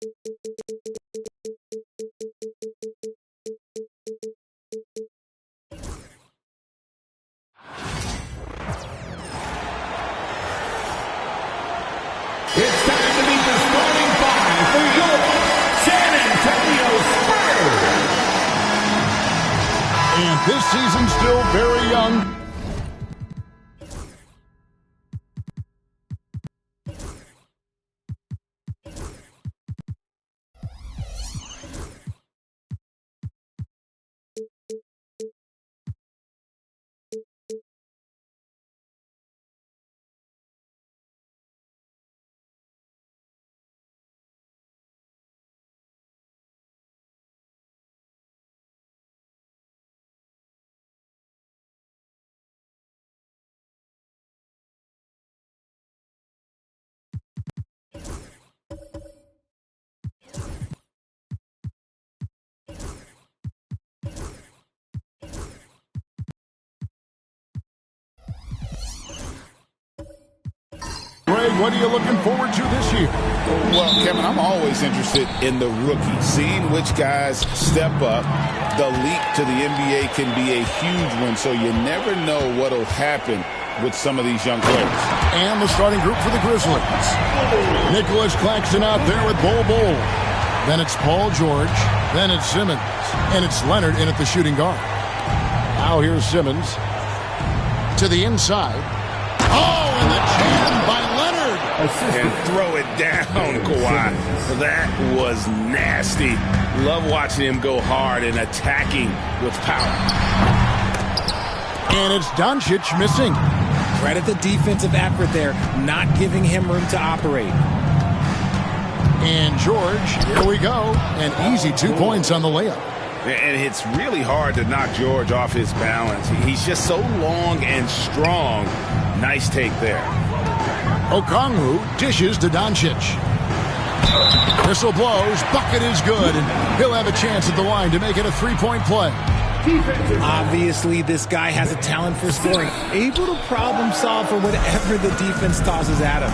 It's time to meet the starting five for your San Antonio Spurs. And this season's still very young. Greg, what are you looking forward to this year? Well, Kevin, I'm always interested in the rookies, seeing which guys step up. The leap to the NBA can be a huge one, so you never know what will happen with some of these young players. And the starting group for the Grizzlies. Nicholas Claxton out there with Bol Bol. Then it's Paul George. Then it's Simmons. And it's Leonard in at the shooting guard. Now here's Simmons to the inside. Oh, and the jam by Leonard. And throw it down, Kawhi. That was nasty. Love watching him go hard and attacking with power. And it's Doncic missing. Credit the defensive effort there, not giving him room to operate. And George, here we go. An easy 2 points on the layup. And it's really hard to knock George off his balance. He's just so long and strong. Nice take there. Okongwu dishes to Doncic. Whistle blows. Bucket is good. And he'll have a chance at the line to make it a three-point play. Obviously, this guy has a talent for scoring, able to problem solve for whatever the defense tosses at him.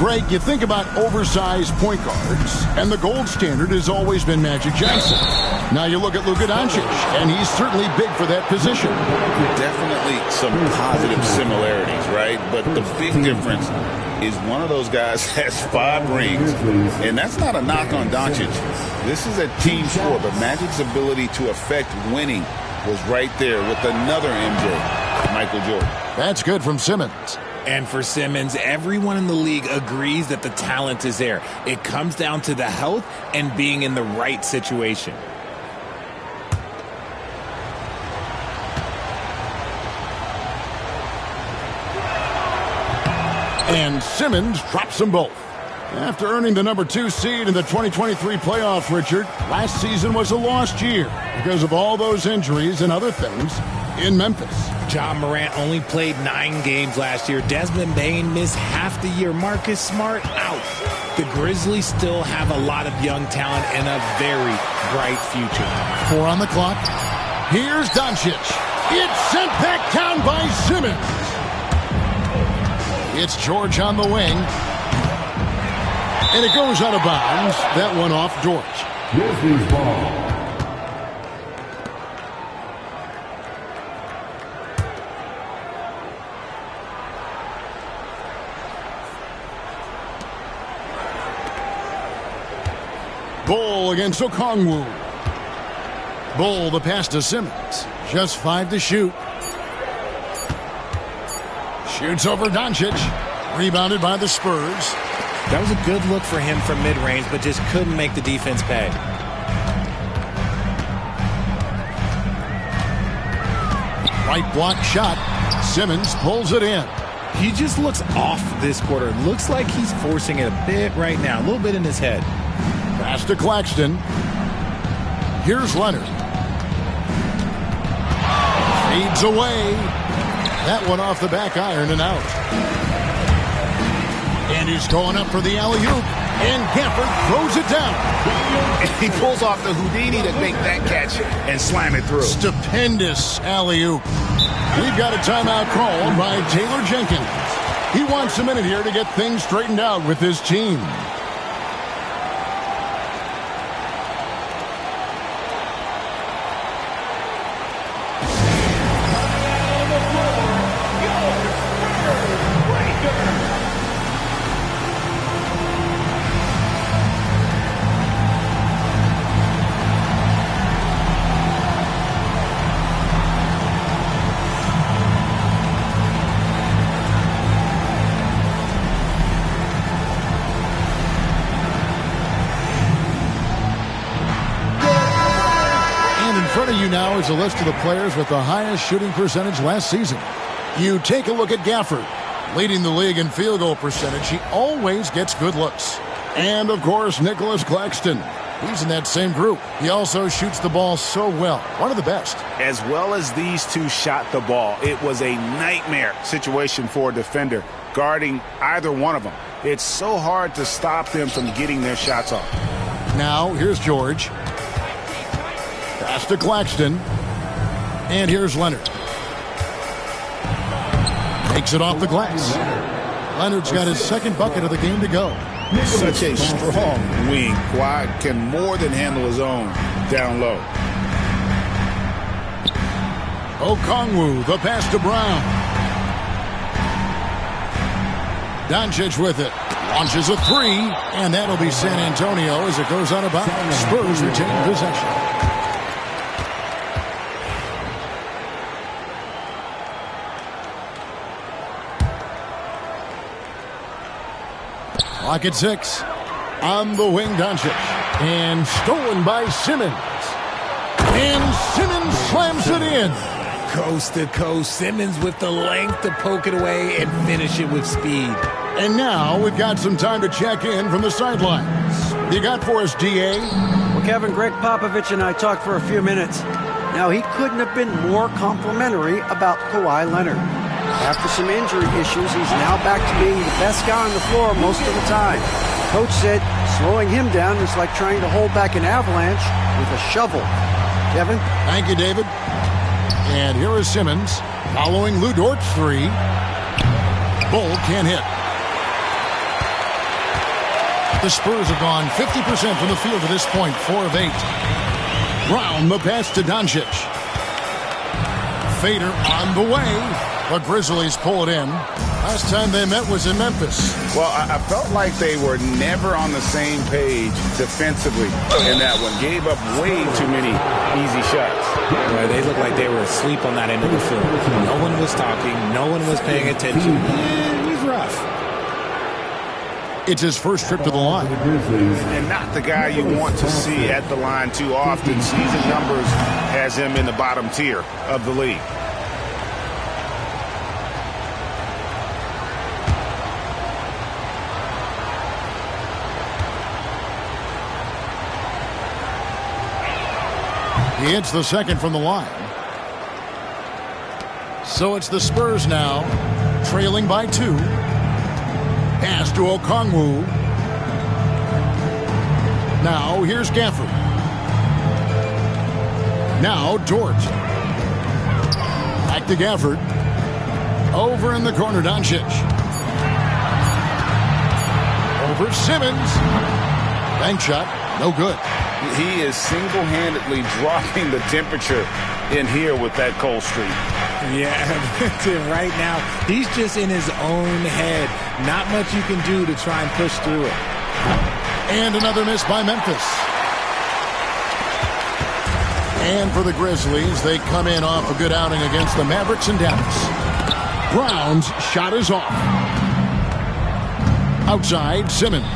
Greg, you think about oversized point guards, and the gold standard has always been Magic Johnson. Now you look at Luka Doncic, and he's certainly big for that position. Definitely some positive similarities, right? But the big difference is one of those guys has 5 rings, and that's not a knock on Doncic. This is a team sport, but Magic's ability to affect winning was right there with another MJ, Michael Jordan. That's good from Simmons. And for Simmons, everyone in the league agrees that the talent is there. It comes down to the health and being in the right situation. And Simmons drops them both. After earning the number 2 seed in the 2023 playoffs, Richard, last season was a lost year because of all those injuries and other things in Memphis. Ja Morant only played 9 games last year. Desmond Bane missed half the year. Marcus Smart out. The Grizzlies still have a lot of young talent and a very bright future. 4 on the clock. Here's Doncic. It's sent back down by Simmons. It's George on the wing. And it goes out of bounds. That one off George. Grizzlies ball. Bol against Okongwu. Bol the pass to Simmons. Just 5 to shoot. Shoots over Doncic. Rebounded by the Spurs. That was a good look for him from mid-range, but just couldn't make the defense pay. Right block shot. Simmons pulls it in. He just looks off this quarter. Looks like he's forcing it a bit right now. A little bit in his head. Pass to Claxton. Here's Leonard. Fades away. That one off the back iron and out. And he's going up for the alley-oop. And Gafford throws it down. He pulls off the Houdini to make that catch and slam it through. Stupendous alley-oop. We've got a timeout called by Taylor Jenkins. He wants a minute here to get things straightened out with his team. you now is a list of the players with the highest shooting percentage last season. You take a look at Gafford. Leading the league in field goal percentage, he always gets good looks. And, of course, Nicholas Claxton. He's in that same group. He also shoots the ball so well. One of the best. As well as these two shot the ball, it was a nightmare situation for a defender guarding either one of them. It's so hard to stop them from getting their shots off. Now, here's George. Pass to Claxton. And here's Leonard. Takes it off the glass. Leonard's got his second bucket of the game to go. Such a strong wing. Kawhi can more than handle his own down low. Okongwu, the pass to Brown. Doncic with it. Launches a three, and that'll be San Antonio as it goes out of bounds. Spurs retain possession. Clock at 6. On the wing, Doncic. And stolen by Simmons. And Simmons slams it in. Coast to coast. Simmons with the length to poke it away and finish it with speed. And now we've got some time to check in from the sidelines. What do you got for us, D.A.? Well, Kevin, Greg Popovich and I talked for a few minutes. Now, he couldn't have been more complimentary about Kawhi Leonard. After some injury issues, he's now back to being the best guy on the floor most of the time. Coach said slowing him down is like trying to hold back an avalanche with a shovel. Kevin? Thank you, David. And here is Simmons following Lou Dort's three. Bull can't hit. The Spurs have gone 50% from the field to this point, 4 of 8. Brown, the pass to Doncic. Fader on the way. The Grizzlies pull it in. Last time they met was in Memphis. Well, I felt like they were never on the same page defensively in that one. Gave up way too many easy shots. Well, they looked like they were asleep on that end of the floor. No one was talking. No one was paying attention. It was rough. It's his first trip to the line. And not the guy you want to see at the line too often. Season numbers has him in the bottom tier of the league. He hits the second from the line. So it's the Spurs now, trailing by 2. Pass to Okongwu. Now here's Gafford. Now Dort. Back to Gafford. Over in the corner, Doncic. Over Simmons. Bank shot, no good. He is single-handedly dropping the temperature in here with that cold streak. Yeah, right now, he's just in his own head. Not much you can do to try and push through it. And another miss by Memphis. And for the Grizzlies, they come in off a good outing against the Mavericks in Dallas. Brown's shot is off. Outside, Simmons.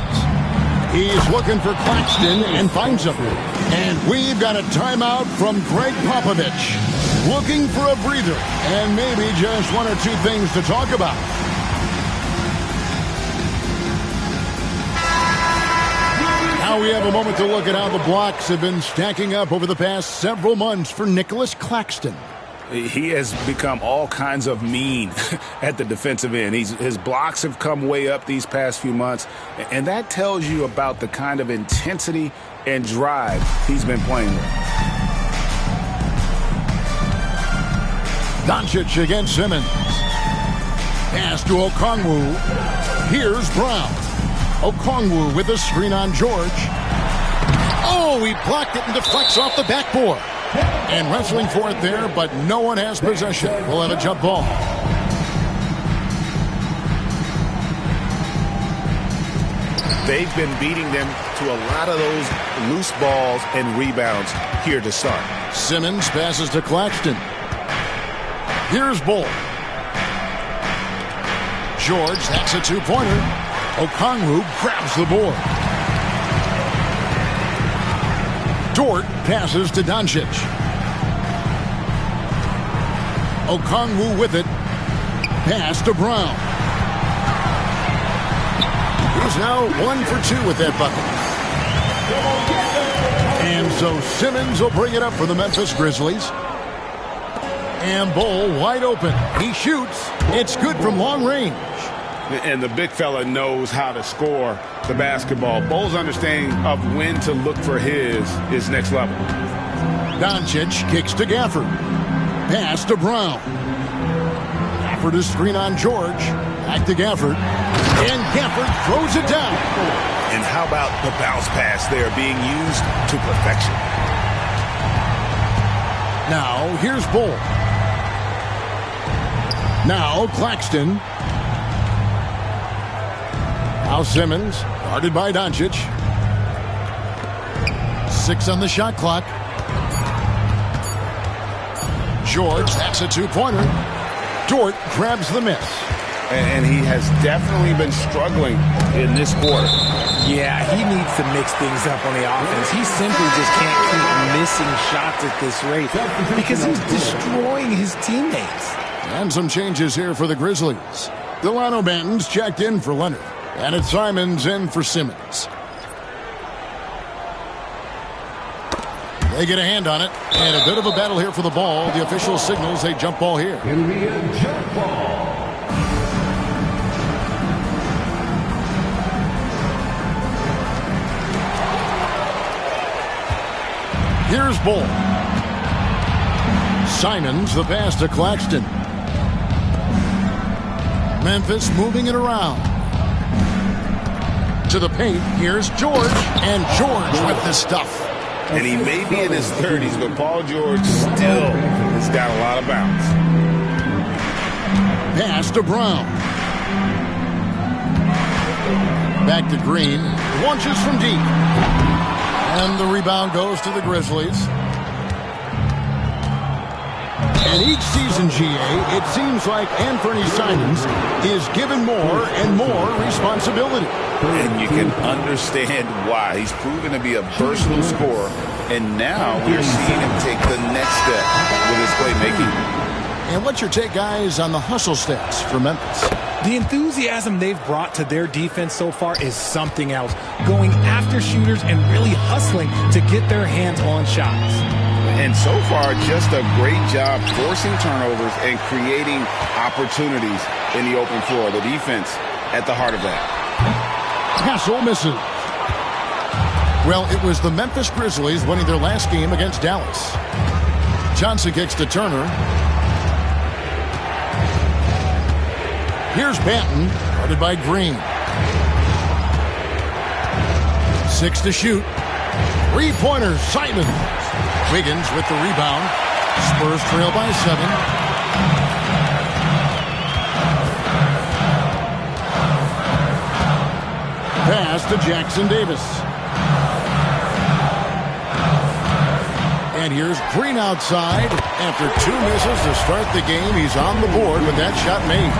He's looking for Claxton and finds him. And we've got a timeout from Greg Popovich. Looking for a breather and maybe just 1 or 2 things to talk about. Now we have a moment to look at how the blocks have been stacking up over the past several months for Nicholas Claxton. He has become all kinds of mean at the defensive end. His blocks have come way up these past few months, and that tells you about the kind of intensity and drive he's been playing with. Doncic against Simmons. Pass to Okongwu. Here's Brown. Okongwu with a screen on George. Oh, he blocked it and deflects off the backboard. And wrestling for it there, but no one has possession. We'll have a jump ball. They've been beating them to a lot of those loose balls and rebounds here to start. Simmons passes to Claxton. Here's Bull. George, that's a 2-pointer. Okongwu grabs the board. Dort passes to Doncic. Okongwu with it. Pass to Brown. He's now 1 for 2 with that bucket. And so Simmons will bring it up for the Memphis Grizzlies. And Bol wide open. He shoots. It's good from long range. And the big fella knows how to score the basketball. Bol's understanding of when to look for his is next level. Doncic kicks to Gafford. Pass to Brown. Gafford is screen on George. Back to Gafford. And Gafford throws it down. And how about the bounce pass there being used to perfection? Now, here's Bol. Now, Claxton. Now Simmons, guarded by Doncic. 6 on the shot clock. George, that's a two-pointer. Dort grabs the miss. And he has definitely been struggling in this quarter. Yeah, he needs to mix things up on the offense. He simply just can't keep missing shots at this rate because he's destroying his teammates. And some changes here for the Grizzlies. Delano Banton's checked in for Leonard. And it's Simons in for Simmons. They get a hand on it. And a bit of a battle here for the ball. The official signals a jump ball here. It'll be a jump ball. Here's Bol. Simons, the pass to Claxton. Memphis moving it around. To the paint, here's George. And George with the stuff. And he may be in his 30s, but Paul George still has got a lot of bounce. Pass to Brown. Back to Green. Launches from deep. And the rebound goes to the Grizzlies. And each season, GA, it seems like Anthony Simons is given more and more responsibility. And you can understand why. He's proven to be a versatile scorer, and now we're seeing him take the next step with his playmaking. And what's your take, guys, on the hustle stats for Memphis? The enthusiasm they've brought to their defense so far is something else. Going after shooters and really hustling to get their hands on shots. And so far, just a great job forcing turnovers and creating opportunities in the open floor. The defense at the heart of that. Castle misses. Well, it was the Memphis Grizzlies winning their last game against Dallas. Johnson kicks to Turner. Here's Banton, guarded by Green. 6 to shoot. 3-pointers, Simons. Wiggins with the rebound. Spurs trail by 7. Pass to Jackson Davis. And here's Green outside. After 2 misses to start the game, he's on the board with that shot made.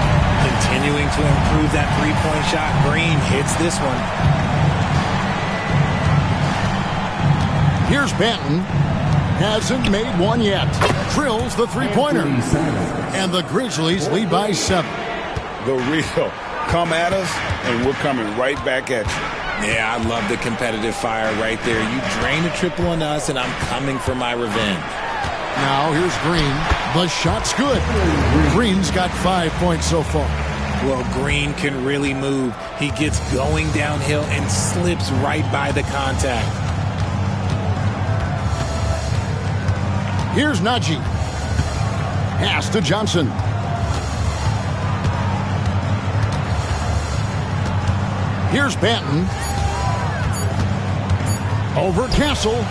Continuing to improve that three-point shot. Green hits this one. Here's Banton. Hasn't made one yet. Drills the three-pointer. And the Grizzlies lead by 7. The real come at us, and we're coming right back at you. Yeah, I love the competitive fire right there. You drain a triple on us, and I'm coming for my revenge. Now here's Green. The shot's good. Green's got 5 points so far. Well, Green can really move. He gets going downhill and slips right by the contact. Here's Najee. Pass to Johnson. Here's Banton. Over Castle.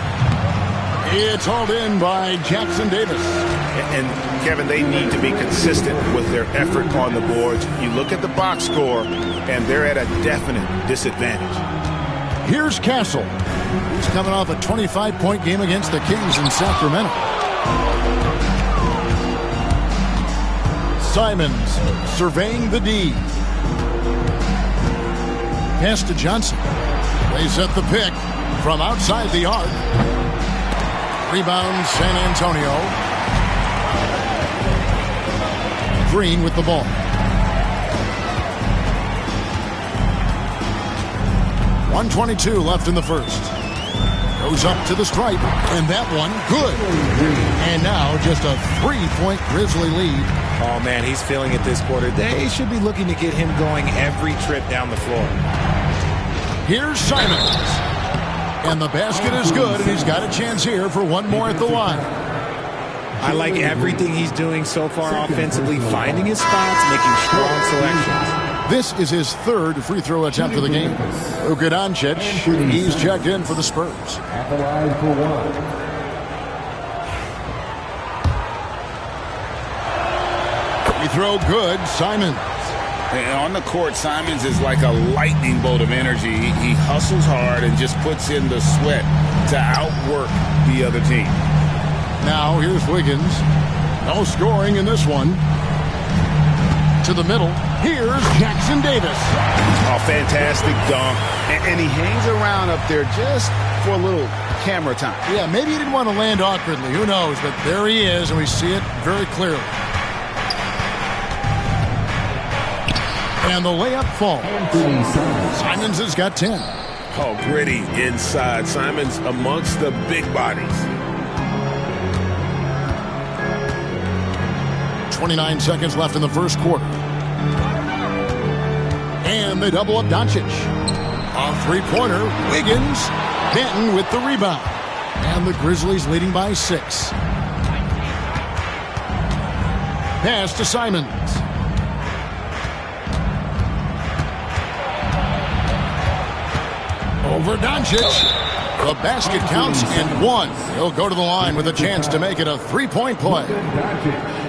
It's hauled in by Jackson Davis. And, Kevin, they need to be consistent with their effort on the boards. You look at the box score, and they're at a definite disadvantage. Here's Castle. He's coming off a 25-point game against the Kings in Sacramento. Simons surveying the D. Pass to Johnson. They set the pick from outside the arc. Rebound San Antonio. Green with the ball. .122 left in the first. Goes up to the stripe, and that one good. And now just a 3-point Grizzly lead. Oh, man, he's feeling it this quarter. They should be looking to get him going every trip down the floor. Here's Simons. And the basket is good, and he's got a chance here for one more at the line. I like everything he's doing so far offensively, finding his spots, making strong selections. This is his third free throw attempt of the game. Luka Doncic, he's checked in for the Spurs. At the line for one. Free throw good, Simons. And on the court, Simons is like a lightning bolt of energy. He hustles hard and just puts in the sweat to outwork the other team. Now here's Wiggins. No scoring in this one. To the middle. Here's Jackson Davis. Oh, fantastic dunk. And he hangs around up there just for a little camera time. Yeah, maybe he didn't want to land awkwardly. Who knows? But there he is, and we see it very clearly. And the layup falls. Simons has got 10. Oh, gritty inside. Simons amongst the big bodies. 29 seconds left in the first quarter. And they double up Doncic. A three-pointer. Wiggins. Benton with the rebound. And the Grizzlies leading by 6. Pass to Simons. Over Doncic. The basket counts and one. He'll go to the line with a chance to make it a three-point play.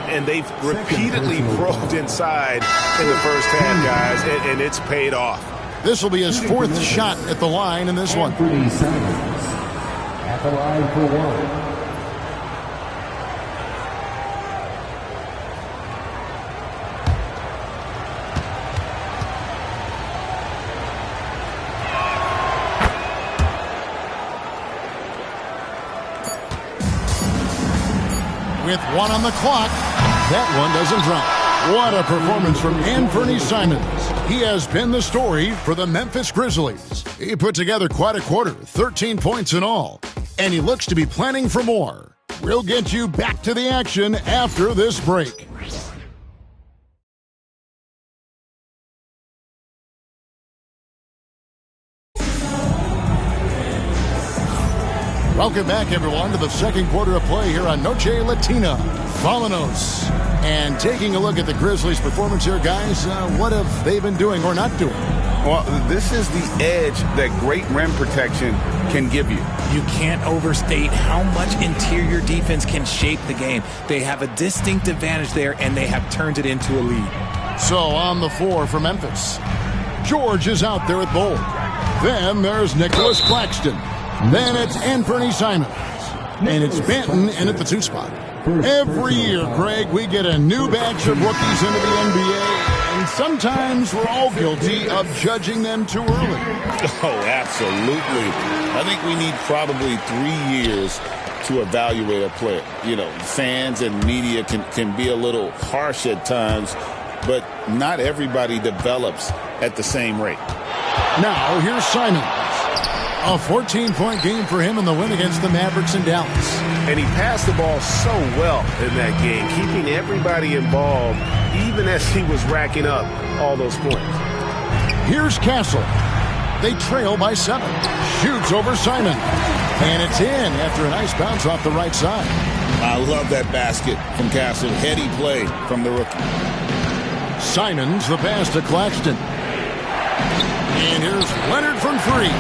And they've repeatedly probed inside in the first half, guys, and it's paid off. This will be his fourth shot at the line in this one. At the line for one. With one on the clock, that one doesn't drop. What a performance from Anthony Simons. He has been the story for the Memphis Grizzlies. He put together quite a quarter, 13 points in all, and he looks to be planning for more. We'll get you back to the action after this break. Welcome back, everyone, to the second quarter of play here on Noche Latina. Vámonos. And taking a look at the Grizzlies' performance here, guys, what have they been doing or not doing? Well, this is the edge that great rim protection can give you. You can't overstate how much interior defense can shape the game. They have a distinct advantage there, and they have turned it into a lead. So on the floor for Memphis, George is out there at Bold. Then there's Nicholas Claxton. Then it's Anthony Simons. And it's Benton in at the 2 spot. Every year, Greg, we get a new batch of rookies into the NBA, and sometimes we're all guilty of judging them too early. Oh, absolutely. I think we need probably 3 years to evaluate a player. You know, fans and media can be a little harsh at times, but not everybody develops at the same rate. Now, here's Simons. A 14-point game for him in the win against the Mavericks in Dallas. And he passed the ball so well in that game, keeping everybody involved, even as he was racking up all those points. Here's Castle. They trail by 7. Shoots over Simon. And it's in after a nice bounce off the right side. I love that basket from Castle. Heady play from the rookie. Simons, the pass to Claxton. And here's Leonard from 3.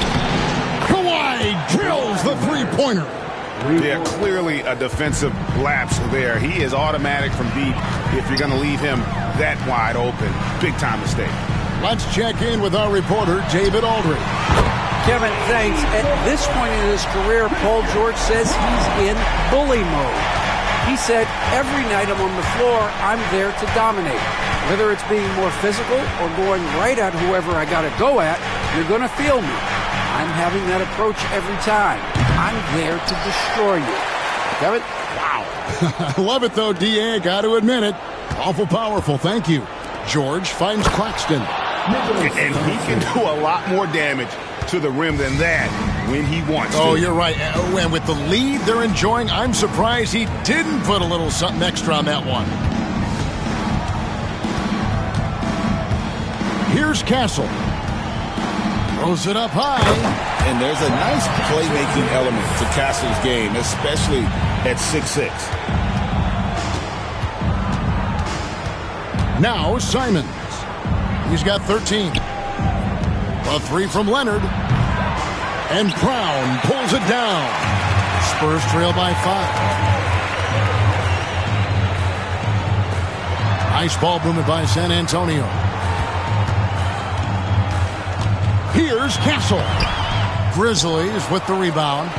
Kawhi drills the three-pointer. Yeah, clearly a defensive lapse there. He is automatic from deep if you're going to leave him that wide open. Big-time mistake. Let's check in with our reporter, David Aldridge. Kevin, thanks. At this point in his career, Paul George says he's in bully mode. He said, every night I'm on the floor, I'm there to dominate. Whether it's being more physical or going right at whoever I got to go at, you're going to feel me. I'm having that approach every time. I'm there to destroy you. Kevin? Wow. I love it, though, D.A. Got to admit it. Awful powerful, thank you. George finds Claxton. And he can do a lot more damage to the rim than that when he wants to. Oh, you're right. And with the lead they're enjoying, I'm surprised he didn't put a little something extra on that one. Here's Castle. Throws it up high. And there's a nice playmaking element to Castle's game, especially at 6'6". Now Simons. He's got 13. A three from Leonard. And Brown pulls it down. Spurs trail by 5. Nice ball movement by San Antonio. Here's Castle. Grizzlies with the rebound.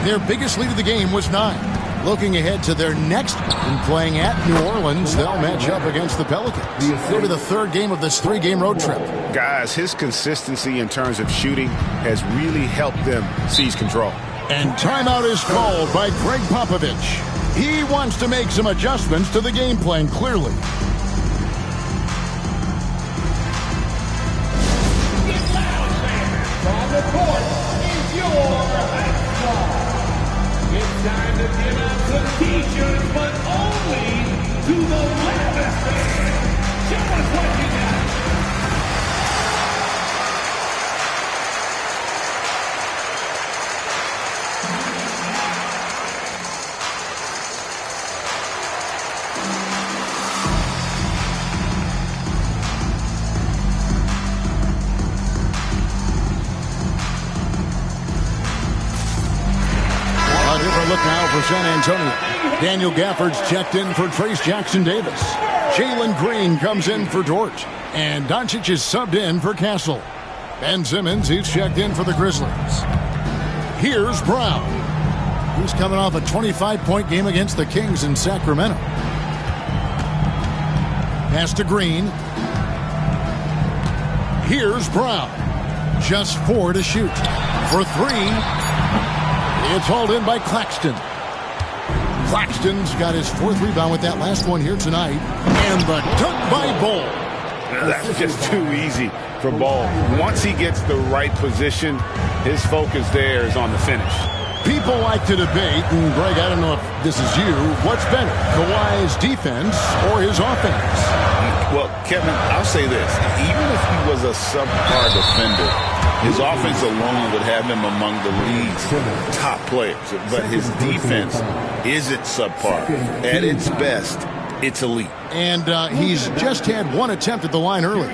Their biggest lead of the game was 9. Looking ahead to their next and playing at New Orleans, they'll match up against the Pelicans. It'll be the 3rd game of this 3-game road trip. Guys, his consistency in terms of shooting has really helped them seize control. And timeout is called by Greg Popovich. He wants to make some adjustments to the game plan, clearly. On the court is your basketball. It's time to give out some t-shirts, but only to the loudest fans. Show us what you got. Look now for San Antonio. Daniel Gafford's checked in for Trace Jackson-Davis. Jalen Green comes in for Dort. And Doncic is subbed in for Castle. Ben Simmons, he's checked in for the Grizzlies. Here's Brown. He's coming off a 25-point game against the Kings in Sacramento. Pass to Green. Here's Brown. Just 4 to shoot. For 3. It's hauled in by Claxton. Claxton's got his 4th rebound with that last one here tonight. And the dunk by Ball. That's just too easy for Ball. Once he gets the right position, his focus there is on the finish. People like to debate, and Greg, I don't know if this is you, what's better, Kawhi's defense or his offense? Well, Kevin, I'll say this. Even if he was a subpar defender, his offense alone would have him among the league's top players. But his defense isn't subpar. At its best, it's elite. And he's just had 1 attempt at the line early.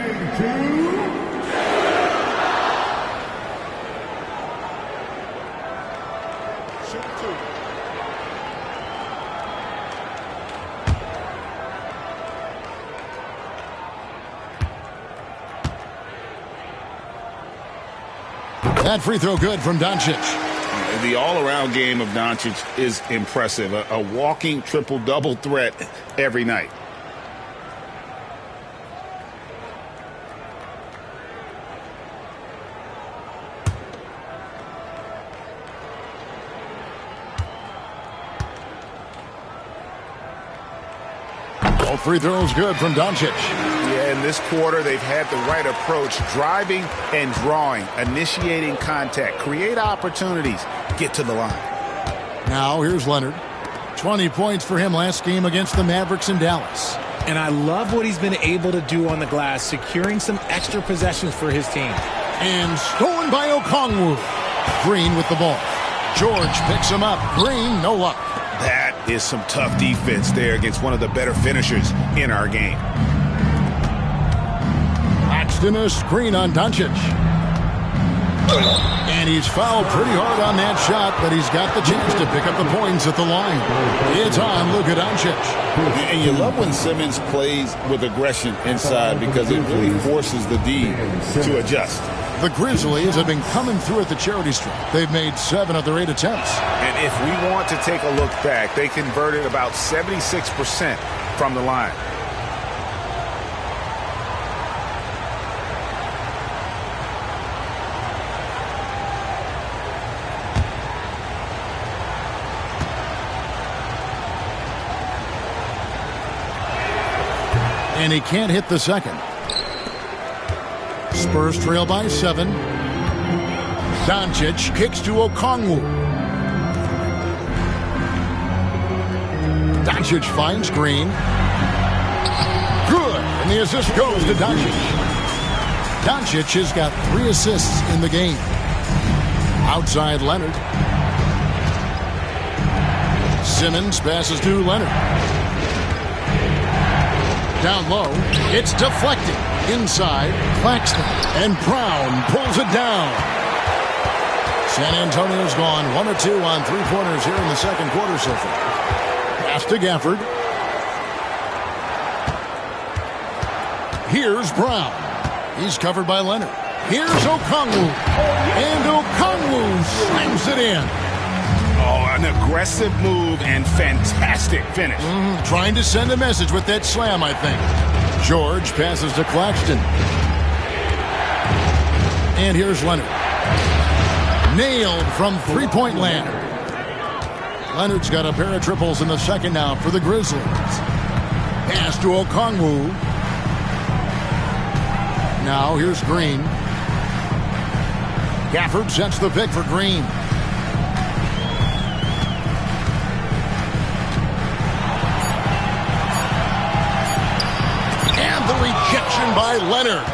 That free throw good from Doncic. The all-around game of Doncic is impressive. A walking triple-double threat every night. All free throws good from Doncic. Yeah, in this quarter, they've had the right approach, driving and drawing, initiating contact, create opportunities, get to the line. Now here's Leonard. 20 points for him last game against the Mavericks in Dallas. And I love what he's been able to do on the glass, securing some extra possessions for his team. And stolen by Okongwu. Green with the ball. George picks him up. Green, no luck. That is some tough defense there against one of the better finishers in our game. Claxton a screen on Doncic. And he's fouled pretty hard on that shot, but he's got the chance to pick up the points at the line. It's on Luka Doncic. And you love when Simmons plays with aggression inside because it really forces the D to adjust. The Grizzlies have been coming through at the charity stripe. They've made 7 of their 8 attempts. And if we want to take a look back, they converted about 76% from the line. And he can't hit the second. Spurs trail by 7. Doncic kicks to Okongwu. Doncic finds Green. Good. And the assist goes to Doncic. Doncic has got 3 assists in the game. Outside Leonard. Simmons passes to Leonard. Down low. It's deflected. Inside. Claxton. And Brown pulls it down. San Antonio's gone 1 of 2 on 3-pointers here in the second quarter so far. Pass to Gafford. Here's Brown. He's covered by Leonard. Here's Okongwu. And Okongwu slams it in. Oh, an aggressive move and fantastic finish. Trying to send a message with that slam, I think. George passes to Claxton. And here's Leonard. Nailed from three-point land. Leonard's got a pair of triples in the second now for the Grizzlies. Pass to Okongwu. Now here's Green. Gafford sets the pick for Green. And the rejection by Leonard.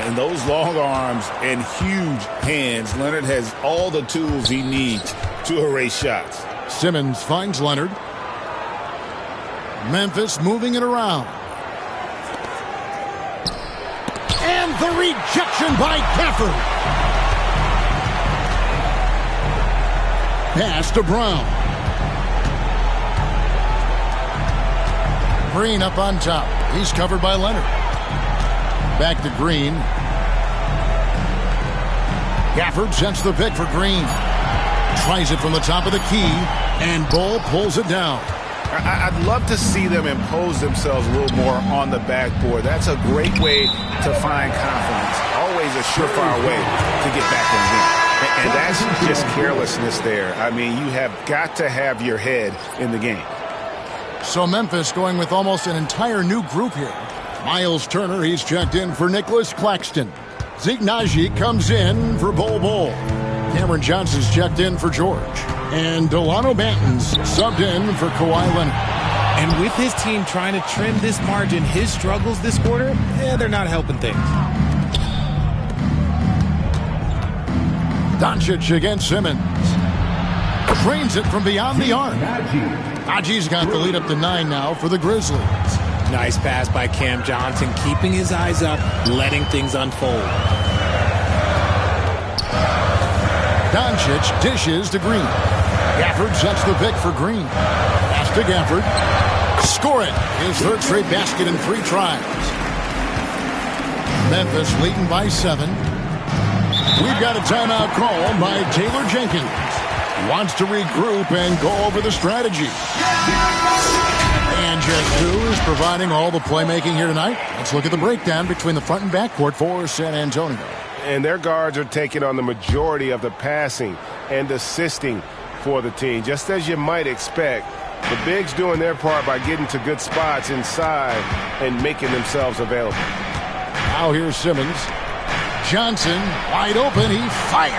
And those long arms and huge hands, Leonard has all the tools he needs to erase shots. Simmons finds Leonard. Memphis moving it around. And the rejection by Gafford. Pass to Brown. Green up on top. He's covered by Leonard. Back to Green. Gafford sets the pick for Green. Tries it from the top of the key. And Bull pulls it down. I'd love to see them impose themselves a little more on the backboard. That's a great way to find confidence. Always a surefire way to get back in the game. And that's just carelessness there. I mean, you have got to have your head in the game. So Memphis going with almost an entire new group here. Miles Turner, he's checked in for Nicholas Claxton. Zeke Naji comes in for Bol Bol. Cameron Johnson's checked in for George. And Delano Banton's subbed in for Kawhi Leonard. And with his team trying to trim this margin, his struggles this quarter, they're not helping things. Doncic against Simmons. Drains it from beyond the arc. Naji's got the lead up to 9 now for the Grizzlies. Nice pass by Cam Johnson, keeping his eyes up, letting things unfold. Doncic dishes to Green. Gafford sets the pick for Green. Pass to Gafford. Score it. His third straight basket in 3 tries. Memphis leading by 7. We've got a timeout call by Taylor Jenkins. Wants to regroup and go over the strategy. And just who is providing all the playmaking here tonight? Let's look at the breakdown between the front and backcourt for San Antonio. And their guards are taking on the majority of the passing and assisting for the team, just as you might expect. The bigs doing their part by getting to good spots inside and making themselves available. Now here's Simmons. Johnson wide open. He fires.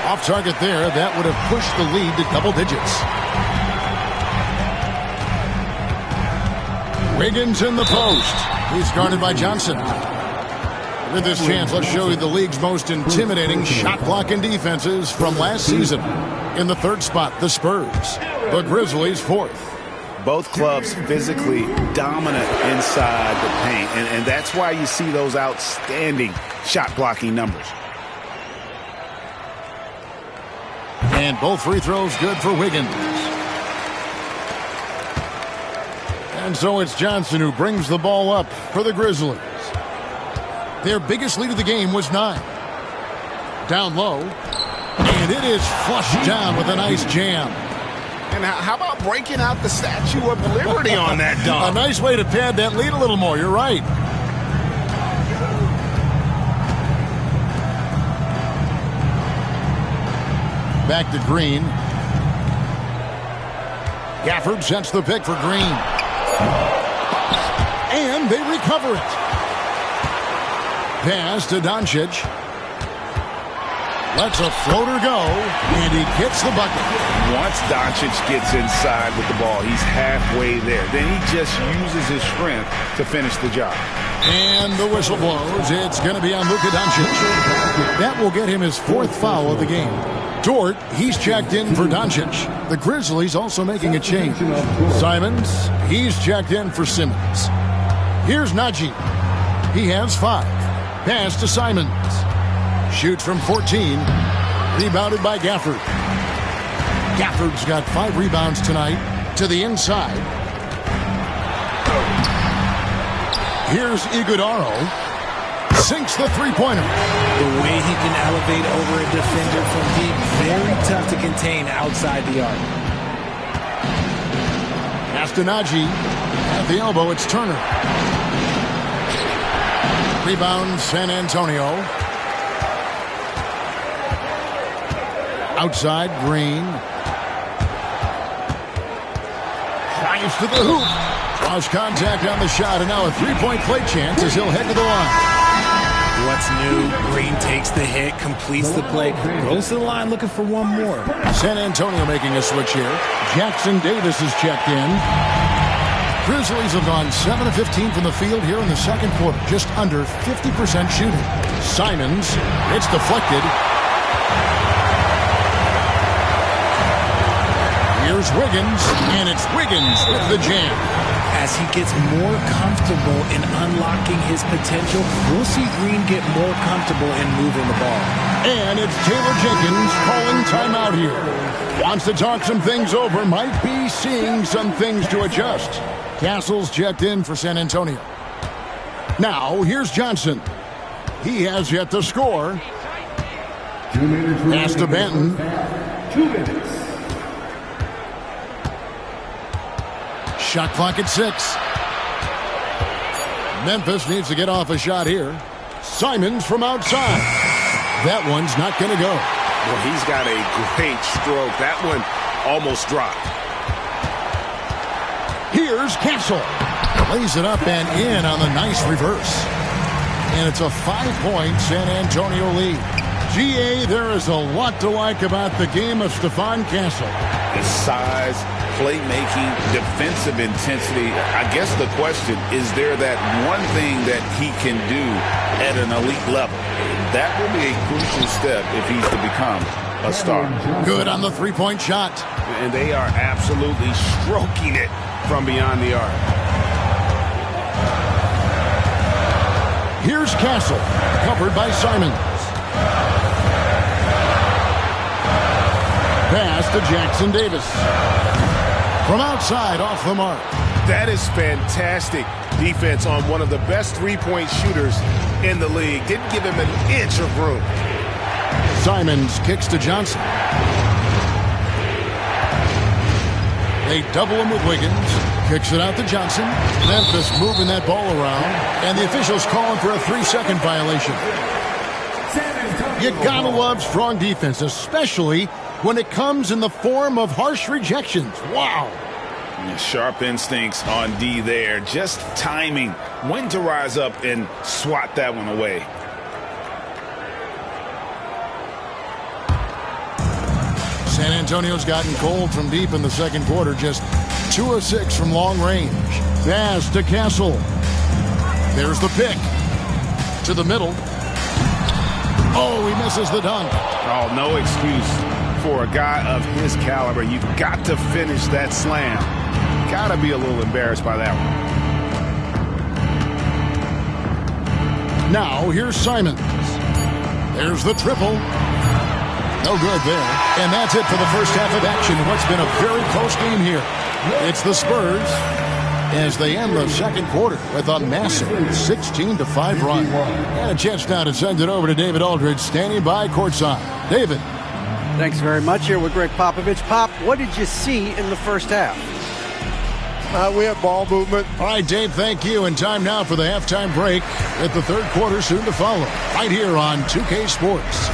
Off target there. That would have pushed the lead to double digits. Wiggins in the post. He's guarded by Johnson. With this chance, let's show you the league's most intimidating shot blocking defenses from last season. In the third spot, the Spurs. The Grizzlies, 4th. Both clubs physically dominant inside the paint, and that's why you see those outstanding shot blocking numbers. And both free throws good for Wiggins. And so it's Johnson who brings the ball up for the Grizzlies. Their biggest lead of the game was 9. Down low. And it is flushed down with a nice jam. And how about breaking out the Statue of Liberty on that dunk? A nice way to pad that lead a little more. You're right. Back to Green. Gafford sets the pick for Green. and they recover it. Pass to Doncic. Lets a floater go, and he gets the bucket. Once Doncic gets inside with the ball, he's halfway there. Then he just uses his strength to finish the job. And the whistle blows. It's going to be on Luka Doncic. That will get him his 4th foul of the game. Dort, he's checked in for Doncic. The Grizzlies also making a change. Simons, he's checked in for Simmons. Here's Najee. He has 5. Pass to Simons. Shoots from 14. Rebounded by Gafford. Gafford's got 5 rebounds tonight to the inside. Here's Iguodaro. Sinks the three-pointer. The way he can elevate over a defender from deep, very tough to contain outside the arc. Pass to Najee. At the elbow, it's Turner. Rebound, San Antonio. Outside, Green. Drives to the hoop. Draws contact on the shot, and now a three-point play chance as he'll head to the line. What's new? Green takes the hit, completes the play, goes to the line looking for one more. San Antonio making a switch here. Jackson Davis is checked in. Grizzlies have gone 7 of 15 from the field here in the second quarter, just under 50% shooting. Simons, it's deflected. Here's Wiggins, and it's Wiggins with the jam. As he gets more comfortable in unlocking his potential, we'll see Green get more comfortable in moving the ball. And it's Taylor Jenkins calling timeout here. Wants to talk some things over, might be seeing some things to adjust. Castle's checked in for San Antonio. Now, here's Johnson. He has yet to score. Pass to Benton. 2 minutes. Shot clock at 6. Memphis needs to get off a shot here. Simons from outside. That one's not going to go. Well, he's got a great stroke. That one almost dropped. Here's Castle. Lays it up and in on the nice reverse. And it's a 5-point San Antonio lead. GA, there is a lot to like about the game of Stephon Castle. His size, playmaking, defensive intensity. I guess the question, is there that one thing that he can do at an elite level? That will be a crucial step if he's to become a star. Good on the three-point shot. And they are absolutely stroking it from beyond the arc. Here's Castle, covered by Simons. Pass to Jackson Davis. From outside, off the mark. That is fantastic defense on one of the best three-point shooters in the league. Didn't give him an inch of room. Simons kicks to Johnson. They double him with Wiggins. Kicks it out to Johnson. Memphis moving that ball around. And the officials calling for a 3-second violation. You gotta love strong defense, especially when it comes in the form of harsh rejections. Wow. Sharp instincts on D there. Just timing when to rise up and swat that one away. San Antonio's gotten cold from deep in the second quarter. Just 2 of 6 from long range. Pass to Castle. There's the pick. To the middle. Oh, he misses the dunk. Oh, no excuse for a guy of his caliber. You've got to finish that slam. Got to be a little embarrassed by that one. Now, here's Simons. There's the triple. No good there. And that's it for the first half of action. What's been a very close game here. It's the Spurs as they end the second quarter with a massive 16-5 run. And a chance now to send it over to David Aldridge, standing by courtside. David. Thanks very much. Here with Greg Popovich. Pop, what did you see in the first half? We have ball movement. All right, Dave, thank you. And time now for the halftime break with the third quarter soon to follow. Right here on 2K Sports.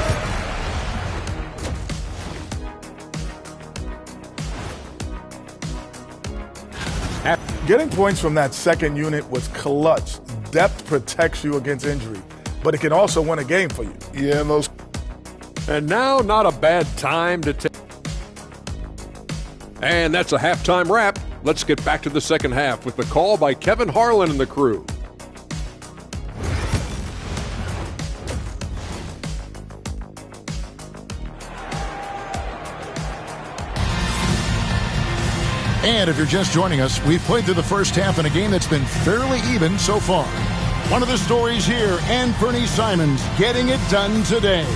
After Getting points from that second unit was clutch. Depth protects you against injury, but it can also win a game for you. Yeah, and those. And now, not a bad time to take. And that's a halftime wrap. Let's get back to the second half with the call by Kevin Harlan and the crew. And if you're just joining us, we've played through the first half in a game that's been fairly even so far. One of the stories here, Anthony Simons getting it done today.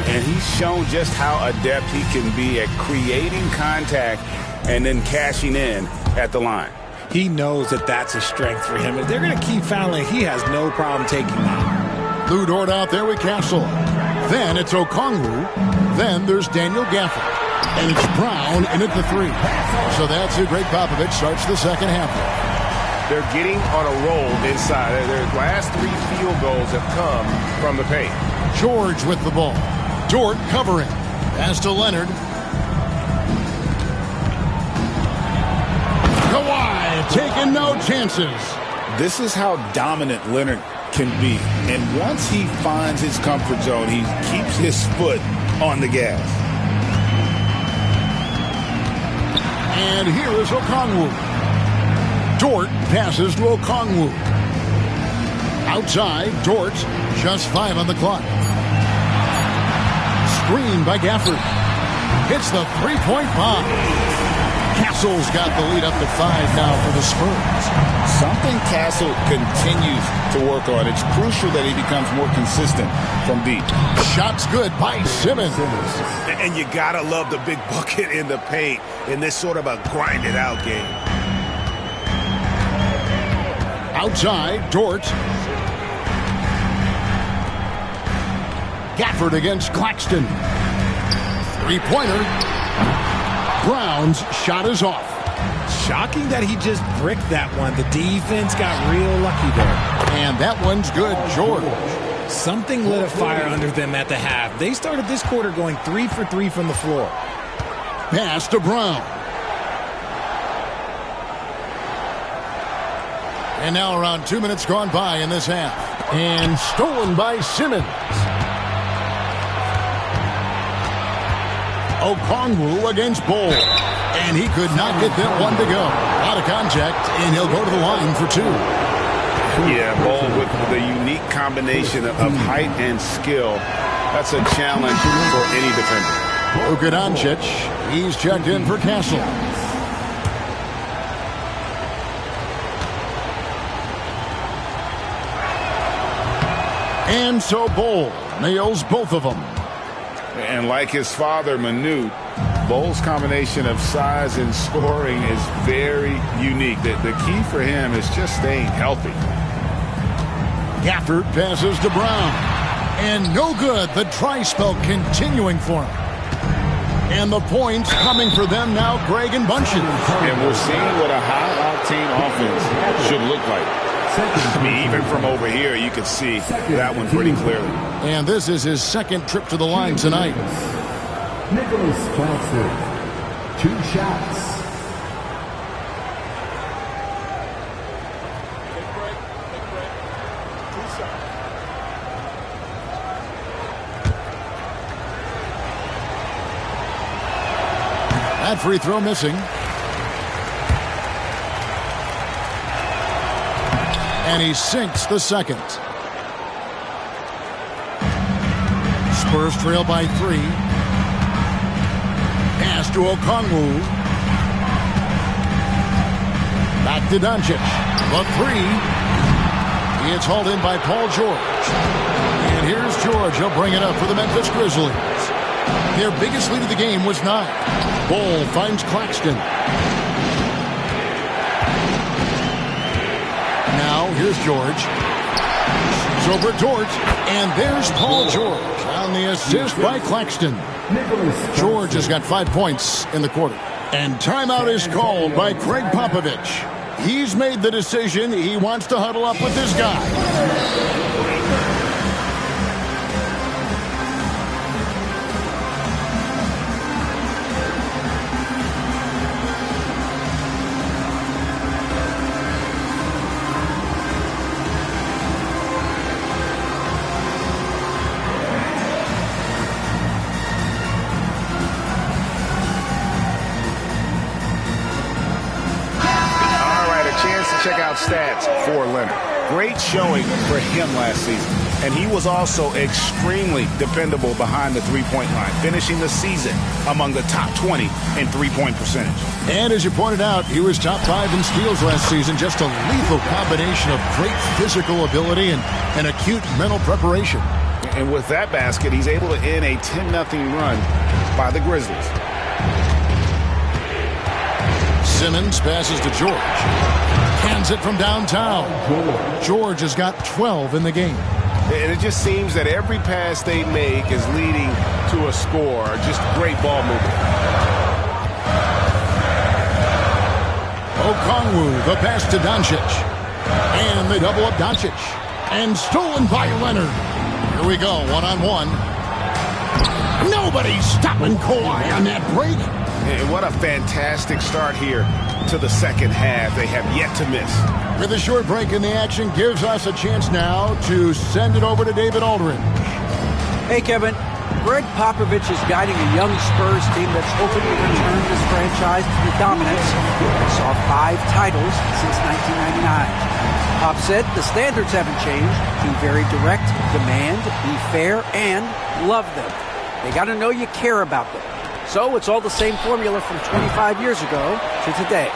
And he's shown just how adept he can be at creating contact and then cashing in at the line. He knows that that's a strength for him. If they're going to keep fouling, he has no problem taking that. Lou Dort out there with Castle. Then it's Okongwu. Then there's Daniel Gafford. And it's Brown in at the 3. So that's it. Greg Popovich starts the second half. They're getting on a roll inside. Their last 3 field goals have come from the paint. George with the ball. Dort covering. Pass to Leonard. Kawhi taking no chances. This is how dominant Leonard can be. And once he finds his comfort zone, he keeps his foot on the gas. And here is Okongwu. Dort passes to Okongwu. Outside, Dort, just 5 on the clock. Screen by Gafford. Hits the three-point bomb. Castle's got the lead up to 5 now for the Spurs. Something Castle continues to work on. It's crucial that he becomes more consistent from deep. Shot's good by Simmons. And you gotta love the big bucket in the paint in this sort of a grind-it-out game. Outside, Dort. Gafford against Claxton. Three-pointer. Brown's shot is off. Shocking that he just bricked that one. The defense got real lucky there. And that one's good, George. Something lit a fire under them at the half. They started this quarter going 3 for 3 from the floor. Pass to Brown. And now around 2 minutes gone by in this half. And stolen by Simmons. Okongwu against Bol. And he could not get that one to go. Out of contact, and he'll go to the line for 2. Yeah, Bol with the unique combination of height and skill. That's a challenge for any defender. Luka Doncic, he's checked in for Castle. And so Bol nails both of them. And like his father, Manute, Bol's combination of size and scoring is very unique. The key for him is just staying healthy. Gafford passes to Brown. And no good. The dry spell continuing for him. And the points coming for them now, Greg and Bunchen. And we're seeing what a high-octane offense should look like. I mean, even from over here, you can see that one pretty clearly. And this is his second trip to the line tonight. Nicholas Claxton, 2 shots. That free throw missing. And he sinks the second. Spurs trail by 3. Pass to Okongwu. Back to Doncic. The 3. It's hauled in by Paul George. And here's George. He'll bring it up for the Memphis Grizzlies. Their biggest lead of the game was 9. Bol finds Claxton. Now, here's George. It's over Dort. And there's Paul George on the assist by Claxton. George has got 5 points in the quarter. And timeout is called by Greg Popovich. He's made the decision. He wants to huddle up with this guy. check out stats for Leonard. Great showing for him last season. And he was also extremely dependable behind the three-point line, finishing the season among the top 20 in three-point percentage. And as you pointed out, he was top 5 in steals last season. Just a lethal combination of great physical ability and acute mental preparation. And with that basket, he's able to end a 10-0 run by the Grizzlies. Simmons passes to George. Hands it from downtown. George has got 12 in the game. And it just seems that every pass they make is leading to a score. Just great ball movement. Okongwu, the pass to Doncic. And they double up Doncic. And stolen by Leonard. Here we go, one-on-one. Nobody's stopping Kawhi on that break. And what a fantastic start here to the second half. They have yet to miss. With a short break in the action, gives us a chance now to send it over to David Aldridge. Hey, Kevin. Greg Popovich is guiding a young Spurs team that's hoping to return this franchise to the dominance that saw 5 titles since 1999. Pop said the standards haven't changed. Be very direct, demand, be fair, and love them. They got to know you care about them. So it's all the same formula from 25 years ago to today.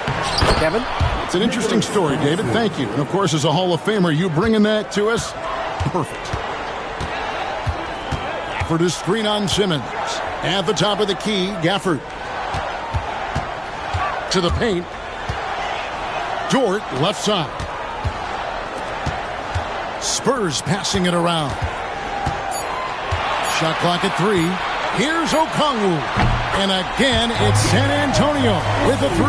Kevin? It's an interesting story, David. Thank you. And, of course, as a Hall of Famer, you bringing that to us? Perfect. Gafford is screen on Simmons. At the top of the key, Gafford. To the paint. Dort, left side. Spurs passing it around. Shot clock at 3. Here's Okongwu. And again, it's San Antonio with a 3.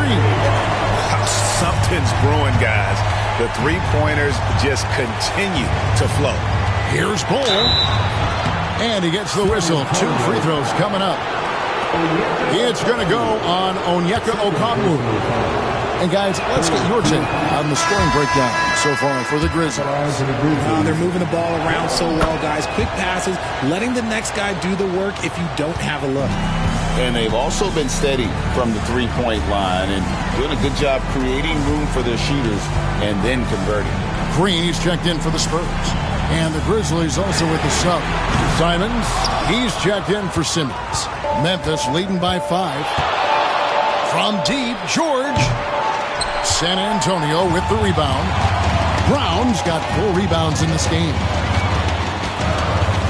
Something's brewing, guys. The three-pointers just continue to flow. Here's Bull. And he gets the whistle. 2 free throws coming up. It's going to go on Onyeka Okongwu. And, guys, let's get your take on the scoring breakdown so far for the Grizzlies. They're moving the ball around so well, guys. Quick passes, letting the next guy do the work if you don't have a look. And they've also been steady from the three-point line and doing a good job creating room for their shooters and then converting. Green, he's checked in for the Spurs. And the Grizzlies also with the sub. Simons, he's checked in for Simmons. Memphis leading by 5. From deep, George. San Antonio with the rebound. Brown's got 4 rebounds in this game.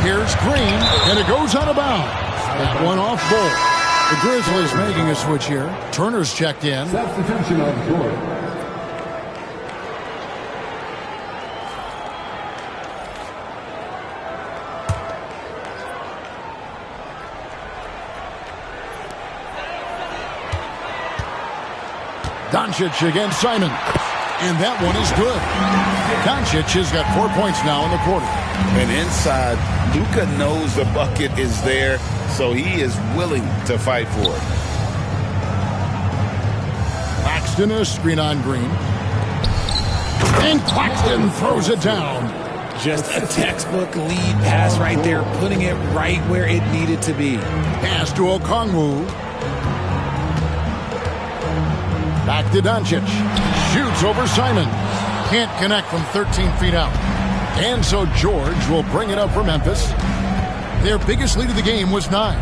Here's Green, and it goes out of bounds. That one off Bull. The Grizzlies making a switch here. Turner's checked in. Substitution on court. Doncic against Simon. And that one is good. Doncic has got 4 points now in the quarter. And inside, Luka knows the bucket is there, so he is willing to fight for it. Claxton is screen on Green. And Claxton throws it down. Just a textbook lead pass right there, putting it right where it needed to be. Pass to Okongwu. Back to Doncic. Shoots over Simon. Can't connect from 13 feet out. And so George will bring it up for Memphis. Their biggest lead of the game was 9.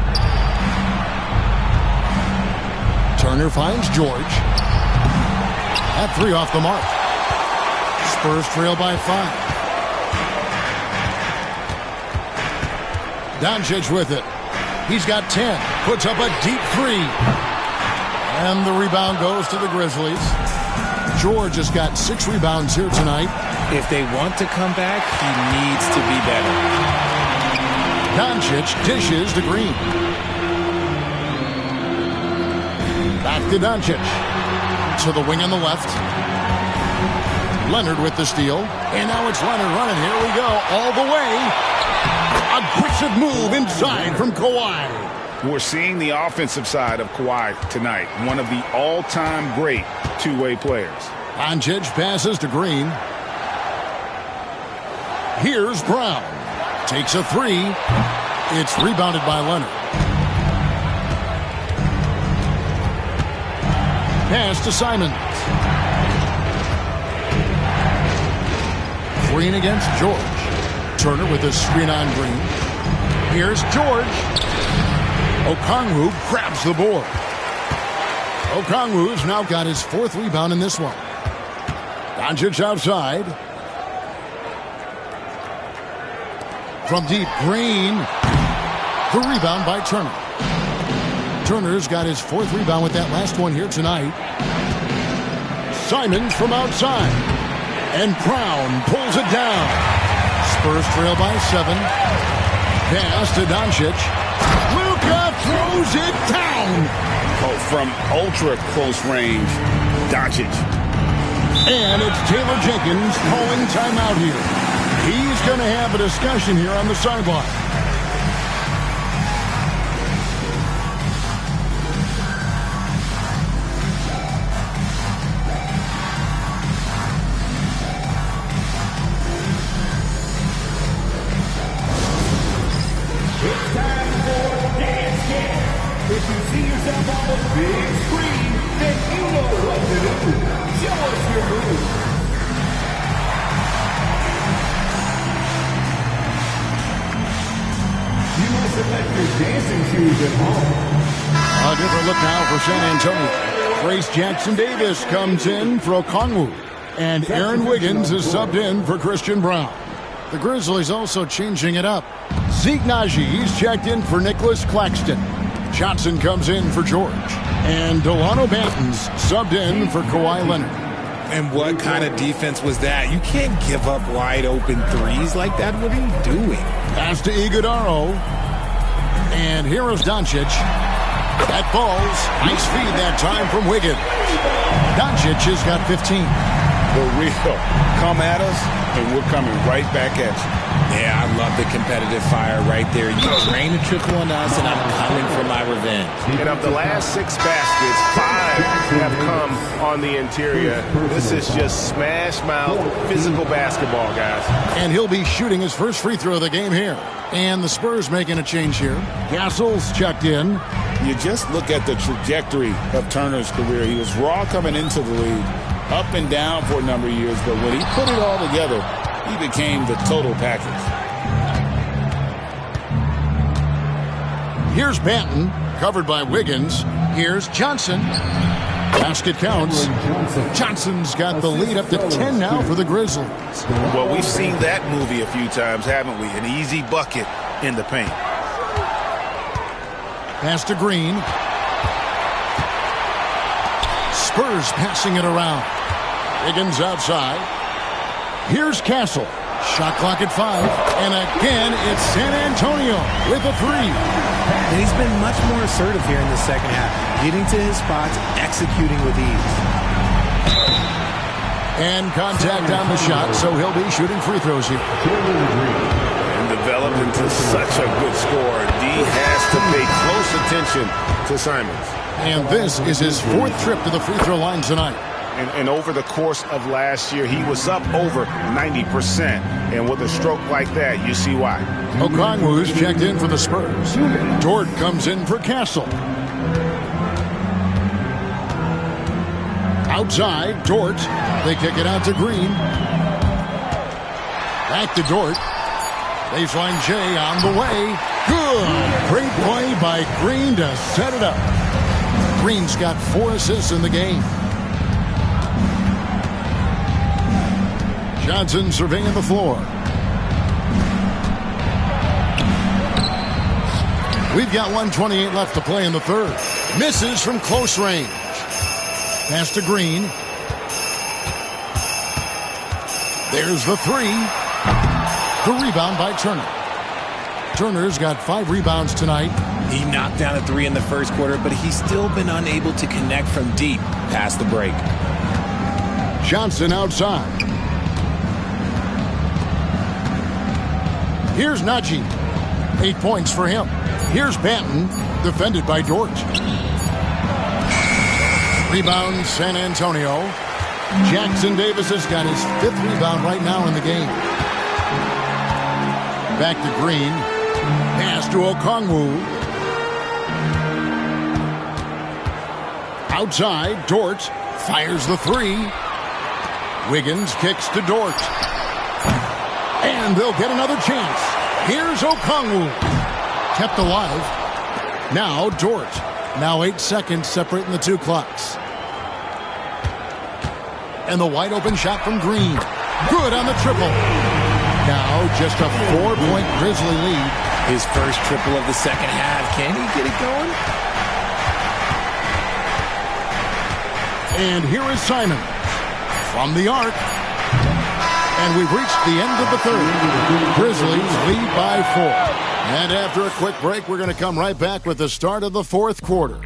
Turner finds George. That 3 off the mark. Spurs trail by 5. Doncic with it. He's got 10. Puts up a deep 3. And the rebound goes to the Grizzlies. George has got 6 rebounds here tonight. If they want to come back, he needs to be better. Doncic dishes to Green. Back to Doncic. To the wing on the left. Leonard with the steal. And now it's Leonard running. Here we go. All the way. Aggressive move inside from Kawhi. We're seeing the offensive side of Kawhi tonight. One of the all-time great two-way players. Doncic passes to Green. Here's Brown. Takes a 3. It's rebounded by Leonard. Pass to Simons. Green against George. Turner with a screen on Green. Here's George. Okongwu grabs the board. Okongwu's now got his 4th rebound in this one. Doncic outside. From deep, Green. The rebound by Turner. Turner's got his 4th rebound with that last one here tonight. Simons from outside. And Brown pulls it down. Spurs trail by 7. Pass to Doncic. Luka throws it down. Oh, from ultra close range, Doncic. And it's Taylor Jenkins calling timeout here. He's going to have a discussion here on the sideline. It's time for Dance Camp. If you see yourself on the big screen, then you know what to do. Show us your move. You must have left your dancing shoes at home. A different look now for San Antonio. Grace Jackson Davis comes in for Okongwu. And Aaron Wiggins is subbed in for Christian Brown. The Grizzlies also changing it up. Zeke Naji, he's checked in for Nicholas Claxton. Johnson comes in for George. And Delano Banton's subbed in for Kawhi Leonard. And what kind of defense was that? You can't give up wide open threes like that. What are you doing? Pass to Iguodaro. And here is Doncic. That falls. Nice feed that time from Wiggins. Doncic has got 15. The real come at us, and we're coming right back at you. Yeah, I love the competitive fire right there. You drain a trickle on us, and I'm coming for my revenge. And of the last 6 baskets, 5 have come on the interior. This is just smash mouth, physical basketball, guys. And he'll be shooting his first free throw of the game here. And the Spurs making a change here. Castle's checked in. You just look at the trajectory of Turner's career. He was raw coming into the league, up and down for a number of years, but when he put it all together, he became the total package. Here's Banton, covered by Wiggins. Here's Johnson. Basket counts. Johnson's got the lead up to 10 now for the Grizzlies. Well, we've seen that movie a few times, haven't we? An easy bucket in the paint. Pass to Green. Spurs passing it around. Wiggins outside. Here's Castle. Shot clock at 5. And again, it's San Antonio with a 3. And he's been much more assertive here in the second half. Getting to his spots, executing with ease. And contact on the shot, so he'll be shooting free throws here. And developed into such a good scorer. D has to pay close attention to Simons. And this is his 4th trip to the free throw line tonight. And over the course of last year, he was up over 90%. And with a stroke like that, you see why. Okongwu's checked in for the Spurs. Dort comes in for Castle. Outside, Dort. They kick it out to Green. Back to Dort. Baseline J on the way. Good. Great play by Green to set it up. Green's got 4 assists in the game. Johnson surveying the floor. We've got 1:28 left to play in the third. Misses from close range. Pass to Green. There's the 3. The rebound by Turner. Turner's got 5 rebounds tonight. He knocked down a 3 in the first quarter, but he's still been unable to connect from deep past the break. Johnson outside. Here's Naji. 8 points for him. Here's Banton, defended by Dort. Rebound, San Antonio. Jackson Davis has got his 5th rebound right now in the game. Back to Green. Pass to Okongwu. Outside, Dort fires the 3. Wiggins kicks to Dort. And they'll get another chance. Here's Okongwu. Kept alive. Now Dort. Now 8 seconds separating the two clocks. And the wide open shot from Green. Good on the triple. Now just a 4-point Grizzly lead. His first triple of the second half. Can he get it going? And here is Simon from the arc. And we've reached the end of the third. Grizzlies lead by 4. And after a quick break, we're going to come right back with the start of the fourth quarter.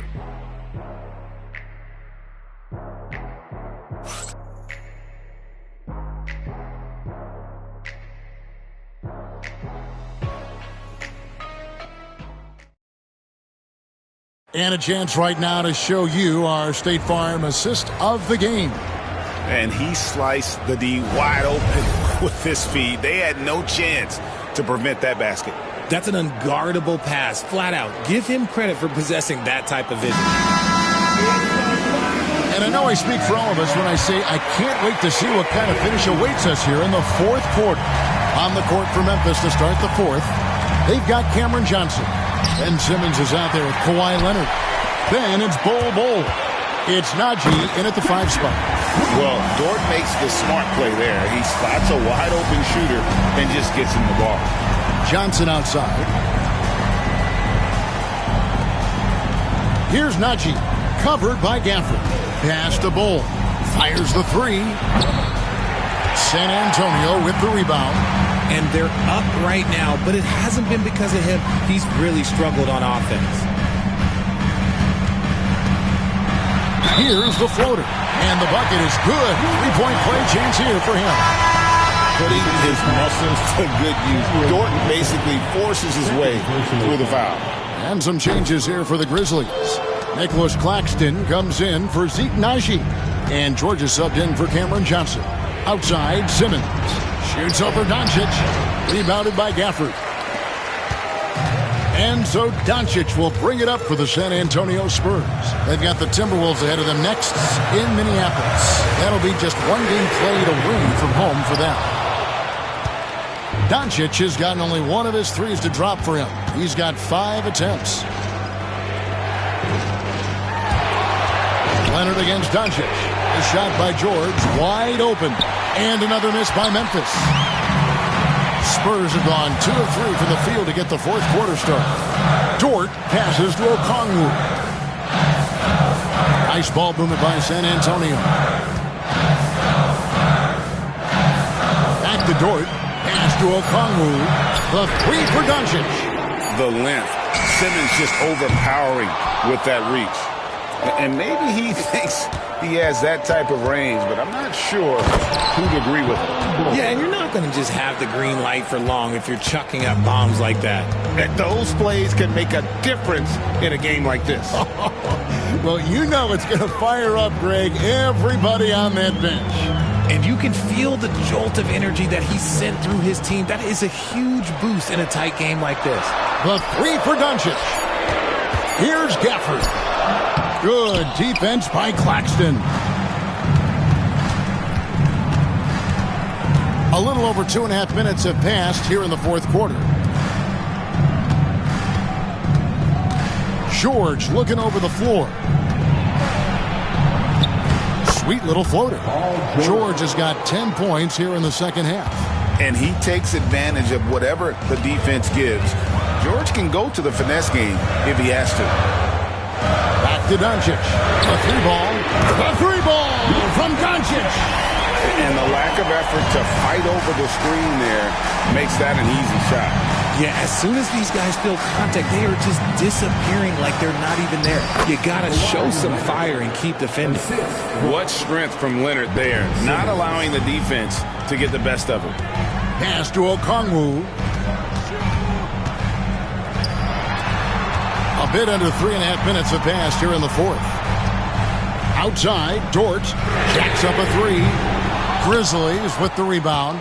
And a chance right now to show you our State Farm assist of the game. And he sliced the D wide open with his feet. They had no chance to prevent that basket. That's an unguardable pass, flat out. Give him credit for possessing that type of vision. And I know I speak for all of us when I say I can't wait to see what kind of finish awaits us here in the fourth quarter. On the court for Memphis to start the fourth, they've got Cameron Johnson. Ben Simmons is out there with Kawhi Leonard. Then it's Bol. It's Najee in at the 5 spot. Well, Dort makes the smart play there. He spots a wide-open shooter and just gets him the ball. Johnson outside. Here's Najee, covered by Gafford. Pass to Bol. Fires the 3. San Antonio with the rebound. And they're up right now, but it hasn't been because of him. He's really struggled on offense. Here's the floater. And the bucket is good. 3-point play chance here for him. Putting his muscles to good use. Dort basically forces his way through the foul. And some changes here for the Grizzlies. Nicholas Claxton comes in for Zeke Najee. And Georgia subbed in for Cameron Johnson. Outside, Simmons. Shoots over Doncic. Rebounded by Gafford. And so Doncic will bring it up for the San Antonio Spurs. They've got the Timberwolves ahead of them next in Minneapolis. That'll be just one game played away from home for them. Doncic has gotten only one of his threes to drop for him. He's got 5 attempts. Leonard against Doncic. A shot by George, wide open. And another miss by Memphis. Spurs have gone 2 of 3 from the field to get the fourth quarter started. Dort passes to Okongwu. Nice ball movement by San Antonio. Back to Dort. Pass to Okongwu. The 3 for Doncic. The length. Simmons just overpowering with that reach. And maybe he thinks he has that type of range, but I'm not sure who'd agree with him. Yeah, and you're not going to just have the green light for long if you're chucking up bombs like that. And those plays can make a difference in a game like this. Well, you know it's going to fire up, Greg, everybody on that bench. And you can feel the jolt of energy that he sent through his team. That is a huge boost in a tight game like this. The 3 for Doncic. Here's Gafford. Good defense by Claxton. A little over 2.5 minutes have passed here in the fourth quarter. George looking over the floor. Sweet little floater. George has got 10 points here in the second half. And he takes advantage of whatever the defense gives. George can go to the finesse game if he has to. Back to Doncic. The 3 ball. The 3 ball from Doncic. And the lack of effort to fight over the screen there makes that an easy shot. Yeah, as soon as these guys feel contact, they are just disappearing like they're not even there. You got to show some fire and keep defending. What strength from Leonard there, not allowing the defense to get the best of him. Pass to Okongwu. A bit under 3.5 minutes have passed here in the fourth. Outside, Dort jacks up a 3. Grizzlies with the rebound.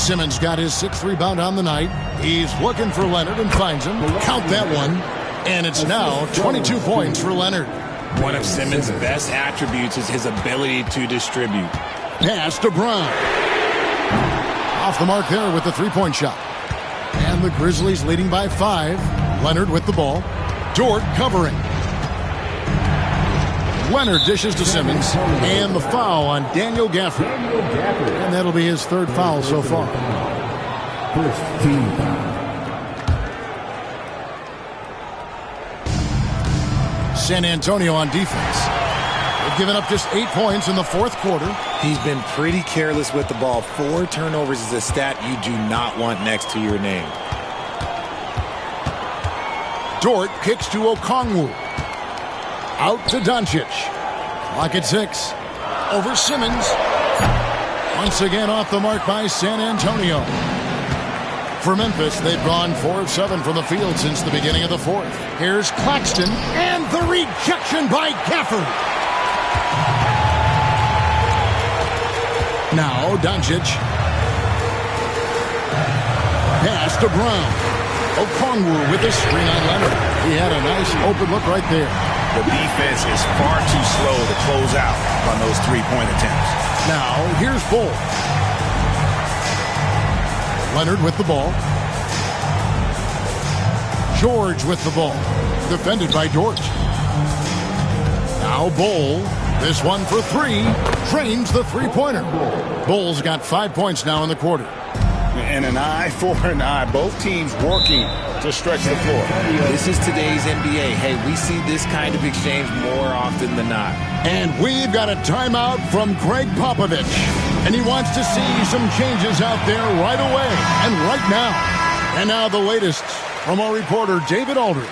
Simmons got his 6th rebound on the night. He's looking for Leonard and finds him. Count that one. And it's now 22 points for Leonard. One of Simmons' best attributes is his ability to distribute. Pass to Brown. Off the mark there with the three-point shot. And the Grizzlies leading by 5. Leonard with the ball. Dort covering. Leonard dishes to Simmons. And the foul on Daniel Gafford. And that'll be his third foul so far. First team foul. San Antonio on defense. They've given up just 8 points in the fourth quarter. He's been pretty careless with the ball. 4 turnovers is a stat you do not want next to your name. Dort kicks to Okongwu. Out to Doncic. Clock at 6. Over Simmons. Once again off the mark by San Antonio. For Memphis, they've gone 4 of 7 from the field since the beginning of the fourth. Here's Claxton, and the rejection by Gafford. Now Doncic. Pass to Brown. Okongwu with a screen on Leonard. He had a nice open look right there. The defense is far too slow to close out on those three-point attempts. Now here's Bull. Leonard with the ball. George with the ball. Defended by Dort. Now Bull. This one for 3. Drains the three-pointer. Bull's got 5 points now in the quarter. And an eye for an eye. Both teams working to stretch the floor. This is today's NBA. Hey, we see this kind of exchange more often than not. And we've got a timeout from Greg Popovich. And he wants to see some changes out there right away and right now. And now the latest from our reporter, David Aldridge.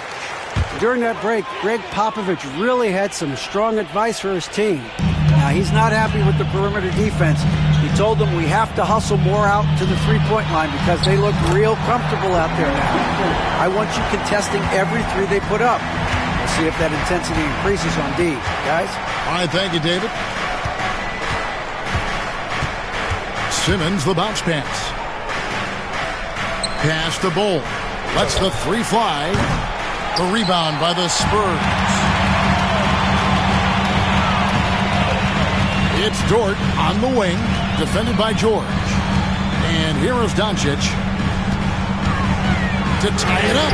During that break, Greg Popovich really had some strong advice for his team. Now, he's not happy with the perimeter defense. He told them we have to hustle more out to the three-point line because they look real comfortable out there now. I want you contesting every 3 they put up. We'll see if that intensity increases on D. Guys? All right, thank you, David. Simmons, the bounce pass. Pass to Bull. Lets the 3 fly. The rebound by the Spurs. It's Dort on the wing, defended by George. And here is Doncic to tie it up.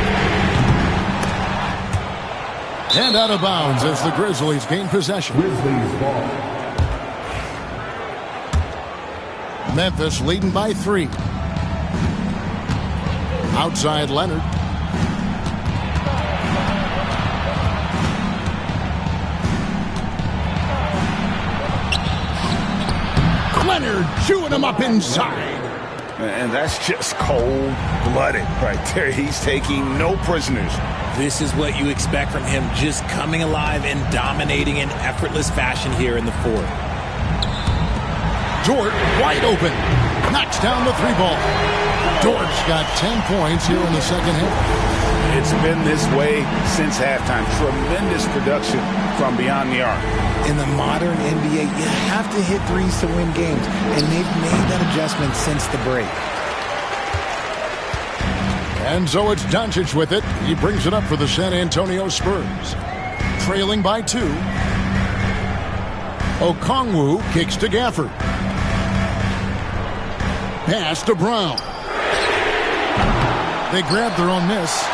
And out of bounds as the Grizzlies gain possession. Grizzlies ball. Memphis leading by 3. Outside Leonard. Leonard chewing him up inside. And that's just cold-blooded right there. He's taking no prisoners. This is what you expect from him, just coming alive and dominating in effortless fashion here in the fourth. Dort wide open. Knocks down the 3-ball. Dort's got 10 points here in the second half. It's been this way since halftime. Tremendous production from beyond the arc. In the modern NBA, you have to hit threes to win games, and they've made that adjustment since the break. And so it's Doncic with it. He brings it up for the San Antonio Spurs. Trailing by 2. Okongwu kicks to Gafford. Pass to Brown. They grabbed their own miss.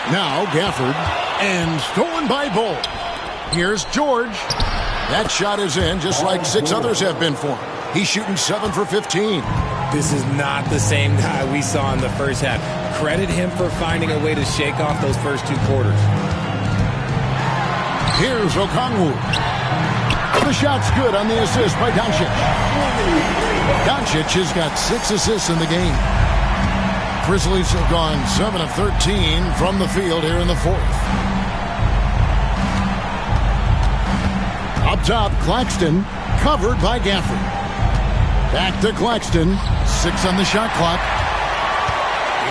Now Gafford, and stolen by Bull. Here's George. That shot is in, just like 6 others have been for him. He's shooting 7 for 15. This is not the same guy we saw in the first half. Credit him for finding a way to shake off those first 2 quarters. Here's Okongwu. The shot's good on the assist by Doncic. Doncic has got 6 assists in the game. Grizzlies have gone 7 of 13 from the field here in the fourth. Up top, Claxton, covered by Gafford. Back to Claxton, 6 on the shot clock.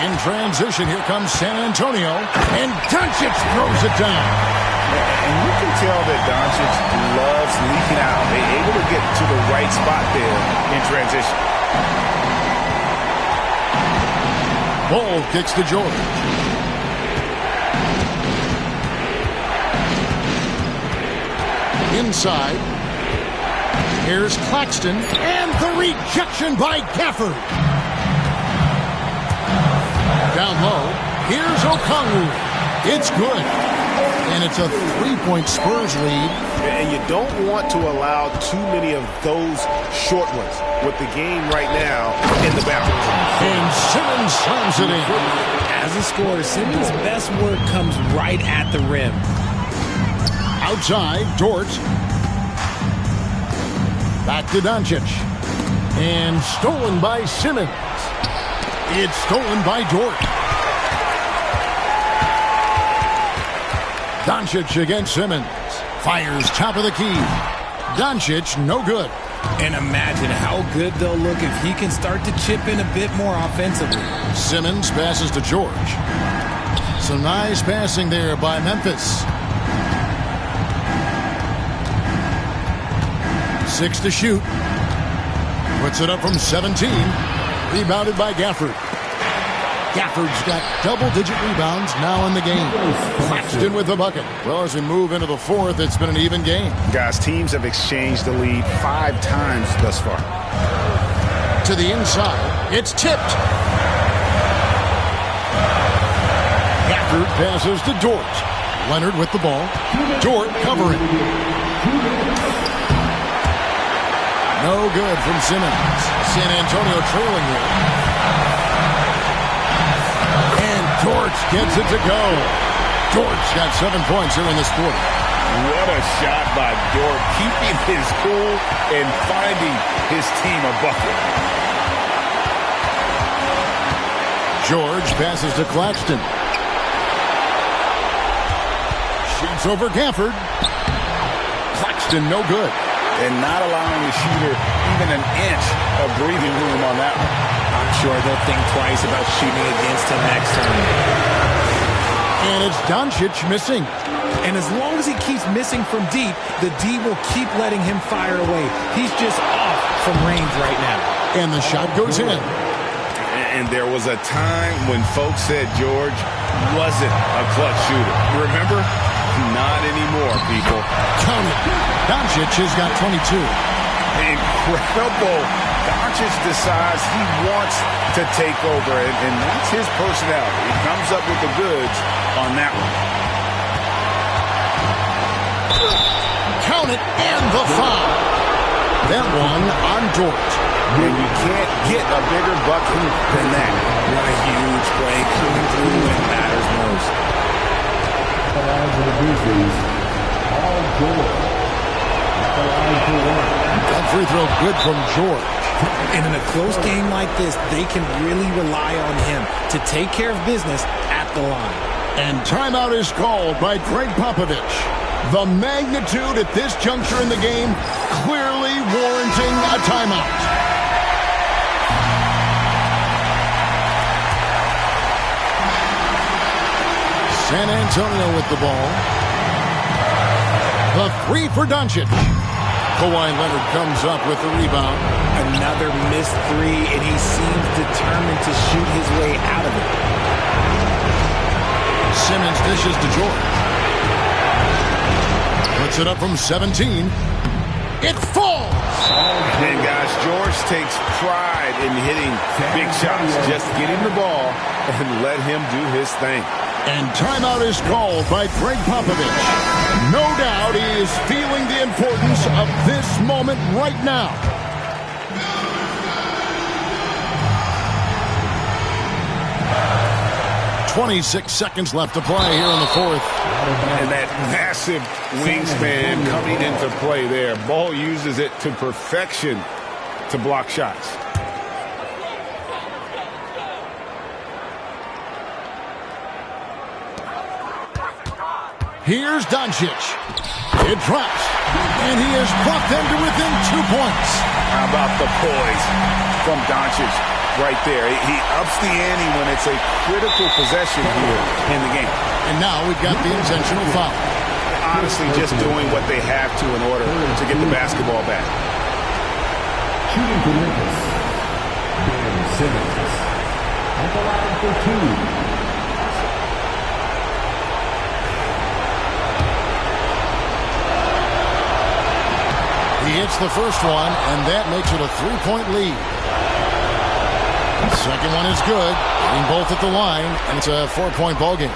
In transition, here comes San Antonio, and Doncic throws it down. And you can tell that Doncic loves leaking out. They're able to get to the right spot there in transition. Bull kicks to George. Inside. Here's Claxton, and the rejection by Gafford. Down low, here's Okongwu. It's good. And it's a 3-point Spurs lead. And you don't want to allow too many of those short ones with the game right now in the balance. And Simmons slams it in. As a scorer, Simmons' best work comes right at the rim. Outside, Dort. Back to Doncic. And stolen by Simmons. It's stolen by Dort. Doncic against Simmons. Fires top of the key. Doncic, no good. And imagine how good they'll look if he can start to chip in a bit more offensively. Simmons passes to George. Some nice passing there by Memphis. 6 to shoot. Puts it up from 17. Rebounded by Gafford. Gafford's got double-digit rebounds now in the game. Claxton with the bucket. Well, as we move into the fourth, it's been an even game. Guys, teams have exchanged the lead 5 times thus far. To the inside. It's tipped. Gafford passes to Dort. Leonard with the ball. Dort covering. No good from Simmons. San Antonio trailing here. Dort gets it to go. Dort's got 7 points here in this quarter. What a shot by Dort, keeping his cool and finding his team a bucket. George passes to Claxton. Shoots over Gafford. Claxton no good. And not allowing the shooter even an inch of breathing room on that one. I'm sure they'll think twice about shooting against him next time. And it's Doncic missing. And as long as he keeps missing from deep, the D will keep letting him fire away. He's just off from range right now. And the shot goes in. And there was a time when folks said George wasn't a clutch shooter. Remember? Not anymore, people. Count it. Doncic has got 22. Incredible. Doncic decides he wants to take over, and that's his personality. He comes up with the goods on that one. Count it, and the foul. That one on Dort. And you can't get a bigger bucket than that. What a huge play coming through when it matters most. That free throw good from George. And in a close game like this, they can really rely on him to take care of business at the line. And timeout is called by Greg Popovich. The magnitude at this juncture in the game clearly warranting a timeout. San Antonio with the ball. The three for Doncic. Kawhi Leonard comes up with the rebound. Another missed three, and he seems determined to shoot his way out of it. Simmons dishes to George. Puts it up from 17. It falls! And guys, George takes pride in hitting big shots. Just get him the ball and let him do his thing. And timeout is called by Greg Popovich. No doubt he is feeling the importance of this moment right now. .26 seconds left to play here in the fourth. And that massive wingspan coming into play there. Ball uses it to perfection to block shots. Here's Doncic. It drops. And he has brought them to within 2 points. How about the poise from Doncic right there? He ups the ante when it's a critical possession here in the game. And now we've got the intentional foul. Honestly, just doing what they have to in order to get the basketball back. Shooting for Memphis, Ben Simmons. At the line for two. He hits the first one, and that makes it a 3-point lead. Second one is good, getting both at the line, and it's a 4-point ball game.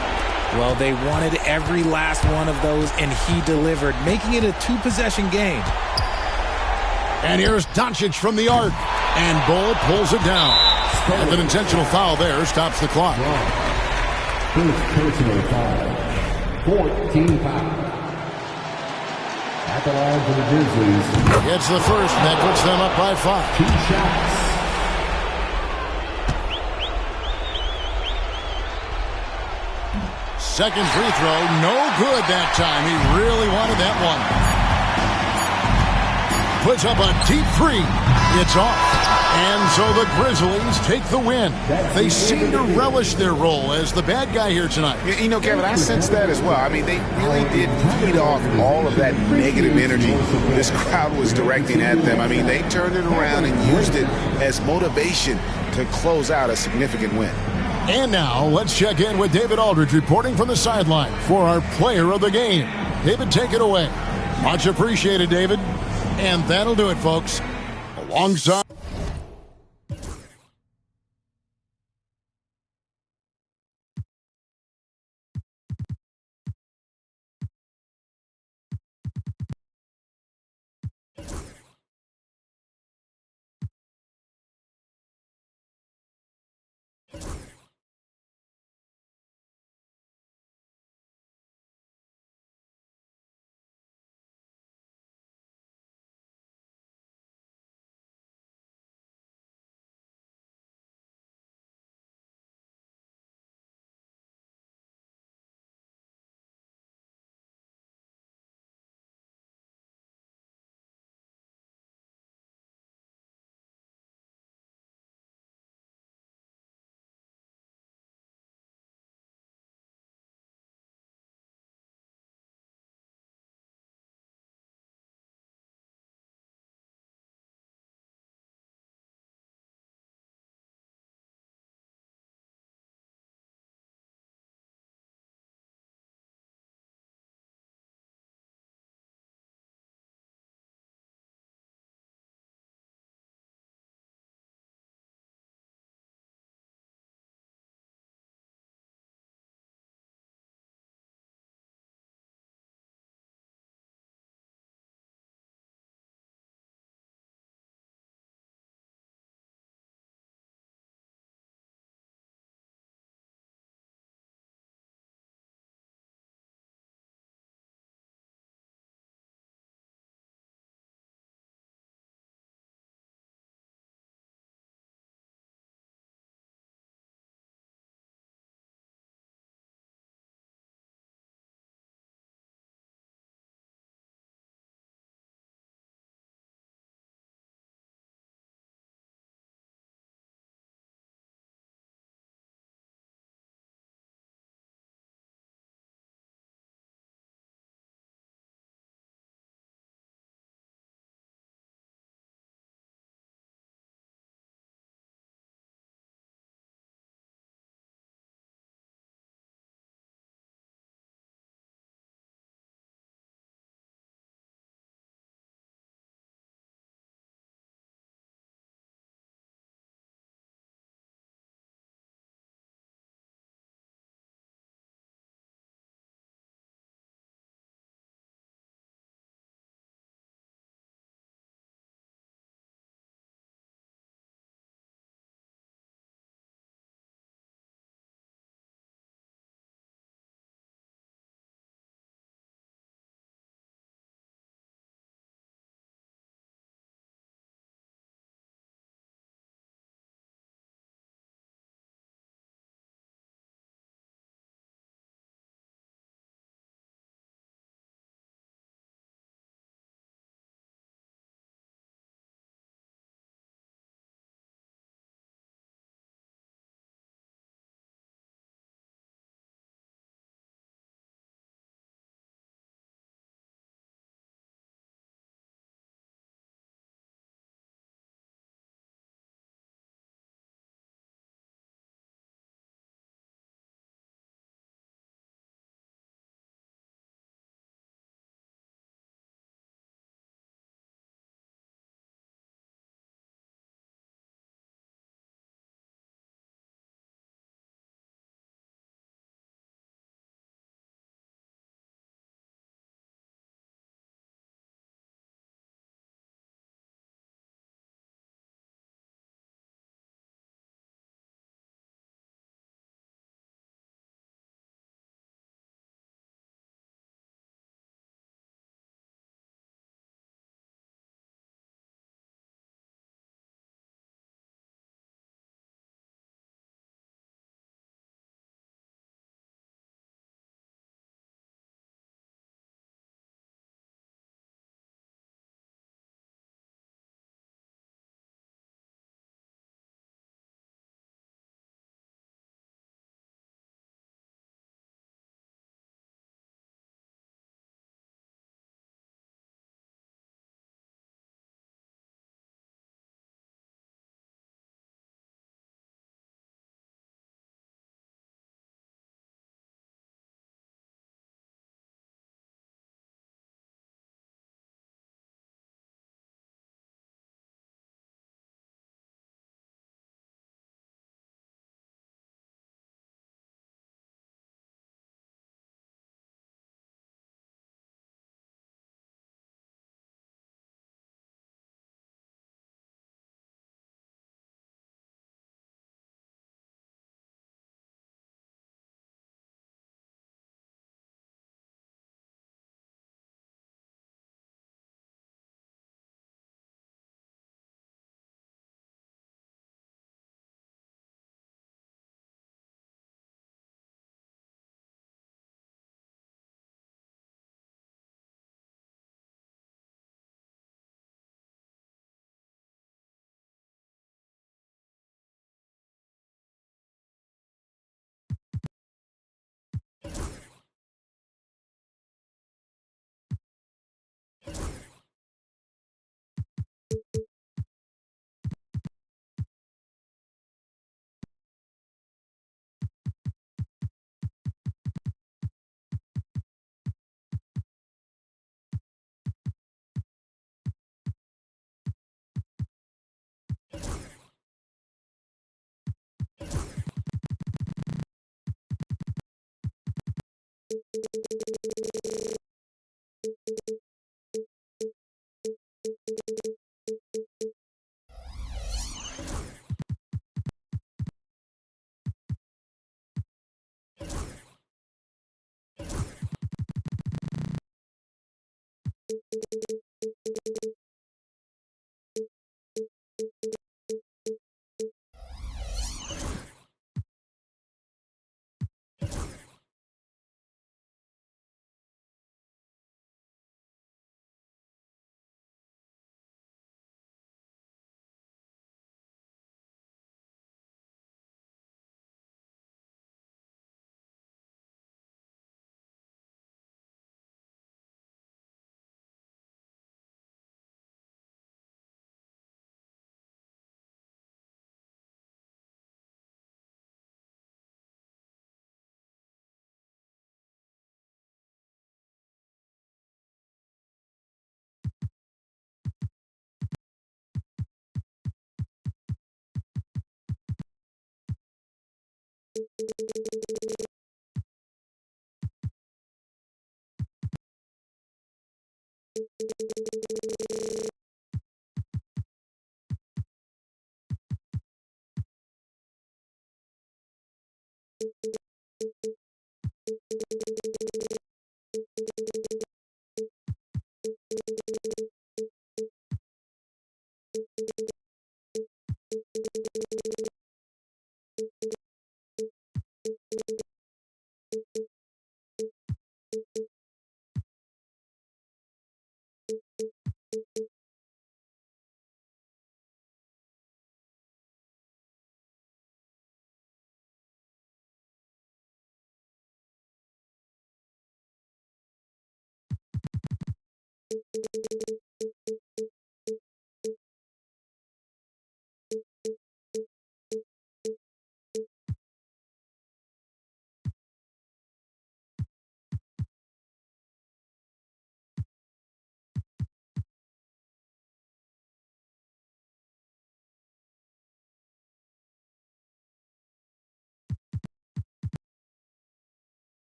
Well, they wanted every last one of those, and he delivered, making it a 2-possession game. And here's Doncic from the arc, and Bull pulls it down. And an intentional foul there stops the clock. First personal foul. 14 foul. At the line for the Grizzlies. Gets the first, and that puts them up by 5. 2 shots. Second free throw, no good that time. He really wanted that one. Puts up a deep three. It's off. And so the Grizzlies take the win. They seem to relish their role as the bad guy here tonight. You know, Kevin, I sense that as well. I mean, they really did feed off all of that negative energy this crowd was directing at them. I mean, they turned it around and used it as motivation to close out a significant win. And now, let's check in with David Aldridge reporting from the sideline for our player of the game. David, take it away. Much appreciated, David. And that'll do it, folks. Alongside...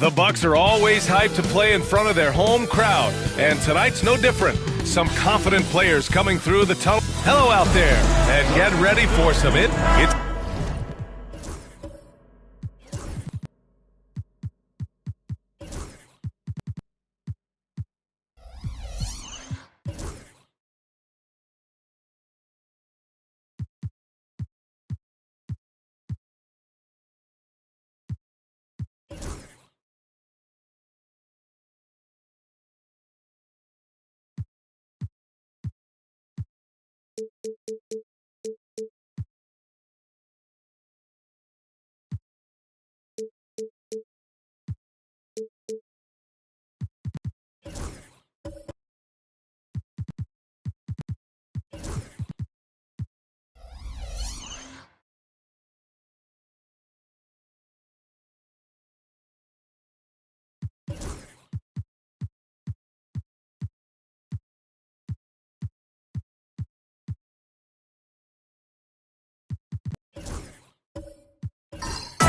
The Bucks are always hyped to play in front of their home crowd, and tonight's no different. Some confident players coming through the tunnel. Hello out there, and get ready for some it's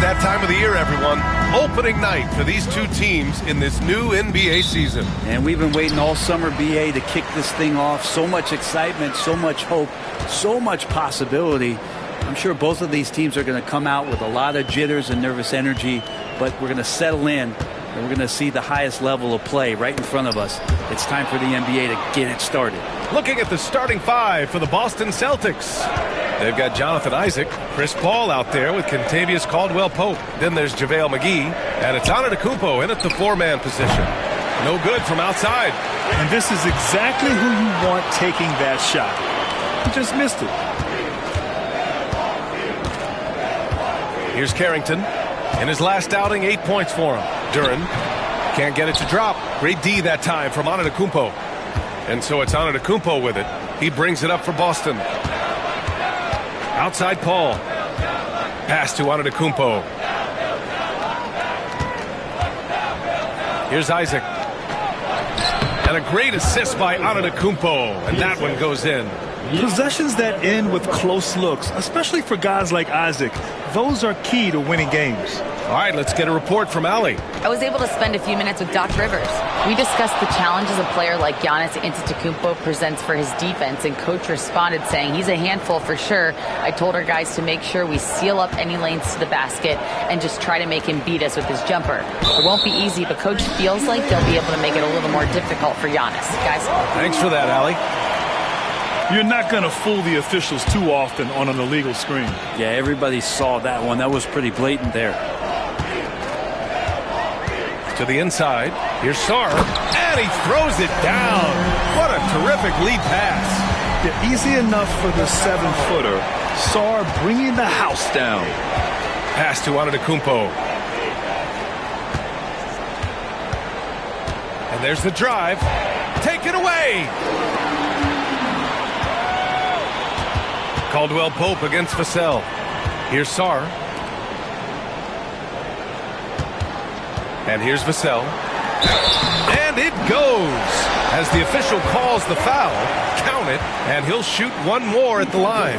that time of the year, everyone. Opening night for these two teams in this new NBA season. And we've been waiting all summer, BA, to kick this thing off. So much excitement, so much hope, so much possibility. I'm sure both of these teams are going to come out with a lot of jitters and nervous energy, but we're going to settle in, and we're going to see the highest level of play right in front of us. It's time for the NBA to get it started. Looking at the starting five for the Boston Celtics. They've got Jonathan Isaac, Chris Paul out there with Kentavious Caldwell-Pope. Then there's JaVale McGee, and it's Antetokounmpo in at the four-man position. No good from outside. And this is exactly who you want taking that shot. He just missed it. Here's Carrington. In his last outing, 8 points for him. Duren can't get it to drop. Great D that time from Antetokounmpo. And so it's Antetokounmpo with it. He brings it up for Boston. Outside Paul. Pass to Antetokounmpo. Here's Isaac. And a great assist by Antetokounmpo. And that one goes in. Possessions that end with close looks, especially for guys like Isaac, those are key to winning games. All right, let's get a report from Allie. I was able to spend a few minutes with Doc Rivers. We discussed the challenges a player like Giannis Antetokounmpo presents for his defense, and Coach responded saying he's a handful for sure. I told our guys to make sure we seal up any lanes to the basket and just try to make him beat us with his jumper. It won't be easy, but Coach feels like they'll be able to make it a little more difficult for Giannis. Guys? Thanks for that, Allie. You're not going to fool the officials too often on an illegal screen. Yeah, everybody saw that one. That was pretty blatant there. To the inside. Here's Sarr. And he throws it down. What a terrific lead pass. Yeah, easy enough for the 7-footer. Sarr bringing the house down. Pass to Antetokounmpo. And there's the drive. Take it away. Caldwell Pope against Vassell. Here's Sarr. And here's Vassell. And it goes. As the official calls the foul, count it, and he'll shoot one more at the line.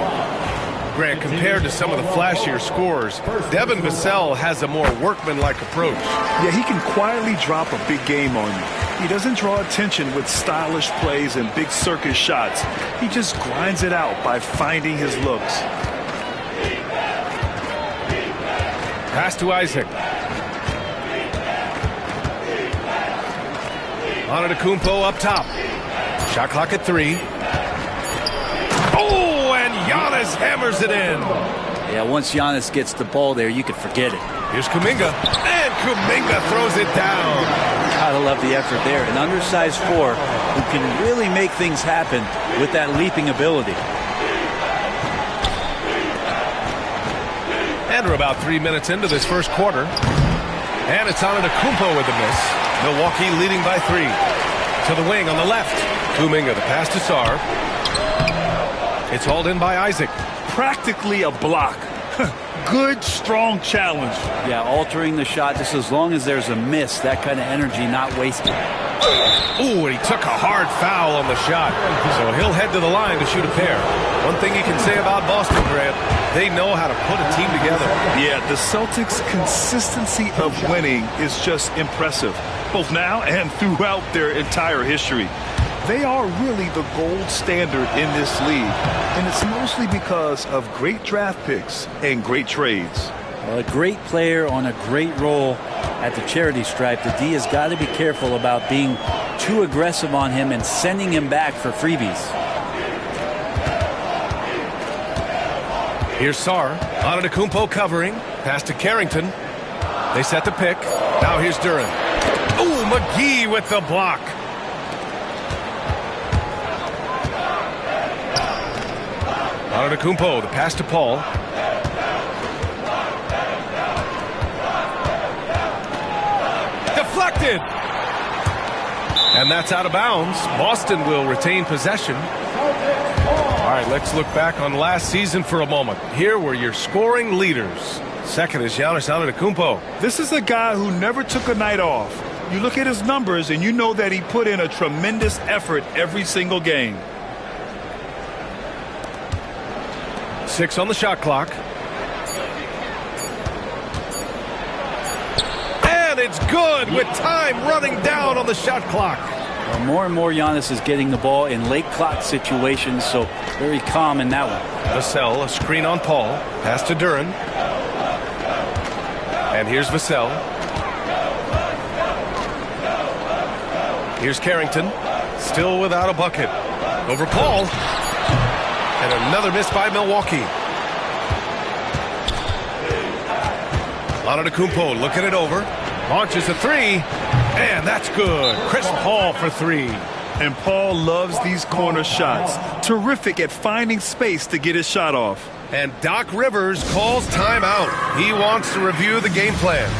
Grant, compared to some of the flashier scorers, Devin Vassell has a more workmanlike approach. Yeah, he can quietly drop a big game on you. He doesn't draw attention with stylish plays and big circus shots. He just grinds it out by finding his looks. Pass to Isaac. Antetokounmpo up top. Shot clock at 3. Oh, and Giannis hammers it in. Yeah, once Giannis gets the ball there, you can forget it. Here's Kuminga. And Kuminga throws it down. Gotta love the effort there. An undersized 4 who can really make things happen with that leaping ability. And we're about 3 minutes into this first quarter. And it's Antetokounmpo with the miss. Milwaukee leading by 3. To the wing on the left. Kuminga, the pass to Sarr. It's hauled in by Isaac. Practically a block. Good, strong challenge. Yeah, altering the shot just as long as there's a miss. That kind of energy not wasted. Ooh, and he took a hard foul on the shot. So he'll head to the line to shoot a pair. One thing you can say about Boston, Grant, they know how to put a team together. Yeah, the Celtics' consistency of winning is just impressive, both now and throughout their entire history. They are really the gold standard in this league, and it's mostly because of great draft picks and great trades. Well, a great player on a great role at the charity stripe. The D has got to be careful about being too aggressive on him and sending him back for freebies. Here's Sarr. Antetokounmpo covering. Pass to Carrington. They set the pick. Now here's Duren. Ooh, McGee with the block. Antetokounmpo, the pass to Paul. Deflected. And that's out of bounds. Boston will retain possession. All right, let's look back on last season for a moment. Here were your scoring leaders. Second is Giannis Antetokounmpo. This is a guy who never took a night off. You look at his numbers and you know that he put in a tremendous effort every single game. 6 on the shot clock. And it's good with time running down on the shot clock. Well, more and more Giannis is getting the ball in late clock situations, so very calm in that one. Vassell, a screen on Paul. Pass to Duren. And here's Vassell. Here's Carrington. Still without a bucket. Over Paul. And another miss by Milwaukee. Antetokounmpo looking it over. Launches a 3. And that's good. Chris Paul for 3. And Paul loves these corner shots. Terrific at finding space to get his shot off. And Doc Rivers calls timeout. He wants to review the game plan.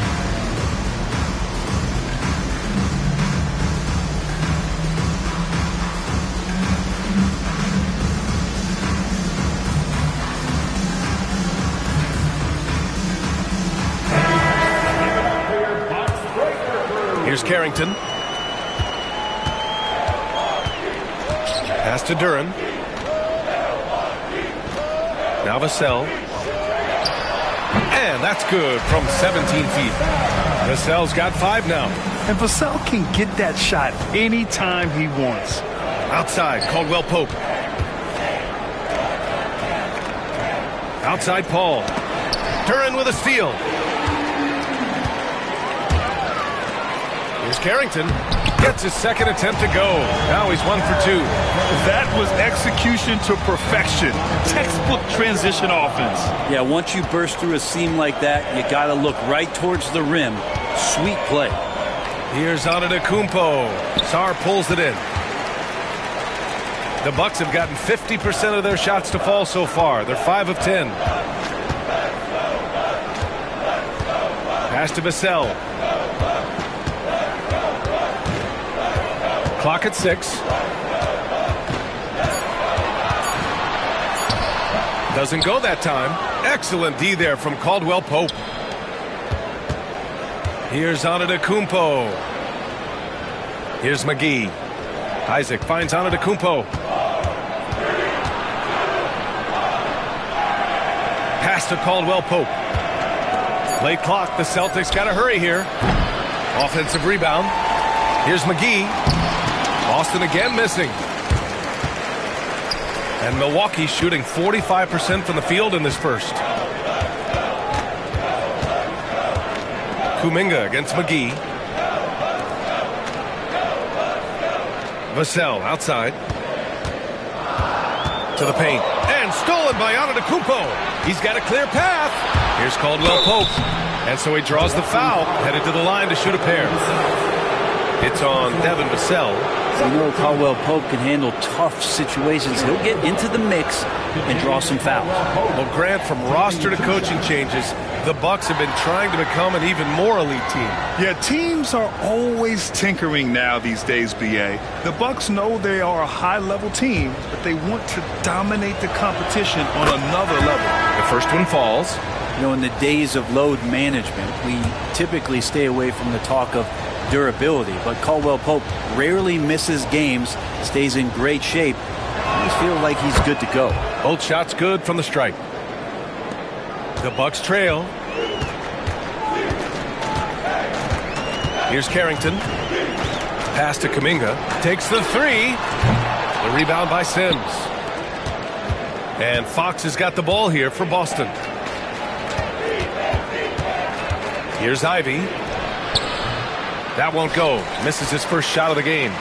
Here's Carrington. Pass to Duren. Now Vassell. And that's good from 17 feet. Vassell's got 5 now. And Vassell can get that shot anytime he wants. Outside, Caldwell Pope. Outside, Paul. Duren with a steal. Here's Carrington. Gets his second attempt to go. Now he's 1 for 2. That was execution to perfection. Textbook transition offense. Yeah, once you burst through a seam like that, you got to look right towards the rim. Sweet play. Here's Antetokounmpo. Sarr pulls it in. The Bucks have gotten 50% of their shots to fall so far. They're 5 of 10. Pass to Vassell. Clock at 6. Doesn't go that time. Excellent D there from Caldwell Pope. Here's Antetokounmpo. Here's McGee. Isaac finds Antetokounmpo. Pass to Caldwell Pope. Late clock. The Celtics got to hurry here. Offensive rebound. Here's McGee. Boston again missing. And Milwaukee shooting 45% from the field in this first. Kuminga against McGee. Vassell outside. To the paint. And stolen by Antetokounmpo. He's got a clear path. Here's Caldwell Pope. And so he draws the foul. Headed to the line to shoot a pair. It's on Devin Vassell. You know Caldwell Pope can handle tough situations. He'll get into the mix and draw some fouls. Well, Grant, from roster to coaching changes, the Bucks have been trying to become an even more elite team. Yeah, teams are always tinkering now these days, B.A. The Bucks know they are a high-level team, but they want to dominate the competition on another level. The first one falls. You know, in the days of load management, we typically stay away from the talk of durability, but Caldwell Pope rarely misses games, stays in great shape. I just feel like he's good to go. Both shots good from the stripe. The Bucks trail. Here's Carrington. Pass to Kuminga. Takes the 3. The rebound by Sims. And Fox has got the ball here for Boston. Here's Ivy. That won't go. Misses his first shot of the game.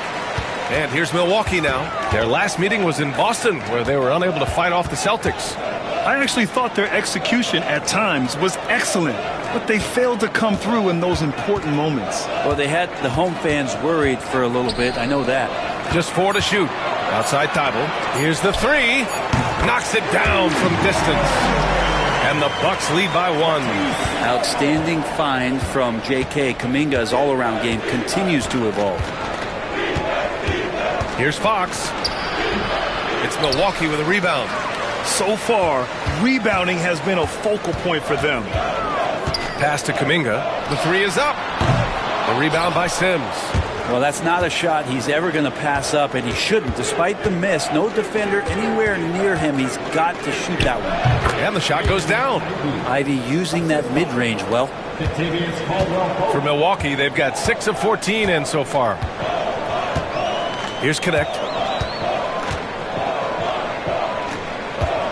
And here's Milwaukee now. Their last meeting was in Boston, where they were unable to fight off the Celtics. I actually thought their execution at times was excellent, but they failed to come through in those important moments. Well, they had the home fans worried for a little bit. I know that. Just 4 to shoot. Outside Thibault. Here's the 3. Knocks it down from distance. And the Bucks lead by 1. Outstanding find from J.K. Kuminga's all-around game continues to evolve. Here's Fox. It's Milwaukee with a rebound. So far, rebounding has been a focal point for them. Pass to Kuminga. The 3 is up. The rebound by Sims. Well, that's not a shot he's ever going to pass up, and he shouldn't. Despite the miss, no defender anywhere near him. He's got to shoot that one. And the shot goes down. Ivy using that mid-range well. For Milwaukee, they've got 6 of 14 in so far. Here's Connect.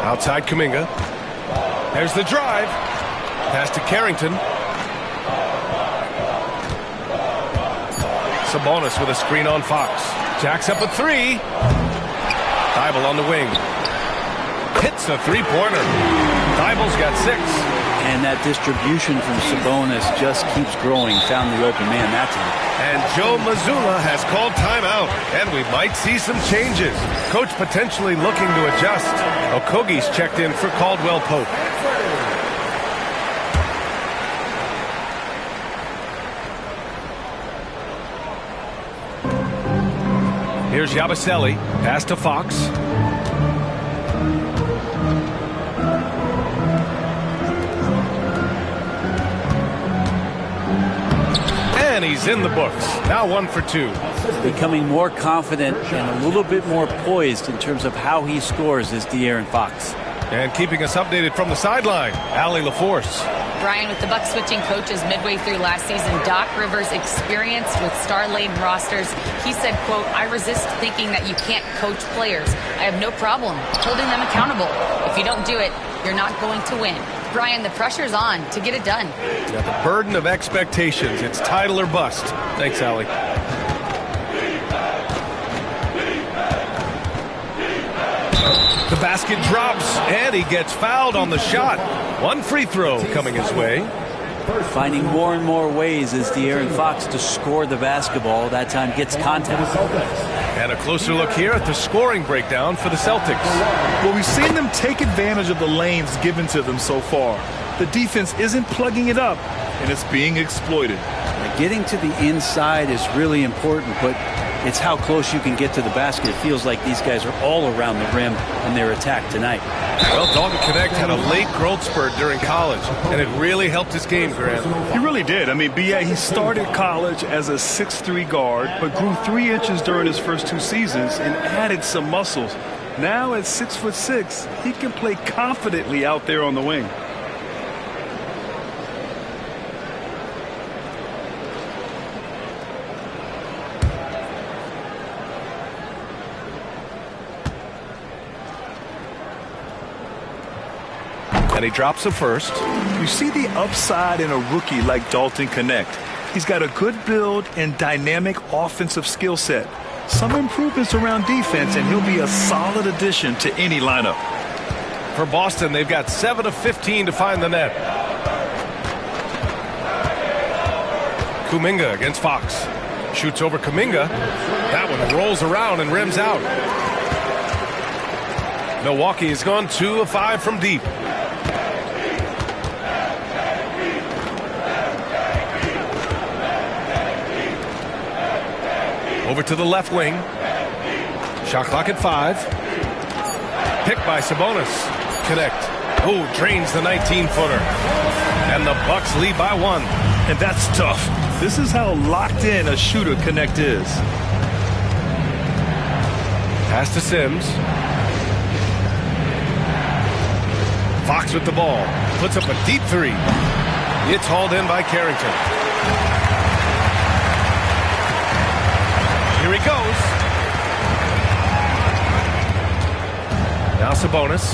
Outside Kuminga. There's the drive. Pass to Carrington. Sabonis with a screen on Fox. Jacks up a 3. Thibault on the wing. Hits a 3-pointer. Thibault's got 6. And that distribution from Sabonis just keeps growing. Found the open man that time. And Joe Mazzulla has called timeout. And we might see some changes. Coach potentially looking to adjust. Okogie's checked in for Caldwell Pope. Here's Yabusele. Pass to Fox. And he's in the books. Now 1 for 2. Becoming more confident and a little bit more poised in terms of how he scores is De'Aaron Fox. And keeping us updated from the sideline, Allie LaForce. Brian, with the Bucs switching coaches midway through last season, Doc Rivers, experienced with star-laden rosters, he said, quote, "I resist thinking that you can't coach players. I have no problem holding them accountable. If you don't do it, you're not going to win." Brian, the pressure's on to get it done. Yeah, the burden of expectations. It's title or bust. Thanks, Allie. The basket drops, and he gets fouled on the shot. One free throw coming his way. Finding more and more ways is De'Aaron Fox to score the basketball. That time gets contact. And a closer look here at the scoring breakdown for the Celtics. Well, we've seen them take advantage of the lanes given to them so far. The defense isn't plugging it up, and it's being exploited. Getting to the inside is really important, but it's how close you can get to the basket. It feels like these guys are all around the rim in their attack tonight. Well, Dalton Knecht had a late growth spurt during college, and it really helped his game, Grant. He really did. I mean, B.A., he started college as a 6'3" guard, but grew 3 inches during his first 2 seasons and added some muscles. Now at 6'6", he can play confidently out there on the wing. And he drops the first. You see the upside in a rookie like Dalton Knecht. He's got a good build and dynamic offensive skill set. Some improvements around defense, and he'll be a solid addition to any lineup. For Boston, they've got 7 of 15 to find the net. Kuminga against Fox. Shoots over Kuminga. That one rolls around and rims out. Milwaukee has gone 2 of 5 from deep. Over to the left wing. Shot clock at 5. Picked by Sabonis. Knecht. Oh, drains the 19-footer. And the Bucks lead by 1. And that's tough. This is how locked in a shooter Knecht is. Pass to Sims. Fox with the ball. Puts up a deep 3. It's hauled in by Carrington. Here he goes. Now Sabonis.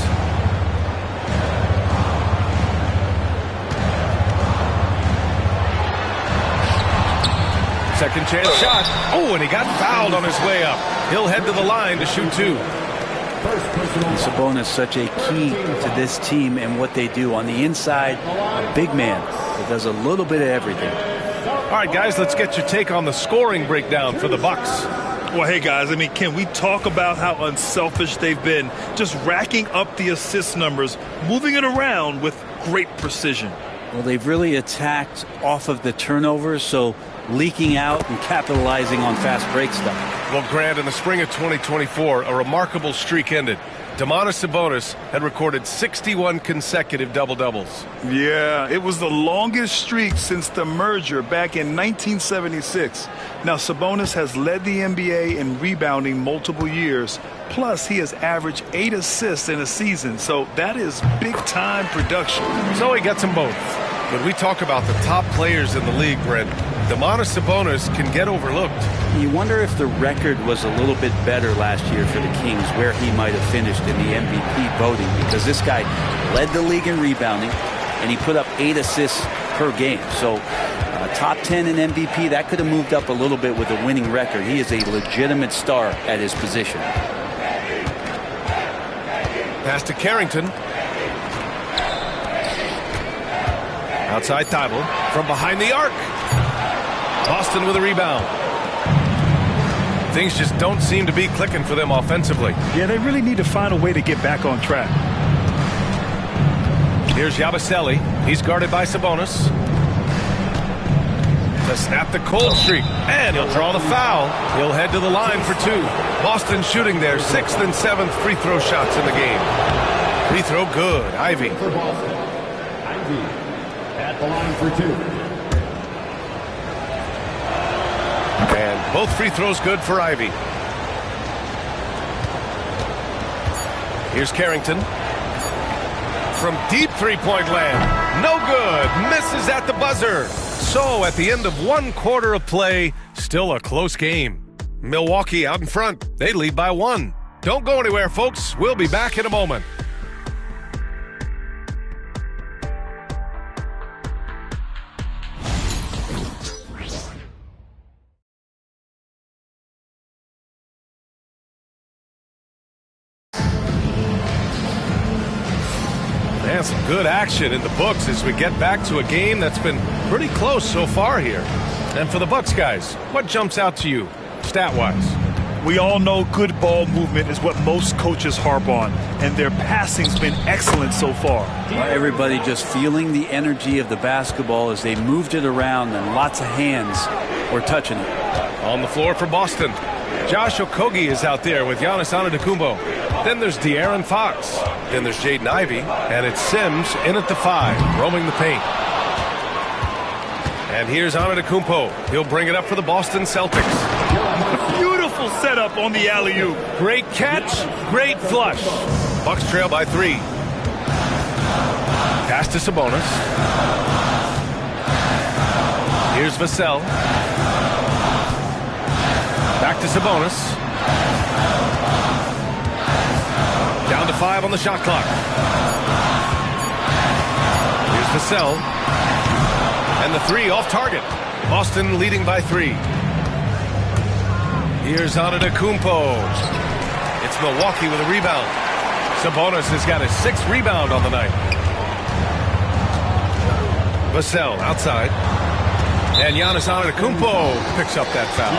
Second chance shot. Oh, and he got fouled on his way up. He'll head to the line to shoot 2. Sabonis such a key to this team and what they do on the inside. A big man that does a little bit of everything. All right, guys, let's get your take on the scoring breakdown for the Bucks. Well, hey, guys, I mean, can we talk about how unselfish they've been? Just racking up the assist numbers, moving it around with great precision. Well, they've really attacked off of the turnovers, so leaking out and capitalizing on fast break stuff. Well, Grant, in the spring of 2024, a remarkable streak ended. Domantas Sabonis had recorded 61 consecutive double-doubles. Yeah, it was the longest streak since the merger back in 1976. Now, Sabonis has led the NBA in rebounding multiple years. Plus, he has averaged 8 assists in a season, so that is big-time production. So he gets them both. When we talk about the top players in the league, Brent, Domantas Sabonis can get overlooked. You wonder if the record was a little bit better last year for the Kings, where he might have finished in the MVP voting, because this guy led the league in rebounding, and he put up 8 assists per game. So top 10 in MVP, that could have moved up a little bit with a winning record. He is a legitimate star at his position. Pass to Carrington. Outside Thibault from behind the arc. Boston with a rebound. Things just don't seem to be clicking for them offensively. Yeah, they really need to find a way to get back on track. Here's Yabusele. He's guarded by Sabonis. To snap the cold streak. And he'll draw the foul. He'll head to the line for 2. Boston shooting their 6th and 7th free throw shots in the game. Free throw good. Ivy. Ivy at the line for 2. And both free throws good for Ivy. Here's Carrington. from deep three-point land. No good. Misses at the buzzer. So at the end of 1 quarter of play, still a close game. Milwaukee out in front. They lead by 1. Don't go anywhere, folks. We'll be back in a moment. And some good action in the books as we get back to a game that's been pretty close so far here. And for the Bucks guys, what jumps out to you, stat-wise? We all know good ball movement is what most coaches harp on, and their passing's been excellent so far. Everybody just feeling the energy of the basketball as they moved it around, and lots of hands were touching it. On the floor for Boston, Josh Okogie is out there with Giannis Antetokounmpo. Then there's De'Aaron Fox. Then there's Jaden Ivey, and it's Sims in at the 5, roaming the paint. And here's Antetokounmpo. He'll bring it up for the Boston Celtics. Beautiful setup on the alley-oop. Great catch, great flush. Bucks trail by 3. Pass to Sabonis. Here's Vassell. Back to Sabonis. Down to 5 on the shot clock. Here's Vassell. And the 3 off target. Boston leading by 3. Here's Antetokounmpo. It's Milwaukee with a rebound. Sabonis has got his 6th rebound on the night. Vassell outside. And Giannis Antetokounmpo picks up that foul.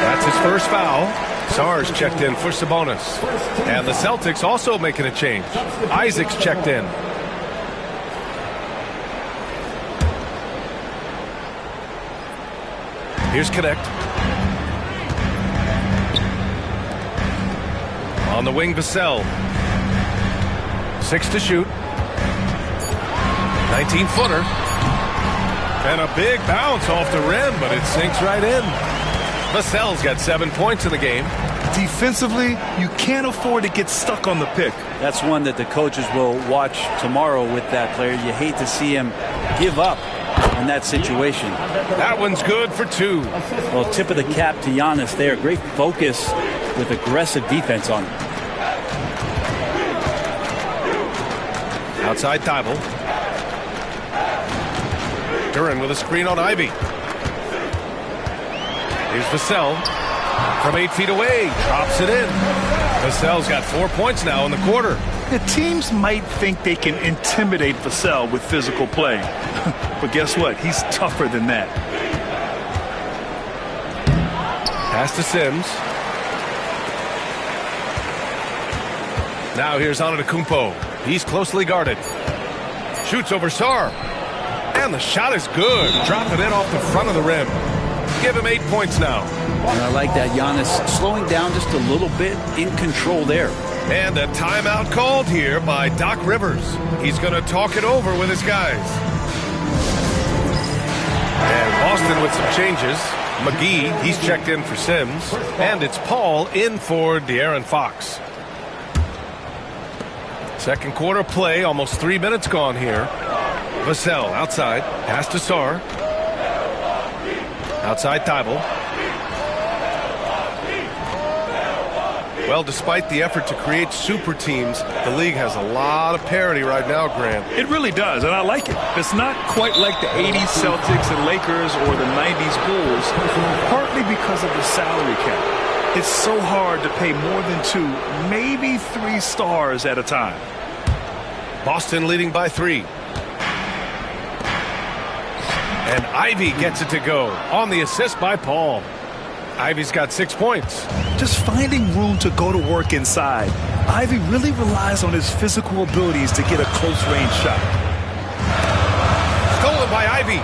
That's his first foul. Sarge checked in for Sabonis. And the Celtics also making a change. Isaac's checked in. Here's Connect. On the wing, Vassell. 6 to shoot. 19-footer. And a big bounce off the rim, but it sinks right in. Vassell's got 7 points in the game. Defensively, you can't afford to get stuck on the pick. That's one that the coaches will watch tomorrow with that player. You hate to see him give up in that situation. That one's good for 2. Well, tip of the cap to Giannis there. Great focus with aggressive defense on him. Outside Thibault. Duren with a screen on Ivey. Here's Vassell from 8 feet away. Drops it in. Vassell's got 4 points now in the quarter. The teams might think they can intimidate Vassell with physical play. But guess what? He's tougher than that. Pass to Sims. Now here's Antetokounmpo. He's closely guarded. Shoots over Sarr. And the shot is good. Dropping it off the front of the rim. Give him 8 points now. And I like that Giannis slowing down just a little bit, in control there. And a timeout called here by Doc Rivers. He's going to talk it over with his guys. And Boston with some changes. McGee, he's checked in for Sims. And it's Paul in for De'Aaron Fox. Second quarter play, almost 3 minutes gone here. Vassell outside, pass to Sarr. Outside Thibault. Well, despite the effort to create super teams, the league has a lot of parity right now, Grant. It really does, and I like it. It's not quite like the 80s Celtics and Lakers or the 90s Bulls, partly because of the salary cap. It's so hard to pay more than 2, maybe 3 stars at a time. Boston leading by 3. And Ivey gets it to go on the assist by Paul. Ivey's got 6 points. Just finding room to go to work inside. Ivey really relies on his physical abilities to get a close-range shot. Stolen by Ivey.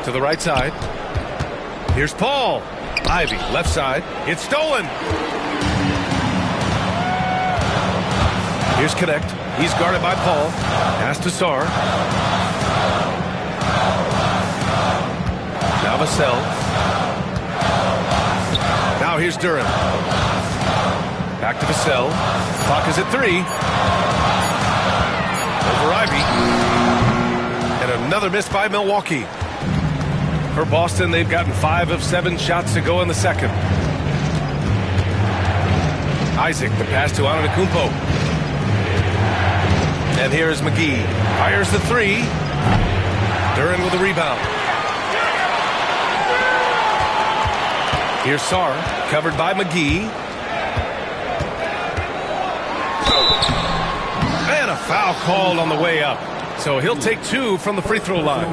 To the right side. Here's Paul. Ivey, left side. It's stolen. Here's Connect. He's guarded by Paul. Pass to Sarr. Now Vassell. Now here's Duren. Back to Vassell. Clock is at 3. Over Ivey. And another miss by Milwaukee. For Boston, they've gotten 5 of 7 shots to go in the second. Isaac, the pass to Antetokounmpo. And here's McGee. Fires the 3. Duren with a rebound. Here's Sarr, covered by McGee. And a foul called on the way up. So he'll take 2 from the free throw line.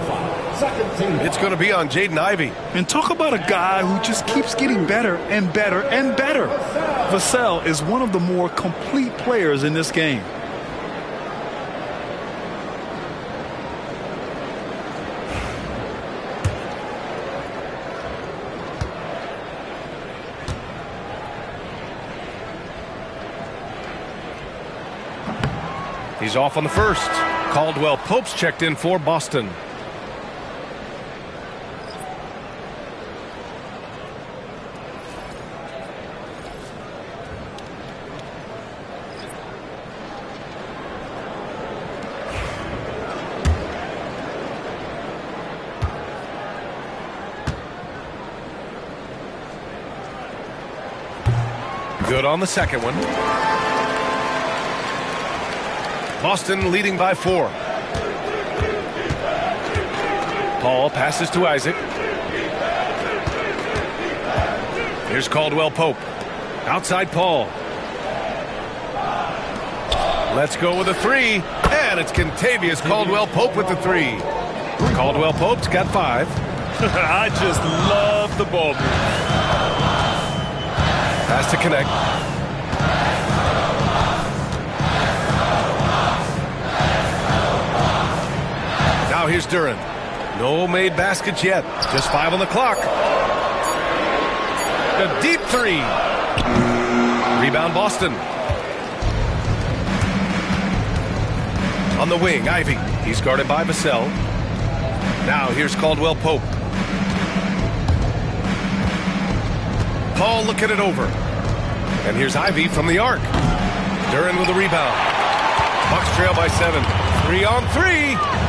It's going to be on Jaden Ivey. And talk about a guy who just keeps getting better and better and better. Vassell is one of the more complete players in this game. He's off on the first. Caldwell Pope's checked in for Boston. Good on the second one. Boston leading by 4. Paul passes to Isaac. Here's Caldwell Pope. Outside Paul. Let's go with a 3. And it's Kentavious Caldwell Pope with the 3. Caldwell Pope's got 5. I just love the ball move. Has to connect. Now here's Duren. No made baskets yet. Just 5 on the clock. A deep 3. Rebound Boston. On the wing, Ivey. He's guarded by Vassell. Now here's Caldwell Pope. Paul looking it over. And here's Ivey from the arc. Duren with a rebound. Bucks trail by 7. 3 on 3.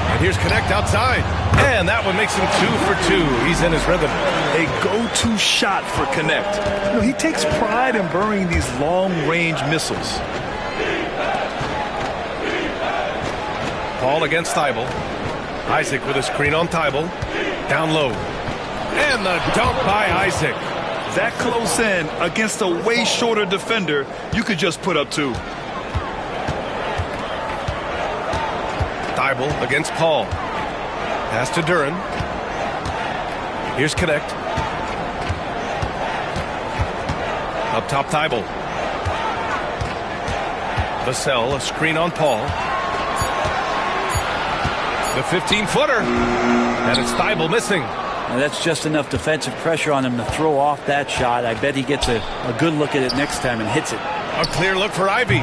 And here's Connect outside. And that one makes him 2 for 2. He's in his rhythm. A go-to shot for Connect. You know, he takes pride in burying these long-range missiles. Paul against Thibault. Isaac with a screen on Thibault. Down low. And the dunk by Isaac. That close in against a way shorter defender, you could just put up 2. Thibault against Paul. Pass to Duren. Here's Connect. Up top Thibault. Vassell, a screen on Paul. The 15-footer. And it's Thibault missing. Now that's just enough defensive pressure on him to throw off that shot. I bet he gets a good look at it next time and hits it. A clear look for Ivey.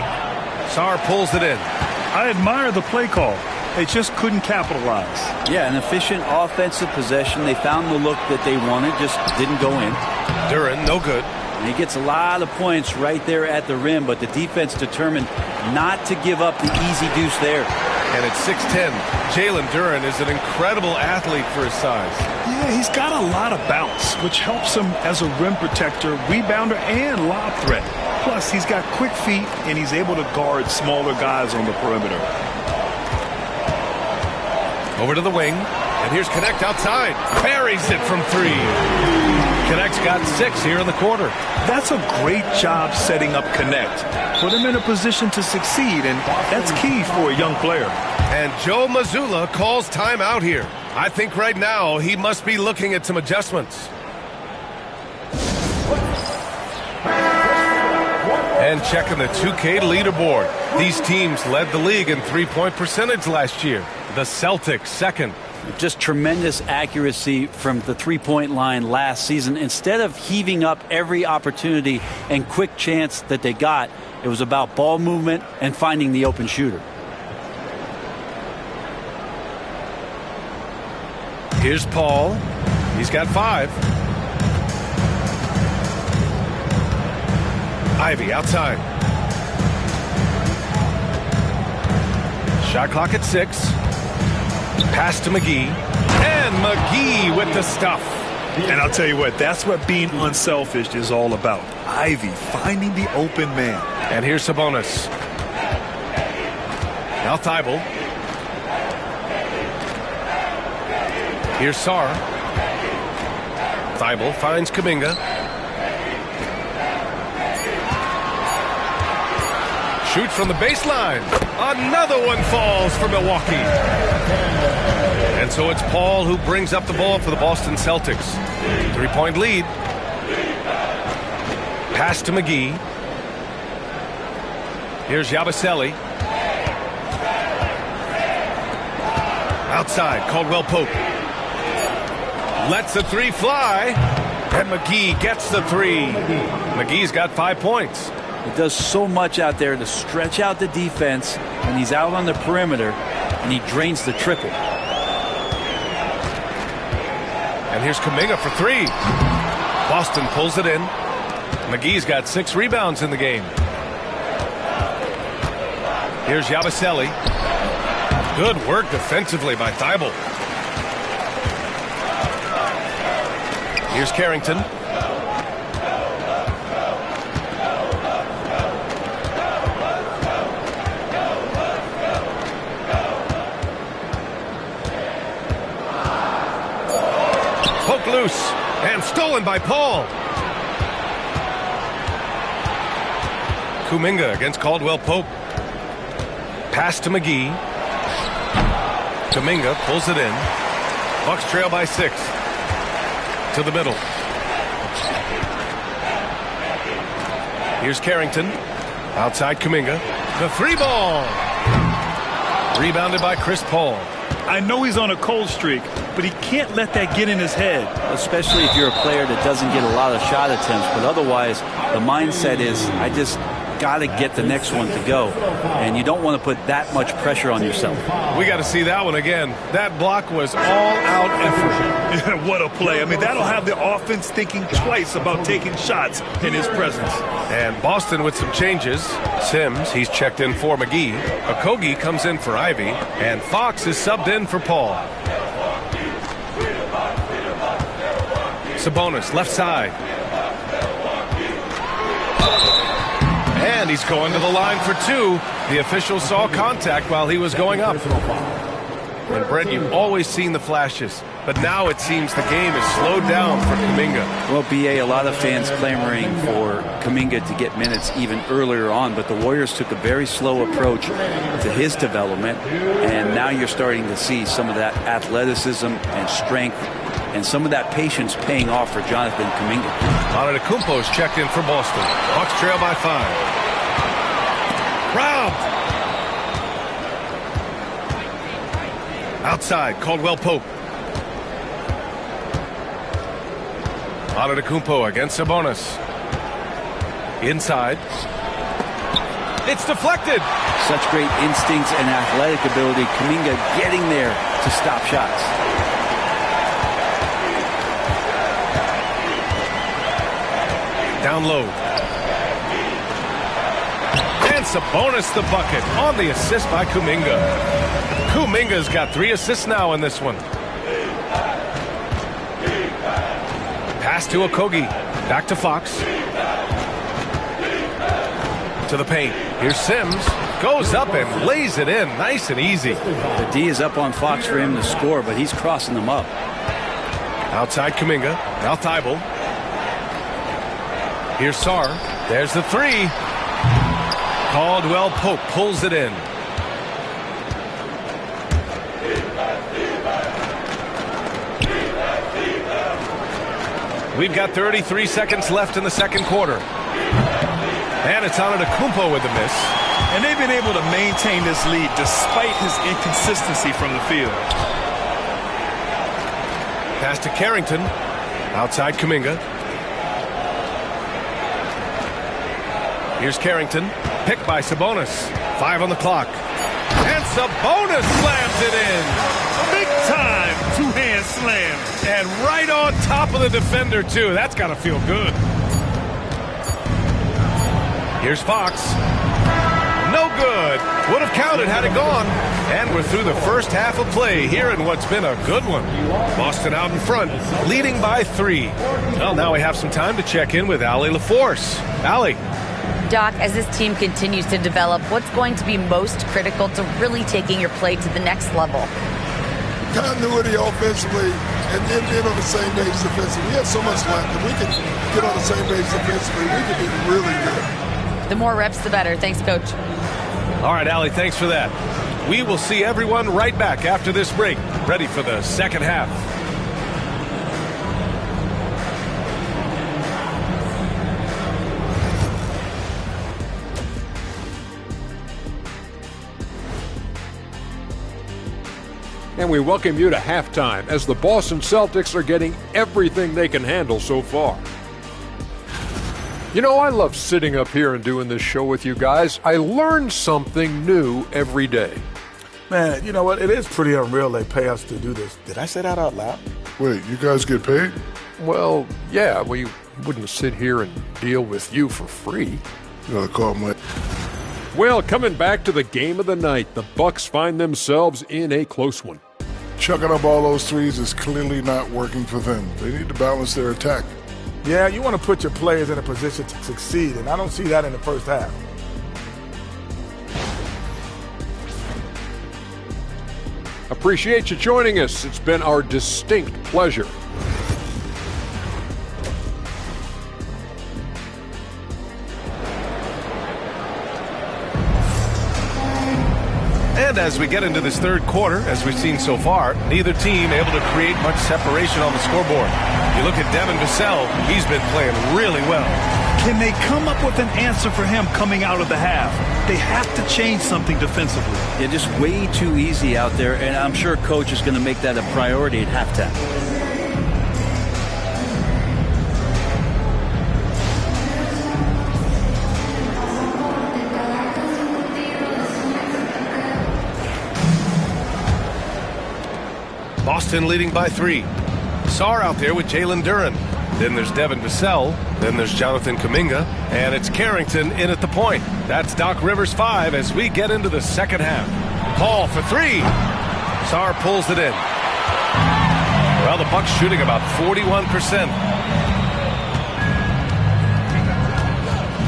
Sarr pulls it in. I admire the play call. They just couldn't capitalize. Yeah, an efficient offensive possession. They found the look that they wanted, just didn't go in. Duren, no good. And he gets a lot of points right there at the rim, but the defense determined not to give up the easy deuce there. And at 6'10", Jalen Duren is an incredible athlete for his size. Yeah, he's got a lot of bounce, which helps him as a rim protector, rebounder, and lob threat. Plus, he's got quick feet, and he's able to guard smaller guys on the perimeter. Over to the wing, and here's Connect outside. Buries it from 3. Connect's got 6 here in the quarter. That's a great job setting up Connect. Put him in a position to succeed, and that's key for a young player. And Joe Mazzulla calls timeout here. I think right now he must be looking at some adjustments. And checking the 2K leaderboard. These teams led the league in three-point percentage last year. The Celtics second. Just tremendous accuracy from the three-point line last season. Instead of heaving up every opportunity and quick chance that they got, it was about ball movement and finding the open shooter. Here's Paul. He's got 5. Ivy outside. Shot clock at 6. Pass to McGee. And McGee with the stuff. And I'll tell you what, that's what being unselfish is all about. Ivy finding the open man. And here's Sabonis. Now Thibault. Here's Sarr. Thibault finds Kuminga. Shoots from the baseline. Another one falls for Milwaukee. And so it's Paul who brings up the ball for the Boston Celtics. 3-point lead. Pass to McGee. Here's Yabusele. Outside, Caldwell Pope. Lets the 3 fly. And McGee gets the 3. McGee's got 5 points. He does so much out there to stretch out the defense when he's out on the perimeter, and he drains the triple. And here's Kuminga for 3. Boston pulls it in. McGee's got 6 rebounds in the game. Here's Yabusele. Good work defensively by Thibault. Here's Carrington. Poke loose and stolen by Paul. Kuminga against Caldwell Pope. Pass to McGee. Kuminga pulls it in. Bucks trail by 6. To the middle. Here's Carrington. Outside Kuminga. The 3-ball. Rebounded by Chris Paul. I know he's on a cold streak, but he can't let that get in his head. Especially if you're a player that doesn't get a lot of shot attempts, but otherwise the mindset is, I just got to get the next one to go, and you don't want to put that much pressure on yourself. We got to see that one again. That block was all-out effort. What a play. I mean, that'll have the offense thinking twice about taking shots in his presence. And Boston with some changes. Sims, he's checked in for McGee. Okogie comes in for Ivy, and Fox is subbed in for Paul. Sabonis, left side. And he's going to the line for 2. The official saw contact while he was going up. And Brent, you've always seen the flashes, but now it seems the game is slowed down for Kuminga. Well, BA, a lot of fans clamoring for Kuminga to get minutes even earlier on, but the Warriors took a very slow approach to his development, and now you're starting to see some of that athleticism and strength and some of that patience paying off for Jonathan Kuminga. Antetokounmpo's checked in for Boston. Bucks trail by 5. Robbed. Outside, Caldwell Pope. Antetokounmpo against Sabonis. Inside. It's deflected. Such great instincts and athletic ability. Kuminga getting there to stop shots. Down low. And Sabonis the bucket on the assist by Kuminga. Kuminga's got 3 assists now in this one. Pass to Okogie. Back to Fox. To the paint. Here's Sims. Goes up and lays it in. Nice and easy. The D is up on Fox for him to score, but he's crossing them up. Outside Kuminga. Now Thibault. Here's Sarr. There's the 3. Caldwell Pope pulls it in. We've got 33 seconds left in the second quarter. And it's Antetokounmpo with the miss. And they've been able to maintain this lead despite his inconsistency from the field. Pass to Carrington. Outside Kuminga. Here's Carrington. Picked by Sabonis. 5 on the clock. And Sabonis slams it in. Big time two-hand slam. And right on top of the defender, too. That's got to feel good. Here's Fox. No good. Would have counted had it gone. And we're through the first half of play here in what's been a good one. Boston out in front, leading by 3. Well, now we have some time to check in with Allie LaForce. Allie. Doc, as this team continues to develop, what's going to be most critical to really taking your play to the next level? Continuity offensively and then being on the same page defensively. We have so much left. If we can get on the same page defensively, we can be really good. The more reps, the better. Thanks, Coach. All right, Allie, thanks for that. We will see everyone right back after this break, ready for the second half. And we welcome you to halftime as the Boston Celtics are getting everything they can handle so far. You know, I love sitting up here and doing this show with you guys. I learn something new every day. Man, you know what? It is pretty unreal they pay us to do this. Did I say that out loud? Wait, you guys get paid? Well, yeah, we wouldn't sit here and deal with you for free. You gotta call my... Well, coming back to the game of the night, the Bucks find themselves in a close one. Chucking up all those threes is clearly not working for them. They need to balance their attack. Yeah, you want to put your players in a position to succeed, and I don't see that in the first half. Appreciate you joining us. It's been our distinct pleasure. And as we get into this third quarter, as we've seen so far, neither team able to create much separation on the scoreboard. You look at Devin Vassell, he's been playing really well. Can they come up with an answer for him coming out of the half? They have to change something defensively. They're just way too easy out there, and I'm sure Coach is going to make that a priority at halftime. Boston leading by 3. Sarr out there with Jalen Duren. Then there's Devin Vassell. Then there's Jonathan Kuminga. And it's Carrington in at the point. That's Doc Rivers 5 as we get into the second half. Paul for 3. Sarr pulls it in. Well, the Bucks shooting about 41%.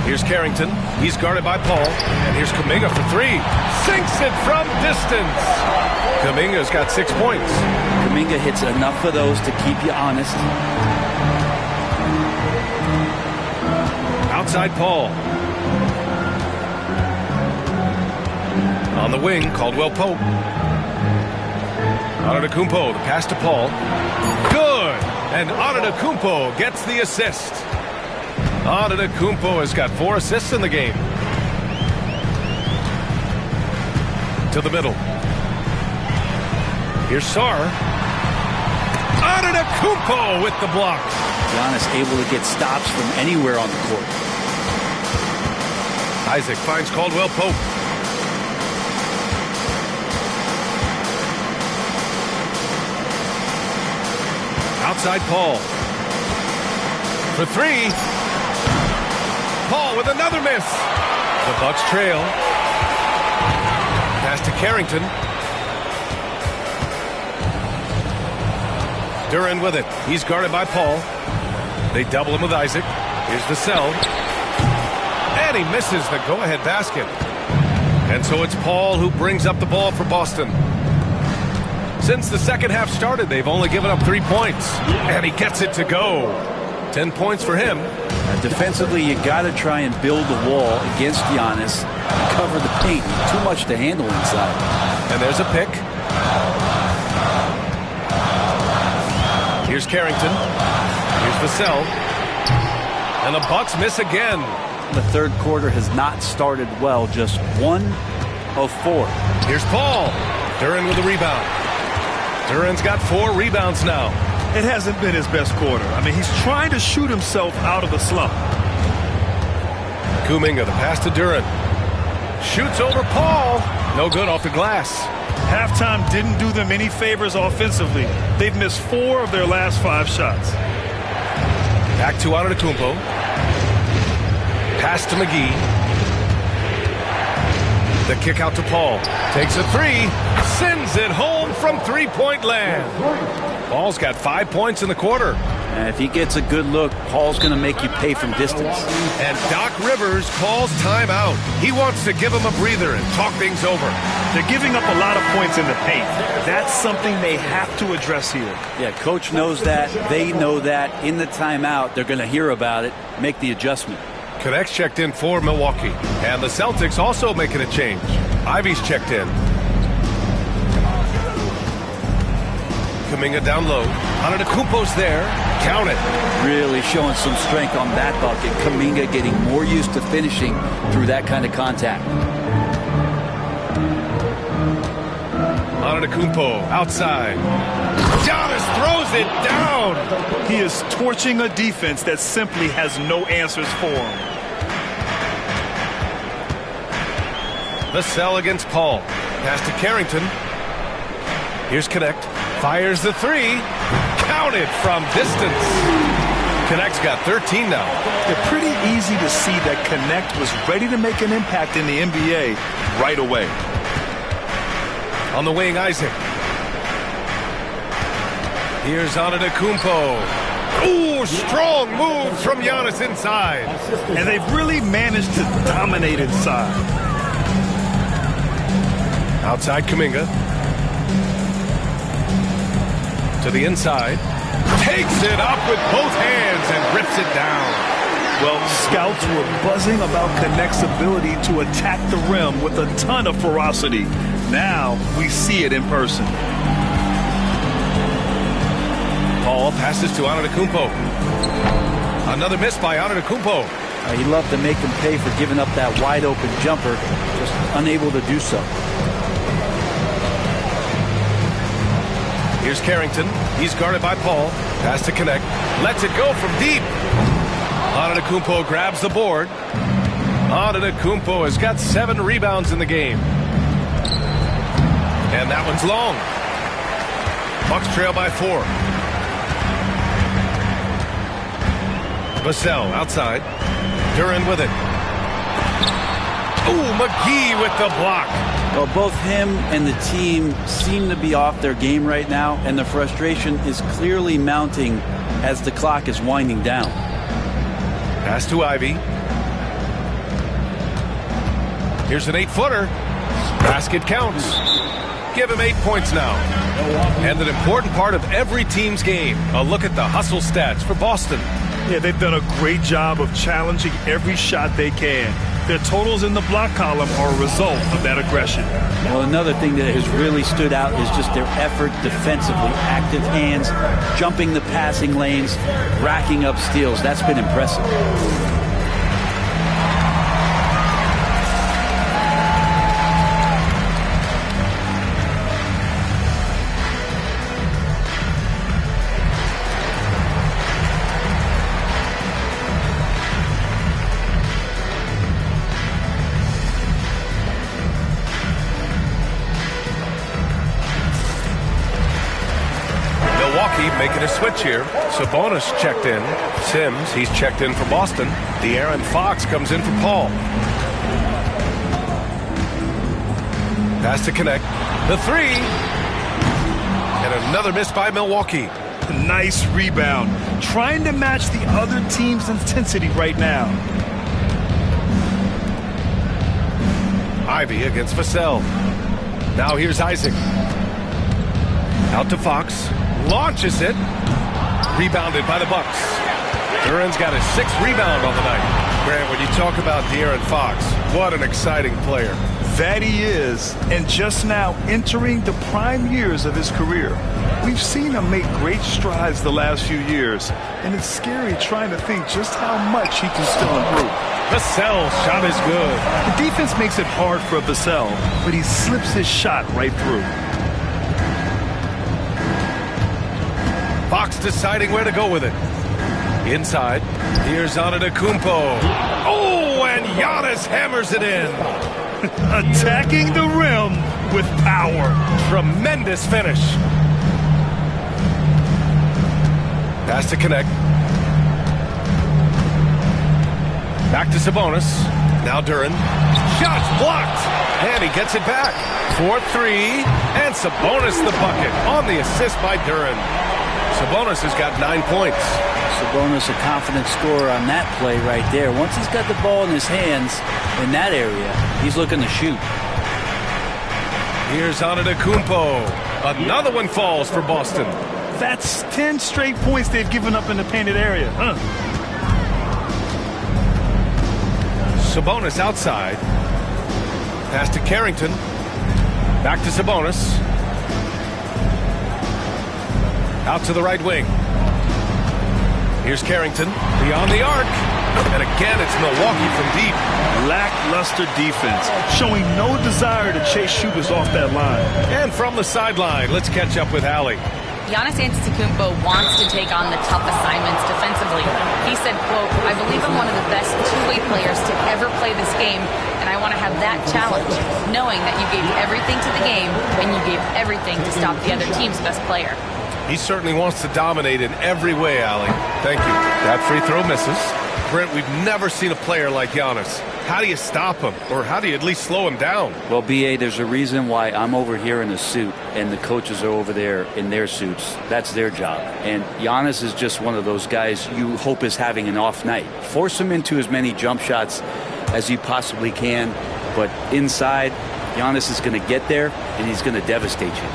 Here's Carrington. He's guarded by Paul. And here's Kuminga for 3. Sinks it from distance. Kuminga's got 6 points. Kuminga hits enough of those to keep you honest. Outside Paul. On the wing, Caldwell Pope. Antetokounmpo, the pass to Paul. Good! And Antetokounmpo gets the assist. Antetokounmpo has got 4 assists in the game. To the middle. Here's Sarr. Antetokounmpo with the block. Giannis able to get stops from anywhere on the court. Isaac finds Caldwell Pope. Outside Paul. For 3. Paul with another miss. The Bucks trail. Pass to Carrington. Duren with it. He's guarded by Paul. They double him with Isaac. Here's Vassell. And he misses the go-ahead basket. And so it's Paul who brings up the ball for Boston. Since the second half started, they've only given up 3 points. And he gets it to go. 10 points for him. Defensively, you got to try and build a wall against Giannis. Cover the paint. Too much to handle inside. And there's a pick. Here's Carrington. Here's Vassell. And the Bucks miss again. The third quarter has not started well. Just 1 of 4. Here's Paul. Duren with the rebound. Duren's got 4 rebounds now. It hasn't been his best quarter. I mean, he's trying to shoot himself out of the slump. Kuminga, the pass to Duren. Shoots over Paul. No good off the glass. Halftime didn't do them any favors offensively. They've missed 4 of their last 5 shots. Back to Antetokounmpo. Pass to McGee. The kick out to Paul. Takes a three. Sends it home from three-point land. Paul's got 5 points in the quarter. And if he gets a good look, Paul's going to make you pay from distance. And Doc Rivers calls timeout. He wants to give him a breather and talk things over. They're giving up a lot of points in the paint. That's something they have to address here. Yeah, coach knows that. They know that. In the timeout, they're going to hear about it, make the adjustment. Connects checked in for Milwaukee. And the Celtics also making a change. Ivy's checked in. Kuminga down low. Antetokounmpo's there. Count it. Really showing some strength on that bucket. Kuminga getting more used to finishing through that kind of contact. Antetokounmpo outside. Giannis throws it down. He is torching a defense that simply has no answers for him. Vassell against Paul. Pass to Carrington. Here's Connect. Fires the three. Counted from distance. Connect's got 13 now. It's pretty easy to see that Connect was ready to make an impact in the NBA right away. On the wing, Isaac. Here's Antetokounmpo. Ooh, strong moves from Giannis inside. And they've really managed to dominate inside. Outside Kuminga. To the inside. Takes it up with both hands and rips it down. Well, scouts were buzzing about Connect's ability to attack the rim with a ton of ferocity. Now we see it in person. Paul passes to Antetokounmpo. Another miss by Antetokounmpo. He loved to make him pay for giving up that wide open jumper, just unable to do so. Here's Carrington. He's guarded by Paul. Pass to Connect. Lets it go from deep. Antetokounmpo grabs the board. Antetokounmpo has got 7 rebounds in the game. And that one's long. Bucks trail by 4. Vassell outside. Duren with it. Ooh, McGee with the block. Well, both him and the team seem to be off their game right now, and the frustration is clearly mounting as the clock is winding down. Pass to Ivy. Here's an 8-footer. Basket counts. Give him 8 points now. And an important part of every team's game. A look at the hustle stats for Boston. Yeah, they've done a great job of challenging every shot they can. Their totals in the block column are a result of that aggression. Well, another thing that has really stood out is just their effort defensively. Active hands, jumping the passing lanes, racking up steals. That's been impressive. Making a switch here. Sabonis checked in. Sims, he's checked in for Boston. De'Aaron Fox comes in for Paul. Pass to Connect. The three. And another miss by Milwaukee. Nice rebound. Trying to match the other team's intensity right now. Ivy against Vassell. Now here's Isaac. Out to Fox. Launches it. Rebounded by the Bucks. Duren's got his 6th rebound on the night. Grant, when you talk about De'Aaron Fox, what an exciting player. That he is, and just now entering the prime years of his career. We've seen him make great strides the last few years, and it's scary trying to think just how much he can still improve. Vassell's shot is good. The defense makes it hard for Vassell, but he slips his shot right through. Fox deciding where to go with it. Inside, here's Antetokounmpo. Oh, and Giannis hammers it in. Attacking the rim with power. Tremendous finish. Pass to Connect. Back to Sabonis. Now Duren. Shots blocked. And he gets it back. 4-3. And Sabonis the bucket on the assist by Duren. Sabonis has got 9 points. Sabonis, a confident scorer on that play right there. Once he's got the ball in his hands in that area, he's looking to shoot. Here's Antetokounmpo. Another one falls for Boston. That's 10 straight points they've given up in the painted area. Sabonis outside. Pass to Carrington. Back to Sabonis. Out to the right wing. Here's Carrington. Beyond the arc. And again, it's Milwaukee from deep. Lackluster defense, showing no desire to chase shooters off that line. And from the sideline, let's catch up with Allie. Giannis Antetokounmpo wants to take on the tough assignments defensively. He said, quote, "I believe I'm one of the best two-way players to ever play this game, and I want to have that challenge, knowing that you gave everything to the game and you gave everything to stop the other team's best player." He certainly wants to dominate in every way, Allie. Thank you. That free throw misses. Brent, we've never seen a player like Giannis. How do you stop him? Or how do you at least slow him down? Well, B.A., there's a reason why I'm over here in a suit and the coaches are over there in their suits. That's their job. And Giannis is just one of those guys you hope is having an off night. Force him into as many jump shots as you possibly can. But inside, Giannis is going to get there and he's going to devastate you.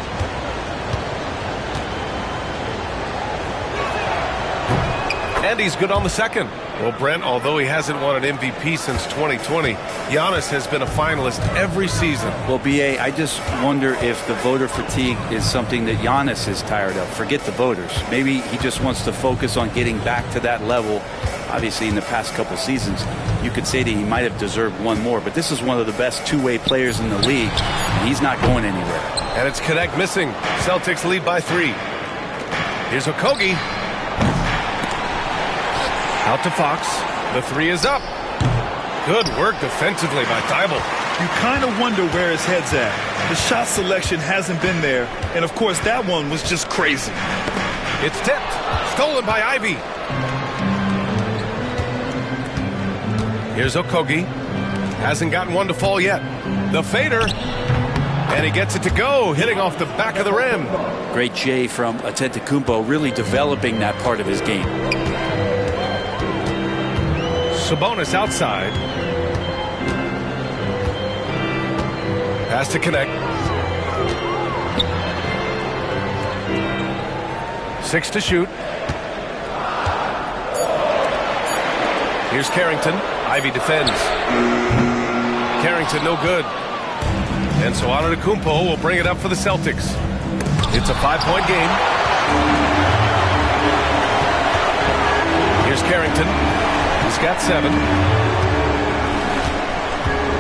And he's good on the second. Well, Brent, although he hasn't won an MVP since 2020, Giannis has been a finalist every season. Well, B.A., I just wonder if the voter fatigue is something that Giannis is tired of. Forget the voters. Maybe he just wants to focus on getting back to that level. Obviously, in the past couple seasons, you could say that he might have deserved one more, but this is one of the best two-way players in the league, and he's not going anywhere. And it's Connect missing. Celtics lead by 3. Here's Okogie. Out to Fox. The 3 is up. Good work defensively by Thybulle. You kind of wonder where his head's at. The shot selection hasn't been there, and of course that one was just crazy. It's tipped. Stolen by Ivy. Here's Okogie. Hasn't gotten one to fall yet. The fader. And he gets it to go, hitting off the back of the rim. Great J from Antetokounmpo, really developing that part of his game. Sabonis outside. Pass to Connect. 6 to shoot. Here's Carrington. Ivy defends. Carrington no good. And so Antetokounmpo will bring it up for the Celtics. It's a 5-point game. Here's Carrington. He's got 7.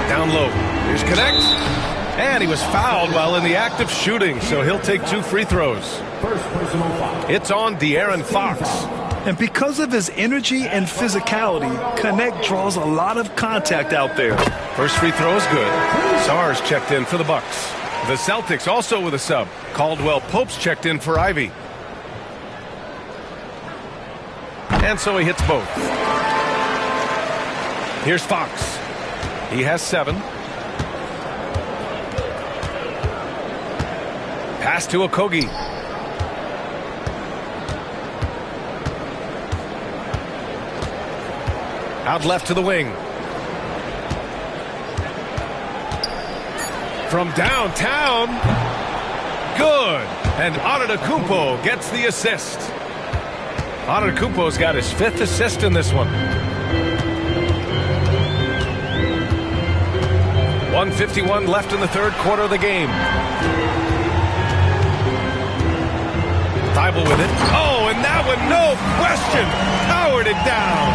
Down low. Here's Connect. And he was fouled while in the act of shooting, so he'll take 2 free throws. It's on De'Aaron Fox. And because of his energy and physicality, Connect draws a lot of contact out there. First free throw is good. Sars checked in for the Bucks. The Celtics also with a sub. Caldwell Pope's checked in for Ivy. And so he hits both. Here's Fox. He has 7. Pass to Okogie. Out left to the wing. From downtown. Good. And Antetokounmpo gets the assist. Antetokounmpo's got his 5th assist in this one. 1:51 left in the 3rd quarter of the game. Thybulle with it. Oh, and that one, no question, powered it down.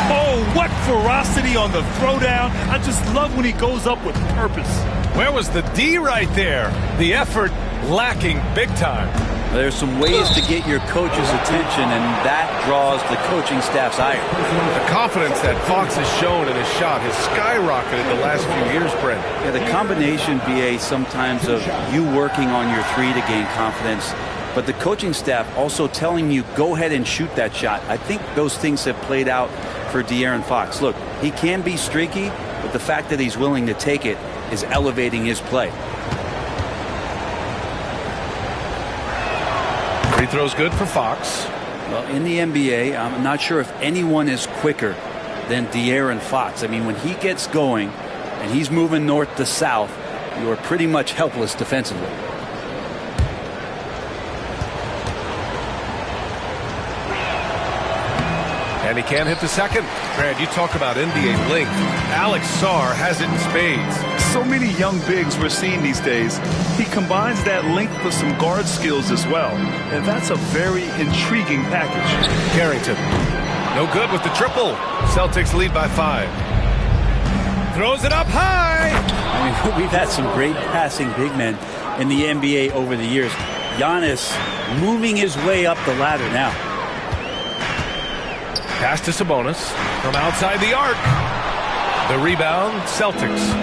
Oh, what ferocity on the throwdown. I just love when he goes up with purpose. Where was the D right there? The effort lacking big time. There's some ways to get your coach's attention, and that draws the coaching staff's ire. The confidence that Fox has shown in his shot has skyrocketed the last few years, Brent. Yeah, the combination, BA, sometimes of you working on your 3 to gain confidence, but the coaching staff also telling you, go ahead and shoot that shot. I think those things have played out for De'Aaron Fox. Look, he can be streaky, but the fact that he's willing to take it is elevating his play. Free throw's good for Fox. Well, in the NBA, I'm not sure if anyone is quicker than De'Aaron Fox. I mean, when he gets going and he's moving north to south, you are pretty much helpless defensively. And he can't hit the second. Brad, you talk about NBA length. Alex Sarr has it in spades. So many young bigs we're seeing these days. He combines that length with some guard skills as well. And that's a very intriguing package. Carrington. No good with the triple. Celtics lead by 5. Throws it up high. I mean, we've had some great passing big men in the NBA over the years. Giannis moving his way up the ladder now. Pass to Sabonis from outside the arc. The rebound, Celtics.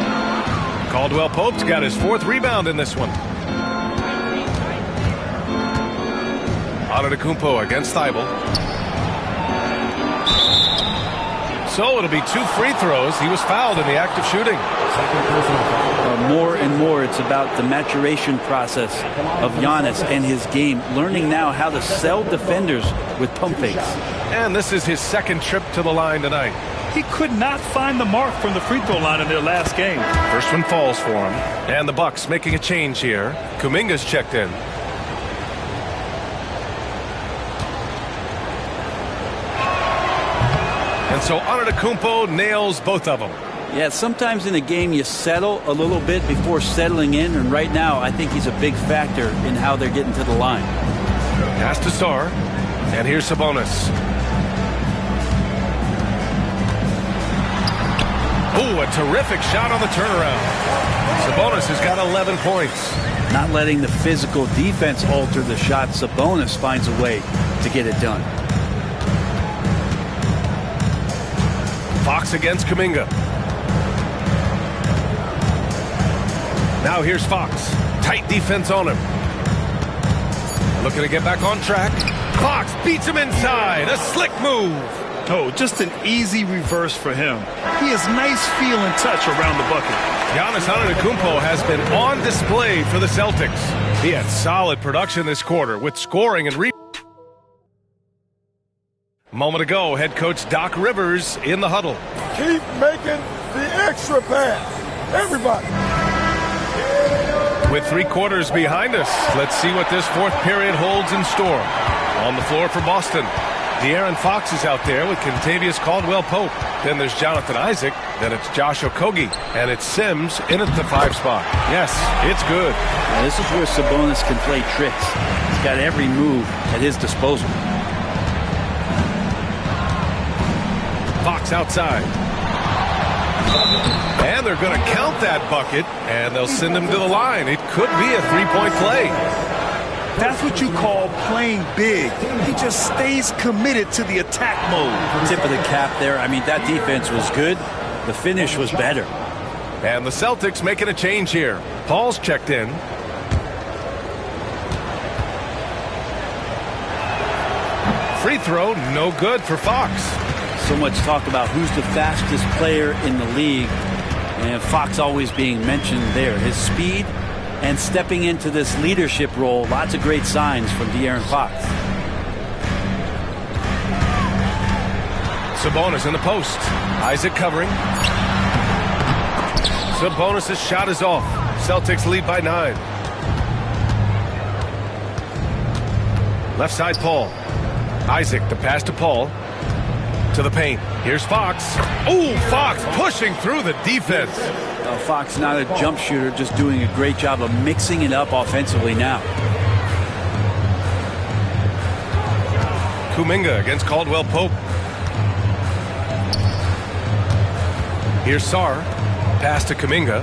Caldwell Pope's got his 4th rebound in this one. Antetokounmpo against Thibault. So it'll be 2 free throws. He was fouled in the act of shooting. More and more, it's about the maturation process of Giannis and his game, learning now how to sell defenders with pump fakes. And this is his 2nd trip to the line tonight. He could not find the mark from the free throw line in their last game. First one falls for him. And the Bucks making a change here. Kuminga's checked in. And so Antetokounmpo nails both of them. Yeah, sometimes in a game you settle a little bit before settling in, and right now I think he's a big factor in how they're getting to the line. Pass to Sarr, and here's Sabonis. Ooh, a terrific shot on the turnaround. Sabonis has got 11 points. Not letting the physical defense alter the shot, Sabonis finds a way to get it done. Fox against Kuminga. Now here's Fox. Tight defense on him. Looking to get back on track. Fox beats him inside. A slick move. Oh, just an easy reverse for him. He has nice feel and touch around the bucket. Giannis Antetokounmpo has been on display for the Celtics. He had solid production this quarter with scoring and rebounding. Moment ago, head coach Doc Rivers in the huddle. Keep making the extra pass. Everybody. With 3 quarters behind us, let's see what this 4th period holds in store. On the floor for Boston, De'Aaron Fox is out there with Kentavious Caldwell-Pope. Then there's Jonathan Isaac. Then it's Josh Okogie. And it's Sims in at the 5 spot. Yes, it's good. Now, this is where Sabonis can play tricks. He's got every move at his disposal. Fox outside. And they're going to count that bucket, and they'll send him to the line. It could be a 3-point play. That's what you call playing big. He just stays committed to the attack mode. Tip of the cap there. I mean, that defense was good. The finish was better. And the Celtics making a change here. Paul's checked in. Free throw, no good for Fox. So much talk about who's the fastest player in the league, and Fox always being mentioned there. His speed and stepping into this leadership role, lots of great signs from De'Aaron Fox. Sabonis in the post. Isaac covering. Sabonis' shot is off. Celtics lead by 9. Left side, Paul. Isaac, the pass to Paul. To the paint. Here's Fox. Ooh, Fox pushing through the defense. Fox not a jump shooter, just doing a great job of mixing it up offensively now. Kuminga against Caldwell-Pope. Here's Sarr. Pass to Kuminga.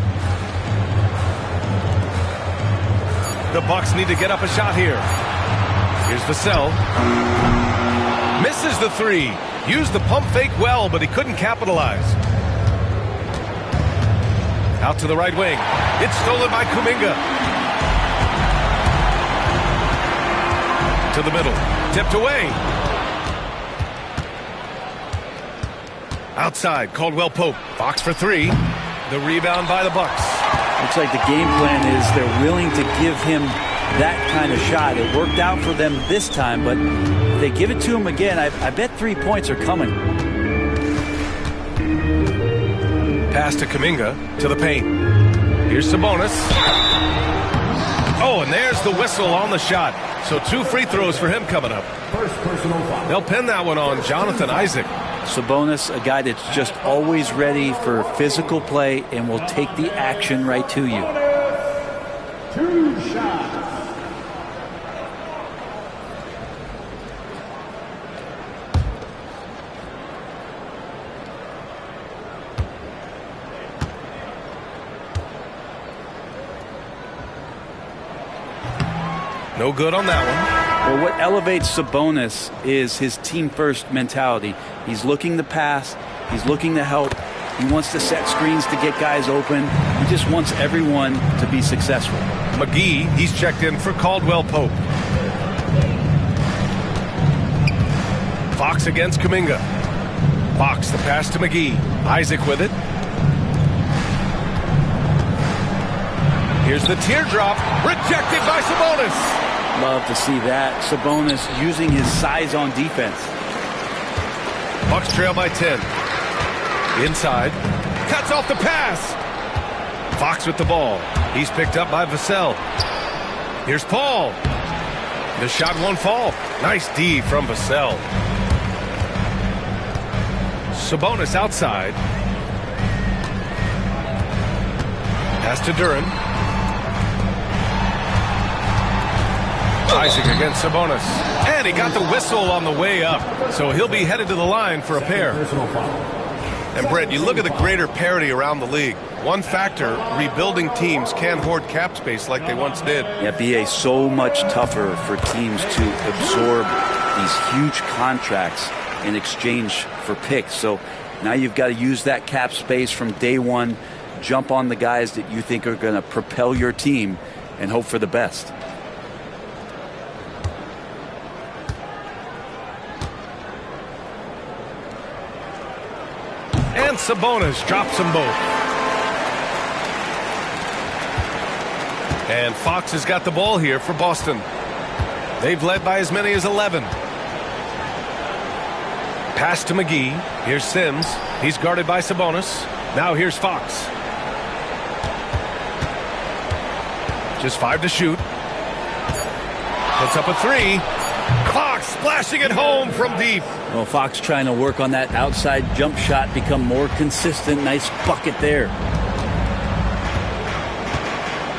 The Bucks need to get up a shot here. Here's Vassell. Misses the 3. Used the pump fake well, but he couldn't capitalize. Out to the right wing. It's stolen by Kuminga. To the middle. Tipped away. Outside, Caldwell-Pope. Fox for 3. The rebound by the Bucks. Looks like the game plan is they're willing to give him that kind of shot. It worked out for them this time, but if they give it to him again, I bet 3 points are coming. Pass to Kuminga to the paint. Here's Sabonis. Oh, and there's the whistle on the shot. So 2 free throws for him coming up. First personal foul. They'll pin that one on Jonathan Isaac. Sabonis, a guy that's just always ready for physical play and will take the action right to you. 2 shots. No good on that one. Well, what elevates Sabonis is his team-first mentality. He's looking to pass. He's looking to help. He wants to set screens to get guys open. He just wants everyone to be successful. McGee, he's checked in for Caldwell Pope. Fox against Kuminga. Fox, the pass to McGee. Isaac with it. Here's the teardrop. Rejected by Sabonis. Love to see that. Sabonis using his size on defense. Bucks trail by 10. Inside. Cuts off the pass. Fox with the ball. He's picked up by Vassell. Here's Paul. The shot won't fall. Nice D from Vassell. Sabonis outside. Pass to Duren. Isaac against Sabonis. And he got the whistle on the way up. So he'll be headed to the line for a pair. And Brett, you look at the greater parity around the league. One factor, rebuilding teams can't hoard cap space like they once did. Yeah, BA, so much tougher for teams to absorb these huge contracts in exchange for picks. So now you've got to use that cap space from day one, jump on the guys that you think are going to propel your team, and hope for the best. And Sabonis drops them both. And Fox has got the ball here for Boston. They've led by as many as 11. Pass to McGee. Here's Sims. He's guarded by Sabonis. Now here's Fox. Just 5 to shoot. Puts up a 3. Fox splashing it home from deep. Well, Fox trying to work on that outside jump shot, become more consistent. Nice bucket there.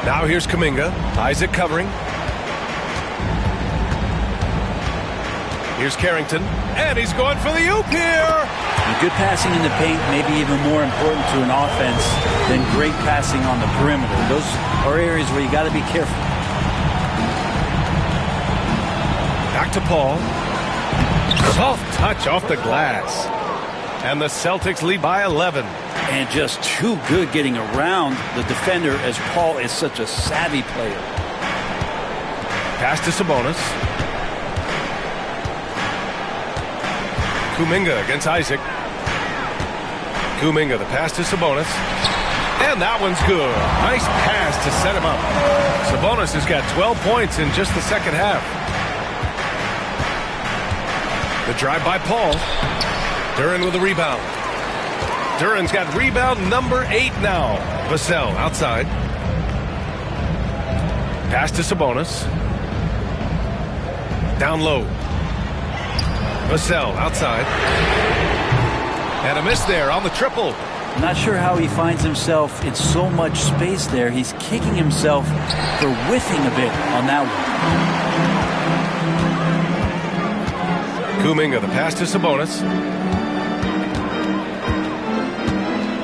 Now here's Kuminga. Isaac covering. Here's Carrington. And he's going for the oop here. And good passing in the paint, maybe even more important to an offense than great passing on the perimeter. Those are areas where you got to be careful. Back to Paul. Soft touch off the glass. And the Celtics lead by 11. And just too good getting around the defender, as Paul is such a savvy player. Pass to Sabonis. Kuminga against Isaac. Kuminga, the pass to Sabonis. And that one's good. Nice pass to set him up. Sabonis has got 12 points in just the second half. The drive by Paul. Duren with a rebound. Duren's got rebound number 8 now. Vassell outside. Pass to Sabonis. Down low. Vassell outside. And a miss there on the triple. Not sure how he finds himself in so much space there. He's kicking himself for whiffing a bit on that one. Kuminga, the pass to Sabonis.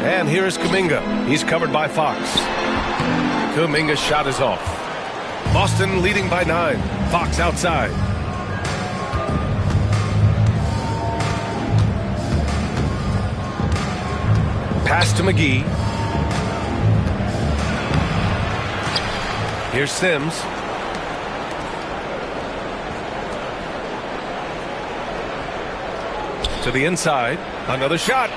And here is Kuminga. He's covered by Fox. Kuminga's shot is off. Boston leading by 9. Fox outside. Pass to McGee. Here's Sims. To the inside. Another shot.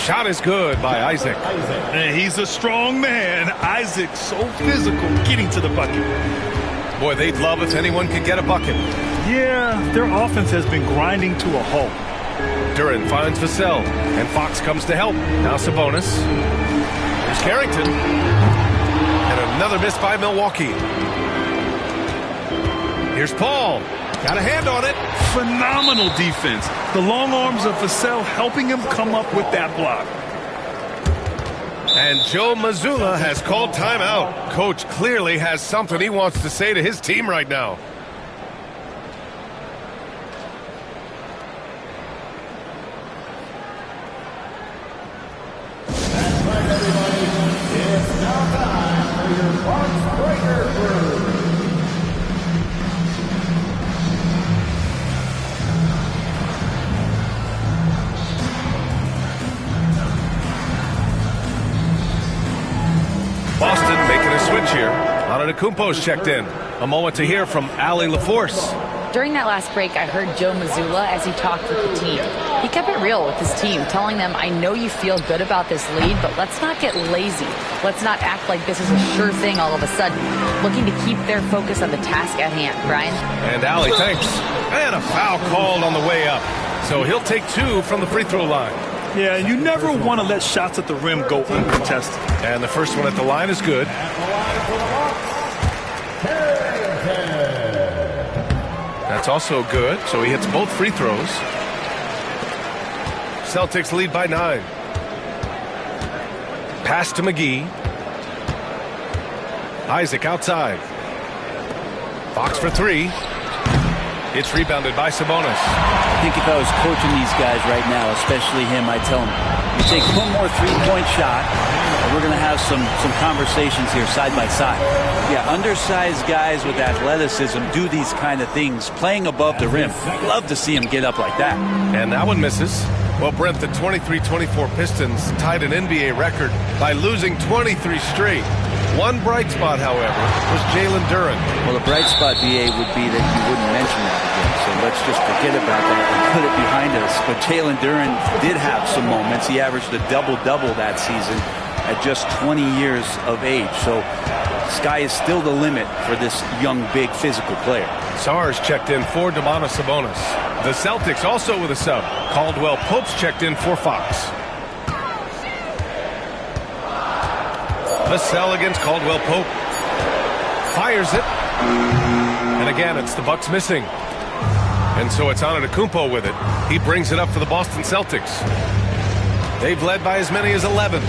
Shot is good by Isaac. And he's a strong man. Isaac, so physical, getting to the bucket. Boy, they'd love if anyone could get a bucket. Yeah, their offense has been grinding to a halt. Duren finds Vassell, and Fox comes to help. Now Sabonis. There's Carrington. And another miss by Milwaukee. Here's Paul. Got a hand on it. Phenomenal defense. The long arms of Vassell helping him come up with that block. And Joe Mazzulla has called timeout. Coach clearly has something he wants to say to his team right now. That's right, everybody. It's now time for your Bucks Breaker Crew. Boston making a switch here. Antetokounmpo's checked in. A moment to hear from Allie LaForce. During that last break, I heard Joe Mazzulla as he talked with the team. He kept it real with his team, telling them, I know you feel good about this lead, but let's not get lazy. Let's not act like this is a sure thing all of a sudden. Looking to keep their focus on the task at hand. Brian? And Allie, thanks. And a foul called on the way up. So he'll take 2 from the free throw line. Yeah, you never want to let shots at the rim go uncontested. And the first one at the line is good. That's also good, so he hits both free throws. Celtics lead by 9. Pass to McGee. Isaac outside. Fox for 3. It's rebounded by Sabonis. I think if I was coaching these guys right now, especially him, I'd tell him, you take one more three-point shot, and we're going to have some conversations here side by side. Yeah, undersized guys with athleticism do these kind of things, playing above the rim. Love to see him get up like that. And that one misses. Well, Brent, the 23-24 Pistons tied an NBA record by losing 23 straight. One bright spot, however, was Jalen Duren. Well, the bright spot, BA, would be that you wouldn't mention that again. So let's just forget about that and put it behind us. But Jalen Duren did have some moments. He averaged a double-double that season at just 20 years of age. So sky is still the limit for this young, big, physical player. Sars checked in for Domantas Sabonis. The Celtics also with a sub. Caldwell Pope's checked in for Fox. Vassell against Caldwell Pope. Fires it. And again, it's the Bucks missing. And so it's Antetokounmpo with it. He brings it up for the Boston Celtics. They've led by as many as 11.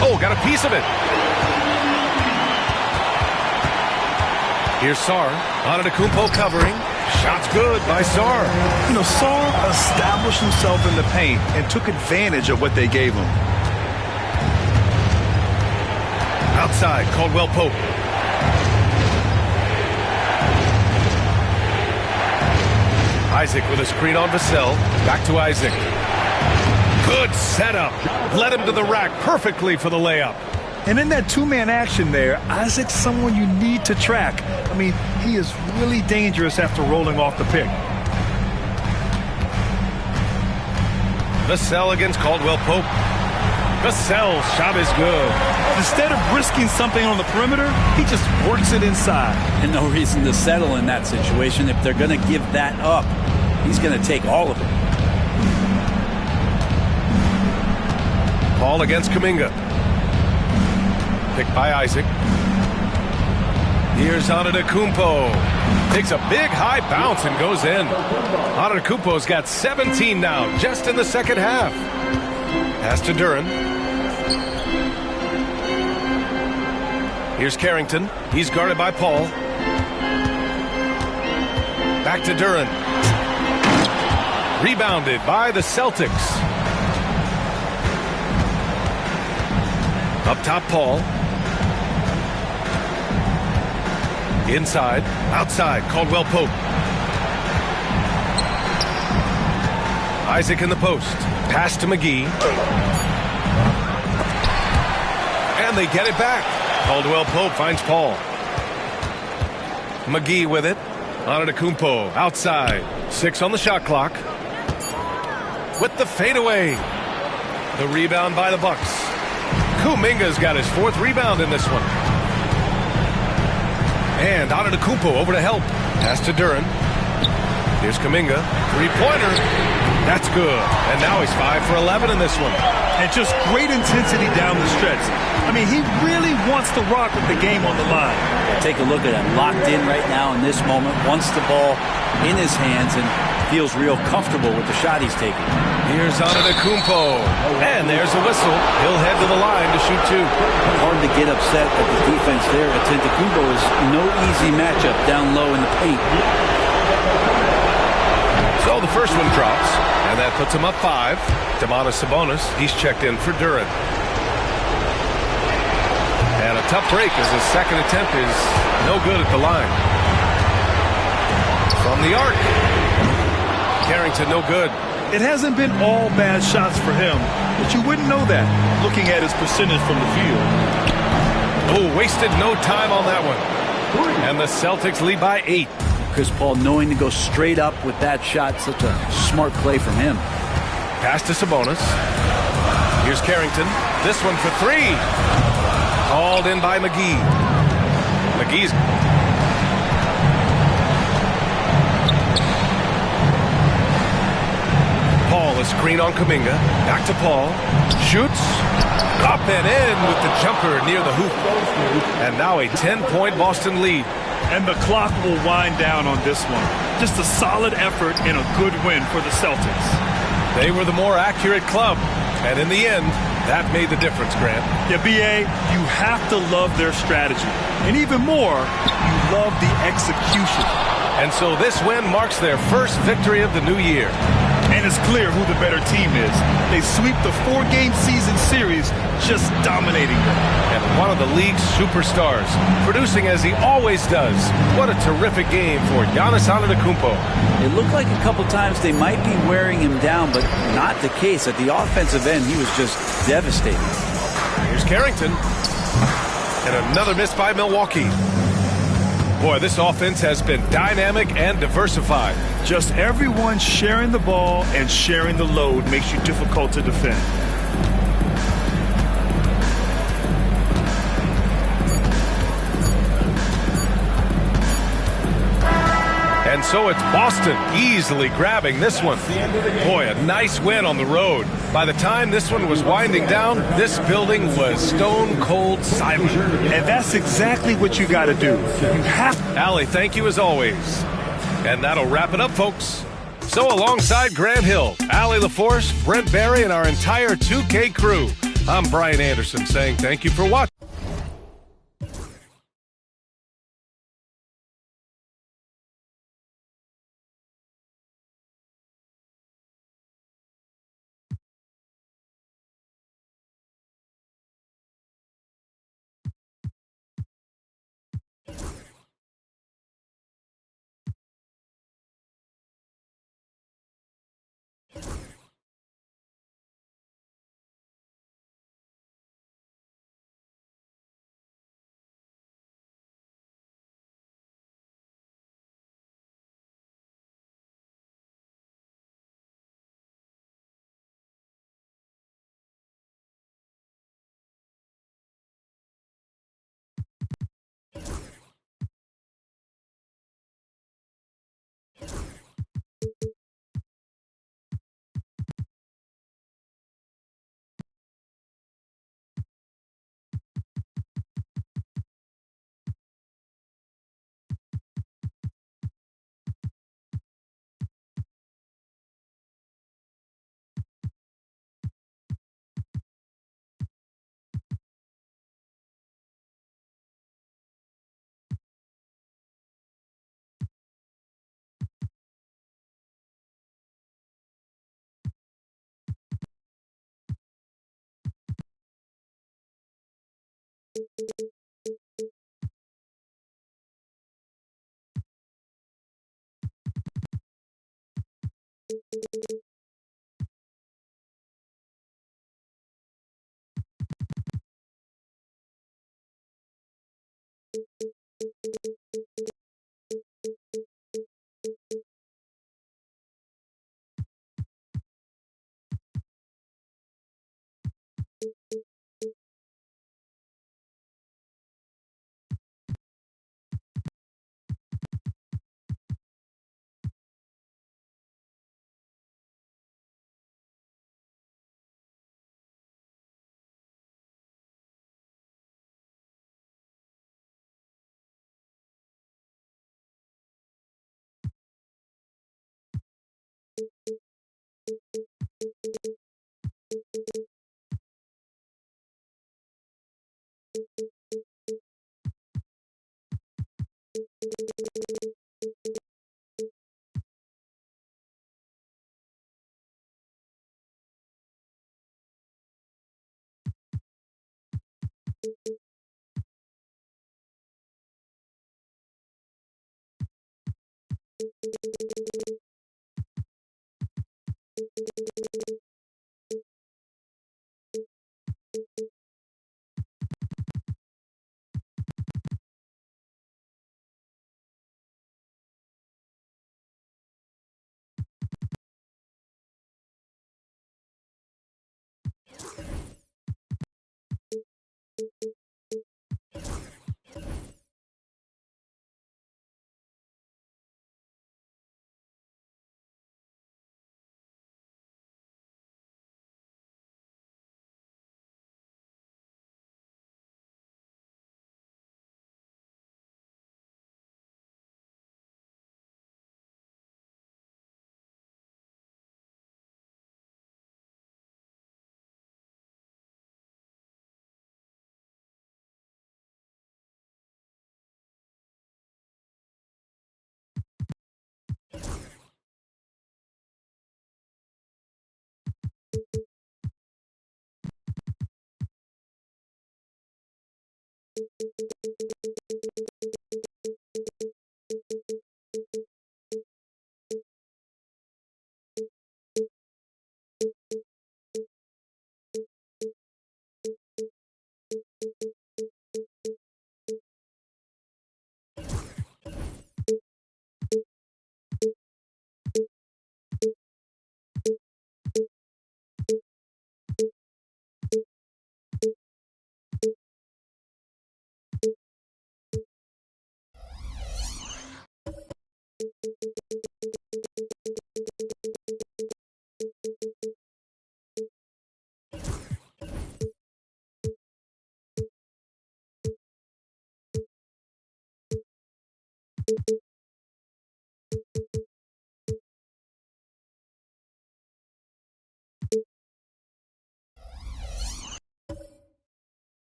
Oh, got a piece of it. Here's Sarr. Antetokounmpo covering. Shot's good by Sarr. You know, Sarr established himself in the paint and took advantage of what they gave him. Outside, Caldwell Pope. Isaac with a screen on Vassell. Back to Isaac. Good setup. Led him to the rack perfectly for the layup. And in that two-man action there, Isaac's someone you need to track. I mean, he is really dangerous after rolling off the pick. Vassell against Caldwell Pope. Vassell's shot is good. Instead of risking something on the perimeter, he just works it inside. And no reason to settle in that situation. If they're going to give that up, he's going to take all of it. Paul against Kuminga. Picked by Isaac. Here's Antetokounmpo. Takes a big high bounce and goes in. Antetokounmpo's got 17 now, just in the second half. Pass to Duren. Here's Carrington. He's guarded by Paul. Back to Duren. Rebounded by the Celtics. Up top, Paul. Inside, outside, Caldwell Pope. Isaac in the post. Pass to McGee. And they get it back. Caldwell Pope finds Paul. McGee with it. Antetokounmpo outside. 6 on the shot clock. with the fadeaway. The rebound by the Bucks. Kuminga's got his 4th rebound in this one. And Antetokounmpo over to help. Pass to Duren. Here's Kuminga. 3-pointer. That's good. And now he's 5 for 11 in this one. And just great intensity down the stretch. I mean, he really wants to rock with the game on the line. Take a look at him. Locked in right now in this moment. Wants the ball in his hands and feels real comfortable with the shot he's taking. Here's Antetokounmpo. And there's a whistle. He'll head to the line to shoot 2. Hard to get upset at the defense there. Antetokounmpo is no easy matchup down low in the paint. So the first one drops, and that puts him up 5. Domantas Sabonis, he's checked in for Duren. And a tough break as his second attempt is no good at the line. From the arc. Carrington no good. It hasn't been all bad shots for him, but you wouldn't know that looking at his percentage from the field. Oh, wasted no time on that one. And the Celtics lead by 8. Chris Paul knowing to go straight up with that shot. Such a smart play from him. Pass to Sabonis. Here's Carrington. This one for 3. Called in by McGee. McGee's... Paul, a screen on Kuminga. Back to Paul. Shoots. Up and in with the jumper near the hoop. And now a 10-point Boston lead. And the clock will wind down on this one. Just a solid effort and a good win for the Celtics. They were the more accurate club. And in the end, that made the difference, Grant. Yeah, B.A., you have to love their strategy. And even more, you love the execution. And so this win marks their first victory of the new year. And it's clear who the better team is. They sweep the 4-game season series, just dominating them. And one of the league's superstars, producing as he always does. What a terrific game for Giannis Antetokounmpo. It looked like a couple times they might be wearing him down, but not the case. At the offensive end, he was just devastating. Here's Carrington. And another miss by Milwaukee. Boy, this offense has been dynamic and diversified. Just everyone sharing the ball and sharing the load makes you difficult to defend. And so it's Boston easily grabbing this one. Boy, a nice win on the road. By the time this one was winding down, this building was stone cold silent. And that's exactly what you got to do. You have to. Allie, thank you as always. And that'll wrap it up, folks. So alongside Grant Hill, Allie LaForce, Brent Barry, and our entire 2K crew, I'm Brian Anderson saying thank you for watching.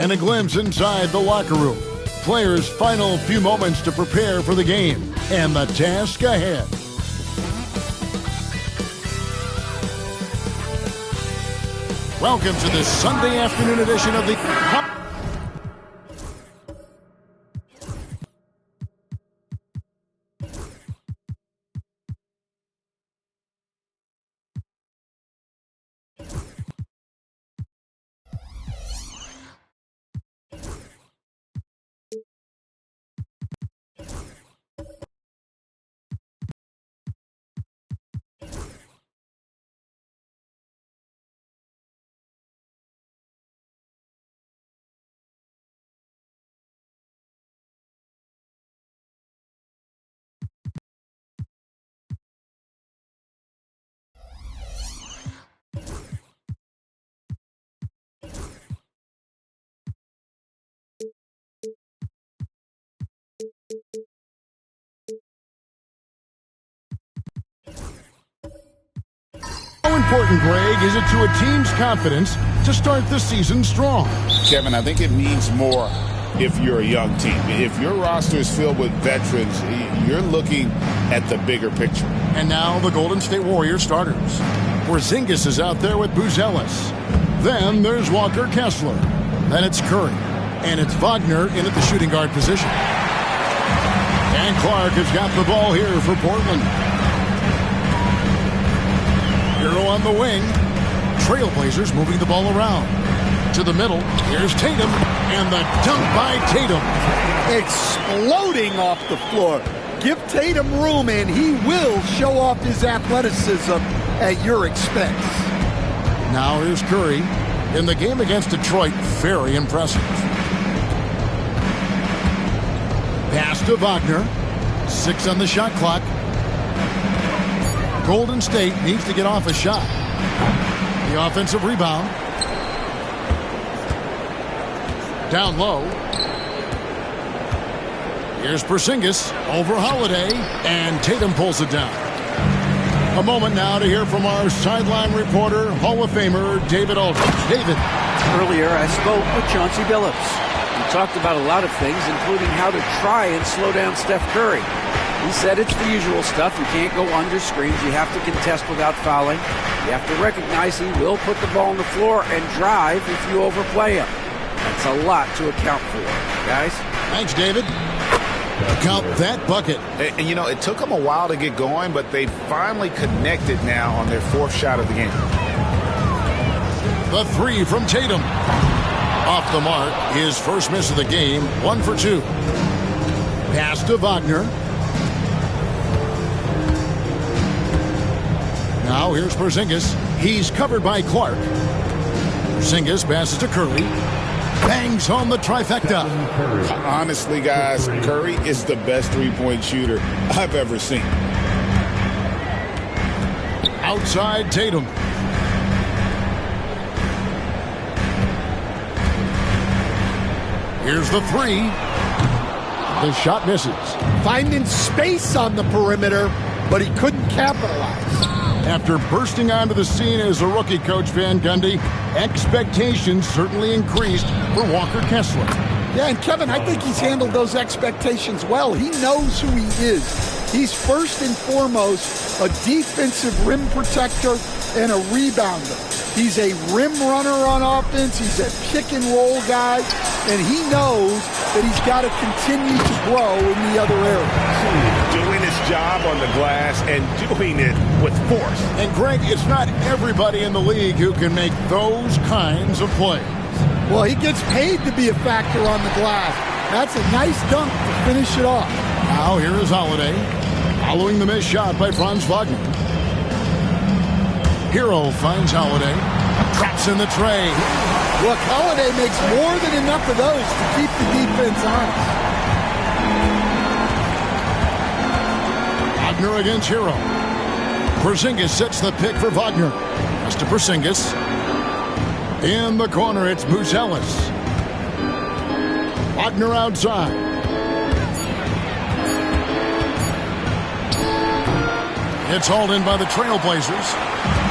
And a glimpse inside the locker room. Players' final few moments to prepare for the game and the task ahead. Welcome to this Sunday afternoon edition of the... How important, Greg, is it to a team's confidence to start the season strong? Kevin, I think it means more if you're a young team. If your roster is filled with veterans, you're looking at the bigger picture. And now the Golden State Warriors starters. Porzingis is out there with Buzelis. Then there's Walker Kessler. Then it's Curry. And it's Wagner in at the shooting guard position. And Clark has got the ball here for Portland. Hero on the wing. Trailblazers moving the ball around. To the middle. Here's Tatum. And the dunk by Tatum. Exploding off the floor. Give Tatum room and he will show off his athleticism at your expense. Now here's Curry. In the game against Detroit, very impressive. Pass to Wagner. 6 on the shot clock. Golden State needs to get off a shot. The offensive rebound. Down low. Here's Porzingis over Holiday, and Tatum pulls it down. A moment now to hear from our sideline reporter, Hall of Famer David Aldridge. David. Earlier, I spoke with Chauncey Billups. We talked about a lot of things, including how to try and slow down Steph Curry. He said it's the usual stuff. You can't go under screens. You have to contest without fouling. You have to recognize he will put the ball on the floor and drive if you overplay him. That's a lot to account for, guys. Thanks, David. Count that bucket. And, you know, it took them a while to get going, but they finally connected now on their fourth shot of the game. The three from Tatum. Off the mark, his first miss of the game, 1 for 2. Pass to Wagner. Now here's Porzingis. He's covered by Clark. Porzingis passes to Curry. Bangs home the trifecta. Honestly, guys, Curry is the best three-point shooter I've ever seen. Outside Tatum. Here's the three. The shot misses. Finding space on the perimeter, but he couldn't capitalize. After bursting onto the scene as a rookie, Coach Van Gundy, expectations certainly increased for Walker Kessler. Yeah, and Kevin, I think he's handled those expectations well. He knows who he is. He's first and foremost a defensive rim protector and a rebounder. He's a rim runner on offense. He's a pick-and-roll guy, and he knows that he's got to continue to grow in the other areas. Doing his job on the glass and doing it with force. And, Greg, it's not everybody in the league who can make those kinds of plays. Well, he gets paid to be a factor on the glass. That's a nice dunk to finish it off. Now here is Holiday, following the missed shot by Franz Wagner. Hero finds Holiday, traps in the tray. Look, Holiday makes more than enough of those to keep the defense honest. Wagner against Hero. Porzingis sets the pick for Wagner. Pass to Porzingis. In the corner, it's Buzelis. Wagner outside. It's hauled in by the Trailblazers.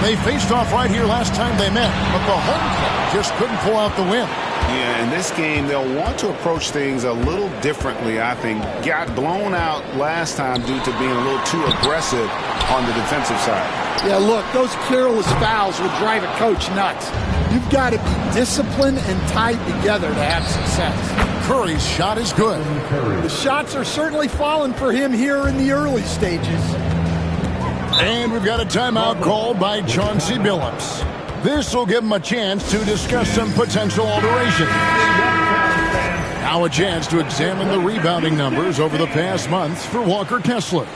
They faced off right here last time they met, but the home club just couldn't pull out the win. Yeah, in this game, they'll want to approach things a little differently, I think. Got blown out last time due to being a little too aggressive on the defensive side. Yeah, look, those careless fouls would drive a coach nuts. You've got to be disciplined and tied together to have success. Curry's shot is good. The shots are certainly falling for him here in the early stages. And we've got a timeout called by Chauncey Billups. This will give him a chance to discuss some potential alterations. Now a chance to examine the rebounding numbers over the past months for Walker Kessler.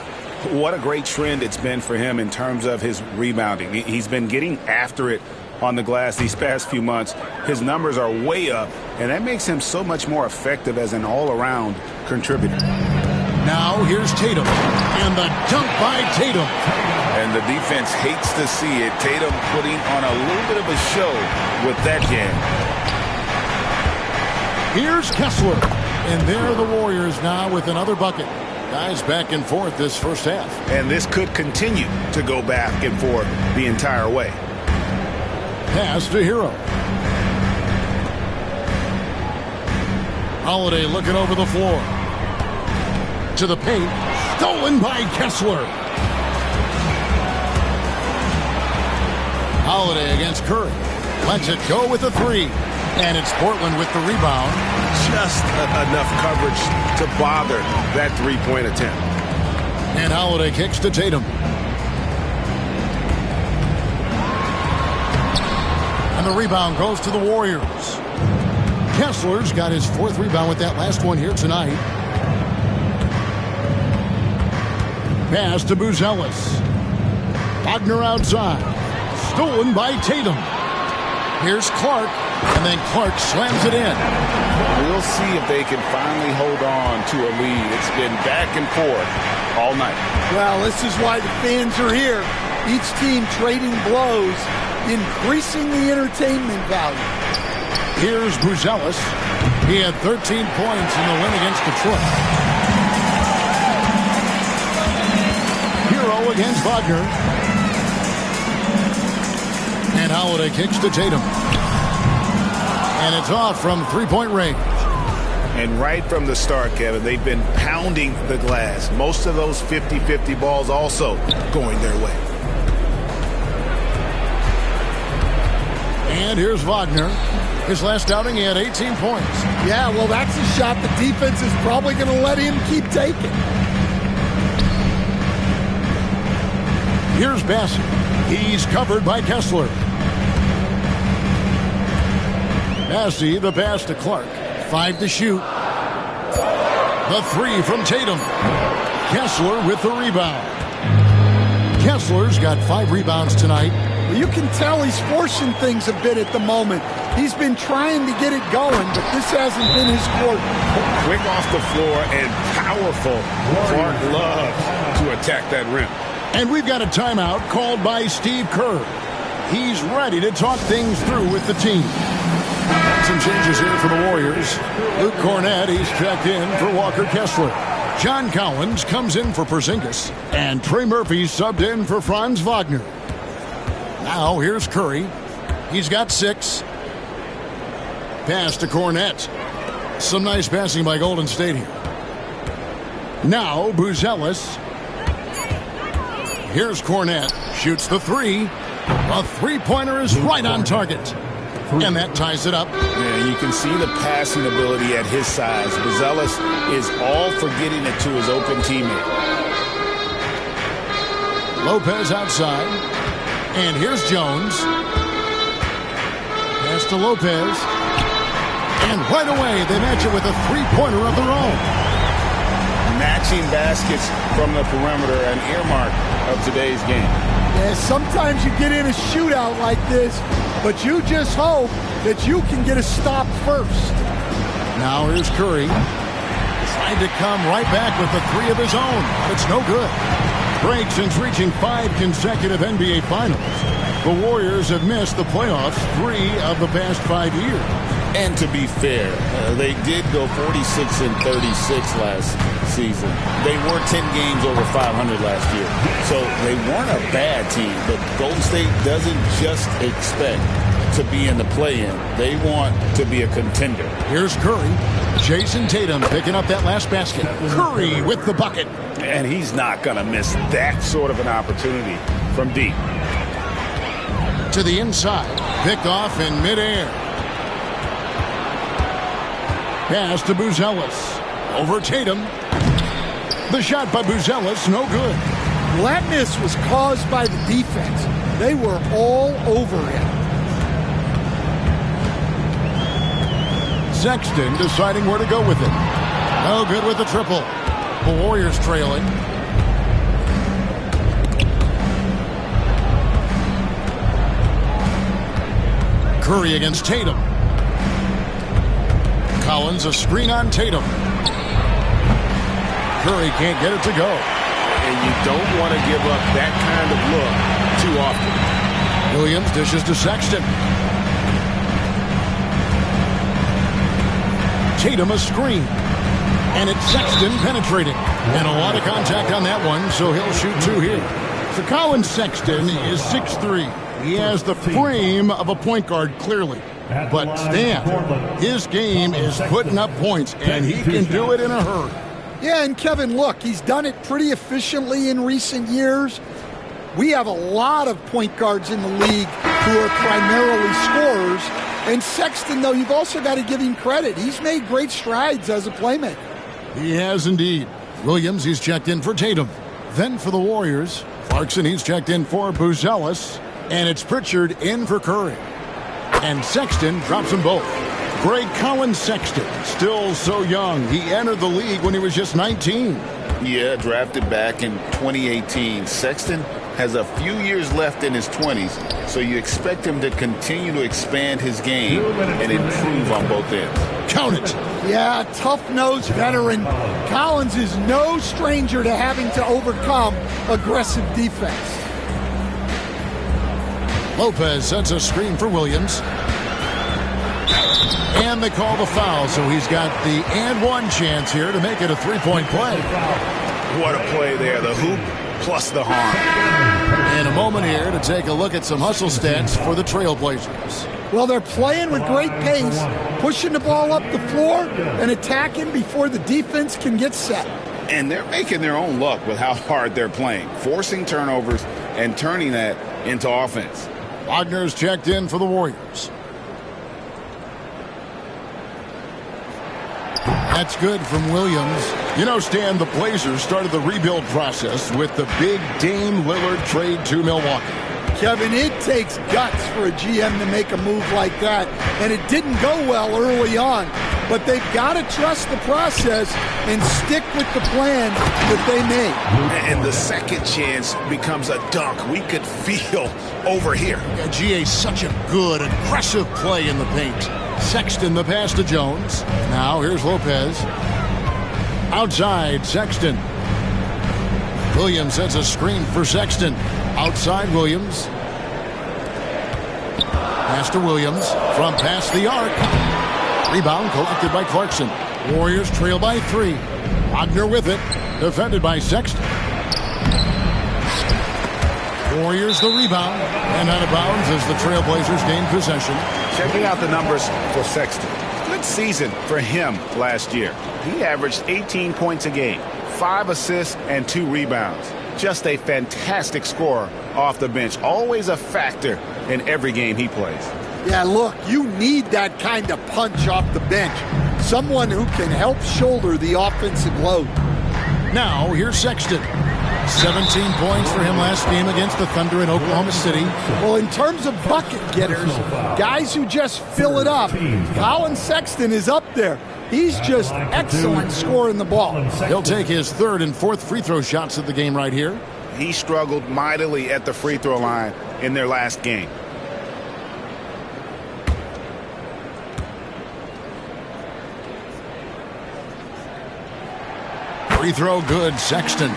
What a great trend it's been for him in terms of his rebounding. He's been getting after it on the glass these past few months. His numbers are way up, and that makes him so much more effective as an all-around contributor. Now here's Tatum, and the dunk by Tatum. And the defense hates to see it. Tatum putting on a little bit of a show with that jam. Here's Kessler, and there are the Warriors now with another bucket. Guys back and forth this first half. And this could continue to go back and forth the entire way. Pass to Hero. Holiday looking over the floor. To the paint. Stolen by Kessler. Holiday against Curry. Lets it go with a three. And it's Portland with the rebound. Just enough coverage to bother that three-point attempt. And Holiday kicks to Tatum. And the rebound goes to the Warriors. Kessler's got his fourth rebound with that last one here tonight. Pass to Buzelis. Wagner outside. Stolen by Tatum. Here's Clark, and then Clark slams it in. We'll see if they can finally hold on to a lead. It's been back and forth all night. Well, this is why the fans are here. Each team trading blows, increasing the entertainment value. Here's Buzelis. He had 13 points in the win against Detroit. Hero against Wagner. And Holiday kicks to Tatum. And it's off from three-point range. And right from the start, Kevin, they've been pounding the glass. Most of those 50-50 balls also going their way. And here's Wagner. His last outing, he had 18 points. Yeah, well, that's a shot the defense is probably going to let him keep taking. Here's Bassett. He's covered by Kessler. Bassett, the pass to Clark. 5 to shoot. The 3 from Tatum. Kessler with the rebound. Kessler's got 5 rebounds tonight. Well, you can tell he's forcing things a bit at the moment. He's been trying to get it going, but this hasn't been his forte. Quick off the floor and powerful. Clark loves to attack that rim. And we've got a timeout called by Steve Kerr. He's ready to talk things through with the team. Some changes here for the Warriors. Luke Cornett, he's checked in for Walker Kessler. John Collins comes in for Porzingis. And Trey Murphy subbed in for Franz Wagner. Now here's Curry. He's got 6. Pass to Cornett. Some nice passing by Golden State here. Now Buzelis. Here's Cornett. Shoots the 3. A three-pointer is right on target. And that ties it up. Yeah, you can see the passing ability at his size. Buzelis is all for getting it to his open teammate. Lopez outside. And here's Jones. Pass to Lopez. And right away, they match it with a three-pointer of their own. Matching baskets from the perimeter, an earmark of today's game. Yeah, sometimes you get in a shootout like this, but you just hope that you can get a stop first. Now here's Curry. Trying to come right back with the 3 of his own. It's no good. Break since reaching 5 consecutive NBA Finals. The Warriors have missed the playoffs 3 of the past 5 years. And to be fair, they did go 46-36 last season. They were 10 games over 500 last year. So they weren't a bad team, but Golden State doesn't just expect to be in the play-in. They want to be a contender. Here's Curry. Jason Tatum picking up that last basket. Curry with the bucket. And he's not going to miss that sort of an opportunity from deep. To the inside. Picked off in midair. Pass to Buzelis. Over Tatum. The shot by Buzelis, no good. That miss was caused by the defense. They were all over him. Sexton deciding where to go with it. No good with the triple. The Warriors trailing. Curry against Tatum. Collins, a screen on Tatum. Curry can't get it to go. And you don't want to give up that kind of look too often. Williams dishes to Sexton. Tatum a screen. And it's Sexton penetrating. And a lot of contact on that one, so he'll shoot 2 here. So Colin Sexton is 6'3". He has the frame of a point guard, clearly. But Stan, his game is putting up points, and he can do it in a hurry. Yeah, and Kevin, look, he's done it pretty efficiently in recent years. We have a lot of point guards in the league who are primarily scorers. And Sexton, though, you've also got to give him credit. He's made great strides as a playmaker. He has indeed. Williams, he's checked in for Tatum. Then for the Warriors, Clarkson, he's checked in for Buzelis. And it's Pritchard in for Curry. And Sexton drops them both. Greg Collins Sexton, still so young. He entered the league when he was just 19. Yeah, drafted back in 2018. Sexton has a few years left in his 20s, so you expect him to continue to expand his game and improve on both ends. Count it. Yeah, tough-nosed veteran. Collins is no stranger to having to overcome aggressive defense. Lopez sets a screen for Williams. And they call the foul, so he's got the and one chance here to make it a three-point play. What a play there, the hoop plus the harm. In a moment here to take a look at some hustle stats for the Trailblazers. Well, they're playing with great pace, pushing the ball up the floor and attacking before the defense can get set. And they're making their own luck with how hard they're playing, forcing turnovers and turning that into offense. Wagner's checked in for the Warriors. That's good from Williams. You know, Stan, the Blazers started the rebuild process with the big Dame Lillard trade to Milwaukee. Kevin, it takes guts for a GM to make a move like that, and it didn't go well early on. But they've got to trust the process and stick with the plan that they made. And the second chance becomes a dunk. We could feel over here. Yeah, GA, such a good, aggressive play in the paint. Sexton the pass to Jones. Now here's Lopez. Outside, Sexton. Williams sets a screen for Sexton. Outside Williams. Pass to Williams from past the arc. Rebound collected by Clarkson. Warriors trail by 3. Wagner with it. Defended by Sexton. Warriors the rebound. And out of bounds as the Trailblazers gain possession. Checking out the numbers for Sexton. Good season for him last year. He averaged 18 points a game, 5 assists, and 2 rebounds. Just a fantastic scorer off the bench. Always a factor in every game he plays. Yeah, look, you need that kind of punch off the bench. Someone who can help shoulder the offensive load. Now, here's Sexton. 17 points for him last game against the Thunder in Oklahoma City. Well, in terms of bucket getters, guys who just fill it up, Colin Sexton is up there. He's just excellent scoring the ball. He'll take his 3rd and 4th free throw shots of the game right here. He struggled mightily at the free throw line in their last game. Free throw good, Sexton.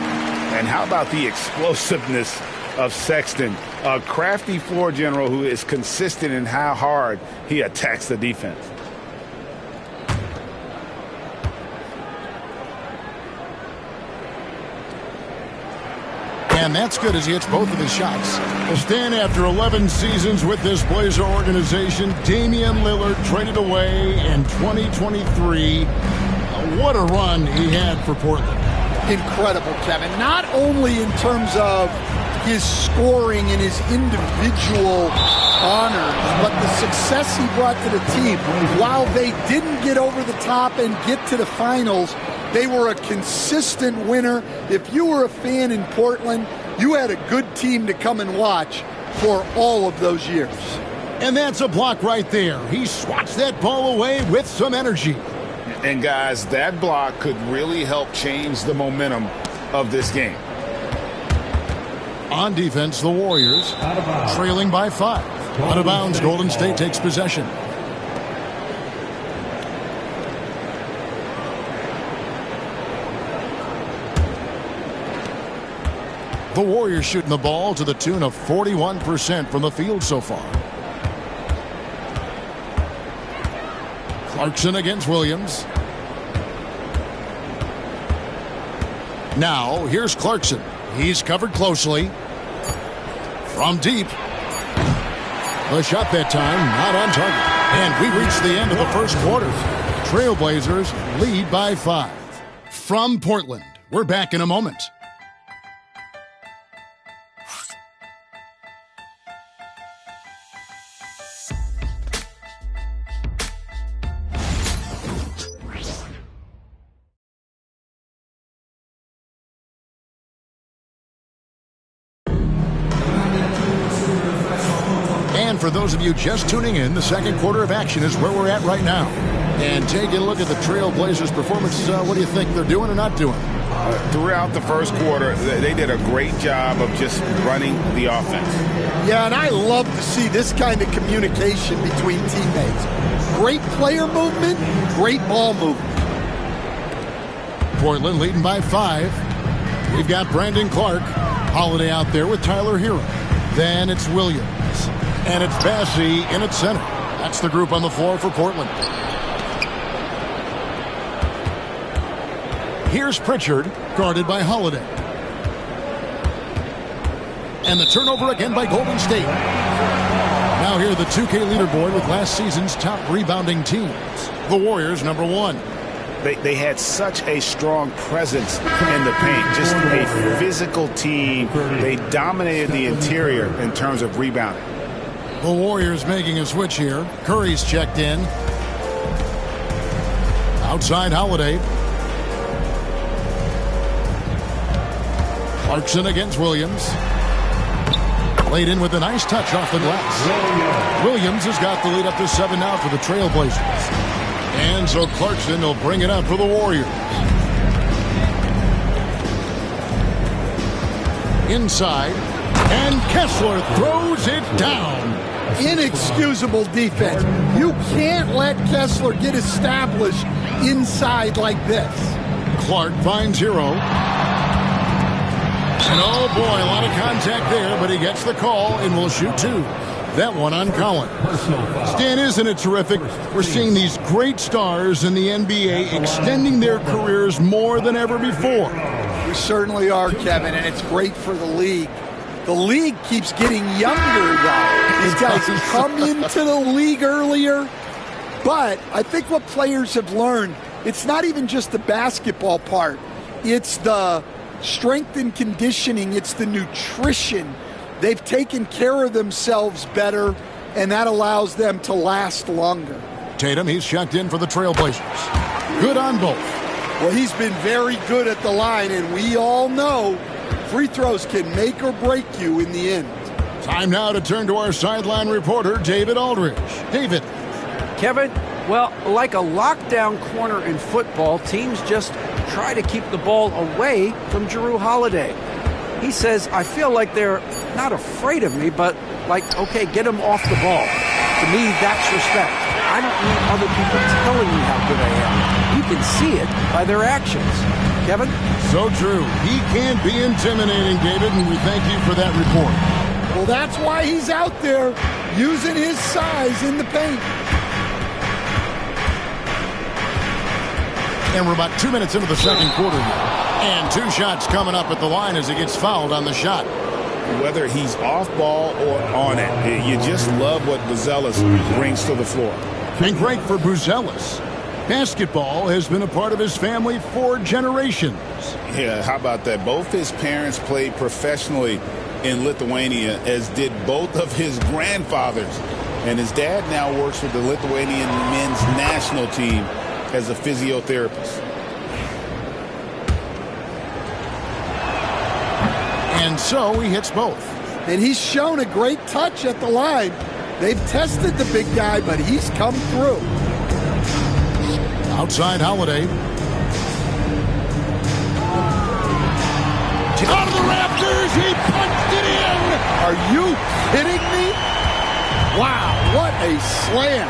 And how about the explosiveness of Sexton? A crafty floor general who is consistent in how hard he attacks the defense. And that's good as he hits both of his shots. Stan, after 11 seasons with this Blazer organization, Damian Lillard traded away in 2023. What a run he had for Portland. Incredible, Kevin. Not only in terms of his scoring and his individual honors, but the success he brought to the team. While they didn't get over the top and get to the finals, they were a consistent winner. If you were a fan in Portland, you had a good team to come and watch for all of those years. And that's a block right there. He swats that ball away with some energy. And guys, that block could really help change the momentum of this game. On defense, the Warriors trailing by 5. Out of bounds, Golden State takes possession. The Warriors shooting the ball to the tune of 41% from the field so far. Clarkson against Williams. Now, here's Clarkson. He's covered closely. From deep. The shot that time, not on target. And we reach the end of the first quarter. Trailblazers lead by 5. From Portland, we're back in a moment. For those of you just tuning in, the second quarter of action is where we're at right now. And taking a look at the Trailblazers' performance, what do you think they're doing or not doing? Throughout the first quarter, they did a great job of just running the offense. Yeah, and I love to see this kind of communication between teammates. Great player movement, great ball movement. Portland leading by 5. We've got Brandon Clark. Holiday out there with Tyler Hero. Then it's Williams. And it's Bassey in its center. That's the group on the floor for Portland. Here's Pritchard, guarded by Holiday. And the turnover again by Golden State. Now here the 2K leaderboard with last season's top rebounding teams. The Warriors, number 1. They had such a strong presence in the paint. Just a physical team. They dominated the interior in terms of rebounding. The Warriors making a switch here. Curry's checked in. Outside Holiday. Clarkson against Williams. Laid in with a nice touch off the glass. Williams has got the lead up to 7 now for the Trailblazers. And so Clarkson will bring it up for the Warriors. Inside. And Kessler throws it down. Inexcusable defense. You can't let Kessler get established inside like this. Clark finds Hero. And oh boy, a lot of contact there, but he gets the call and will shoot 2. That one on Collins. Stan, isn't it terrific? We're seeing these great stars in the NBA extending their careers more than ever before. We certainly are, Kevin, and it's great for the league. The league keeps getting younger, though. These guys come into the league earlier. But I think what players have learned, it's not even just the basketball part. It's the strength and conditioning. It's the nutrition. They've taken care of themselves better, and that allows them to last longer. Tatum, he's checked in for the Trailblazers. Good on both. Well, he's been very good at the line, and we all know free throws can make or break you in the end. Time now to turn to our sideline reporter, David Aldridge. David. Kevin, well, like a lockdown corner in football, teams just try to keep the ball away from Jrue Holiday. He says, I feel like they're not afraid of me, but like, okay, get him off the ball. To me, that's respect. I don't need other people telling me how good I am. You can see it by their actions. Kevin? So true. He can be intimidating, David, and we thank you for that report. Well, that's why he's out there using his size in the paint. And we're about 2 minutes into the second quarter here. And 2 shots coming up at the line as he gets fouled on the shot. Whether he's off ball or on it, you just love what Buzelis brings to the floor. And great for Buzelis. Basketball has been a part of his family for generations. Yeah, how about that? Both his parents played professionally in Lithuania, as did both of his grandfathers. And his dad now works with the Lithuanian men's national team as a physiotherapist. And so he hits both. And he's shown a great touch at the line. They've tested the big guy, but he's come through. Outside Holiday. Out of the Raptors, he punched it in. Are you kidding me? Wow, what a slam.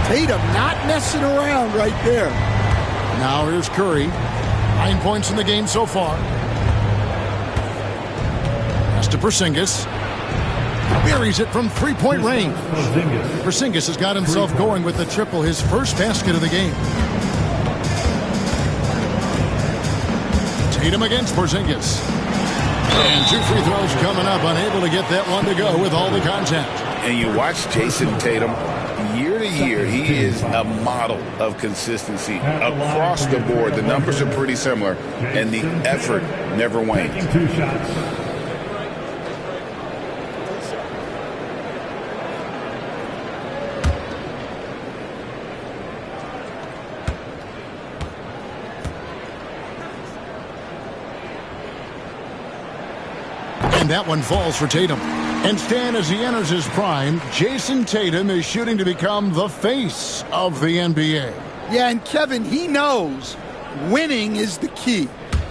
Tatum not messing around right there. Now here's Curry. 9 points in the game so far. Pass to Porzingis. Buries it from 3-point range. Porzingis has got himself going with the triple, his first basket of the game. Tatum against Porzingis. And 2 free throws coming up, unable to get that one to go with all the contact. And you watch Jason Tatum, year to year, he is a model of consistency across the board. The numbers are pretty similar, and the effort never wanes. 2 shots. And that one falls for Tatum. And Stan, as he enters his prime, Jason Tatum is shooting to become the face of the NBA. Yeah, and Kevin, he knows winning is the key.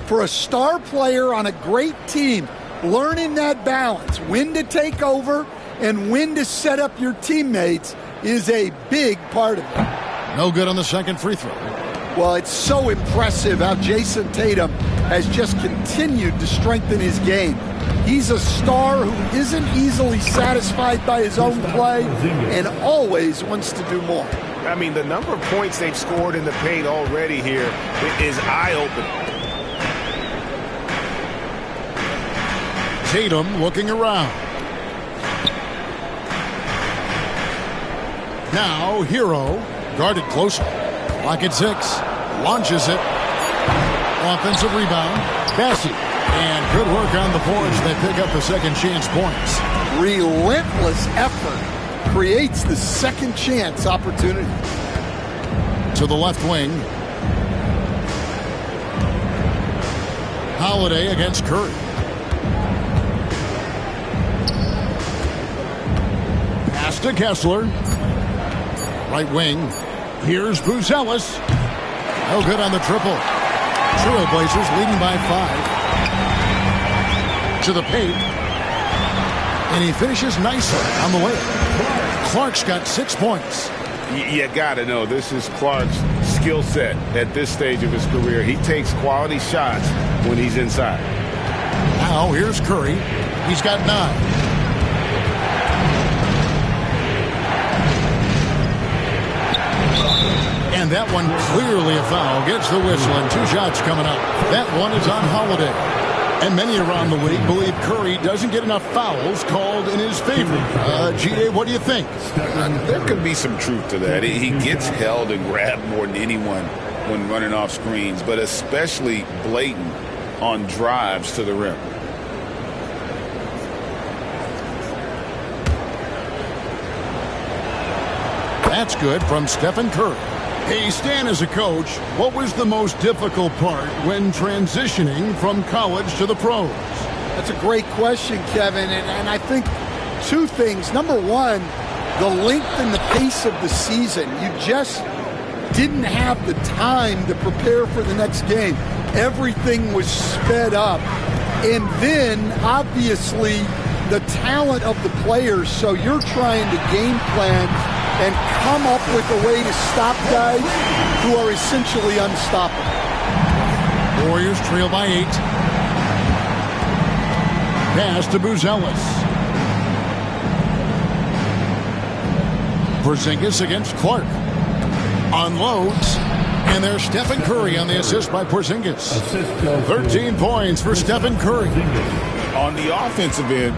For a star player on a great team, learning that balance, when to take over and when to set up your teammates, is a big part of it. No good on the second free throw. Well, it's so impressive how Jason Tatum has just continued to strengthen his game. He's a star who isn't easily satisfied by his own play and always wants to do more. I mean, the number of points they've scored in the paint already here is eye-opening. Tatum looking around. Now, Hero, guarded closely. Clock at 6. Launches it. Offensive rebound. Bassey. And good work on the boards. They pick up the second chance points. Relentless effort creates the second chance opportunity. To the left wing. Holiday against Curry. Pass to Kessler. Right wing. Here's Buzelis. No good on the triple. Trailblazers leading by 5. To the paint. And he finishes nicely on the way. Clark's got 6 points. You got to know this is Clark's skill set at this stage of his career. He takes quality shots when he's inside. Now here's Curry. He's got 9. And that one clearly a foul. Gets the whistle and 2 shots coming up. That one is on Holiday. And many around the league believe Curry doesn't get enough fouls called in his favor. G.A., what do you think? There could be some truth to that. He gets held and grabbed more than anyone when running off screens, but especially blatant on drives to the rim. That's good from Stephen Curry. Hey, Stan, as a coach, what was the most difficult part when transitioning from college to the pros? That's a great question, Kevin, and I think 2 things. Number one, the length and the pace of the season. You just didn't have the time to prepare for the next game. Everything was sped up. And then, obviously, the talent of the players, so you're trying to game plan and come up with a way to stop guys who are essentially unstoppable. Warriors trail by 8. Pass to Buzelis. Porzingis against Clark. Unloads. And there's Stephen Curry on the assist by Porzingis. 13 points for Stephen Curry. On the offensive end,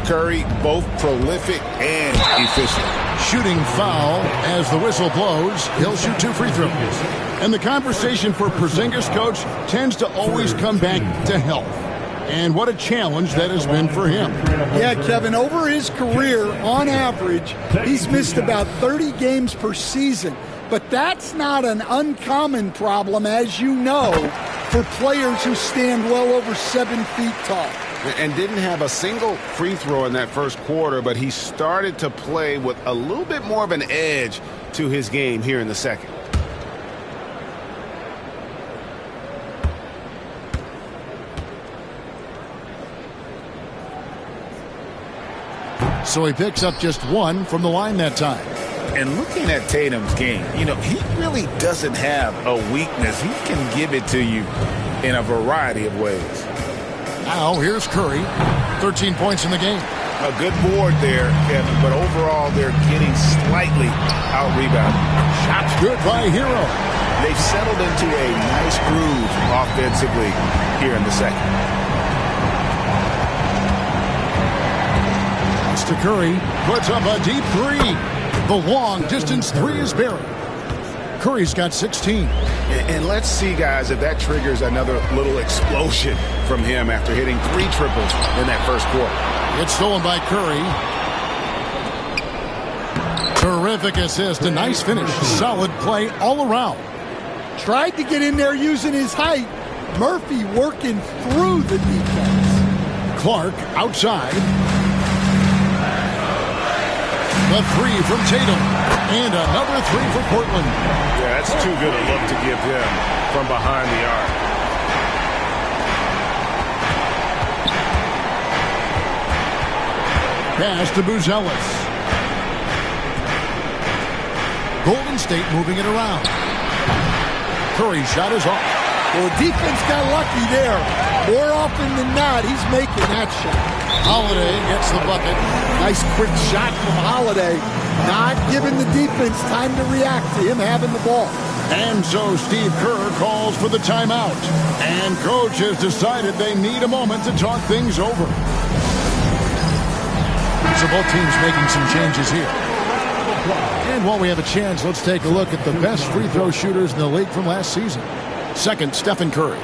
Curry both prolific and efficient. Shooting foul as the whistle blows. He'll shoot 2 free throws. And the conversation for Porzingis, coach, tends to always come back to health. And what a challenge that has been for him. Yeah, Kevin, over his career, on average, he's missed about 30 games per season. But that's not an uncommon problem, as you know, for players who stand well over 7 feet tall. And didn't have a single free throw in that first quarter, but he started to play with a little bit more of an edge to his game here in the second. So he picks up just 1 from the line that time. And looking at Tatum's game, he really doesn't have a weakness. He can give it to you in a variety of ways. Now here's Curry. 13 points in the game. A good board there, Kevin, but overall they're getting slightly out-rebounded. Shots good by Hero. They've settled into a nice groove offensively here in the second. Pass to Curry. Puts up a deep 3. The long-distance 3 is buried. Curry's got 16. And let's see, guys, if that triggers another little explosion from him after hitting 3 triples in that first quarter. It's stolen by Curry. Terrific assist. A nice finish. Solid play all around. Tried to get in there using his height. Murphy working through the defense. Clark outside. The 3 from Tatum. And another 3 for Portland. Yeah, that's too good a look to give him from behind the arc. Pass to Buzelis. Golden State moving it around. Curry's shot is off. Well, the defense got lucky there. More often than not, he's making that shot. Holiday gets the bucket. Nice quick shot from Holiday. Not giving the defense time to react to him having the ball. And so Steve Kerr calls for the timeout. And coach has decided they need a moment to talk things over. So both teams making some changes here. And while we have a chance, let's take a look at the best free throw shooters in the league from last season. Second, Stephen Curry.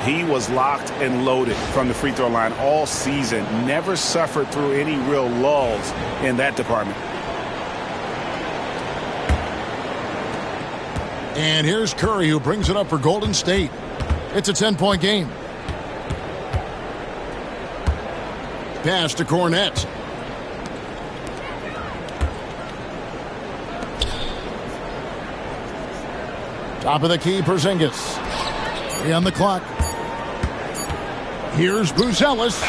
He was locked and loaded from the free throw line all season. Never suffered through any real lulls in that department. And here's Curry, who brings it up for Golden State. It's a 10-point game. pass to Cornette. Top of the key, Porzingis. 3 on the clock. Here's Buzelis.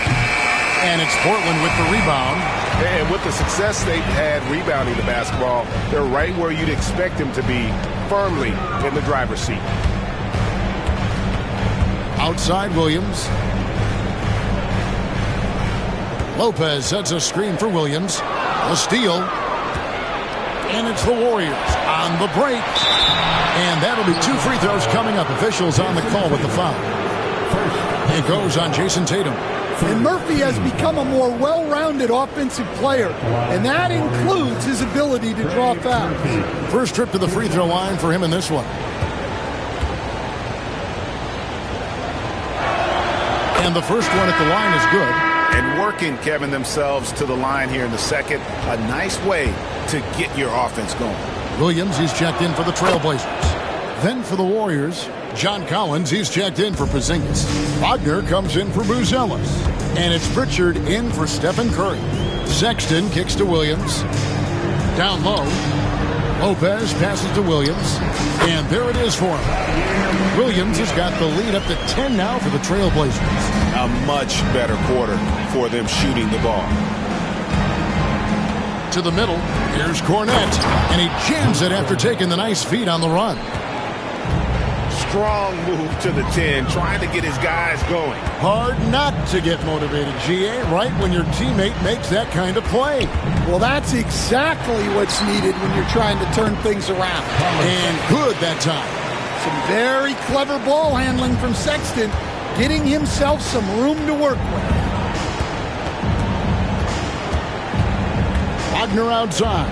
And it's Portland with the rebound. And with the success they've had rebounding the basketball, they're right where you'd expect them to be, firmly in the driver's seat. Outside Williams. Lopez sets a screen for Williams. A steal. And it's the Warriors on the break. And that'll be 2 free throws coming up. Officials on the call with the foul. It goes on Jason Tatum. And Murphy has become a more well-rounded offensive player, and that includes his ability to draw fouls. First trip to the free throw line for him in this one. And the first one at the line is good. And working, Kevin, themselves to the line here in the second. A nice way to get your offense going. Williams, he's checked in for the Trailblazers. Then for the Warriors, John Collins, he's checked in for Porzingis. Wagner comes in for Buzelis. And it's Pritchard in for Stephen Curry. Sexton kicks to Williams. Down low. Lopez passes to Williams. And there it is for him. Williams has got the lead up to 10 now for the Trailblazers. A much better quarter for them shooting the ball. To the middle. Here's Cornette. And he jams it after taking the nice feed on the run. Strong move to the 10, trying to get his guys going. Hard not to get motivated, GA, right when your teammate makes that kind of play. Well, that's exactly what's needed when you're trying to turn things around. And good that time. Some very clever ball handling from Sexton, getting himself some room to work with. Wagner outside.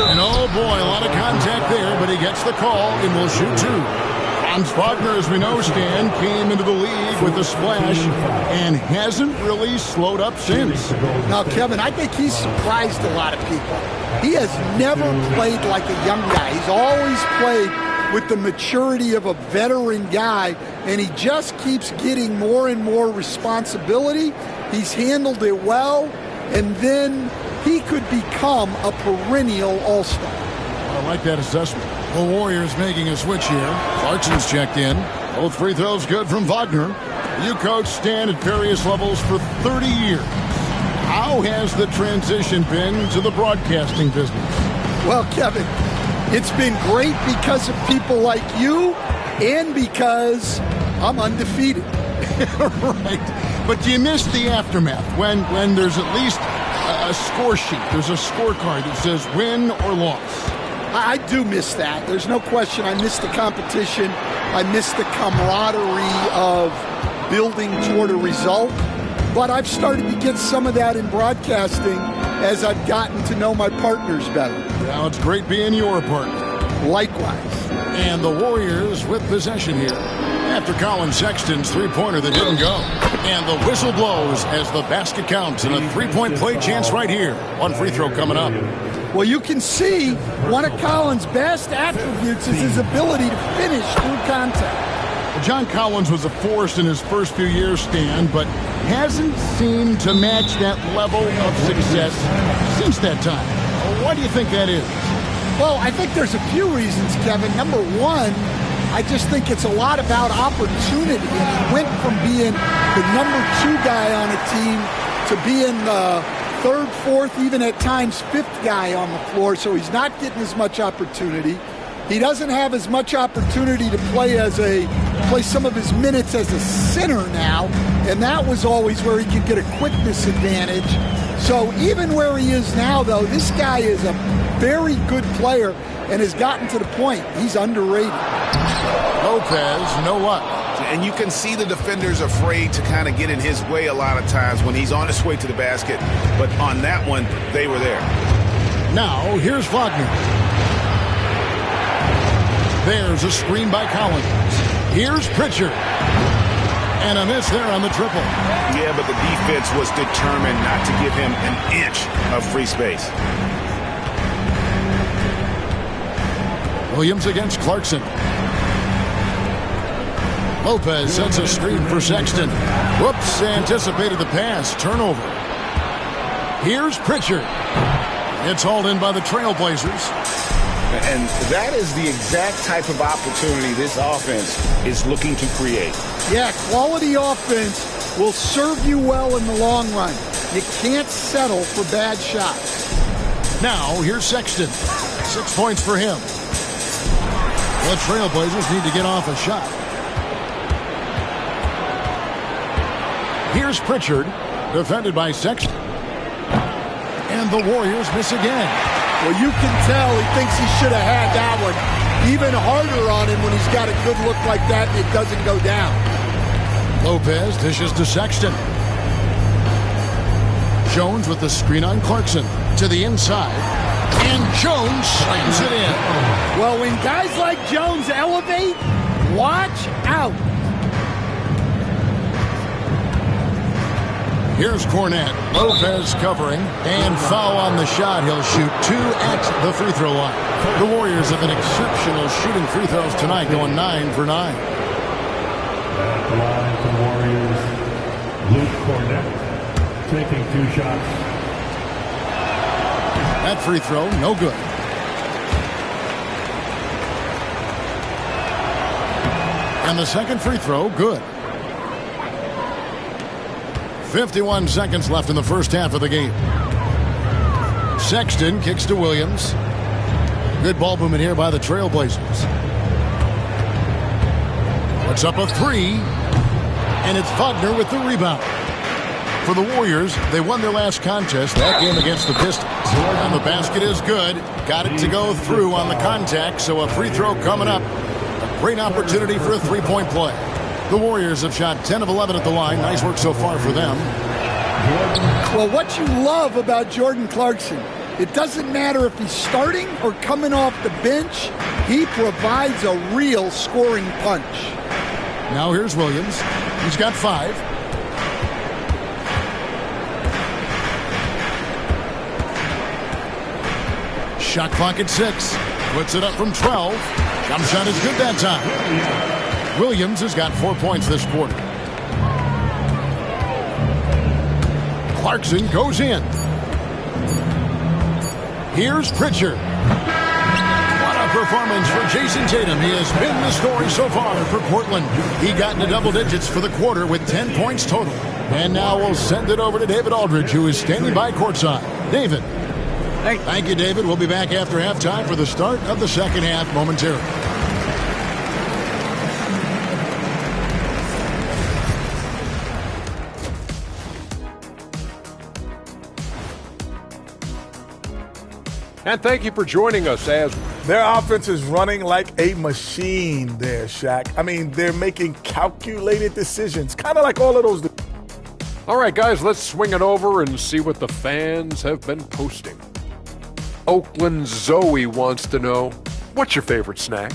And oh boy, a lot of contact there, but he gets the call and will shoot 2. Franz Wagner, as we know, Stan, came into the league with a splash and hasn't really slowed up since. Now, Kevin, I think he's surprised a lot of people. He has never played like a young guy. He's always played with the maturity of a veteran guy, and he just keeps getting more and more responsibility. He's handled it well, and then he could become a perennial all-star. I like that assessment. The Warriors making a switch here. Clarkson's checked in. Both free throws good from Wagner. You coach Stan at various levels for 30 years. How has the transition been to the broadcasting business? Well, Kevin, it's been great because of people like you and because I'm undefeated. Right. But do you miss the aftermath when there's at least a score sheet? There's a scorecard that says win or loss. I do miss that. There's no question. I miss the competition. I miss the camaraderie of building toward a result. But I've started to get some of that in broadcasting as I've gotten to know my partners better. Well, it's great being your partner. Likewise. And the Warriors with possession here after Colin Sexton's three-pointer that didn't go. And the whistle blows as the basket counts and a three-point play chance right here. One free throw coming up. Well, you can see one of Collins' best attributes is his ability to finish through contact. John Collins was a force in his first few years, Stan, but hasn't seemed to match that level of success since that time. Why do you think that is? Well, I think there's a few reasons, Kevin. Number one, I just think it's a lot about opportunity. And he went from being the number 2 guy on a team to being the third, fourth, even at times fifth guy on the floor, so he's not getting as much opportunity. He doesn't have as much opportunity to play some of his minutes as a center now, and that was always where he could get a quickness advantage. So even where he is now, though, this guy is a very good player and has gotten to the point he's underrated. Lopez, no luck. And you can see the defenders afraid to kind of get in his way a lot of times when he's on his way to the basket. But on that one, they were there. Now, here's Wagner. There's a screen by Collins. Here's Pritchard. And a miss there on the triple. Yeah, but the defense was determined not to give him an inch of free space. Williams against Clarkson. Lopez sets a screen for Sexton. Whoops, anticipated the pass. Turnover. Here's Pritchard. It's hauled in by the Trailblazers. And that is the exact type of opportunity this offense is looking to create. Yeah, quality offense will serve you well in the long run. You can't settle for bad shots. Now, here's Sexton. 6 points for him. The Trailblazers need to get off a shot. Here's Pritchard, defended by Sexton. And the Warriors miss again. Well, you can tell he thinks he should have had that one. Even harder on him when he's got a good look like that and it doesn't go down. Lopez dishes to Sexton. Jones with the screen on Clarkson to the inside. And Jones slams it in. Well, when guys like Jones elevate, watch out. Here's Cornette. Lopez covering. And foul on the shot. He'll shoot 2 at the free throw line. The Warriors have been exceptional shooting free throws tonight, going 9 for 9. At the line for the Warriors, Luke Cornette taking 2 shots. That free throw, no good. And the second free throw, good. 51 seconds left in the first half of the game. Sexton kicks to Williams. Good ball movement here by the Trailblazers. Puts up a 3. And it's Wagner with the rebound. For the Warriors, they won their last contest, that game against the Pistons. And the basket is good. Got it to go through on the contact, so a free throw coming up. A great opportunity for a three-point play. The Warriors have shot 10 of 11 at the line. Nice work so far for them. Well, what you love about Jordan Clarkson, it doesn't matter if he's starting or coming off the bench, he provides a real scoring punch. Now here's Williams. He's got 5. Shot clock at 6. Puts it up from 12. Jump shot is good that time. Williams has got 4 points this quarter. Clarkson goes in. Here's Pritchard. What a performance for Jason Tatum. He has been the story so far for Portland. He got into double digits for the quarter with 10 points total. And now we'll send it over to David Aldridge, who is standing by courtside. David. Thank you, David. We'll be back after halftime for the start of the second half momentarily. And thank you for joining us as their offense is running like a machine there, Shaq. I mean, they're making calculated decisions, kind of like all of those. All right, guys, let's swing it over and see what the fans have been posting. Oakland Zoe wants to know, what's your favorite snack?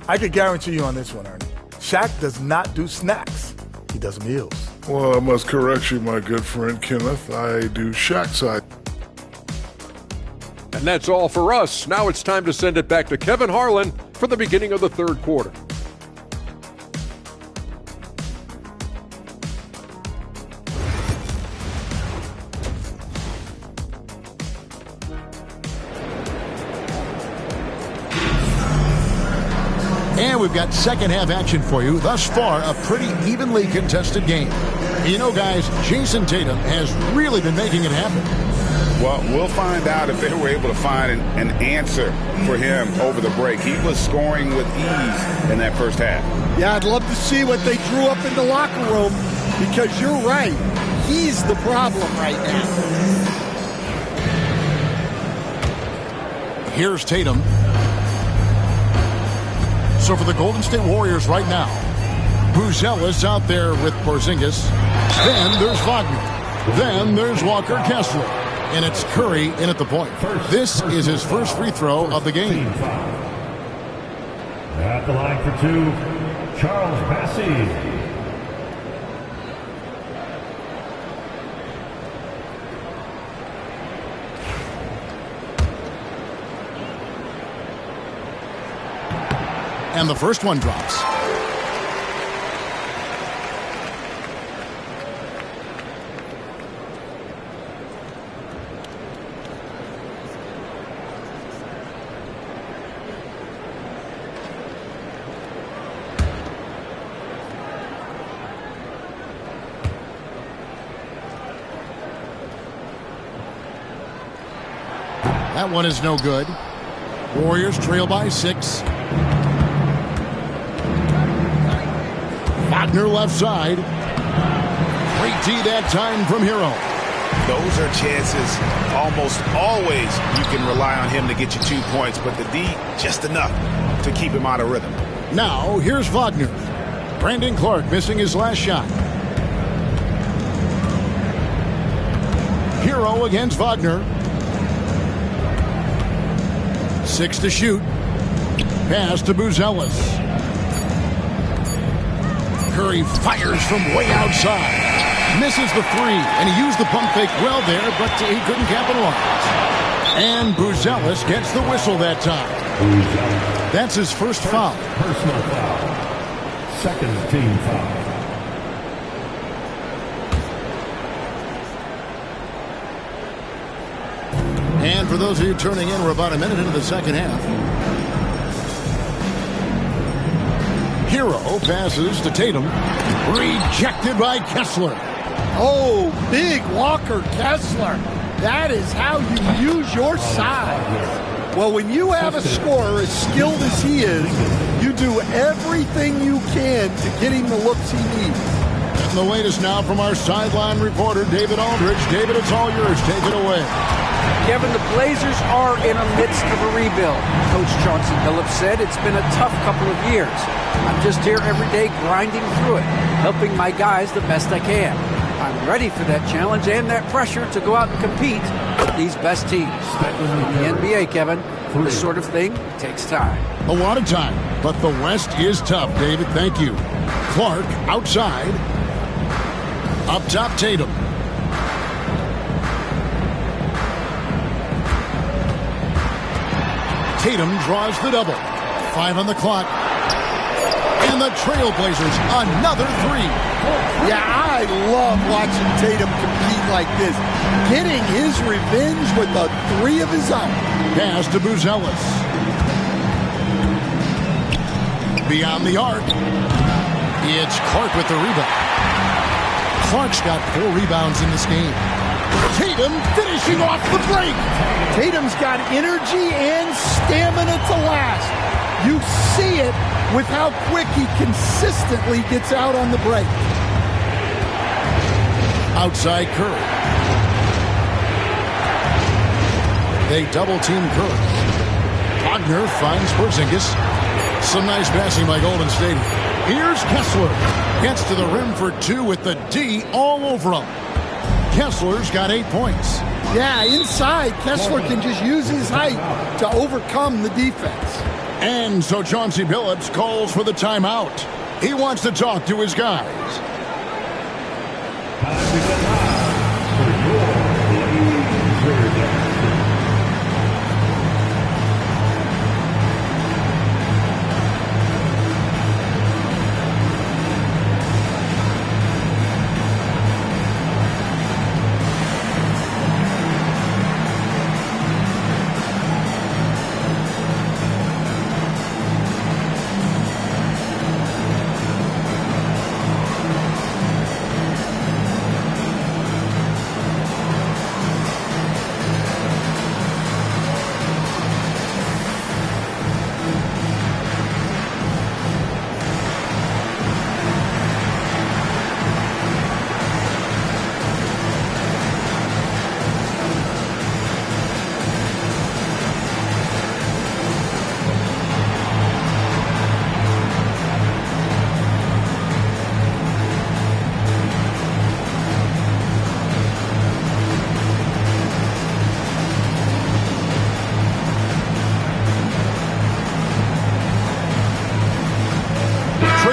I could guarantee you on this one, Ernie. Shaq does not do snacks. He does meals. Well, I must correct you, my good friend Kenneth. I do Shaq side. And that's all for us. Now it's time to send it back to Kevin Harlan for the beginning of the third quarter. And we've got second half action for you. Thus far, a pretty evenly contested game. You know, guys, Jason Tatum has really been making it happen. Well, we'll find out if they were able to find an answer for him over the break. He was scoring with ease in that first half. Yeah, I'd love to see what they drew up in the locker room, because you're right. He's the problem right now. Here's Tatum. So for the Golden State Warriors right now, Buzel is out there with Porzingis. Then there's Wagner. Then there's Walker Kessler. And it's Curry in at the point. This is his first free throw of the game. At the line for 2, Charles Bassey. And the first one drops. That one is no good. Warriors trail by 6. Wagner left side. Great D that time from Hero. Those are chances almost always you can rely on him to get you 2 points, but the D just enough to keep him out of rhythm. Now here's Wagner. Brandon Clark missing his last shot. Hero against Wagner. 6 to shoot. Pass to Buzelis. Curry fires from way outside. Misses the 3, and he used the pump fake well there, but he couldn't capitalize. And Buzelis gets the whistle that time. That's his first foul. Personal foul. Second team foul. And for those of you turning in, we're about a minute into the second half. Hero passes to Tatum. Rejected by Kessler. Oh, big Walker Kessler. That is how you use your size. Well, when you have a scorer as skilled as he is, you do everything you can to get him the looks he needs. And the latest now from our sideline reporter, David Aldridge. David, it's all yours. Take it away. Kevin, the Blazers are in the midst of a rebuild. Coach Chauncey Billups said it's been a tough couple of years. I'm just here every day grinding through it, helping my guys the best I can. I'm ready for that challenge and that pressure to go out and compete with these best teams. In the NBA, Kevin, this sort of thing takes time. A lot of time, but the West is tough, David. Thank you. Clark outside. Up top, Tatum. Tatum draws the double. 5 on the clock. And the Trailblazers, another 3. Yeah, I love watching Tatum compete like this. Getting his revenge with a 3 of his own. Pass to Buzelis. Beyond the arc. It's Clark with the rebound. Clark's got 4 rebounds in this game. Tatum finishing off the break. Tatum's got energy and stamina to last. You see it with how quick he consistently gets out on the break. Outside Curry. They double-team Curry. Wagner finds Porzingis. Some nice passing by Golden State. Here's Kessler. Gets to the rim for 2 with the D all over him. Kessler's got 8 points. Yeah, inside, Kessler can just use his height to overcome the defense. And so Chauncey Billups calls for the timeout. He wants to talk to his guys.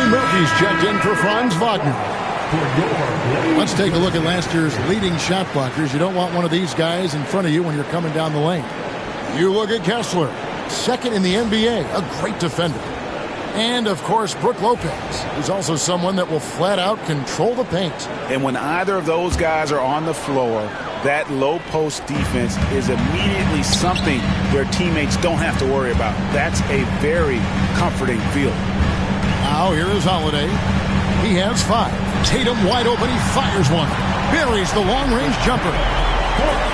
Murphy's checked in for Franz Wagner. Let's take a look at last year's leading shot blockers. You don't want one of these guys in front of you when you're coming down the lane. You look at Kessler, second in the NBA, a great defender. And, of course, Brook Lopez, who's also someone that will flat out control the paint. And when either of those guys are on the floor, that low post defense is immediately something their teammates don't have to worry about. That's a very comforting feeling. Now here is Holiday. He has 5. Tatum wide open. He fires one. Buries the long-range jumper.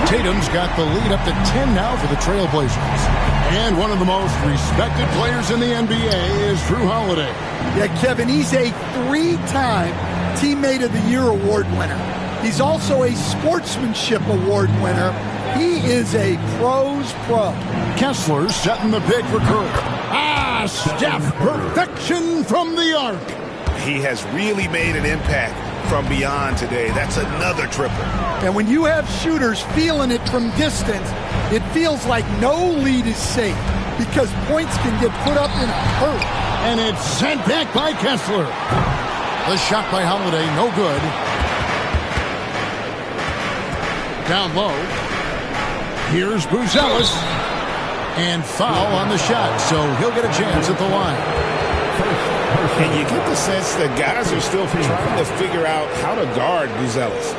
Tatum's got the lead up to 10 now for the Trailblazers. And one of the most respected players in the NBA is Jrue Holiday. Yeah, Kevin, he's a 3-time Teammate of the Year award winner. He's also a Sportsmanship Award winner. He is a pro's pro. Kessler setting the pick for Curry. Steph, perfection from the arc. He has really made an impact from beyond today. That's another triple. And when you have shooters feeling it from distance, it feels like no lead is safe because points can get put up in a hurry. And it's sent back by Kessler. The shot by Holiday, no good. Down low. Here's Buzelis. And foul on the shot, so he'll get a chance at the line. And you get the sense that guys are still trying to figure out how to guard Buzelis.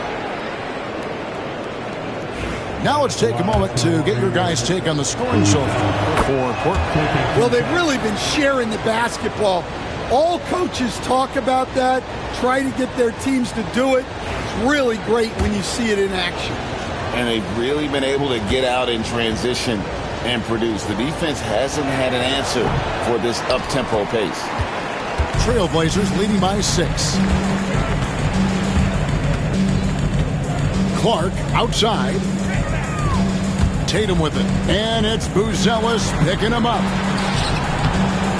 Now let's take a moment to get your guys' take on the scoring so far for Portland. Well, they've really been sharing the basketball. All coaches talk about that, try to get their teams to do it. It's really great when you see it in action. And they've really been able to get out in transition and produce. The defense hasn't had an answer for this up-tempo pace. Trailblazers leading by 6. Clark outside. Tatum with it. And it's Buzelis picking him up.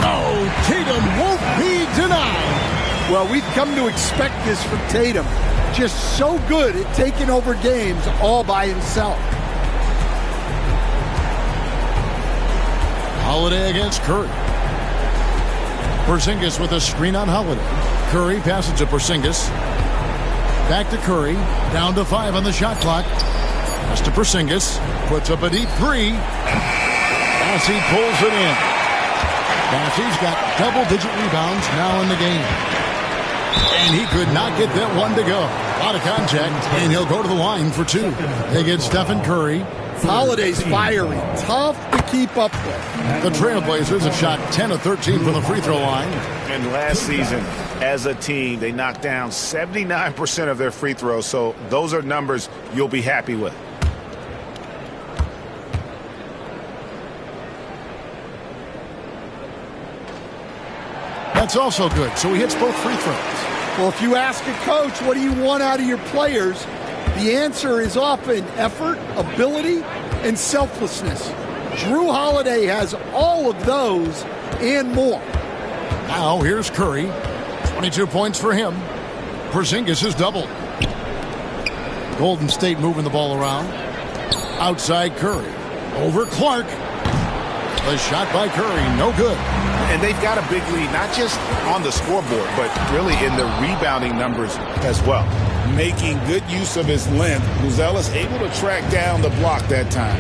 Oh, Tatum won't be denied. Well, we've come to expect this from Tatum. Just so good at taking over games all by himself. Holiday against Curry. Porzingis with a screen on Holiday. Curry passes to Porzingis. Back to Curry. Down to 5 on the shot clock. Pass to Porzingis. Puts up a deep 3. Bassey pulls it in. Bassey's got double-digit rebounds now in the game. And he could not get that one to go. Out of contact, and he'll go to the line for 2. They get Stephen Curry. Holiday's fiery. Tough to keep up with. The Trailblazers have shot 10 of 13 from the free throw line. And last season, as a team, they knocked down 79% of their free throws, so those are numbers you'll be happy with. That's also good, so he hits both free throws. Well, if you ask a coach, what do you want out of your players? The answer is often effort, ability, and selflessness. Jrue Holiday has all of those and more. Now here's Curry. 22 points for him. Porzingis is doubled. Golden State moving the ball around. Outside Curry. Over Clark. The shot by Curry, no good. And they've got a big lead, not just on the scoreboard, but really in the rebounding numbers as well. Making good use of his length. Buzelis able to track down the block that time.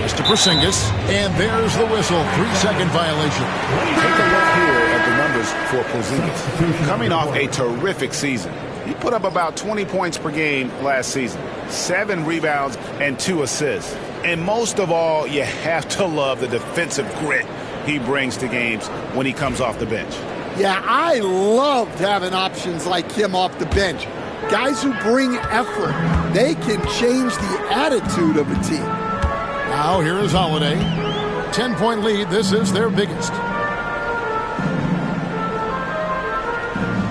Pass to Porzingis, and there's the whistle. 3-second violation. Take a look here at the numbers for Porzingis. Coming off a terrific season. He put up about 20 points per game last season, 7 rebounds and 2 assists. And most of all, you have to love the defensive grit he brings to games when he comes off the bench. Yeah, I loved having options like him off the bench. Guys who bring effort, they can change the attitude of a team. Now here is Holiday. 10-point lead. This is their biggest.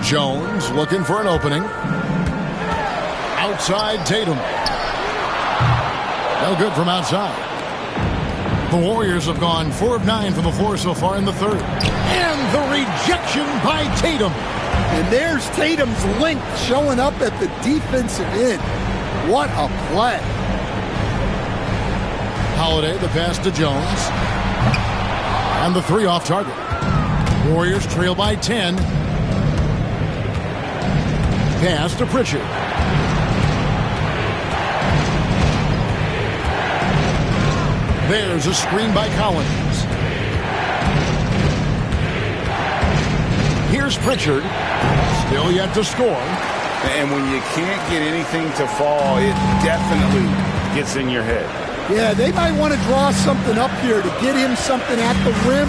Jones looking for an opening. Outside Tatum. No good from outside. The Warriors have gone 4 of 9 from the floor so far in the third. And the rejection by Tatum. And there's Tatum's length showing up at the defensive end. What a play. Holiday, the pass to Jones. And the 3 off target. Warriors trail by 10. Pass to Pritchard. There's a screen by Collins. Here's Pritchard. Still yet to score. And when you can't get anything to fall, it definitely gets in your head. Yeah, they might want to draw something up here to get him something at the rim.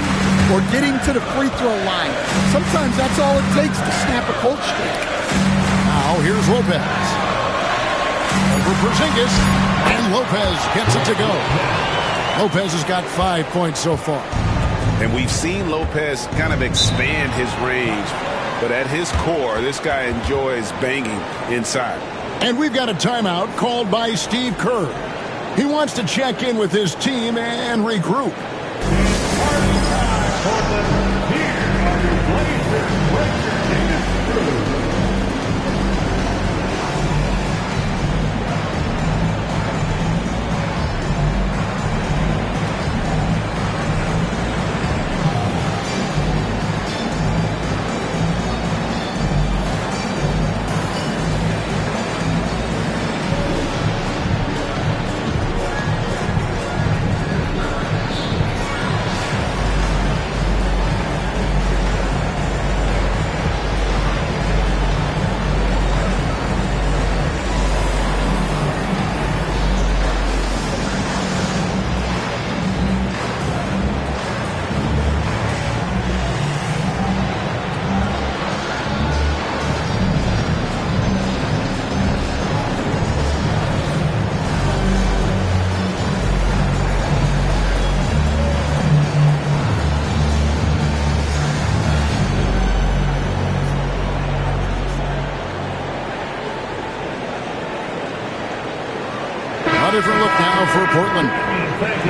or getting to the free throw line. Sometimes that's all it takes to snap a cold streak. Now here's Lopez. Over Porzingis, and Lopez gets it to go. Lopez has got 5 points so far. And we've seen Lopez kind of expand his range, but at his core, this guy enjoys banging inside. And we've got a timeout called by Steve Kerr. He wants to check in with his team and regroup. Different look now for Portland.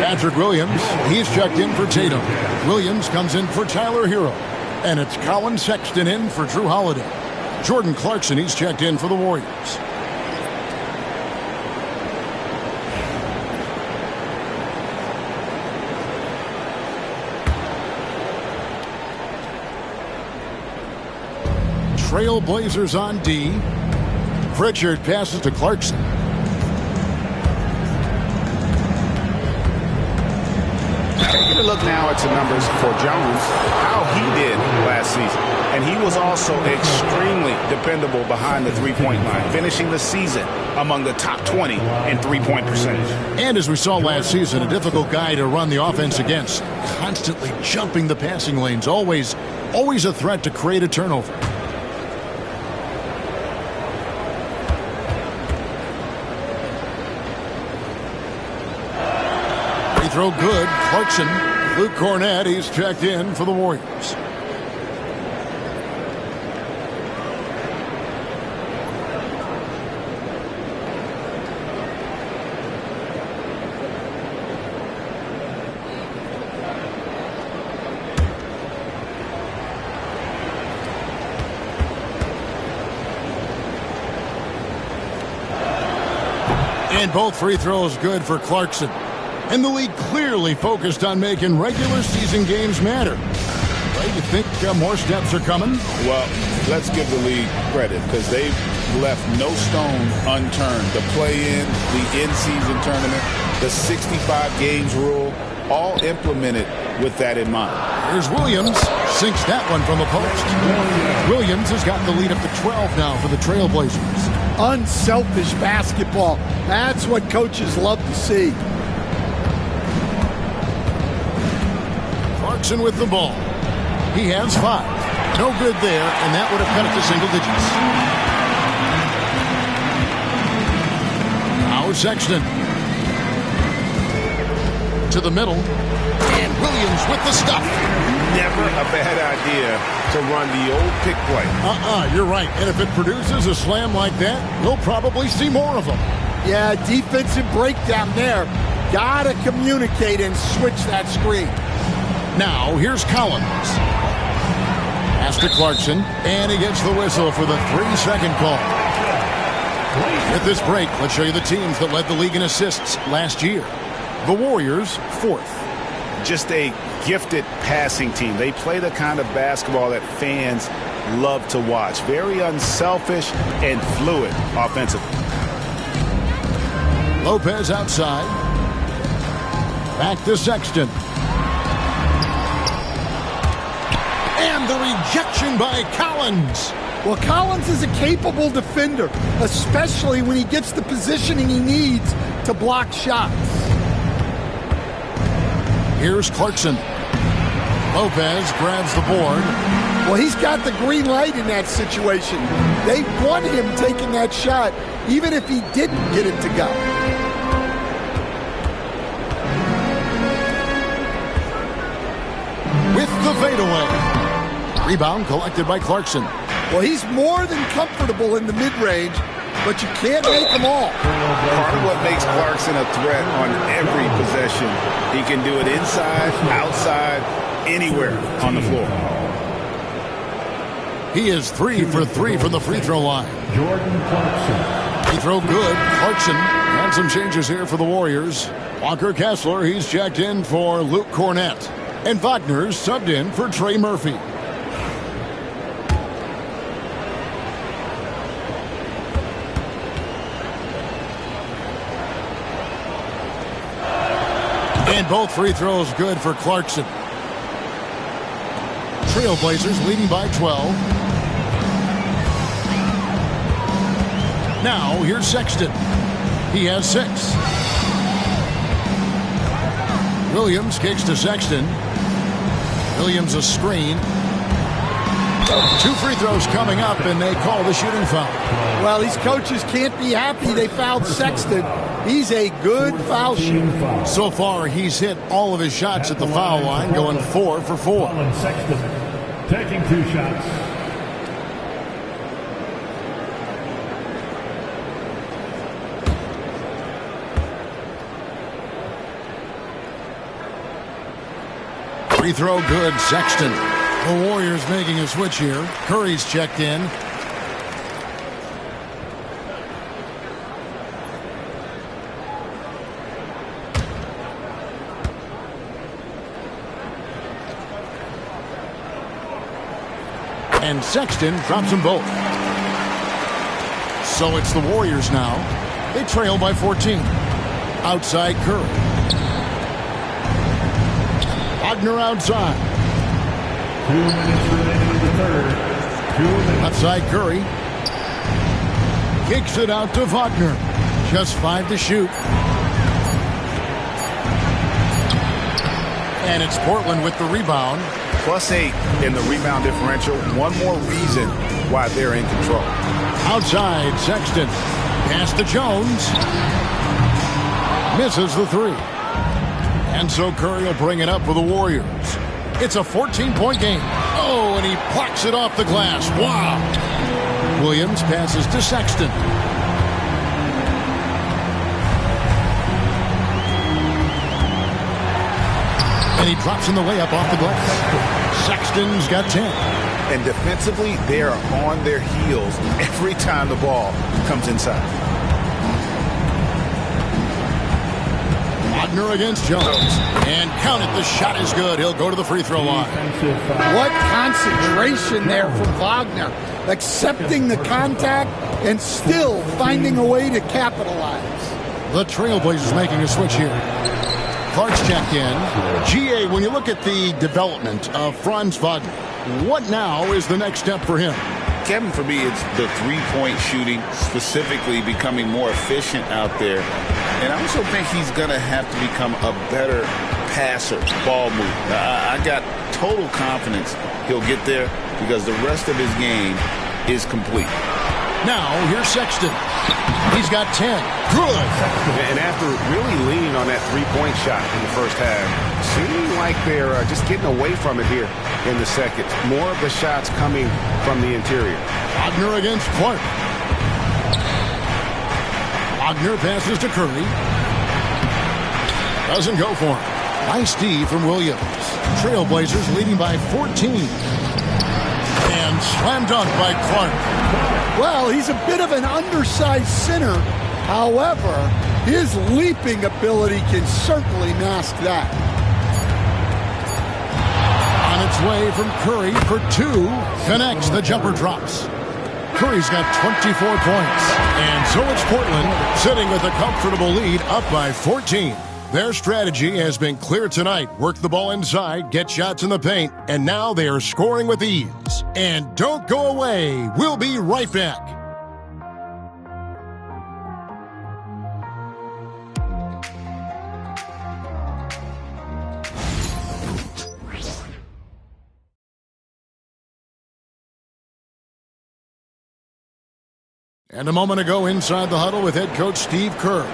Patrick Williams, he's checked in for Tatum. Williams comes in for Tyler Hero. And it's Colin Sexton in for Drew Holiday. Jordan Clarkson, he's checked in for the Warriors. Trail Blazers on D. Pritchard passes to Clarkson. Taking a look now at some numbers for Jones, how he did last season. And he was also extremely dependable behind the three-point line, finishing the season among the top 20 in three-point percentage. And as we saw last season, a difficult guy to run the offense against. Constantly jumping the passing lanes, always a threat to create a turnover. Free throw good. Clarkson. Luke Cornett, he's checked in for the Warriors. And both free throws good for Clarkson. And the league clearly focused on making regular season games matter. Right? You think more steps are coming? Well, let's give the league credit because they've left no stone unturned. The play-in, the in-season tournament, the 65 games rule, all implemented with that in mind. Here's Williams. Sinks that one from the post. Williams has got the lead up to 12 now for the Trailblazers. Unselfish basketball. That's what coaches love to see. Clarkson with the ball. He has 5. No good there, and that would have cut it to single digits. Now Sexton. To the middle. And Williams with the stuff. Never a bad idea to run the old pick play. You're right. And if it produces a slam like that, we'll probably see more of them. Yeah, defensive breakdown there. Gotta communicate and switch that screen. Now, here's Collins. Pass to Clarkson, and he gets the whistle for the 3-second call. At this break, let's show you the teams that led the league in assists last year. The Warriors, 4th. Just a gifted passing team. They play the kind of basketball that fans love to watch. Very unselfish and fluid offensively. Lopez outside. Back to Sexton. And the rejection by Collins. Well, Collins is a capable defender, especially when he gets the positioning he needs to block shots. Here's Clarkson. Lopez grabs the board. Well, he's got the green light in that situation. They want him taking that shot, even if he didn't get it to go. With the fadeaway. Rebound collected by Clarkson. Well, he's more than comfortable in the mid-range, but you can't make them all. Part of what makes Clarkson a threat on every possession, he can do it inside, outside, anywhere on the floor. He is 3 for 3 from the free throw line. Jordan Clarkson. Free throw good. Clarkson. And some changes here for the Warriors. Walker Kessler, he's checked in for Luke Cornett. And Wagner's subbed in for Trey Murphy. And both free throws good for Clarkson. Trailblazers leading by 12. Now, here's Sexton. He has 6. Williams kicks to Sexton. Williams a screen. 2 free throws coming up, and they call the shooting foul. Well, these coaches can't be happy they fouled Sexton. He's a good foul shooter. So far, he's hit all of his shots at the foul line, going 4 for 4. Sexton taking 2 shots. Free throw good, Sexton. The Warriors making a switch here. Curry's checked in. And Sexton drops them both. So it's the Warriors now. They trail by 14. Outside Curry. Wagner outside. 2 minutes remaining in the third. 2 minutes. Outside Curry. Kicks it out to Wagner. Just 5 to shoot. And it's Portland with the rebound. +8 in the rebound differential. One more reason why they're in control. Outside, Sexton. Pass to Jones. Misses the 3. And so Curry will bring it up for the Warriors. It's a 14-point game. Oh, and he plucks it off the glass. Wow. Williams passes to Sexton. And he drops in the way up off the glass. Sexton's got 10. And defensively, they are on their heels every time the ball comes inside. Wagner against Jones. And count it, the shot is good. He'll go to the free throw line. What concentration there from Wagner. Accepting the contact and still finding a way to capitalize. The Trailblazers making a switch here. Clark's checked in. GA, when you look at the development of Franz Wagner, what now is the next step for him? Kevin, for me, it's the three-point shooting, specifically becoming more efficient out there. And I also think he's going to have to become a better passer, ball move. I got total confidence he'll get there because the rest of his game is complete. Now, here's Sexton. He's got 10. Good. And after really leaning on that three-point shot in the first half, seeming like they're just getting away from it here in the second. More of the shots coming from the interior. Wagner against Clark. Wagner passes to Curry. Doesn't go for him. Nice D from Williams. Trailblazers leading by 14. And slam dunk by Clark. Well, he's a bit of an undersized center. However, his leaping ability can certainly mask that. On its way from Curry for 2. Connects, the jumper drops. Curry's got 24 points. And so it's Portland sitting with a comfortable lead up by 14. Their strategy has been clear tonight. Work the ball inside, get shots in the paint, and now they are scoring with ease. And don't go away. We'll be right back. And a moment ago inside the huddle with head coach Steve Kerr.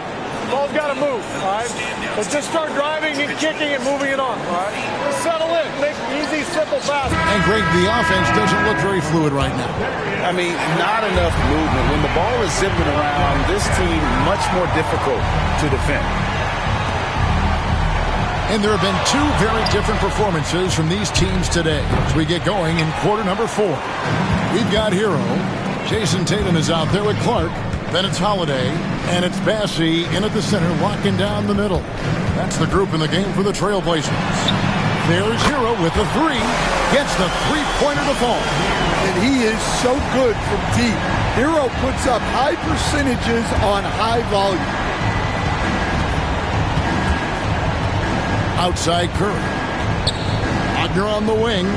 Ball's got to move, all right? So just start driving and kicking and moving it on, all right? Just settle in. Make easy, simple passes. And Greg, the offense doesn't look very fluid right now. I mean, not enough movement. When the ball is zipping around, this team much more difficult to defend. And there have been two very different performances from these teams today as we get going in quarter number 4. We've got Hero. Jason Tatum is out there with Clark. Then it's Holiday, and it's Bassey in at the center, locking down the middle. That's the group in the game for the Trailblazers. There's Hero with the 3. Gets the three-pointer to fall. And he is so good from deep. Hero puts up high percentages on high volume. Outside Curry. Wagner on the wing.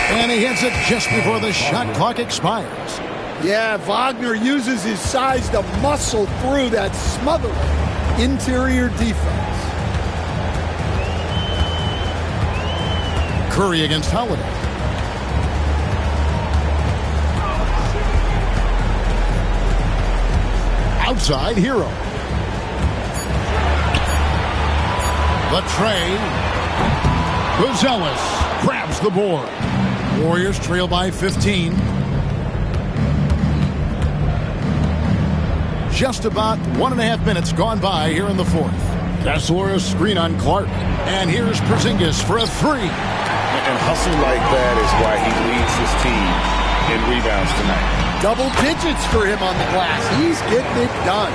And he hits it just before the shot clock expires. Yeah, Wagner uses his size to muscle through that smothering interior defense. Curry against Holiday. Outside, Hero. The tray. Buzelis grabs the board. Warriors trail by 15. Just about 1.5 minutes gone by here in the 4th. Kessler a screen on Clark. And here's Porzingis for a 3. And hustle like that is why he leads his team in rebounds tonight. Double digits for him on the glass. He's getting it done.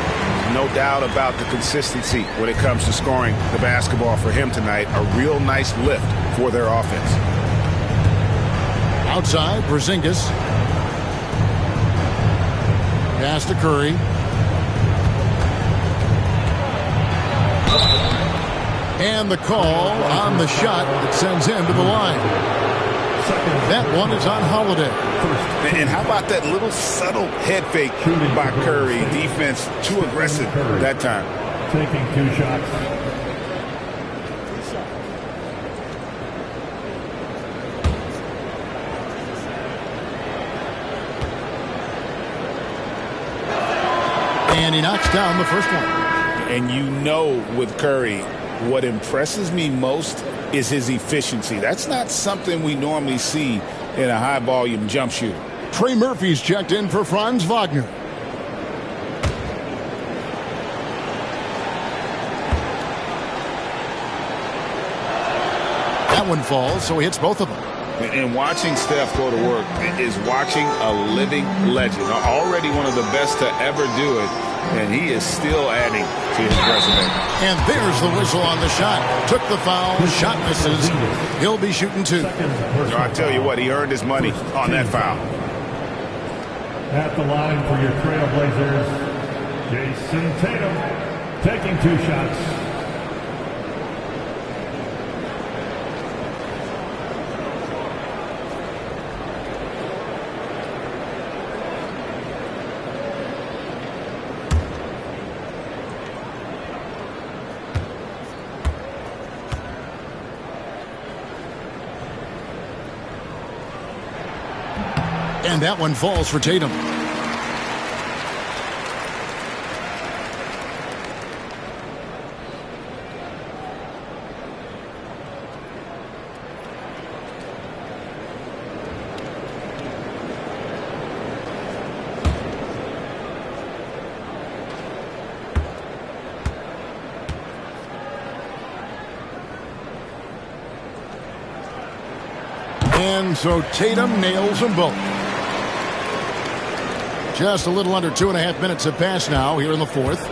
No doubt about the consistency when it comes to scoring the basketball for him tonight. A real nice lift for their offense. Outside, Porzingis. Pass to Curry. And the call on the shot that sends him to the line. That one is on Holiday. And how about that little subtle head fake by Curry? Defense too aggressive that time. Taking 2 shots. And he knocks down the first one. And you know with Curry, what impresses me most is his efficiency. That's not something we normally see in a high-volume jump shooter. Trey Murphy's checked in for Franz Wagner. That one falls, so he hits both of them. And watching Steph go to work is watching a living legend. Already one of the best to ever do it, and he is still adding to his resume. And there's the whistle on the shot. Took the foul, shot misses. He'll be shooting 2. I tell you what, he earned his money on that foul. At the line for your Trailblazers, Jason Tatum taking 2 shots. And that one falls for Tatum. And so Tatum nails them both. Just a little under 2.5 minutes have passed now here in the 4th.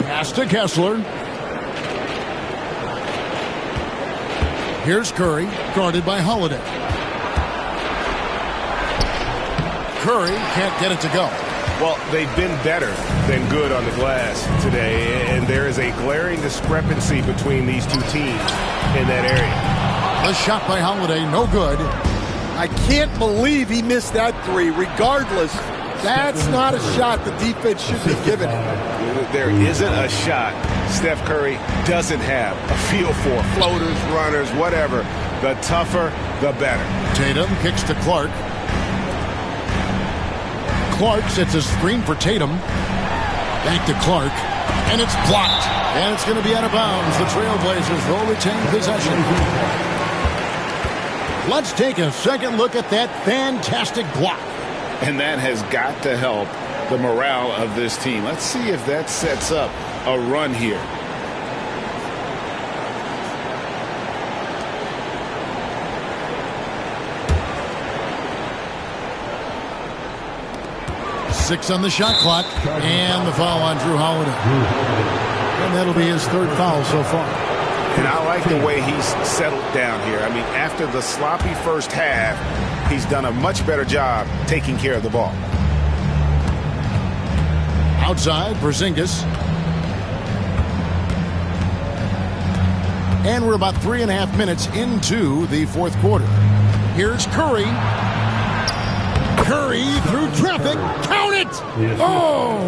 Pass to Kessler. Here's Curry, guarded by Holiday. Curry can't get it to go. Well, they've been better than good on the glass today, and there is a glaring discrepancy between these two teams in that area. The shot by Holiday, no good. I can't believe he missed that 3. Regardless, That's not a shot the defense should be giving him. There isn't a shot Steph Curry doesn't have a feel for. Floaters, runners, whatever. The tougher, the better. Tatum kicks to Clark. Clark sets a screen for Tatum. Back to Clark. And it's blocked. And it's going to be out of bounds. The Trailblazers will retain possession. Let's take a second look at that fantastic block. And that has got to help the morale of this team. Let's see if that sets up a run here. Six on the shot clock, and the foul on Drew Holiday. And that'll be his third foul so far. And I like the way he's settled down here. I mean, after the sloppy first half, he's done a much better job taking care of the ball. Outside, Porzingis. And we're about 3.5 minutes into the fourth quarter. Here's Curry. Curry through traffic. Count it! Oh!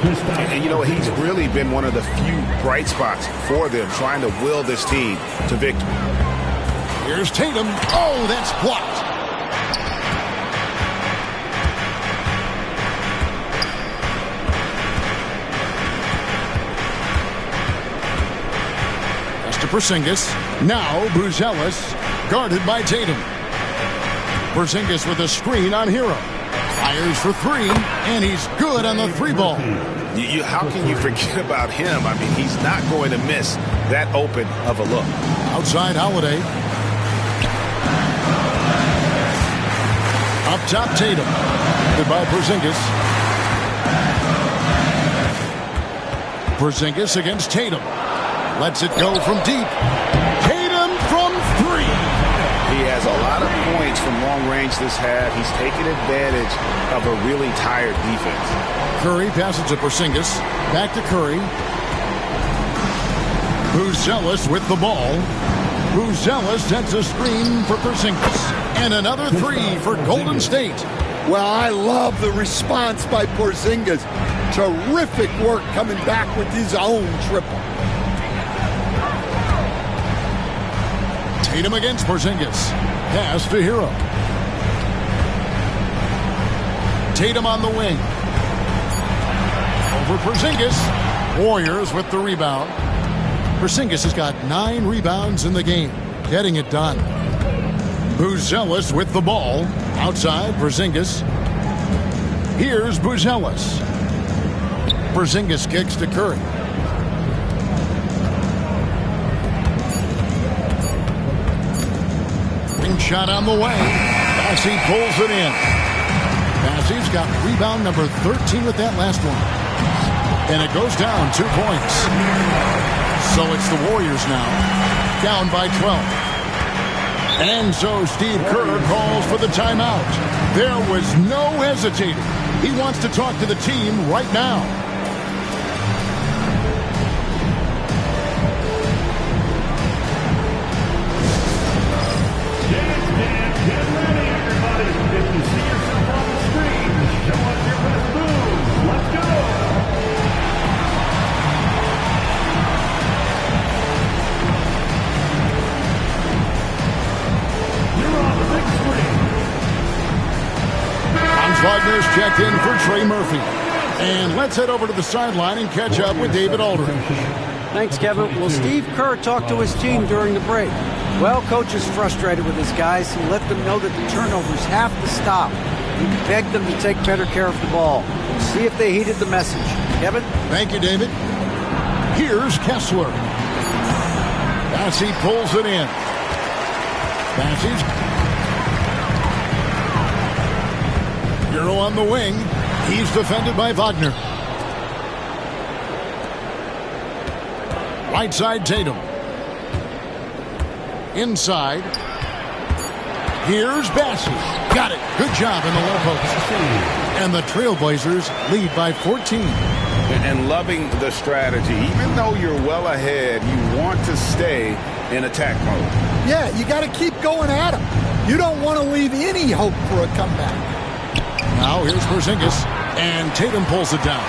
And you know, he's really been one of the few bright spots for them, trying to will this team to victory. Here's Tatum. Oh, that's blocked. That's to Porzingis. Now Buzelis, guarded by Tatum. Porzingis with a screen on Hero. Fires for three, and he's good on the three ball. How can you forget about him? I mean, he's not going to miss that open of a look. Outside Holiday. Up top Tatum. Goodbye Porzingis. Porzingis against Tatum. Lets it go from deep. Tatum from three. He has a lot of points from long range this half. He's taken advantage of a really tired defense. Curry passes to Porzingis. Back to Curry. Buzelis with the ball. Buzelis sets a screen for Porzingis. And another three for Golden State. Well, I love the response by Porzingis. Terrific work coming back with his own triple. Tatum against Porzingis. Pass to Hero. Tatum on the wing. Over Porzingis. Warriors with the rebound. Porzingis has got 9 rebounds in the game. Getting it done. Buzelis with the ball. Outside Porzingis. Here's Buzelis. Porzingis kicks to Curry. Shot on the way. Bassey pulls it in. Bassey's got rebound number 13 with that last one. And it goes down 2 points. So it's the Warriors now, down by 12. And so Steve Kerr calls for the timeout. There was no hesitating. He wants to talk to the team right now. Wagner's checked in for Trey Murphy. And let's head over to the sideline and catch up with David Aldridge. Thanks, Kevin. Well, Steve Kerr talked to his team during the break. Well, coach is frustrated with his guys. He let them know that the turnovers have to stop. He begged them to take better care of the ball. We'll see if they heeded the message. Kevin? Thank you, David. Here's Kessler. Bassey pulls it in. Bassey's Hero on the wing. He's defended by Wagner. Right side Tatum. Inside. Here's Bassey. Got it. Good job in the low post. And the Trailblazers lead by 14. And loving the strategy. Even though you're well ahead, you want to stay in attack mode. Yeah, you got to keep going at him. You don't want to leave any hope for a comeback. Now here's Porzingis, and Tatum pulls it down.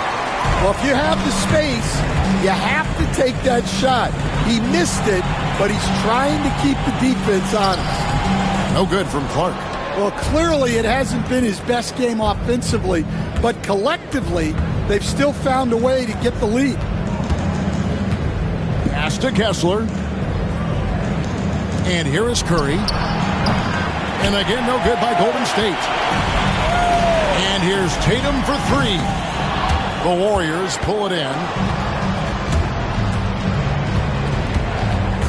Well, if you have the space, you have to take that shot. He missed it, but he's trying to keep the defense honest. No good from Clark. Well, clearly it hasn't been his best game offensively, but collectively, they've still found a way to get the lead. Pass to Kessler. And here is Curry. And again, no good by Golden State. And here's Tatum for three. The Warriors pull it in.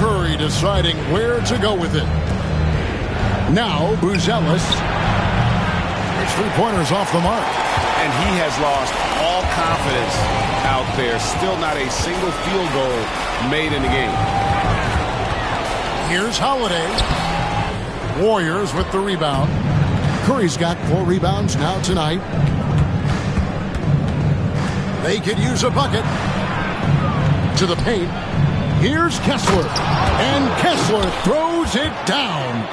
Curry deciding where to go with it. Now, Buzelis. His three-pointers off the mark. And he has lost all confidence out there. Still not a single field goal made in the game. Here's Holiday. Warriors with the rebound. Curry's got 4 rebounds now tonight. They could use a bucket. To the paint. Here's Kessler. And Kessler throws it down.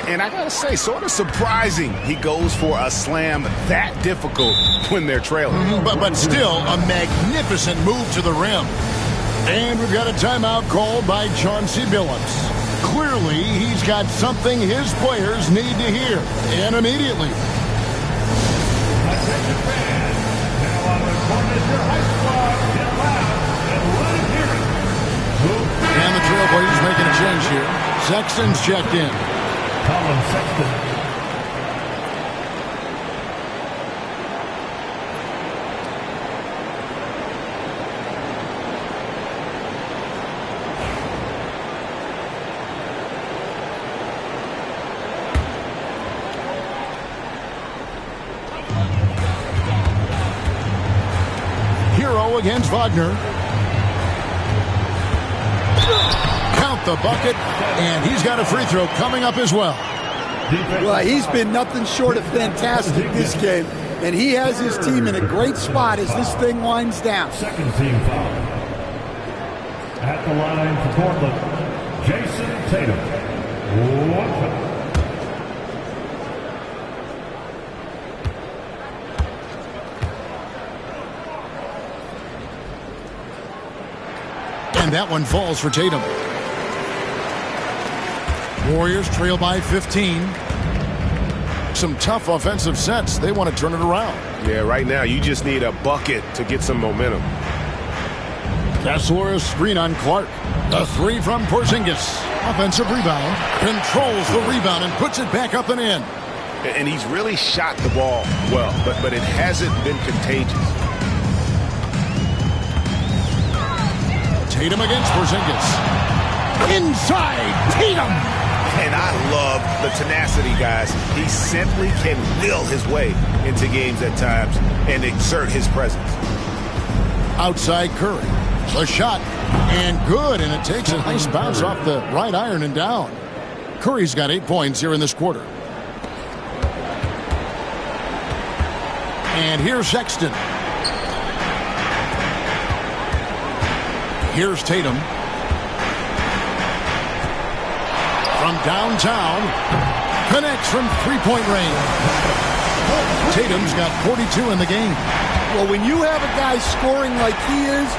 And I gotta say, sort of surprising he goes for a slam that difficult when they're trailing. But still a magnificent move to the rim. And we've got a timeout called by Chauncey Billups. Clearly, he's got something his players need to hear. And immediately. Attention fans, now on the court is your high squad. Get loud and let it hear it. And the Trailblazers making a change here. Sexton's checked in. Colin Sexton. Hero against Wagner. Count the bucket, and he's got a free throw coming up as well. Well, he's been nothing short of fantastic this game, and he has his team in a great spot as this thing winds down. Second team foul. At the line for Portland, Jason Tatum. 1 foul. And that one falls for Tatum. Warriors trail by 15. Some tough offensive sets. They want to turn it around. Yeah, right now you just need a bucket to get some momentum. Kessler, a screen on Clark. A three from Porzingis. Offensive rebound. Controls the rebound and puts it back up and in. And he's really shot the ball well, but it hasn't been contagious. Tatum against Porzingis. Inside, Tatum! And I love the tenacity, guys. He simply can will his way into games at times and exert his presence. Outside Curry. A shot. And good. And it takes a nice bounce off the right iron and down. Curry's got 8 points here in this quarter. And here's Sexton. Here's Tatum. From downtown. Connects from three-point range. Tatum's got 42 in the game. Well, when you have a guy scoring like he is,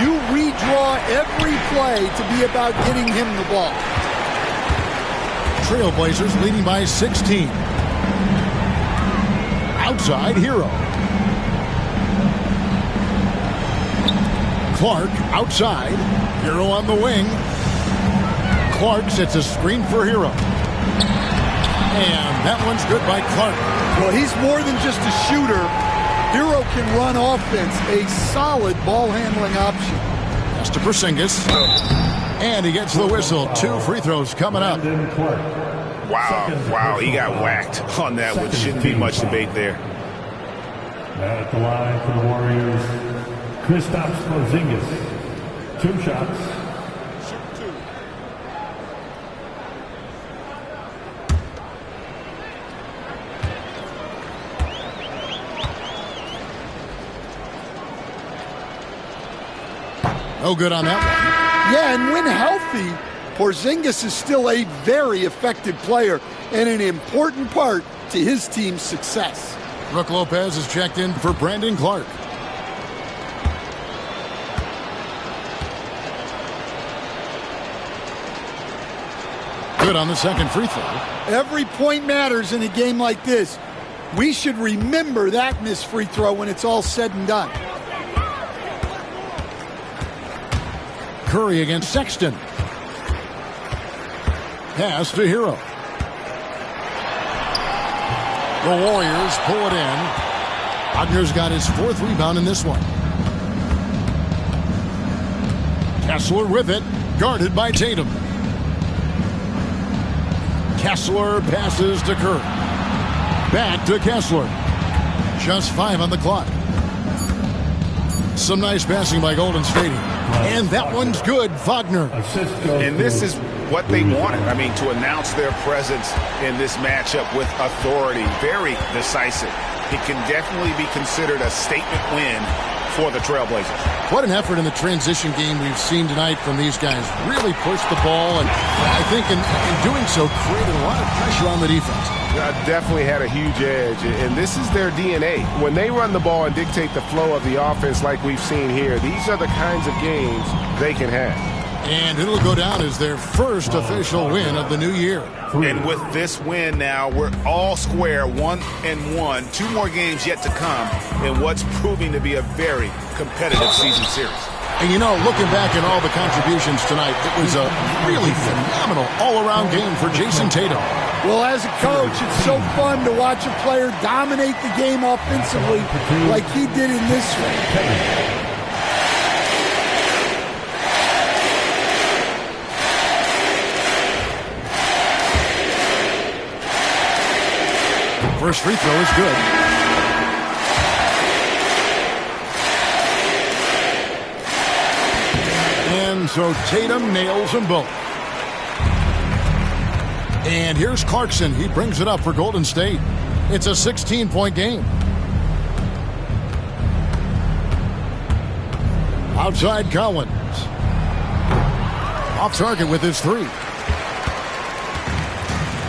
you redraw every play to be about getting him the ball. Trailblazers leading by 16. Outside, Hero. Clark outside. Hero on the wing. Clark sets a screen for Hero. And that one's good by Clark. Well, he's more than just a shooter. Hero can run offense, a solid ball handling option. That's to Porzingis. And he gets the whistle. 2 free throws coming up. Wow, he got whacked on that one. Shouldn't be much debate there. At the line for the Warriors, Kristaps Porzingis. 2 shots. No good on that one. Yeah, and when healthy, Porzingis is still a very effective player and an important part to his team's success. Brook Lopez is checked in for Brandon Clark. Good on the second free throw. Every point matters in a game like this. We should remember that missed free throw when it's all said and done. Curry against Sexton. Pass to Hero. The Warriors pull it in. Wagner's got his 4th rebound in this one. Kessler with it, guarded by Tatum. Kessler passes to Curry. Back to Kessler. Just 5 on the clock. Some nice passing by Golden State. And that one's good, Wagner. And this is what they wanted. I mean, to announce their presence in this matchup with authority. Very decisive. It can definitely be considered a statement win for the Trailblazers. What an effort in the transition game we've seen tonight from these guys. Really pushed the ball, and I think in doing so created a lot of pressure on the defense. Definitely had a huge edge, and this is their DNA. When they run the ball and dictate the flow of the offense like we've seen here, these are the kinds of games they can have. And it'll go down as their first official win of the new year. And with this win now, we're all square, 1-1. 2 more games yet to come in what's proving to be a very competitive season series. And you know, looking back at all the contributions tonight, it was a really phenomenal all-around game for Jason Tatum. Well, as a coach, it's so fun to watch a player dominate the game offensively like he did in this one. First free throw is good. And so Tatum nails them both. And here's Clarkson. He brings it up for Golden State. It's a 16-point game. Outside Collins. Off target with his 3.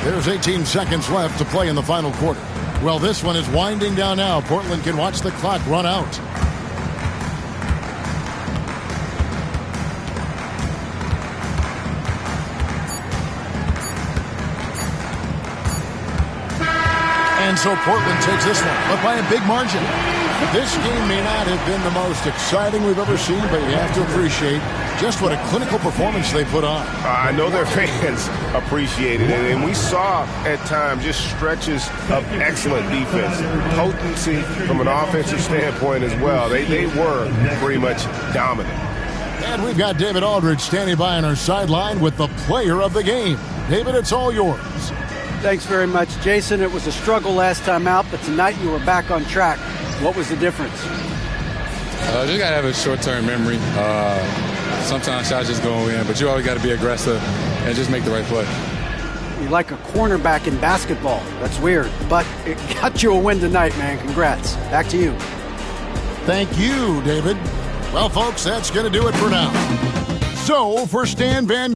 There's 18 seconds left to play in the final quarter. Well, this one is winding down now. Portland can watch the clock run out. And so Portland takes this one, but by a big margin. This game may not have been the most exciting we've ever seen, but you have to appreciate just what a clinical performance they put on. I know their fans appreciated it, and we saw at times just stretches of excellent defense. Potency from an offensive standpoint as well. They were pretty much dominant. And we've got David Aldridge standing by on our sideline with the player of the game. David, it's all yours. Thanks very much, Jason. It was a struggle last time out, but tonight you were back on track. What was the difference? Just got to have a short-term memory. Sometimes shots just go in, but you always got to be aggressive and just make the right play. You're like a cornerback in basketball. That's weird, but it got you a win tonight, man. Congrats. Back to you. Thank you, David. Well, folks, that's going to do it for now. So, for Stan Van...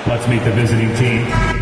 Let's meet the visiting team.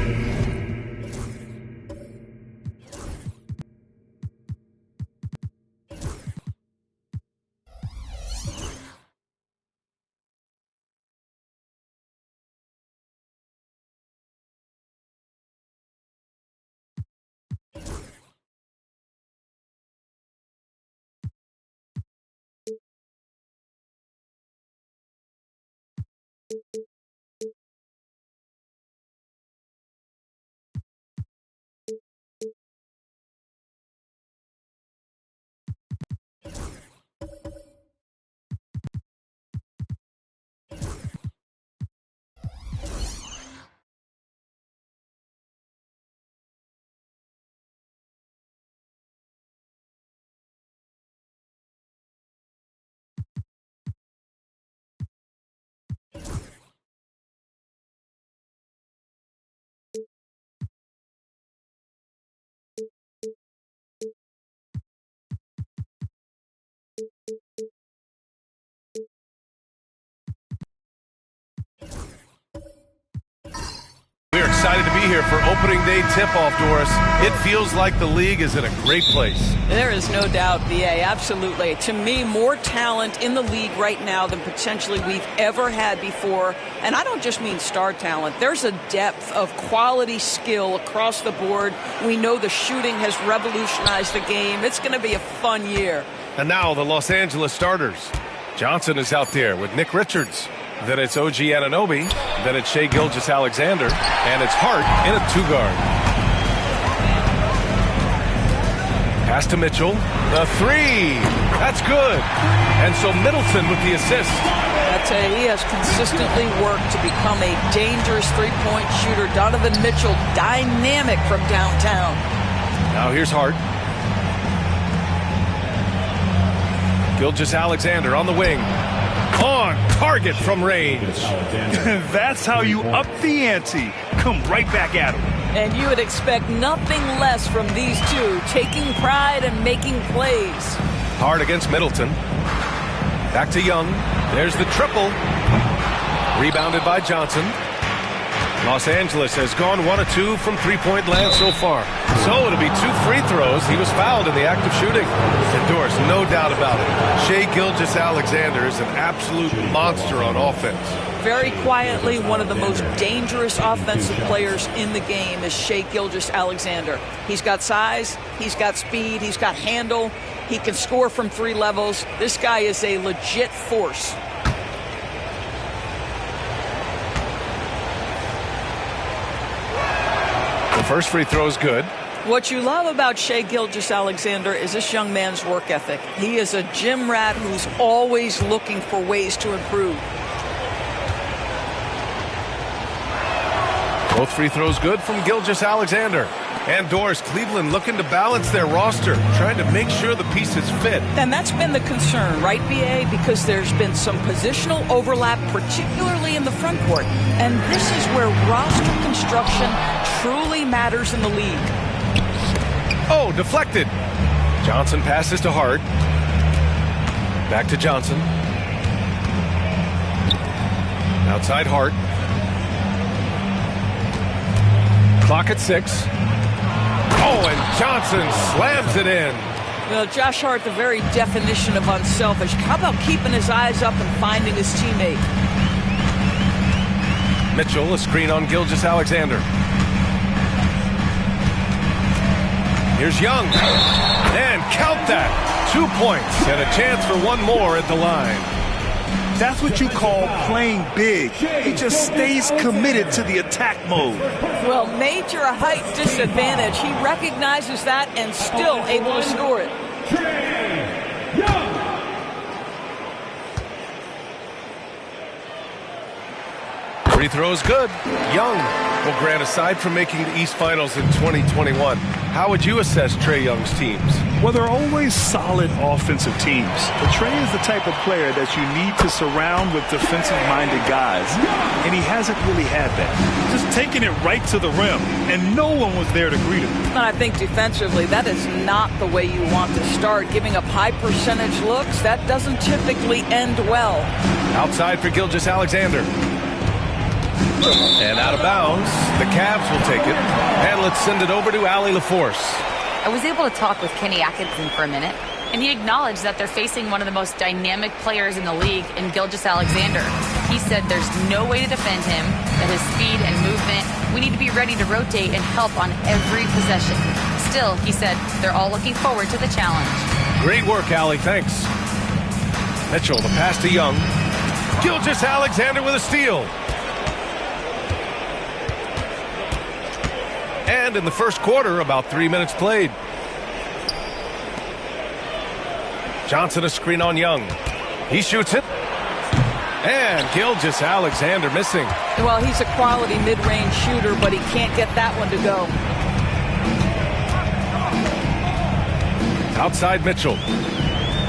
We're excited to be here for opening day tip-off, Doris. It feels like the league is in a great place. There is no doubt, B.A., absolutely. To me, more talent in the league right now than potentially we've ever had before. And I don't just mean star talent. There's a depth of quality skill across the board. We know the shooting has revolutionized the game. It's going to be a fun year. And now the Los Angeles starters. Johnson is out there with Nick Richards. Then it's OG Anunoby. Then it's Shai Gilgeous-Alexander. And it's Hart in a two-guard. Pass to Mitchell. The three. That's good. And so Middleton with the assist. I tell you, he has consistently worked to become a dangerous three-point shooter. Donovan Mitchell, dynamic from downtown. Now here's Hart. Gilgeous-Alexander on the wing. On target from range. That's how you up the ante. Come right back at him. And you would expect nothing less from these two, taking pride and making plays. Hard against Middleton. Back to Young. There's the triple. Rebounded by Johnson. Los Angeles has gone 1 of 2 from three-point land so far. So it'll be 2 free throws. He was fouled in the act of shooting. And Doris, no doubt about it, Shai Gilgeous-Alexander is an absolute monster on offense. Very quietly, one of the most dangerous offensive players in the game is Shai Gilgeous-Alexander. He's got size, he's got speed, he's got handle, he can score from 3 levels. This guy is a legit force. The first free throw is good. What you love about Shai Gilgeous-Alexander is this young man's work ethic. He is a gym rat who's always looking for ways to improve. Both free throws good from Gilgeous-Alexander. And Doris, Cleveland looking to balance their roster, trying to make sure the pieces fit. And that's been the concern, right, BA? Because there's been some positional overlap, particularly in the front court. And this is where roster construction truly matters in the league. Oh, deflected. Johnson passes to Hart. Back to Johnson. Outside Hart. Clock at 6. Oh, and Johnson slams it in. Well, Josh Hart, the very definition of unselfish. How about keeping his eyes up and finding his teammate? Mitchell, a screen on Gilgeous-Alexander. Here's Young. And count that. 2 points and a chance for one more at the line. That's what you call playing big. He just stays committed to the attack mode. Well, major height disadvantage. He recognizes that and still able to score it. Free throws good. Young. Well, Grant, aside from making the East Finals in 2021, how would you assess Trae Young's teams? Well, they're always solid offensive teams. But Trae is the type of player that you need to surround with defensive-minded guys. And he hasn't really had that. Just taking it right to the rim, and no one was there to greet him. And I think defensively, that is not the way you want to start. Giving up high percentage looks, that doesn't typically end well. Outside for Gilgeous-Alexander. And out of bounds, the Cavs will take it. And let's send it over to Allie LaForce. I was able to talk with Kenny Atkinson for a minute, and he acknowledged that they're facing one of the most dynamic players in the league in Gilgeous-Alexander. He said there's no way to defend him, that his speed and movement, we need to be ready to rotate and help on every possession. Still, he said, they're all looking forward to the challenge. Great work, Allie. Thanks. Mitchell, the pass to Young. Gilgeous-Alexander with a steal. And in the first quarter, about 3 minutes played. Johnson a screen on Young. He shoots it. And Gilgeous-Alexander missing. Well, he's a quality mid-range shooter, but he can't get that one to go. Outside Mitchell.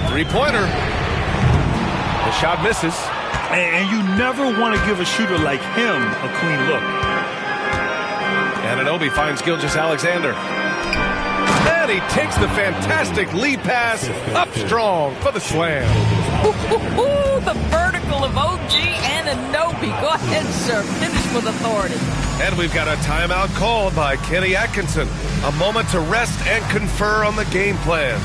Three-pointer. The shot misses. And you never want to give a shooter like him a clean look. Anunoby finds Gilgeous-Alexander. And he takes the fantastic lead pass up strong for the slam. The vertical of OG Anunoby. Go ahead, sir. Finish with authority. And we've got a timeout called by Kenny Atkinson. A moment to rest and confer on the game plan.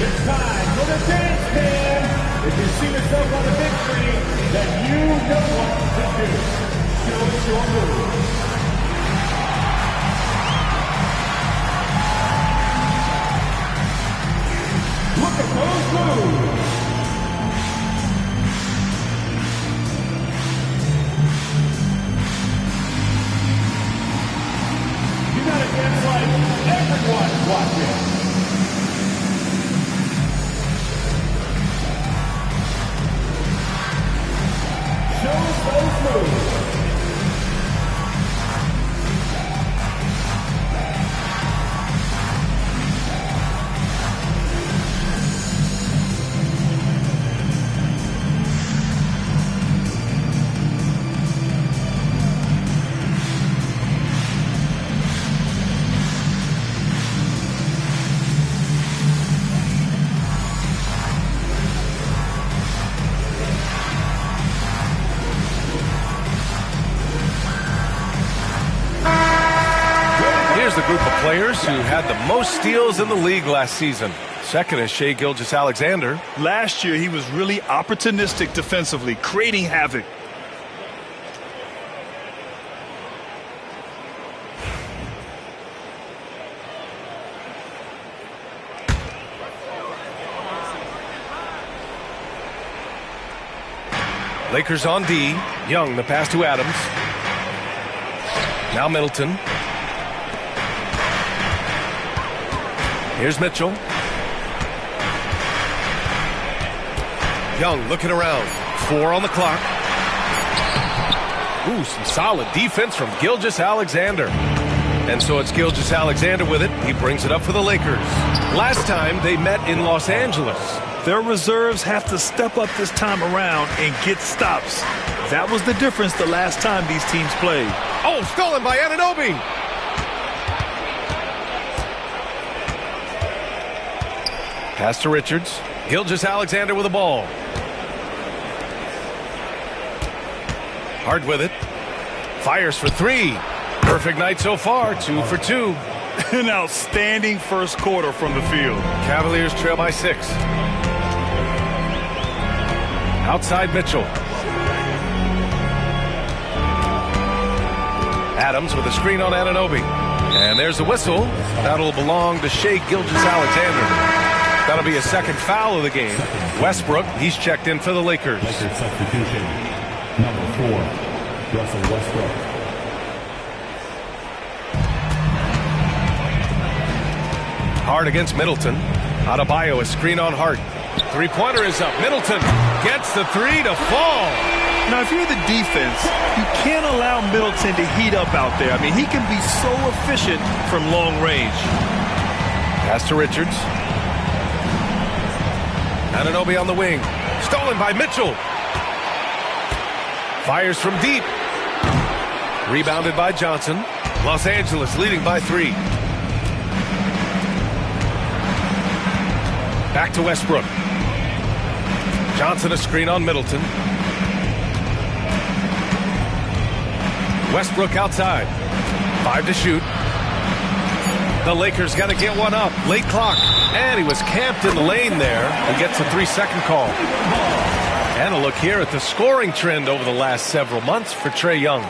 It's time for the dance cam. If you see yourself on the big screen, then you know what to do. Show us your move. Look at those moves. You gotta dance like everyone's watching. Shows those moves. here's the group of players who had the most steals in the league last season. Second is Shai Gilgeous-Alexander. Last year, he was really opportunistic defensively, creating havoc. Lakers on D. Young, the pass to Adams. Now Middleton. Here's Mitchell. Young looking around. 4 on the clock. Ooh, some solid defense from Gilgeous-Alexander. And so it's Gilgeous-Alexander with it. He brings it up for the Lakers. Last time they met in Los Angeles. Their reserves have to step up this time around and get stops. That was the difference the last time these teams played. Oh, stolen by Anunoby. Pass to Richards. Gilgeous-Alexander with the ball. Hard with it. Fires for 3. Perfect night so far. 2 for 2. An outstanding first quarter from the field. Cavaliers trail by 6. Outside Mitchell. Adams with a screen on Anunoby. And there's the whistle. That'll belong to Shai Gilgeous-Alexander. That'll be a second foul of the game. Westbrook, he's checked in for the Lakers. Lakers substitution, number 4, Russell Westbrook. Hart against Middleton. Adebayo, a screen on Hart. Three-pointer is up. Middleton gets the 3 to fall. Now, if you're the defense, you can't allow Middleton to heat up out there. I mean, he can be so efficient from long range. Pass to Richards. Anunoby on the wing. Stolen by Mitchell. Fires from deep. Rebounded by Johnson. Los Angeles leading by 3. Back to Westbrook. Johnson a screen on Middleton. Westbrook outside. 5 to shoot. The Lakers got to get one up. Late clock. And he was camped in the lane there. He gets a 3-second call. And a look here at the scoring trend over the last several months for Trae Young.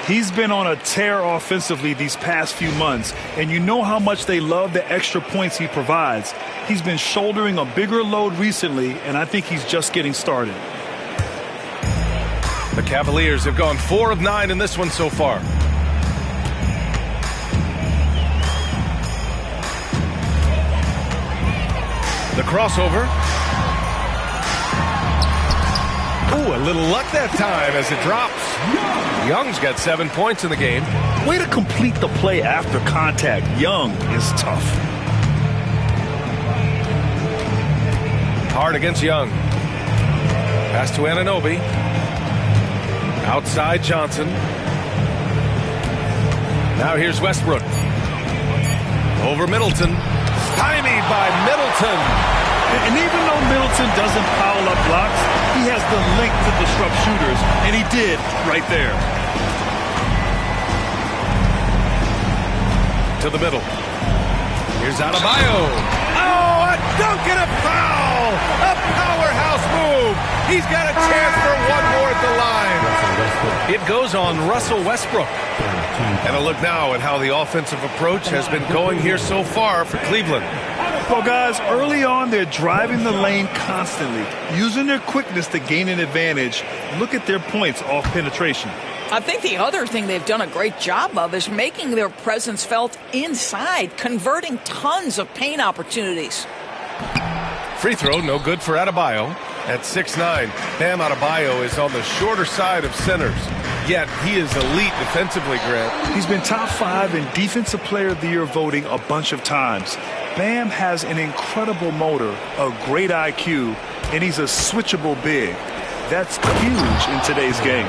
He's been on a tear offensively these past few months, and you know how much they love the extra points he provides. He's been shouldering a bigger load recently, and I think he's just getting started. The Cavaliers have gone 4 of 9 in this one so far. The crossover. Ooh, a little luck that time as it drops. Young's got 7 points in the game. Way to complete the play after contact. Young is tough. Hard against Young. Pass to Anunoby. Outside Johnson. Now here's Westbrook. Over Middleton. Stymied by Middleton. And even though Middleton doesn't foul up blocks, he has the length to disrupt shooters, and he did right there. To the middle. Here's Adebayo. Oh, a dunk and a foul! A powerhouse move. He's got a chance for one more at the line. It goes on Russell Westbrook. And a look now at how the offensive approach has been going here so far for Cleveland. Well, guys, early on, they're driving the lane constantly, using their quickness to gain an advantage. Look at their points off penetration. I think the other thing they've done a great job of is making their presence felt inside, converting tons of paint opportunities. Free throw, no good for Adebayo. At 6'9", Bam Adebayo is on the shorter side of centers. Yet he is elite defensively, Grant. He's been top 5 in Defensive Player of the Year voting a bunch of times. Bam has an incredible motor, a great IQ, and he's a switchable big. That's huge in today's game.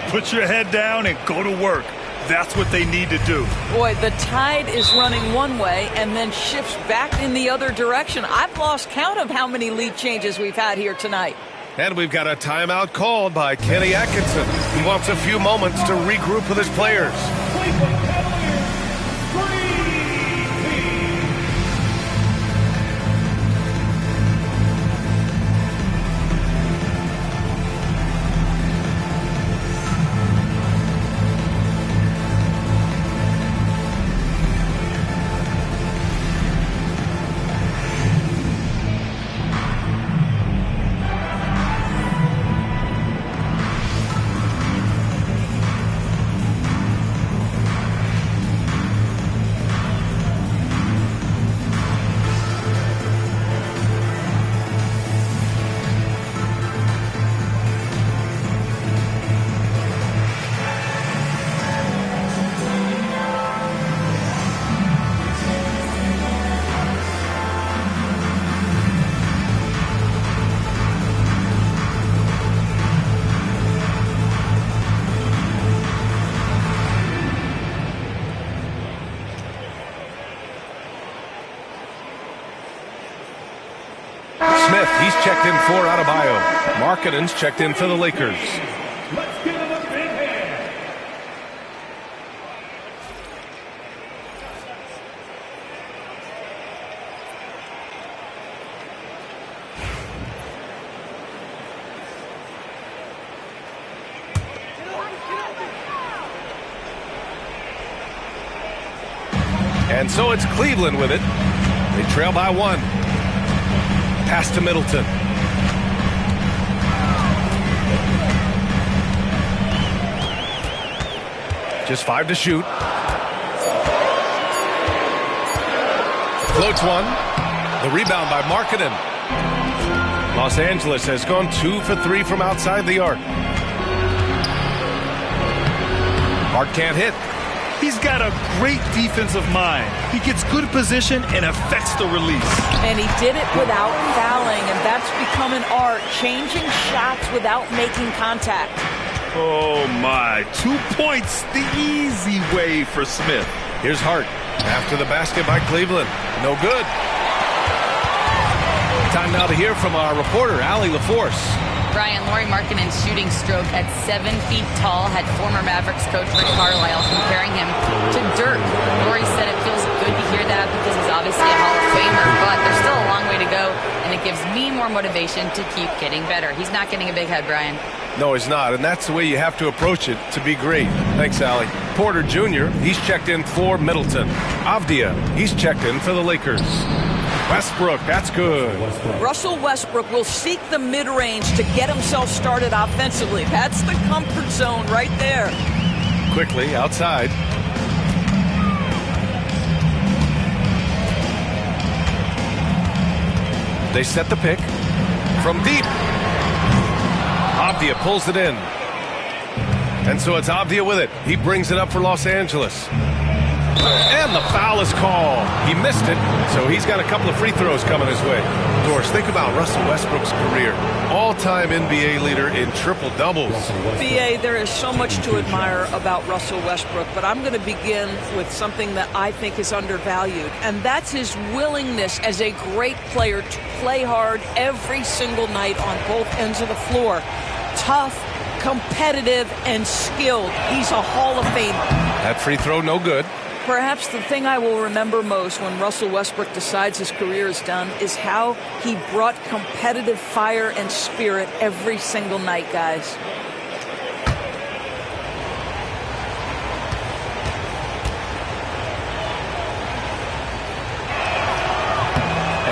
Put your head down and go to work. That's what they need to do. Boy, the tide is running one way and then shifts back in the other direction. I've lost count of how many lead changes we've had here tonight. And we've got a timeout called by Kenny Atkinson. He wants a few moments to regroup with his players. He's checked in for Adebayo. Markkanen's checked in for the Lakers. Let's give him a big hand. And so it's Cleveland with it. They trail by 1. Pass to Middleton. Just 5 to shoot. Floats one. The rebound by Markkanen. Los Angeles has gone 2 for 3 from outside the arc. Hart can't hit. He's got a great defensive mind. He gets good position and affects the release. And he did it without fouling, and that's become an art, changing shots without making contact. Oh, my. 2 points the easy way for Smith. Here's Hart after the basket by Cleveland. No good. Time now to hear from our reporter, Allie LaForce. Brian, Lauri Markkanen's shooting stroke at 7 feet tall had former Mavericks coach Rick Carlisle comparing him to Dirk. Lauri said it feels good to hear that because he's obviously a Hall of Famer, but there's still a long way to go, and it gives me more motivation to keep getting better. He's not getting a big head, Brian. No, he's not, and that's the way you have to approach it to be great. Thanks, Allie. Porter Jr., he's checked in for Middleton. Avdia, he's checked in for the Lakers. Westbrook, that's good. Russell Westbrook will seek the mid-range to get himself started offensively. That's the comfort zone right there. Quickly, outside. They set the pick. From deep. Avdia pulls it in. And so it's Avdia with it. He brings it up for Los Angeles. And the foul is called. He missed it, so he's got a couple of free throws coming his way. Doris, think about Russell Westbrook's career. All-time NBA leader in triple-doubles. BA, there is so much to admire about Russell Westbrook, but I'm going to begin with something that I think is undervalued, and that's his willingness as a great player to play hard every single night on both ends of the floor. Tough, competitive, and skilled. He's a Hall of Famer. That free throw, no good. Perhaps the thing I will remember most when Russell Westbrook decides his career is done is how he brought competitive fire and spirit every single night, guys.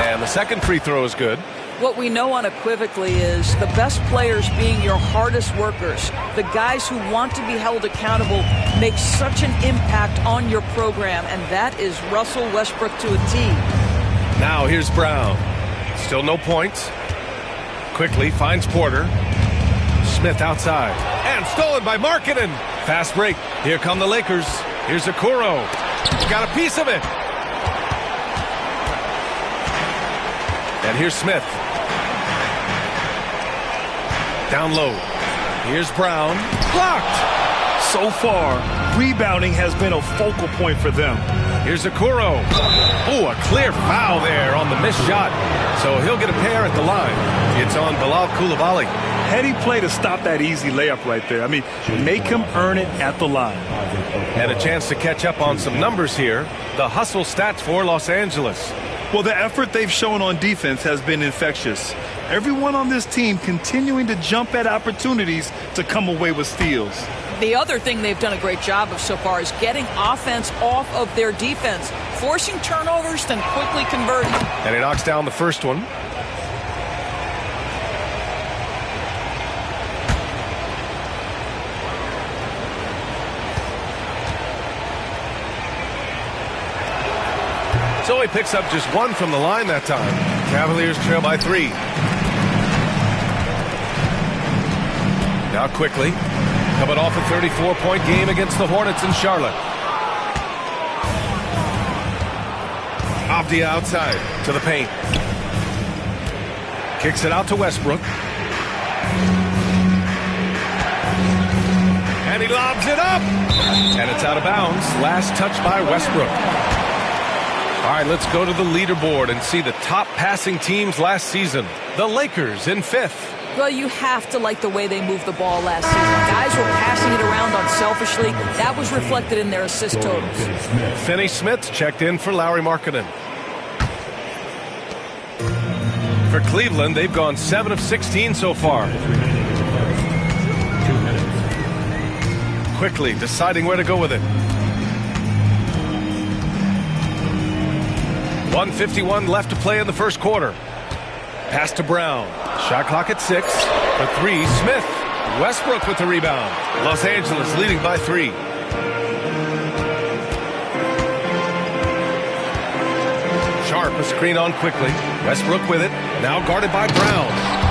And the second free throw is good. What we know unequivocally is the best players being your hardest workers, the guys who want to be held accountable, make such an impact on your program, and that is Russell Westbrook to a T. Now here's Brown. Still no points. Quickly finds Porter. Smith outside. And stolen by Markkanen. Fast break. Here come the Lakers. Here's Okoro. Got a piece of it. And here's Smith. Down low. Here's Brown. Blocked. So far, rebounding has been a focal point for them. Here's Okoro. Oh, a clear foul there on the missed shot. So he'll get a pair at the line. It's on Bilal Coulibaly. Heady play to stop that easy layup right there. I mean, make him earn it at the line. And a chance to catch up on some numbers here. The hustle stats for Los Angeles. Well, the effort they've shown on defense has been infectious. Everyone on this team continuing to jump at opportunities to come away with steals. The other thing they've done a great job of so far is getting offense off of their defense, forcing turnovers, then quickly converting. And he knocks down the first one. So he picks up just one from the line that time. Cavaliers trail by 3. Now quickly, coming off a 34-point game against the Hornets in Charlotte. Avdia outside to the paint. Kicks it out to Westbrook. And he lobs it up. And it's out of bounds. Last touch by Westbrook. All right, let's go to the leaderboard and see the top passing teams last season. The Lakers in 5th. Well, you have to like the way they moved the ball last season. Guys were passing it around unselfishly. That was reflected in their assist totals. Finney Smith checked in for Lauri Markkanen. For Cleveland, they've gone 7 of 16 so far. Quickly deciding where to go with it. 1:51 left to play in the first quarter. Pass to Brown. Shot clock at 6. For 3, Smith. Westbrook with the rebound. Los Angeles leading by 3. Sharp a screen on quickly. Westbrook with it. Now guarded by Brown.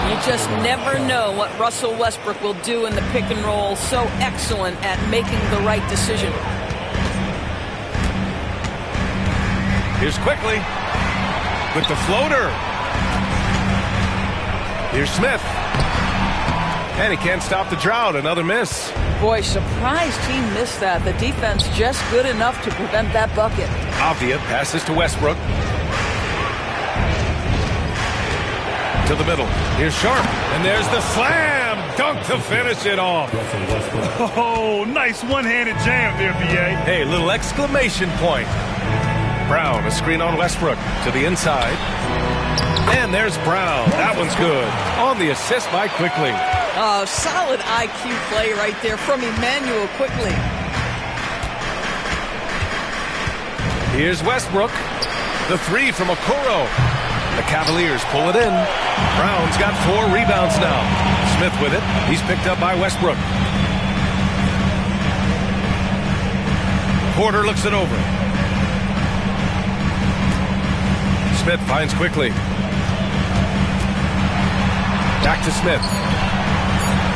You just never know what Russell Westbrook will do in the pick and roll. So excellent at making the right decision. Here's Quickly with the floater. Here's Smith. And he can't stop the drought. Another miss. Boy, surprised he missed that. The defense just good enough to prevent that bucket. Avdia passes to Westbrook. To the middle. Here's Sharp. And there's the slam dunk to finish it off. Oh, nice one-handed jam there, B.A. Hey, little exclamation point. Brown, a screen on Westbrook. To the inside. And there's Brown. That one's good. On the assist by Quickly. Oh, solid IQ play right there from Emmanuel Quickly. Here's Westbrook. The 3 from Okoro. The Cavaliers pull it in. Brown's got 4 rebounds now. Smith with it. He's picked up by Westbrook. Porter looks it over. Smith finds Quickly. Back to Smith.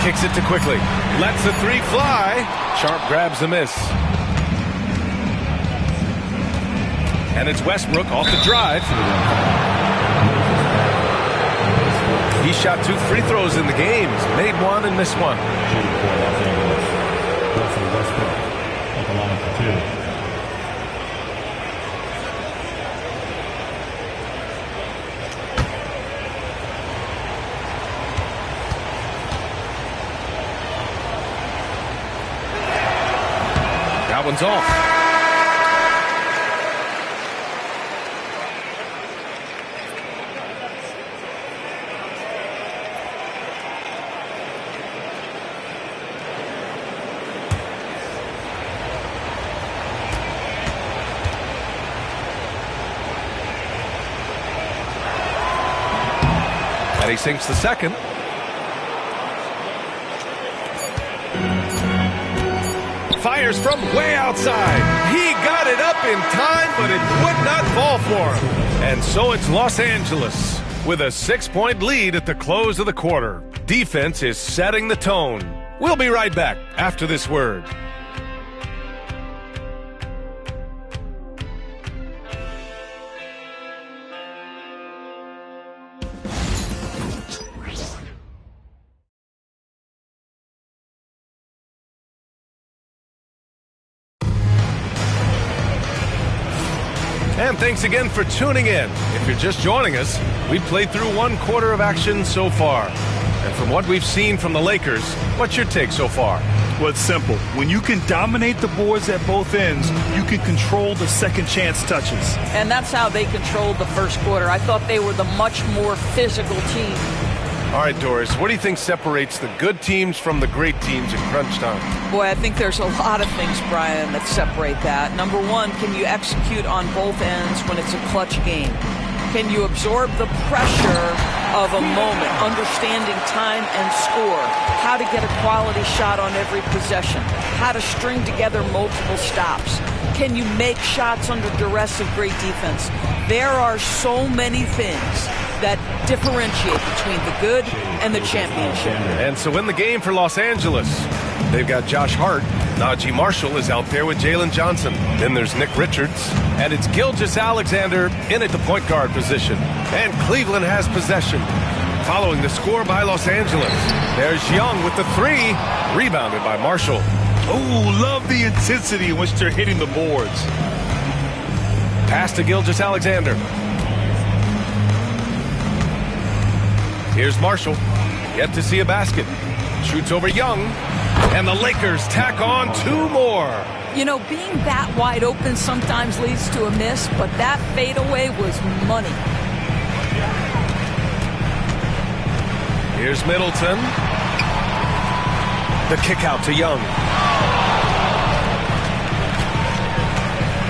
Kicks it to Quickly. Lets the 3 fly. Sharp grabs the miss. And it's Westbrook off the drive. He shot 2 free throws in the game. Made 1 and missed 1. That one's off. And he sinks the second. Fires from way outside. He got it up in time, but it would not fall for him. And so it's Los Angeles with a 6-point lead at the close of the quarter. Defense is setting the tone. We'll be right back after this word. And thanks again for tuning in. If you're just joining us, we've played through 1 quarter of action so far. And from what we've seen from the Lakers, what's your take so far? Well, it's simple. When you can dominate the boards at both ends, you can control the second chance touches. And that's how they controlled the first quarter. I thought they were the much more physical team. All right, Doris, what do you think separates the good teams from the great teams in crunch time? Boy, I think there's a lot of things, Brian, that separate that. Number one, can you execute on both ends when it's a clutch game? Can you absorb the pressure of a moment, understanding time and score, how to get a quality shot on every possession, how to string together multiple stops? Can you make shots under duress of great defense? There are so many things that differentiate between the good and the championship. And so in the game for Los Angeles, they've got Josh Hart. Najee Marshall is out there with Jalen Johnson. Then there's Nick Richards. And it's Gilgeous-Alexander in at the point guard position. And Cleveland has possession. Following the score by Los Angeles. There's Young with the 3. Rebounded by Marshall. Oh, love the intensity in which they're hitting the boards. Pass to Gilgeous-Alexander. Here's Marshall. Yet to see a basket. Shoots over Young. And the Lakers tack on 2 more. You know, being that wide open sometimes leads to a miss, but that fadeaway was money. Here's Middleton. The kick out to Young.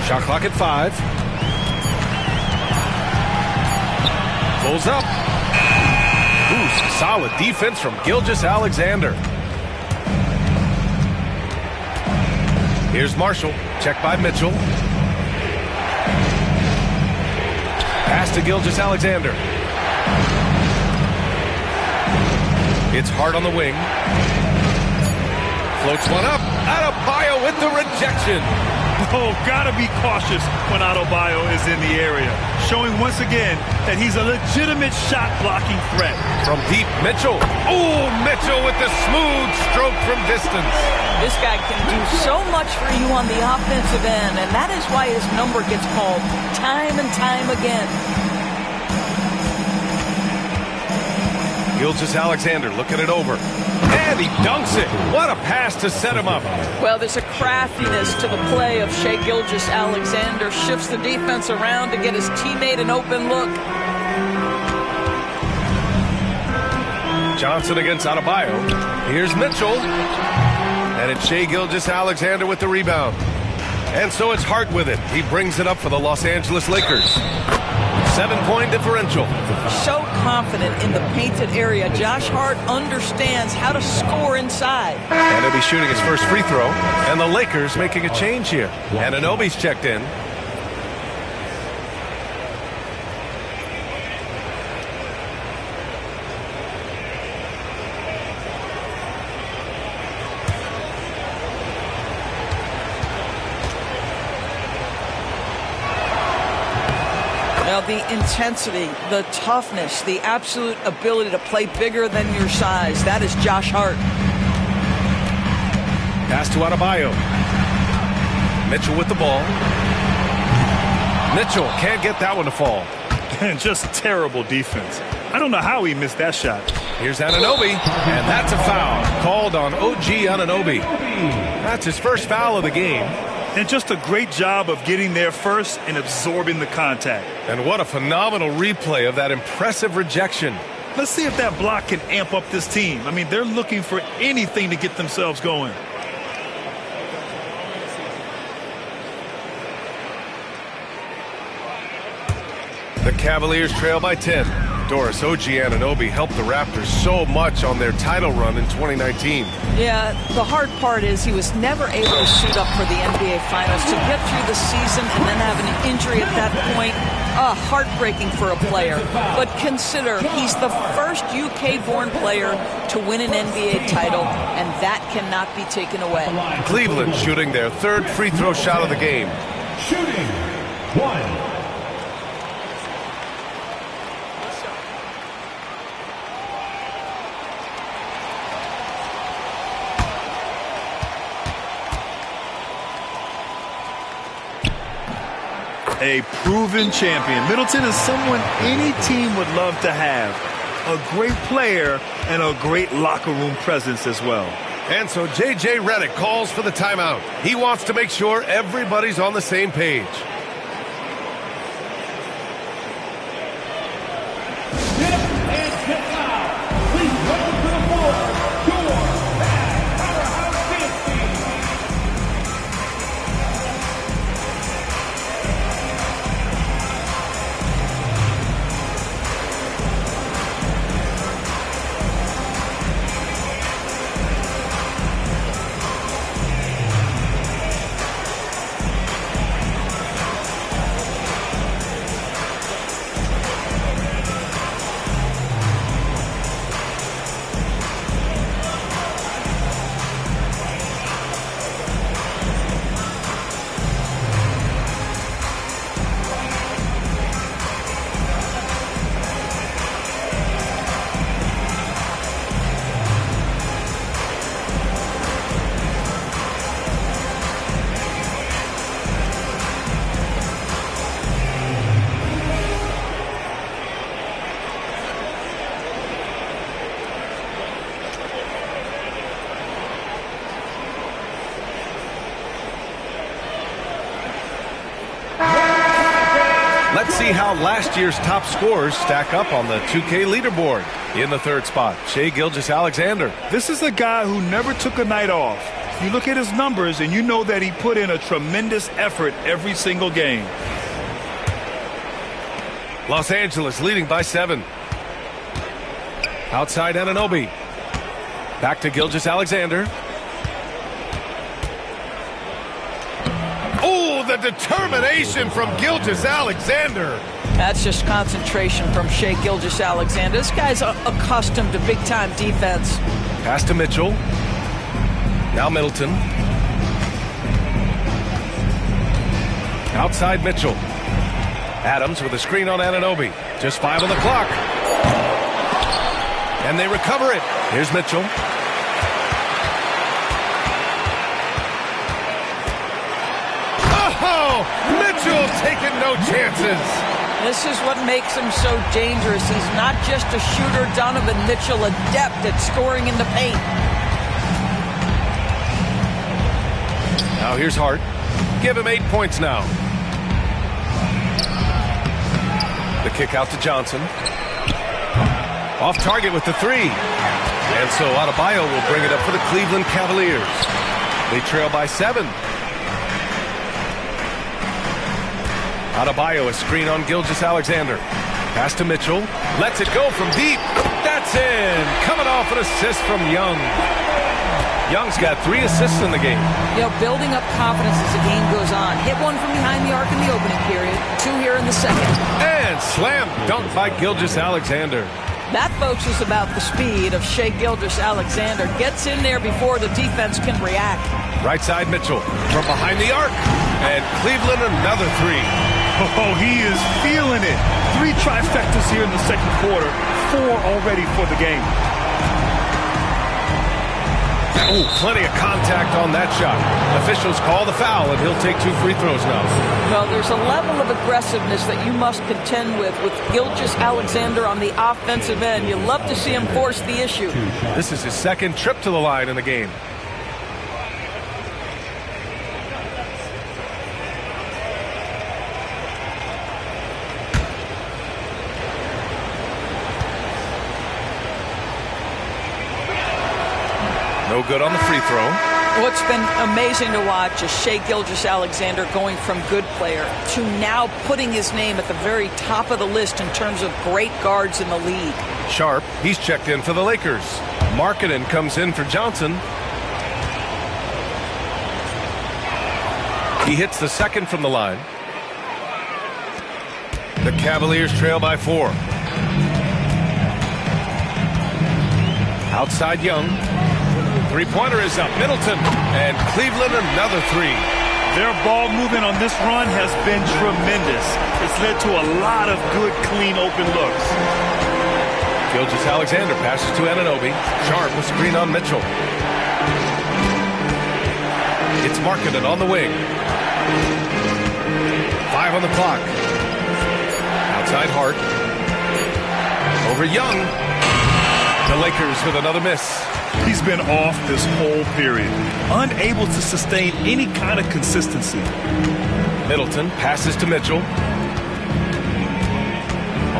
Shot clock at 5. Pulls up. Ooh, solid defense from Gilgeous-Alexander. Here's Marshall. Checked by Mitchell. Pass to Gilgeous-Alexander. It's Hart on the wing. Floats one up. Adebayo with the rejection. Oh, gotta be cautious when Adebayo is in the area. Showing once again that he's a legitimate shot-blocking threat. From deep, Mitchell. Oh, Mitchell with the smooth stroke from distance. This guy can do so much for you on the offensive end, and that is why his number gets called time and time again. Gilgeous-Alexander looking it over. And he dunks it. What a pass to set him up. Well, there's a craftiness to the play of Shai Gilgeous-Alexander. Shifts the defense around to get his teammate an open look. Johnson against Adebayo. Here's Mitchell. And it's Shai Gilgeous-Alexander with the rebound. And so it's Hart with it. He brings it up for the Los Angeles Lakers. 7-point differential. So confident in the painted area. Josh Hart understands how to score inside. And he'll be shooting his first free throw. And the Lakers making a change here. Anunoby's checked in. The intensity, the toughness, the absolute ability to play bigger than your size. That is Josh Hart. Pass to Adebayo. Mitchell with the ball. Mitchell can't get that one to fall. And just terrible defense. I don't know how he missed that shot. Here's Anunoby, and that's a foul called on OG Anunoby. That's his first foul of the game. And just a great job of getting there first and absorbing the contact. And what a phenomenal replay of that impressive rejection. Let's see if that block can amp up this team. I mean, they're looking for anything to get themselves going. The Cavaliers trail by 10. Doris, OG Anunoby helped the Raptors so much on their title run in 2019. Yeah, the hard part is he was never able to suit up for the NBA Finals. To get through the season and then have an injury at that point, heartbreaking for a player. But consider, he's the first UK-born player to win an NBA title, and that cannot be taken away. Cleveland shooting their third free throw shot of the game. Shooting 1. A proven champion. Middleton is someone any team would love to have. A great player and a great locker room presence as well. And so J.J. Redick calls for the timeout. He wants to make sure everybody's on the same page. Get up and get loud. Please welcome to the floor, your powerhouse dance team. Let's see how last year's top scorers stack up on the 2K leaderboard. In the third spot, Shai Gilgeous-Alexander. This is a guy who never took a night off. You look at his numbers and you know that he put in a tremendous effort every single game. Los Angeles leading by 7. Outside Anunoby. Back to Gilgeous-Alexander. Oh, the determination from Gilgeous-Alexander. That's just concentration from Shai Gilgeous-Alexander. This guy's accustomed to big-time defense. Pass to Mitchell. Now Middleton. Outside Mitchell. Adams with a screen on Anunoby. Just 5 on the clock. And they recover it. Here's Mitchell. Oh, Mitchell taking no chances. This is what makes him so dangerous. He's not just a shooter. Donovan Mitchell, adept at scoring in the paint. Now here's Hart. Give him 8 points now. The kick out to Johnson. Off target with the 3. And so Adebayo will bring it up for the Cleveland Cavaliers. They trail by 7. Adebayo, a screen on Gilgeous-Alexander. Pass to Mitchell. Lets it go from deep. That's in. Coming off an assist from Young. Young's got 3 assists in the game. You know, building up confidence as the game goes on. Hit one from behind the arc in the opening period. 2 here in the second. And slam dunk by Gilgeous-Alexander. That, folks, is about the speed of Shai Gilgeous-Alexander. Gets in there before the defense can react. Right side Mitchell from behind the arc. And Cleveland another 3. Oh, he is feeling it. 3 trifectas here in the second quarter. 4 already for the game. Oh, plenty of contact on that shot. Officials call the foul, and he'll take 2 free throws now. Well, there's a level of aggressiveness that you must contend with Gilgeous-Alexander on the offensive end. You love to see him force the issue. This is his second trip to the line in the game. No good on the free throw. What's been amazing to watch is Shai Gilgeous-Alexander going from good player to now putting his name at the very top of the list in terms of great guards in the league. Sharp, he's checked in for the Lakers. Markkanen comes in for Johnson. He hits the second from the line. The Cavaliers trail by 4. Outside Young. Three-pointer is up. Middleton. And Cleveland another 3. Their ball movement on this run has been tremendous. It's led to a lot of good, clean, open looks. Gilgeous-Alexander passes to Anunoby. Sharp, a screen on Mitchell. It's Markkanen on the wing. 5 on the clock. Outside Hart. Over Young. The Lakers with another miss. He's been off this whole period, unable to sustain any kind of consistency. Middleton passes to Mitchell.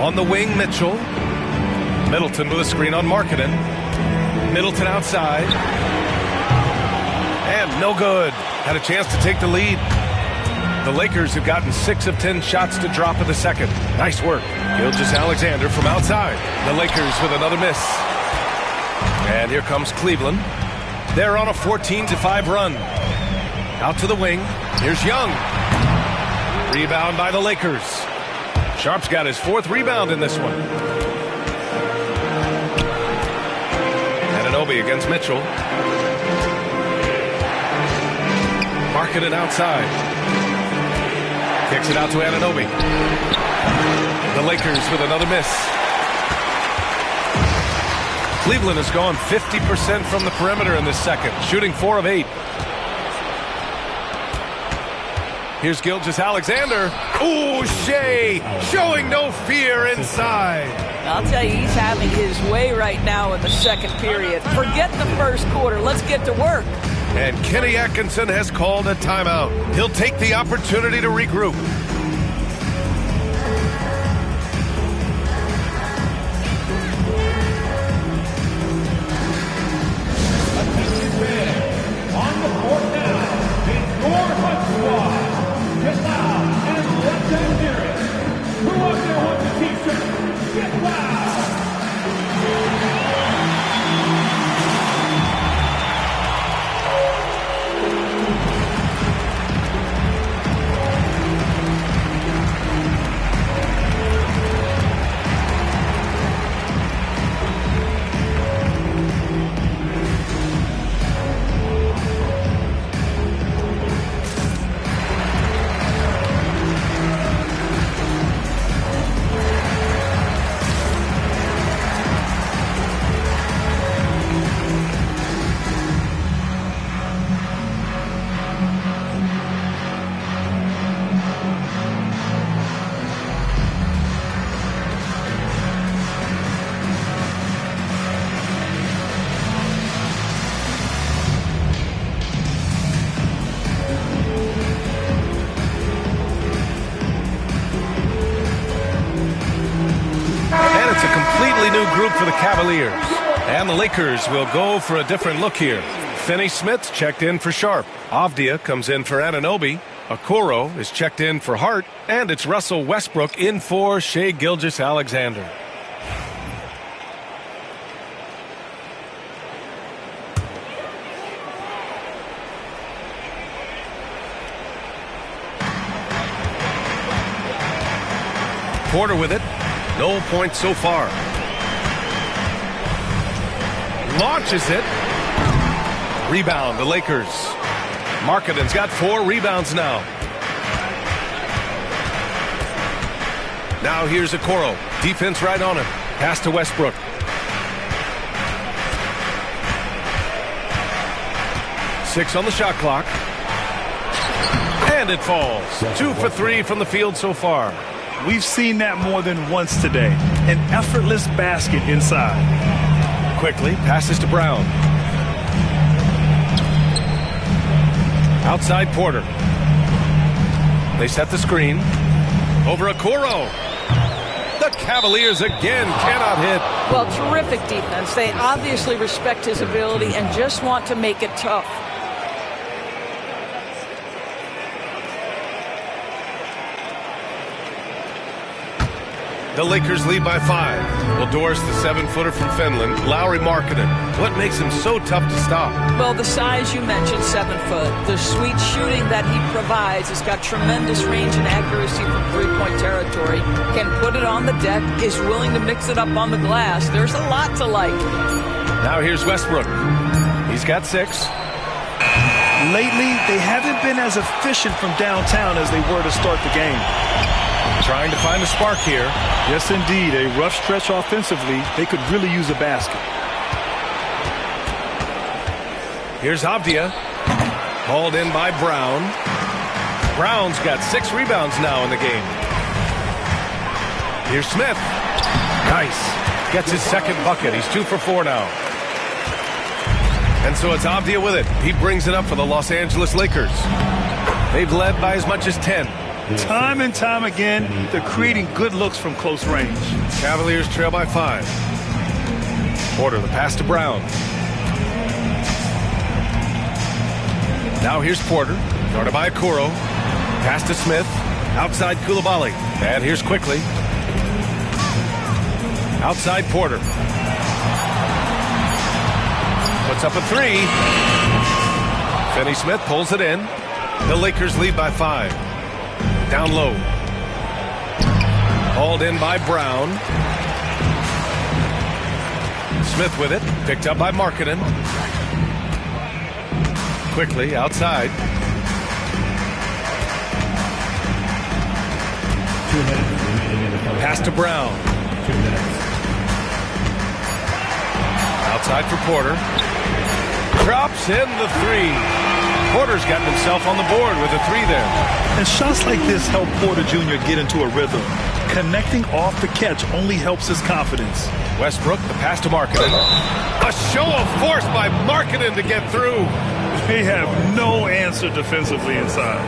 On the wing, Mitchell. Middleton with a screen on Markkanen. Middleton outside. And no good. Had a chance to take the lead. The Lakers have gotten 6 of 10 shots to drop in the second. Nice work. Gilgeous-Alexander from outside. The Lakers with another miss. And here comes Cleveland. They're on a 14-5 run. Out to the wing. Here's Young. Rebound by the Lakers. Sharp's got his 4th rebound in this one. Anunoby against Mitchell. Markkanen outside. Kicks it out to Anunoby. The Lakers with another miss. Cleveland has gone 50% from the perimeter in this second, shooting 4 of 8. Here's Gilgeous-Alexander. Ooh, Shai showing no fear inside. I'll tell you, he's having his way right now in the second period. Forget the first quarter. Let's get to work. And Kenny Atkinson has called a timeout. He'll take the opportunity to regroup. regroup for the Cavaliers. And the Lakers will go for a different look here. Finney Smith checked in for Sharp. Avdia comes in for Anunoby. Okoro is checked in for Hart. And it's Russell Westbrook in for Shai Gilgeous-Alexander. Porter with it. No points so far. Launches it. Rebound, the Lakers. Markkanen's got 4 rebounds now. Now here's Okoro. Defense right on him. Pass to Westbrook. Six on the shot clock. And it falls. 2 for 3 from the field so far. We've seen that more than once today. An effortless basket inside. Quickly passes to Brown. Outside Porter. They set the screen. Over Okoro. The Cavaliers again cannot hit. Well, terrific defense. They obviously respect his ability and just want to make it tough. The Lakers lead by 5. Well, Doris, the 7-footer from Finland, Lauri Markkanen. What makes him so tough to stop? Well, the size you mentioned, 7 foot. The sweet shooting that he provides has got tremendous range and accuracy from three-point territory. Can put it on the deck, is willing to mix it up on the glass. There's a lot to like. Now here's Westbrook. He's got 6. Lately, they haven't been as efficient from downtown as they were to start the game. Trying to find a spark here. Yes, indeed. A rough stretch offensively. They could really use a basket. Here's Avdia. Hauled in by Brown. Brown's got 6 rebounds now in the game. Here's Smith. Nice. Gets his second bucket. He's 2 for 4 now. And so it's Avdia with it. He brings it up for the Los Angeles Lakers. They've led by as much as 10. Time and time again, they're creating good looks from close range. Cavaliers trail by 5. Porter, the pass to Brown. Now here's Porter. Guarded by Okoro. Pass to Smith. Outside Coulibaly. And here's Quickly. Outside Porter. Puts up a 3. Finney Smith pulls it in. The Lakers lead by 5. Down low. Hauled in by Brown. Smith with it. Picked up by Markkanen. Quickly outside. Pass to Brown. Outside for Porter. Drops in the 3. Porter's gotten himself on the board with a 3 there. And shots like this help Porter Jr. get into a rhythm. Connecting off the catch only helps his confidence. Westbrook, the pass to Markkanen. A show of force by Markkanen to get through. They have no answer defensively inside.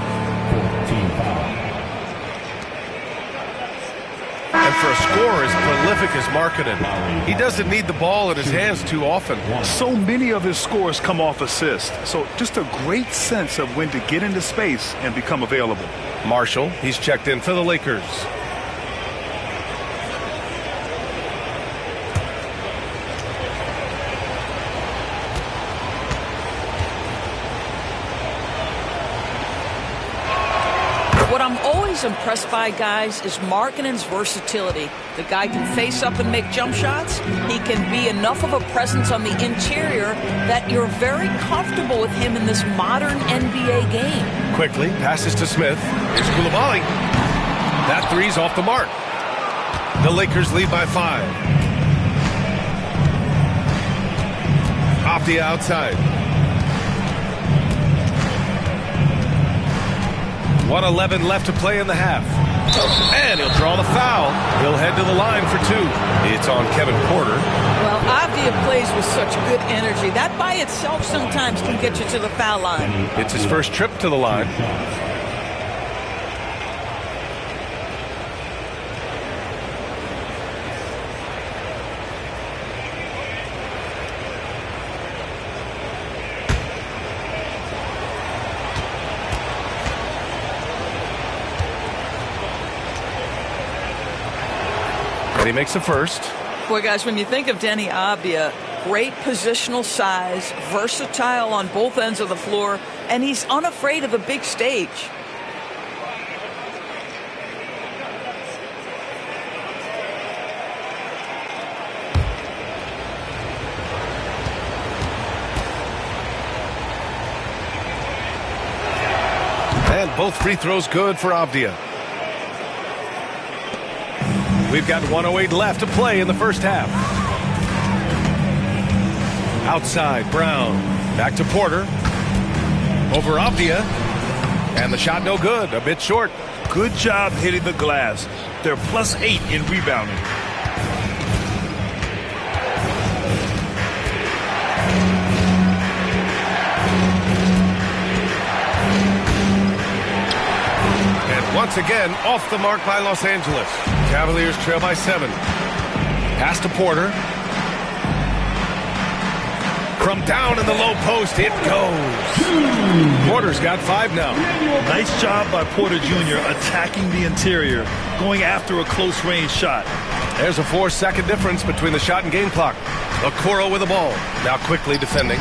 And for a scorer as prolific as Markkanen, he doesn't need the ball in his hands too often. So many of his scores come off assists. So just a great sense of when to get into space and become available. Marshall, he's checked in for the Lakers. What I'm always impressed by, guys, is Markkanen's versatility. The guy can face up and make jump shots. He can be enough of a presence on the interior that you're very comfortable with him in this modern NBA game. Quickly, passes to Smith. Here's Coulibaly. That 3's off the mark. The Lakers lead by 5. Avdia outside. 1:11 left to play in the half. And he'll draw the foul. He'll head to the line for 2. It's on Kevin Porter. Well, Avdia plays with such good energy. That by itself sometimes can get you to the foul line. It's his first trip to the line. And he makes the first. Boy, guys, when you think of Deni Avdija, great positional size, versatile on both ends of the floor, and he's unafraid of a big stage. And both free throws good for Avdija. We've got 1:08 left to play in the first half. Outside, Brown. Back to Porter. Over Avdija. And the shot no good. A bit short. Good job hitting the glass. They're +8 in rebounding. Once again, off the mark by Los Angeles. Cavaliers trail by 7. Pass to Porter. From down in the low post, it goes. Porter's got 5 now. Nice job by Porter Jr. attacking the interior, going after a close-range shot. There's a 4-second difference between the shot and game clock. Okoro with the ball. Now quickly defending.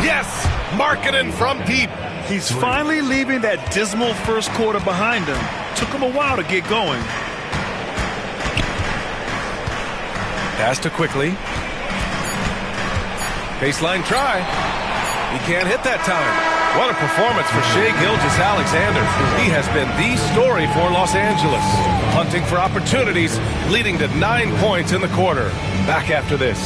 Yes! Markkanen from deep. He's finally leaving that dismal first quarter behind him. Took him a while to get going. Pass to quickly. Baseline try. He can't hit that time. What a performance for Shai Gilgeous-Alexander. He has been the story for Los Angeles. Hunting for opportunities, leading to 9 points in the quarter. Back after this.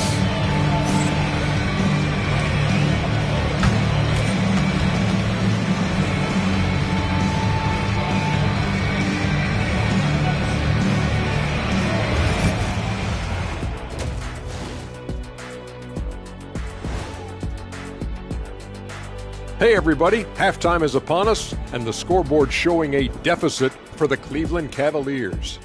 Hey everybody, halftime is upon us, and the scoreboard showing a deficit for the Cleveland Cavaliers.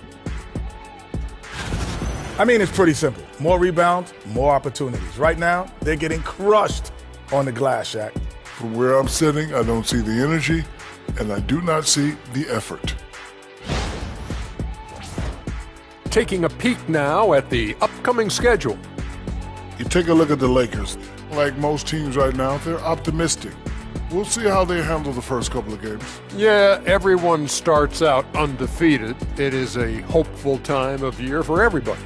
I mean, it's pretty simple. More rebounds, more opportunities. Right now, they're getting crushed on the glass, Shaq. From where I'm sitting, I don't see the energy, and I do not see the effort. Taking a peek now at the upcoming schedule. You take a look at the Lakers. Like most teams right now, they're optimistic. We'll see how they handle the first couple of games. Yeah, everyone starts out undefeated. It is a hopeful time of year for everybody.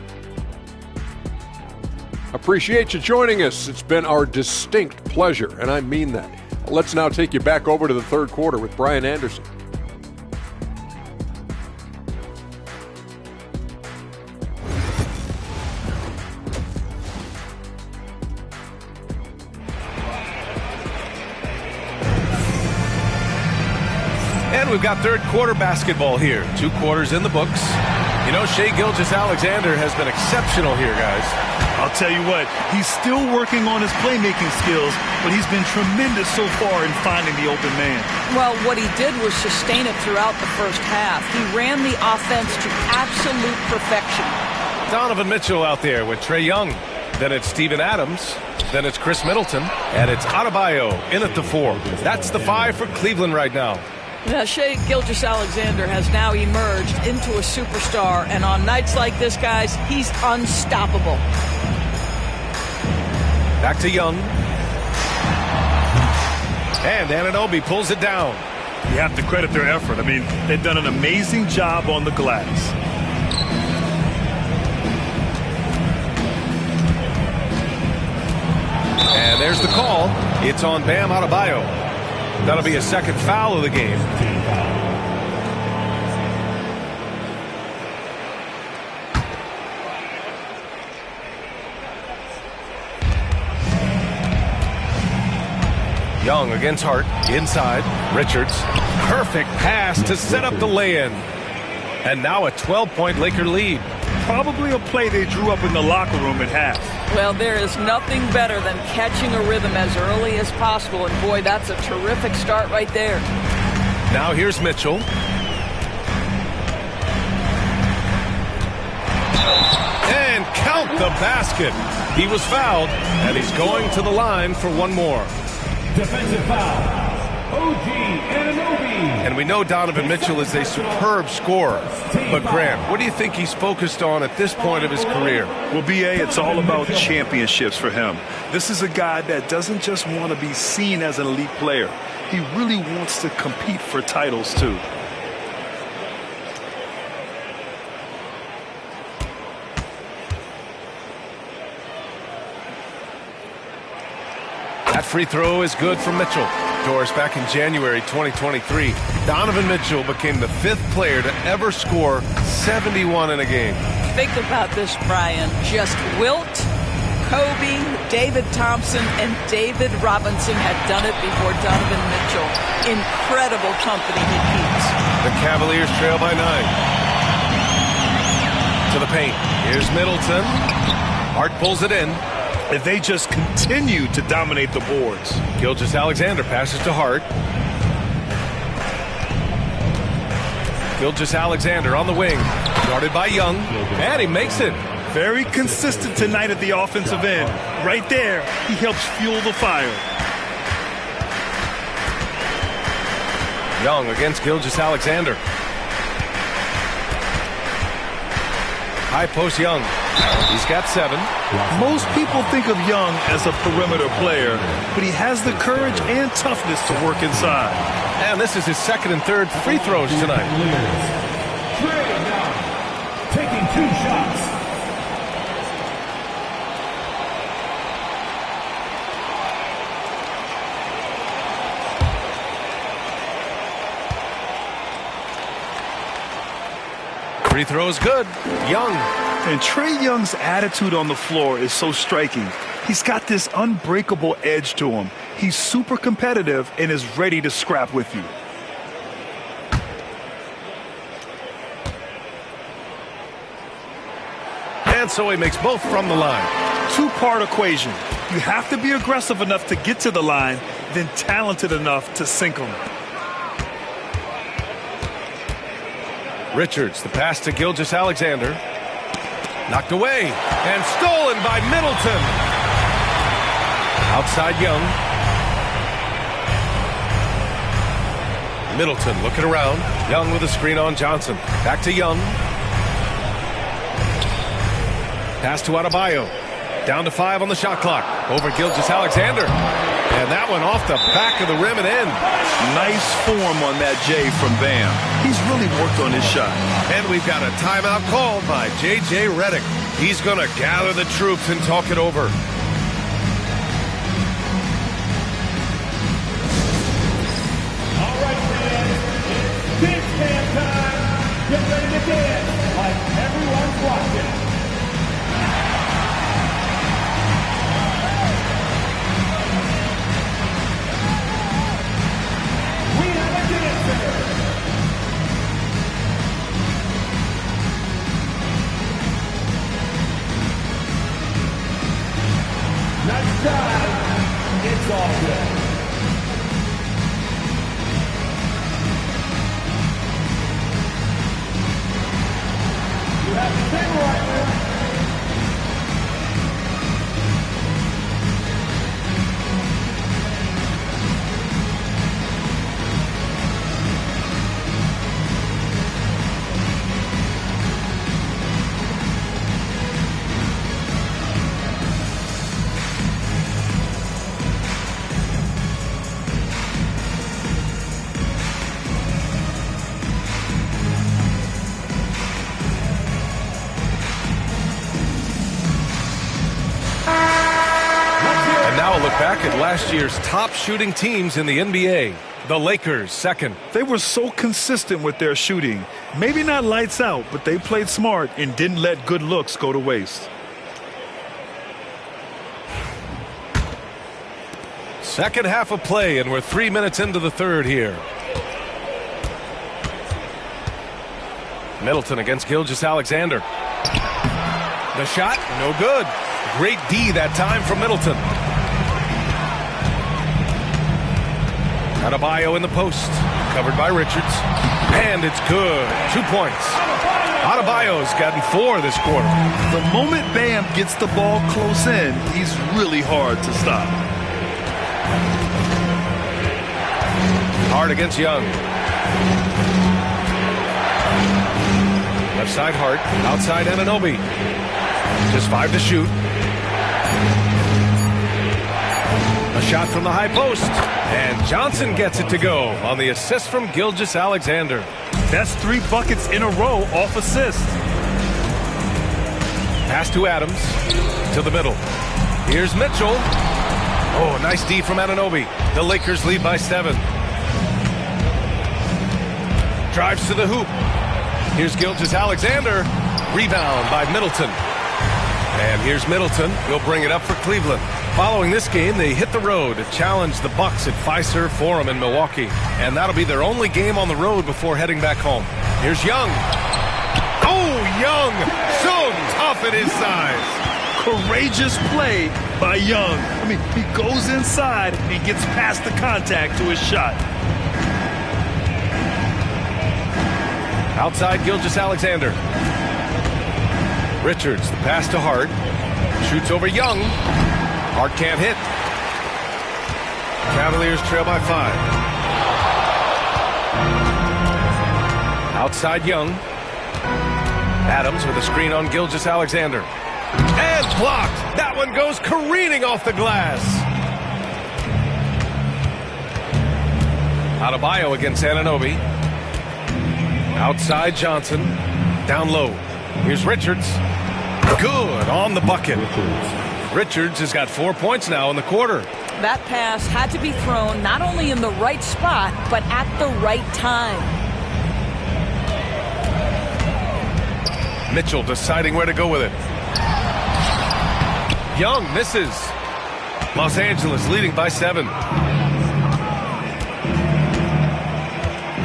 Appreciate you joining us. It's been our distinct pleasure, and I mean that. Let's now take you back over to the third quarter with Brian Anderson. And we've got third quarter basketball here. 2 quarters in the books. You know, Shai Gilgeous-Alexander has been exceptional here, guys. I'll tell you what, he's still working on his playmaking skills, but he's been tremendous so far in finding the open man. Well, what he did was sustain it throughout the first half. He ran the offense to absolute perfection. Donovan Mitchell out there with Trae Young. Then it's Steven Adams. Then it's Chris Middleton. And it's Adebayo in at the 4. That's the 5 for Cleveland right now. Now, Shai Gilgeous-Alexander has now emerged into a superstar, and on nights like this, guys, he's unstoppable. Back to Young. And Anunoby pulls it down. You have to credit their effort. I mean, they've done an amazing job on the glass. And there's the call. It's on Bam Adebayo. That'll be a second foul of the game. Young against Hart. Inside. Richards. Perfect pass to set up the lay-in. And now a 12-point Laker lead. Probably a play they drew up in the locker room at half. Well, there is nothing better than catching a rhythm as early as possible, and boy, that's a terrific start right there. Now here's Mitchell. And count the basket. He was fouled, and he's going to the line for one more. Defensive foul. OG Anunoby. And we know Donovan Mitchell is a superb scorer. But, Grant, what do you think he's focused on at this point of his career? Well, B.A., it's all about championships for him. This is a guy that doesn't just want to be seen as an elite player. He really wants to compete for titles, too. That free throw is good for Mitchell. Doris, back in January 2023, Donovan Mitchell became the 5th player to ever score 71 in a game. Think about this, Brian. Just Wilt, Kobe, David Thompson, and David Robinson had done it before Donovan Mitchell. Incredible company he keeps. The Cavaliers trail by 9. To the paint. Here's Middleton. Hart pulls it in. And they just continue to dominate the boards. Gilgeous-Alexander passes to Hart. Gilgeous-Alexander on the wing. Guarded by Young. And he makes it. Very consistent tonight at the offensive end. Right there, he helps fuel the fire. Young against Gilgeous-Alexander. High post Young. He's got 7. Most people think of Young as a perimeter player, but he has the courage and toughness to work inside. And this is his 2nd and 3rd free throws tonight. Trae Young taking 2 shots. Free throw is good. Young. And Trae Young's attitude on the floor is so striking. He's got this unbreakable edge to him. He's super competitive and is ready to scrap with you. And so he makes both from the line. 2-part equation. You have to be aggressive enough to get to the line, then talented enough to sink them. Richards, the pass to Gilgeous-Alexander. Knocked away and stolen by Middleton. Outside Young. Middleton looking around. Young with a screen on Johnson. Back to Young. Pass to Adebayo. Down to 5 on the shot clock. Over Gilgeous-Alexander. And that one off the back of the rim and in. Nice form on that J from Bam. He's really worked on his shot. And we've got a timeout called by J.J. Redick. He's going to gather the troops and talk it over. All right, fans, it's dance band time. Get ready to dance like everyone's watching. We have a dancer. Next time, it's all good. You have to stay right now. Back at last year's top shooting teams in the NBA. The Lakers, 2nd. They were so consistent with their shooting. Maybe not lights out, but they played smart and didn't let good looks go to waste. Second half of play, and we're 3 minutes into the 3rd here. Middleton against Gilgeous-Alexander. The shot, no good. Great D that time from Middleton. Adebayo in the post, covered by Richards, and it's good. 2 points. Adebayo's gotten 4 this quarter. The moment Bam gets the ball close in, he's really hard to stop. Hart against Young. Left side Hart, outside Anunoby. Just 5 to shoot. A shot from the high post. And Johnson gets it to go on the assist from Gilgeous-Alexander. That's 3 buckets in a row off assist. Pass to Adams. To the middle. Here's Mitchell. Oh, nice D from Anunoby. The Lakers lead by 7. Drives to the hoop. Here's Gilgeous-Alexander. Rebound by Middleton. And here's Middleton. He'll bring it up for Cleveland. Following this game, they hit the road to challenge the Bucks at Fiserv Forum in Milwaukee. And that'll be their only game on the road before heading back home. Here's Young. Oh, Young! So tough at his size. Courageous play by Young. I mean, he goes inside and gets past the contact to his shot. Outside Gilgeous-Alexander. Richards, the pass to Hart. Shoots over Young. Hart can't hit. Cavaliers trail by 5. Outside Young. Adams with a screen on Gilgeous-Alexander. And blocked. That one goes careening off the glass. Adebayo against Anunoby. Outside Johnson. Down low. Here's Richards. Good on the bucket. Richards has got 4 points now in the quarter. That pass had to be thrown not only in the right spot, but at the right time. Mitchell deciding where to go with it. Young misses. Los Angeles leading by 7.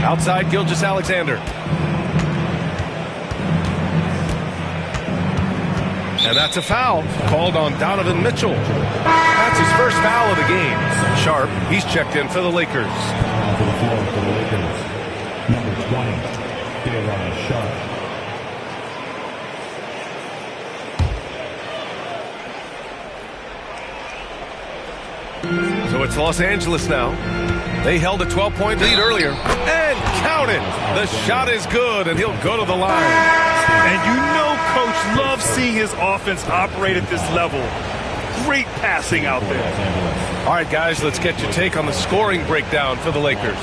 Outside Gilgeous-Alexander. And that's a foul called on Donovan Mitchell. That's his first foul of the game. Sharp, he's checked in for the Lakers. For the floor for the Lakers, number 20, Day'Ron Sharpe. So it's Los Angeles now. They held a 12-point lead earlier. And count it! The shot is good, and he'll go to the line. And you know Coach loves seeing his offense operate at this level. Great passing out there. All right, guys, let's get your take on the scoring breakdown for the Lakers.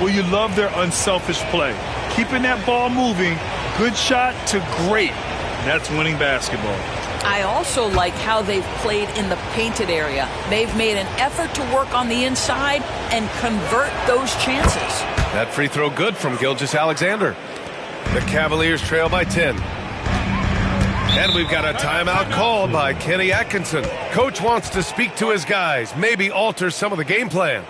Well, you love their unselfish play. Keeping that ball moving, good shot to great. That's winning basketball. I also like how they've played in the painted area. They've made an effort to work on the inside and convert those chances. That free throw good from Gilgeous-Alexander. The Cavaliers trail by 10. And we've got a timeout called by Kenny Atkinson. Coach wants to speak to his guys, maybe alter some of the game plan.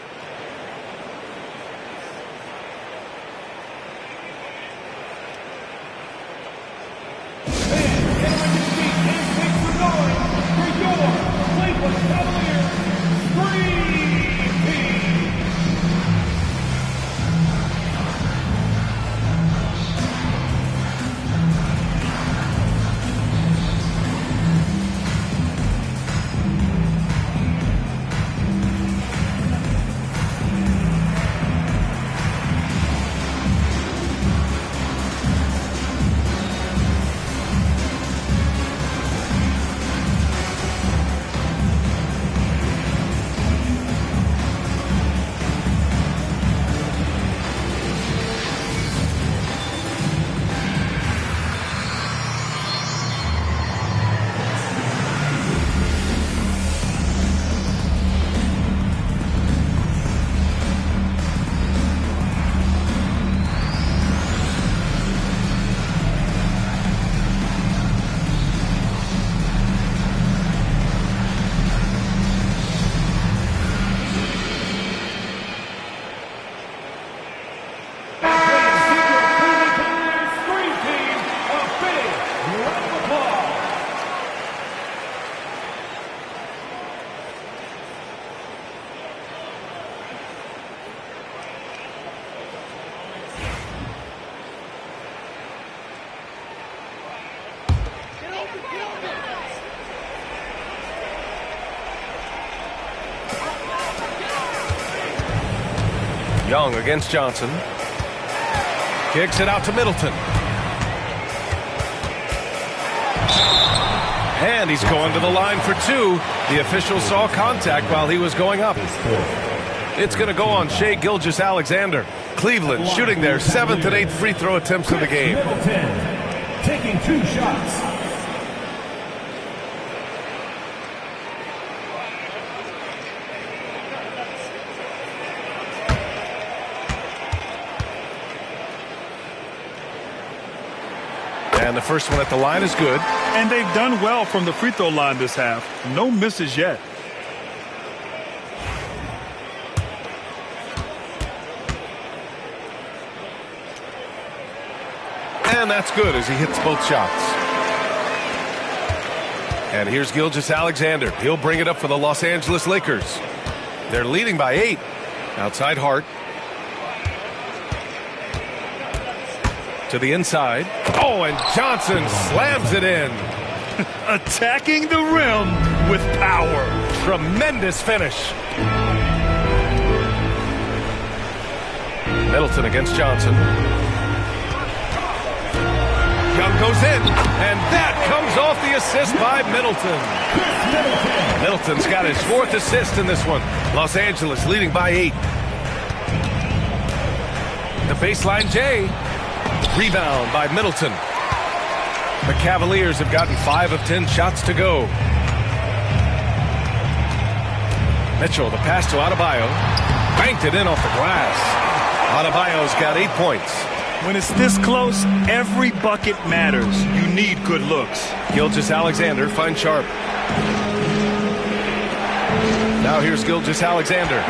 Young against Johnson. Kicks it out to Middleton. And he's going to the line for two. The official saw contact while he was going up. It's going to go on Shai Gilgeous-Alexander. Cleveland shooting their 7th and 8th free throw attempts of the game. Middleton taking 2 shots. And the first one at the line is good. And they've done well from the free throw line this half. No misses yet. And that's good as he hits both shots. And here's Gilgeous-Alexander. He'll bring it up for the Los Angeles Lakers. They're leading by 8. Outside Hart. To the inside. Oh, and Johnson slams it in. Attacking the rim with power. Tremendous finish. Middleton against Johnson. Young goes in, and that comes off the assist by Middleton. Middleton's got his 4th assist in this one. Los Angeles leading by 8. The baseline J. Rebound by Middleton. The Cavaliers have gotten 5 of 10 shots to go. Mitchell, the pass to Adebayo. Banked it in off the glass. Adebayo's got 8 points. When it's this close, every bucket matters. You need good looks. Gilgeous-Alexander finds Sharp. Now here's Gilgeous-Alexander.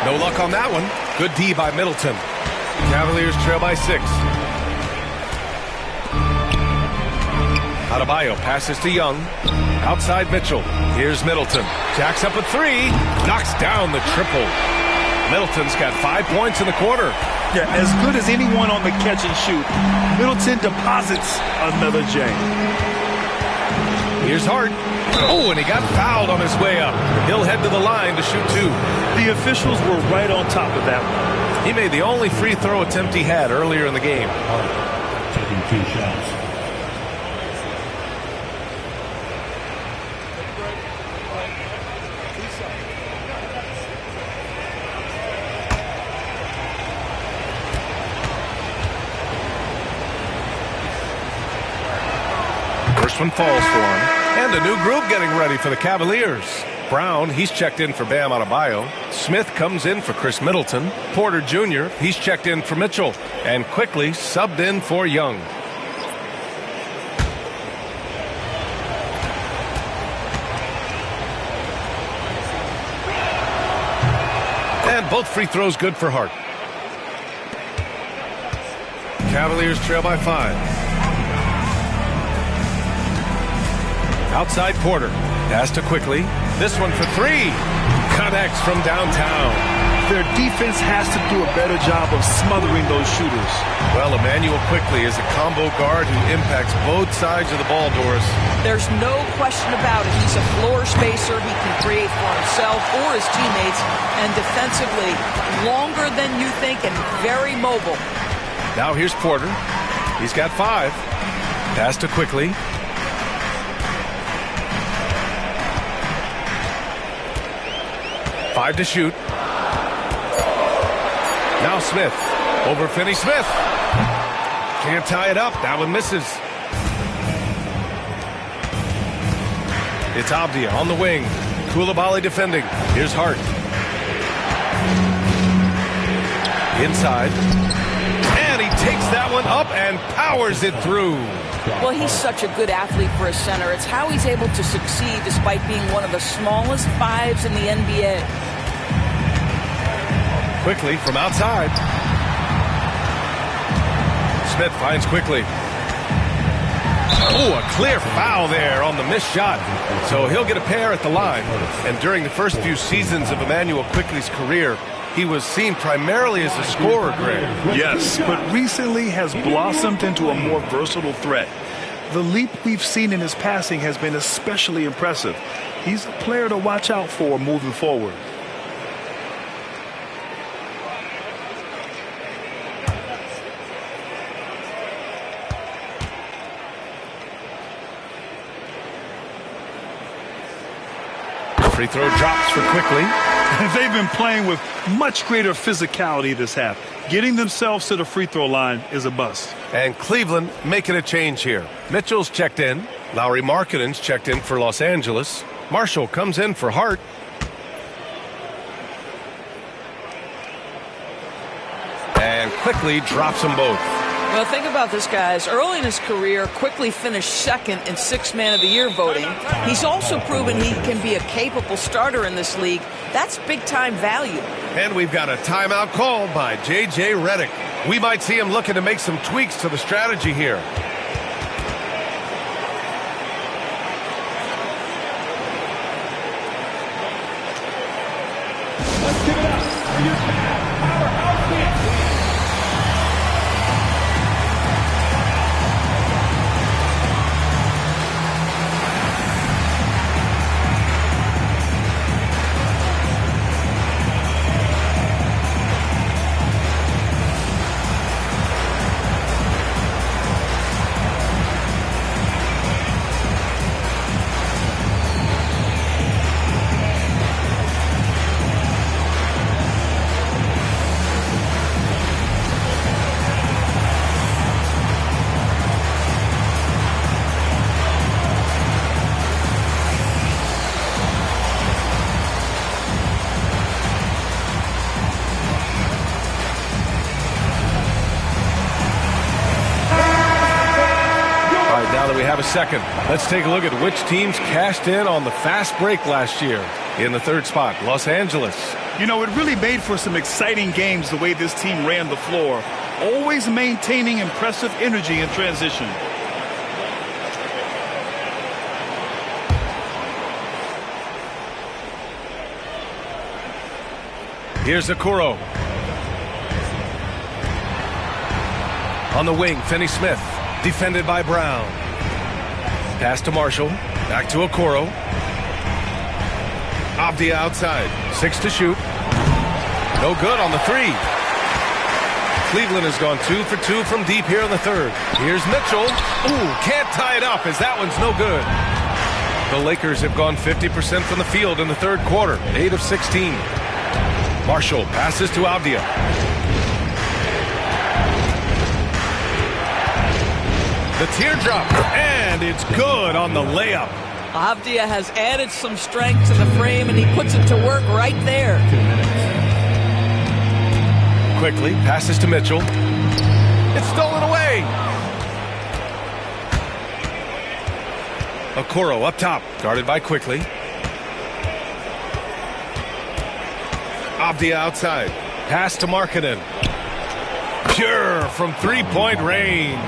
No luck on that one. Good D by Middleton. Cavaliers trail by 6. Adebayo passes to Young. Outside Mitchell. Here's Middleton. Jacks up a 3. Knocks down the triple. Middleton's got 5 points in the quarter. Yeah, as good as anyone on the catch and shoot. Middleton deposits another J. Here's Hart. Oh, and he got fouled on his way up. He'll head to the line to shoot 2. The officials were right on top of that one. He made the only free throw attempt he had earlier in the game. Taking 2 shots. First one falls for him. And a new group getting ready for the Cavaliers. Brown, he's checked in for Bam Adebayo. Smith comes in for Chris Middleton. Porter Jr., he's checked in for Mitchell. And quickly subbed in for Young. And both free throws good for Hart. Cavaliers trail by 5. Outside Porter. Pass to Quickly. This one for 3. Connects from downtown. Their defense has to do a better job of smothering those shooters. Well, Emmanuel Quickly is a combo guard who impacts both sides of the ball, Doris. There's no question about it. He's a floor spacer. He can create for himself or his teammates. And defensively, longer than you think and very mobile. Now here's Porter. He's got 5. Pass to Quickly. 5 to shoot. Now Smith. Over Finney-Smith. Can't tie it up. That one misses. It's Abdia on the wing. Coulibaly defending. Here's Hart. Inside. And he takes that one up and powers it through. Well, he's such a good athlete for a center. It's how he's able to succeed despite being one of the smallest 5s in the NBA. Quickly from outside. Smith finds Quickly. Oh, a clear foul there on the missed shot. So he'll get a pair at the line. And during the first few seasons of Emmanuel Quickly's career, he was seen primarily as a scorer, Greg. Yes, but recently has blossomed into a more versatile threat. The leap we've seen in his passing has been especially impressive. He's a player to watch out for moving forward. Free throw drops for Quickly. They've been playing with much greater physicality this half. Getting themselves to the free throw line is a bust. And Cleveland making a change here. Mitchell's checked in. Lauri Markkanen's checked in for Los Angeles. Marshall comes in for Hart. And Quickly drops them both. Well, think about this, guys. Early in his career, Quickly finished second in Sixth Man of the Year voting. He's also proven he can be a capable starter in this league. That's big-time value. And we've got a timeout called by J.J. Redick. We might see him looking to make some tweaks to the strategy here. Let's give it up for your powerhouse dance. Second. Let's take a look at which teams cashed in on the fast break last year. In the third spot, Los Angeles. You know, it really made for some exciting games the way this team ran the floor, always maintaining impressive energy in transition. Here's Okoro. On the wing, Finney-Smith, defended by Brown. Pass to Marshall. Back to Okoro. Avdia outside. 6 to shoot. No good on the 3. Cleveland has gone 2 for 2 from deep here in the third. Here's Mitchell. Ooh, can't tie it up as that one's no good. The Lakers have gone 50% from the field in the third quarter. 8 of 16. Marshall passes to Avdia. The teardrop, and it's good on the layup. Avdia has added some strength to the frame, and he puts it to work right there. Quickly passes to Mitchell. It's stolen away. Okoro up top, guarded by Quickly. Avdia outside. Pass to Markkanen. Pure from three-point range.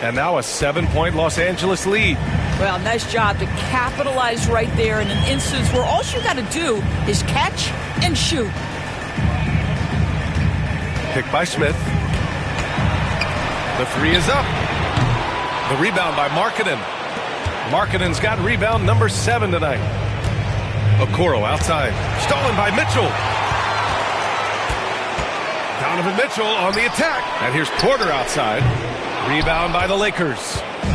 And now a 7-point Los Angeles lead. Well, nice job to capitalize right there in an instance where all you got to do is catch and shoot. Picked by Smith. The 3 is up. The rebound by Markkanen. Markkanen's got rebound number 7 tonight. Okoro outside. Stolen by Mitchell. Donovan Mitchell on the attack. And here's Porter outside. Rebound by the Lakers.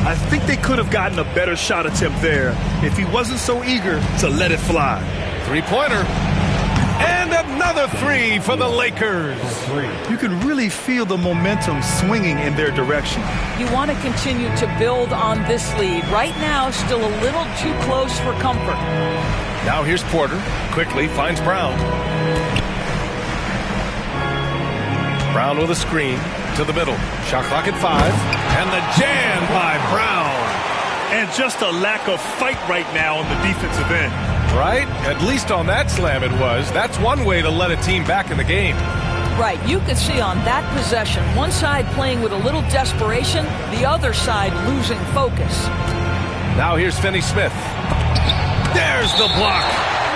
I think they could have gotten a better shot attempt there if he wasn't so eager to let it fly. Three-pointer. And another 3 for the Lakers. You can really feel the momentum swinging in their direction. You want to continue to build on this lead. Right now, still a little too close for comfort. Now here's Porter. Quickly finds Brown. Brown with a screen to the middle. Shot clock at 5. And the jam by Brown. And just a lack of fight right now on the defensive end. Right? At least on that slam it was. That's one way to let a team back in the game. Right. You could see on that possession, one side playing with a little desperation, the other side losing focus. Now here's Finney-Smith. There's the block.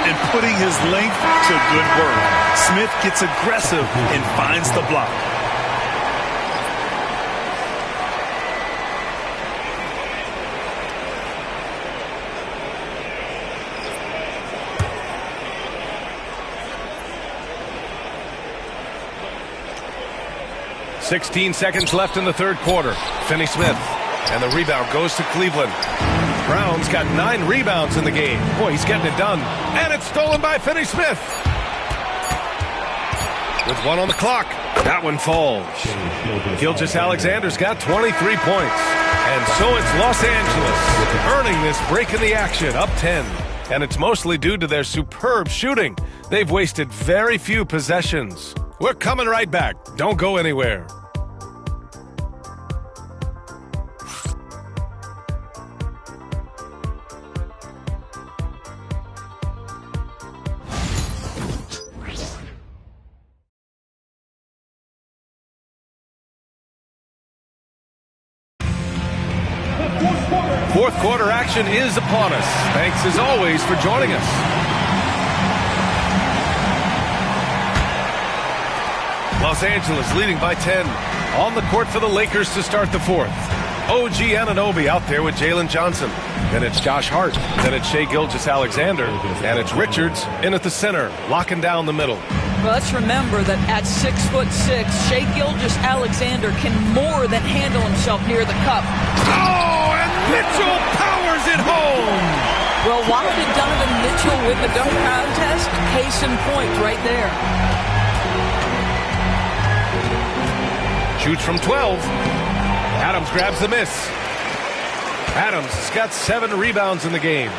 And putting his length to good work. Smith gets aggressive and finds the block. 16 seconds left in the third quarter. Finney-Smith. And the rebound goes to Cleveland. Brown's got 9 rebounds in the game. Boy, he's getting it done. And it's stolen by Finney-Smith. With 1 on the clock. That one falls. Gilgeous-Alexander's got 23 points. And so it's Los Angeles earning this break in the action, up 10. And it's mostly due to their superb shooting. They've wasted very few possessions. We're coming right back. Don't go anywhere. Fourth quarter action is upon us. Thanks as always for joining us. Los Angeles leading by 10. On the court for the Lakers to start the fourth. OG Anunoby out there with Jalen Johnson. Then it's Josh Hart. Then it's Shai Gilgeous-Alexander. And it's Richards in at the center, locking down the middle. Well, let's remember that at 6'6", Shai Gilgeous-Alexander can more than handle himself near the cup. Oh, and Mitchell powers it home! Well, why did Donovan Mitchell win the dunk contest? Case in point right there. Shoots from 12. Adams grabs the miss. Adams has got 7 rebounds in the game.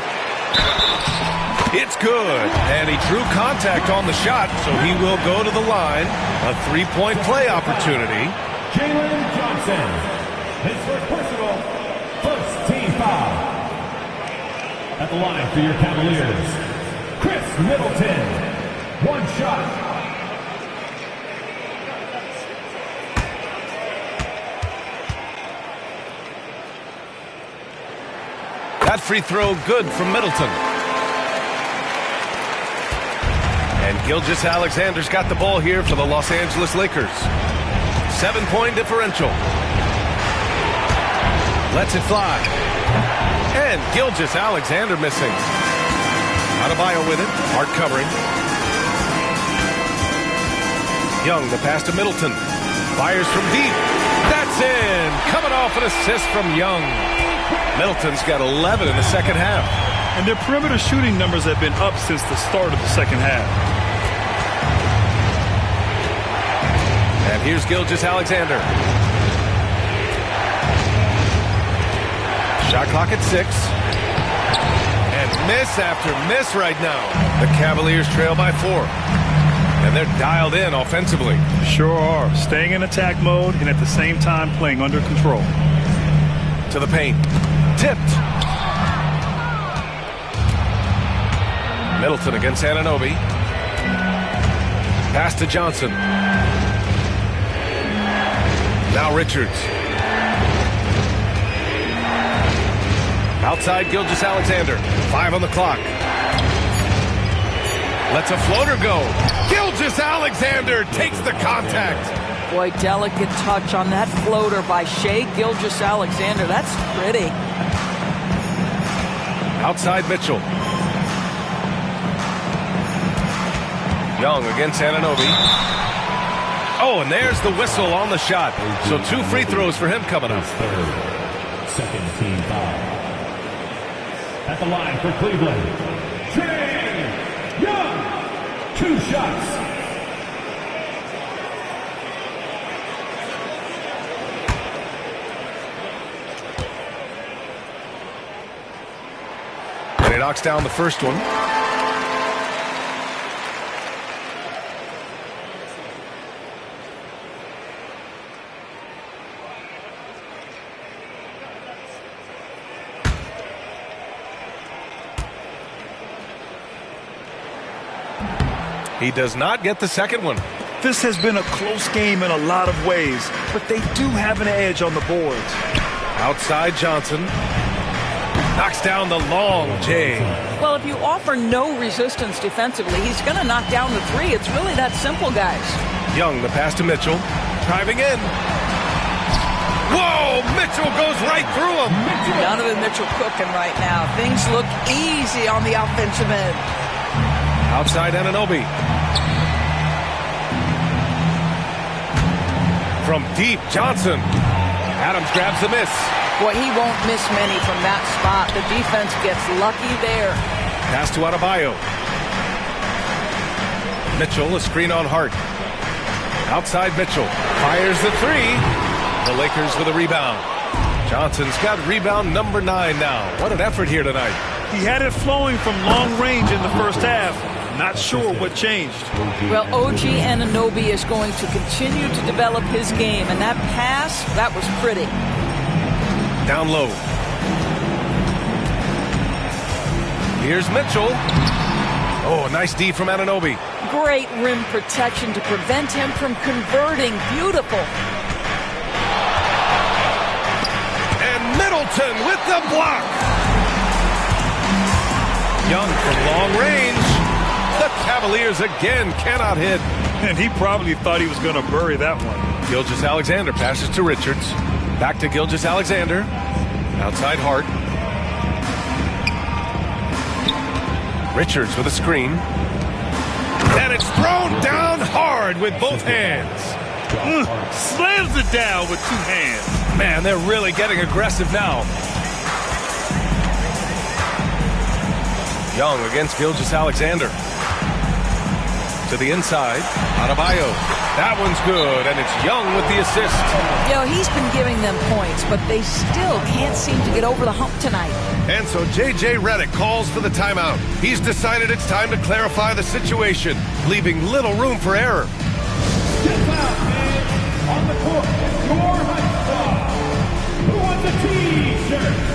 It's good. And he drew contact on the shot, so he will go to the line. A 3-point play opportunity. Jalen Johnson. His first personal, first team foul. At the line for your Cavaliers, Chris Middleton. 1 shot. That free throw good from Middleton. And Gilgeous-Alexander's got the ball here for the Los Angeles Lakers. 7-point differential. Lets it fly. And Gilgeous-Alexander missing. Adebayo with it. Hart covering. Young, the pass to Middleton. Fires from deep. That's in. Coming off an assist from Young. Middleton's got 11 in the second half. And their perimeter shooting numbers have been up since the start of the second half. And here's Gilgeous-Alexander. Shot clock at 6. And miss after miss right now. The Cavaliers trail by 4. And they're dialed in offensively. Sure are. Staying in attack mode and at the same time playing under control. To the paint. Tipped. Middleton against Anunoby. Pass to Johnson. Now Richards. Outside Gilgeous-Alexander. 5 on the clock. Lets a floater go. Gilgeous-Alexander takes the contact. Boy, delicate touch on that floater by Shai Gilgeous-Alexander. That's pretty. Outside Mitchell. Young against Anunoby. Oh, and there's the whistle on the shot. So 2 free throws for him coming up. Second team foul. At the line for Cleveland, Trae Young. 2 shots. And he knocks down the first one. He does not get the second one. This has been a close game in a lot of ways, but they do have an edge on the boards. Outside Johnson. Knocks down the long J. Well, if you offer no resistance defensively, he's going to knock down the 3. It's really that simple, guys. Young, the pass to Mitchell. Driving in. Whoa! Mitchell goes right through him. Donovan Mitchell cooking right now. Things look easy on the offensive end. Outside Anunoby. From deep, Johnson. Adams grabs the miss. Boy, he won't miss many from that spot. The defense gets lucky there. Pass to Adebayo. Mitchell, a screen on Hart. Outside Mitchell. Fires the three. The Lakers with a rebound. Johnson's got rebound number 9 now. What an effort here tonight. He had it flowing from long range in the first half. Not sure what changed. Well, OG Anunoby is going to continue to develop his game, and that pass, that was pretty. Down low. Here's Mitchell. Oh, nice D from Anunoby. Great rim protection to prevent him from converting. Beautiful. And Middleton with the block. Young from long range. The Cavaliers again cannot hit. And he probably thought he was going to bury that one. Gilgeous-Alexander passes to Richards. Back to Gilgeous-Alexander. Outside Hart. Richards with a screen. And it's thrown down hard with both hands. Slams it down with 2 hands. Man, they're really getting aggressive now. Young against Gilgeous-Alexander. To the inside. Adebayo. That one's good, and it's Young with the assist. You know, he's been giving them points, but they still can't seem to get over the hump tonight. And so J.J. Redick calls for the timeout. He's decided it's time to clarify the situation, leaving little room for error. Step out, man. On the court, your high star. Who wants a T-shirt?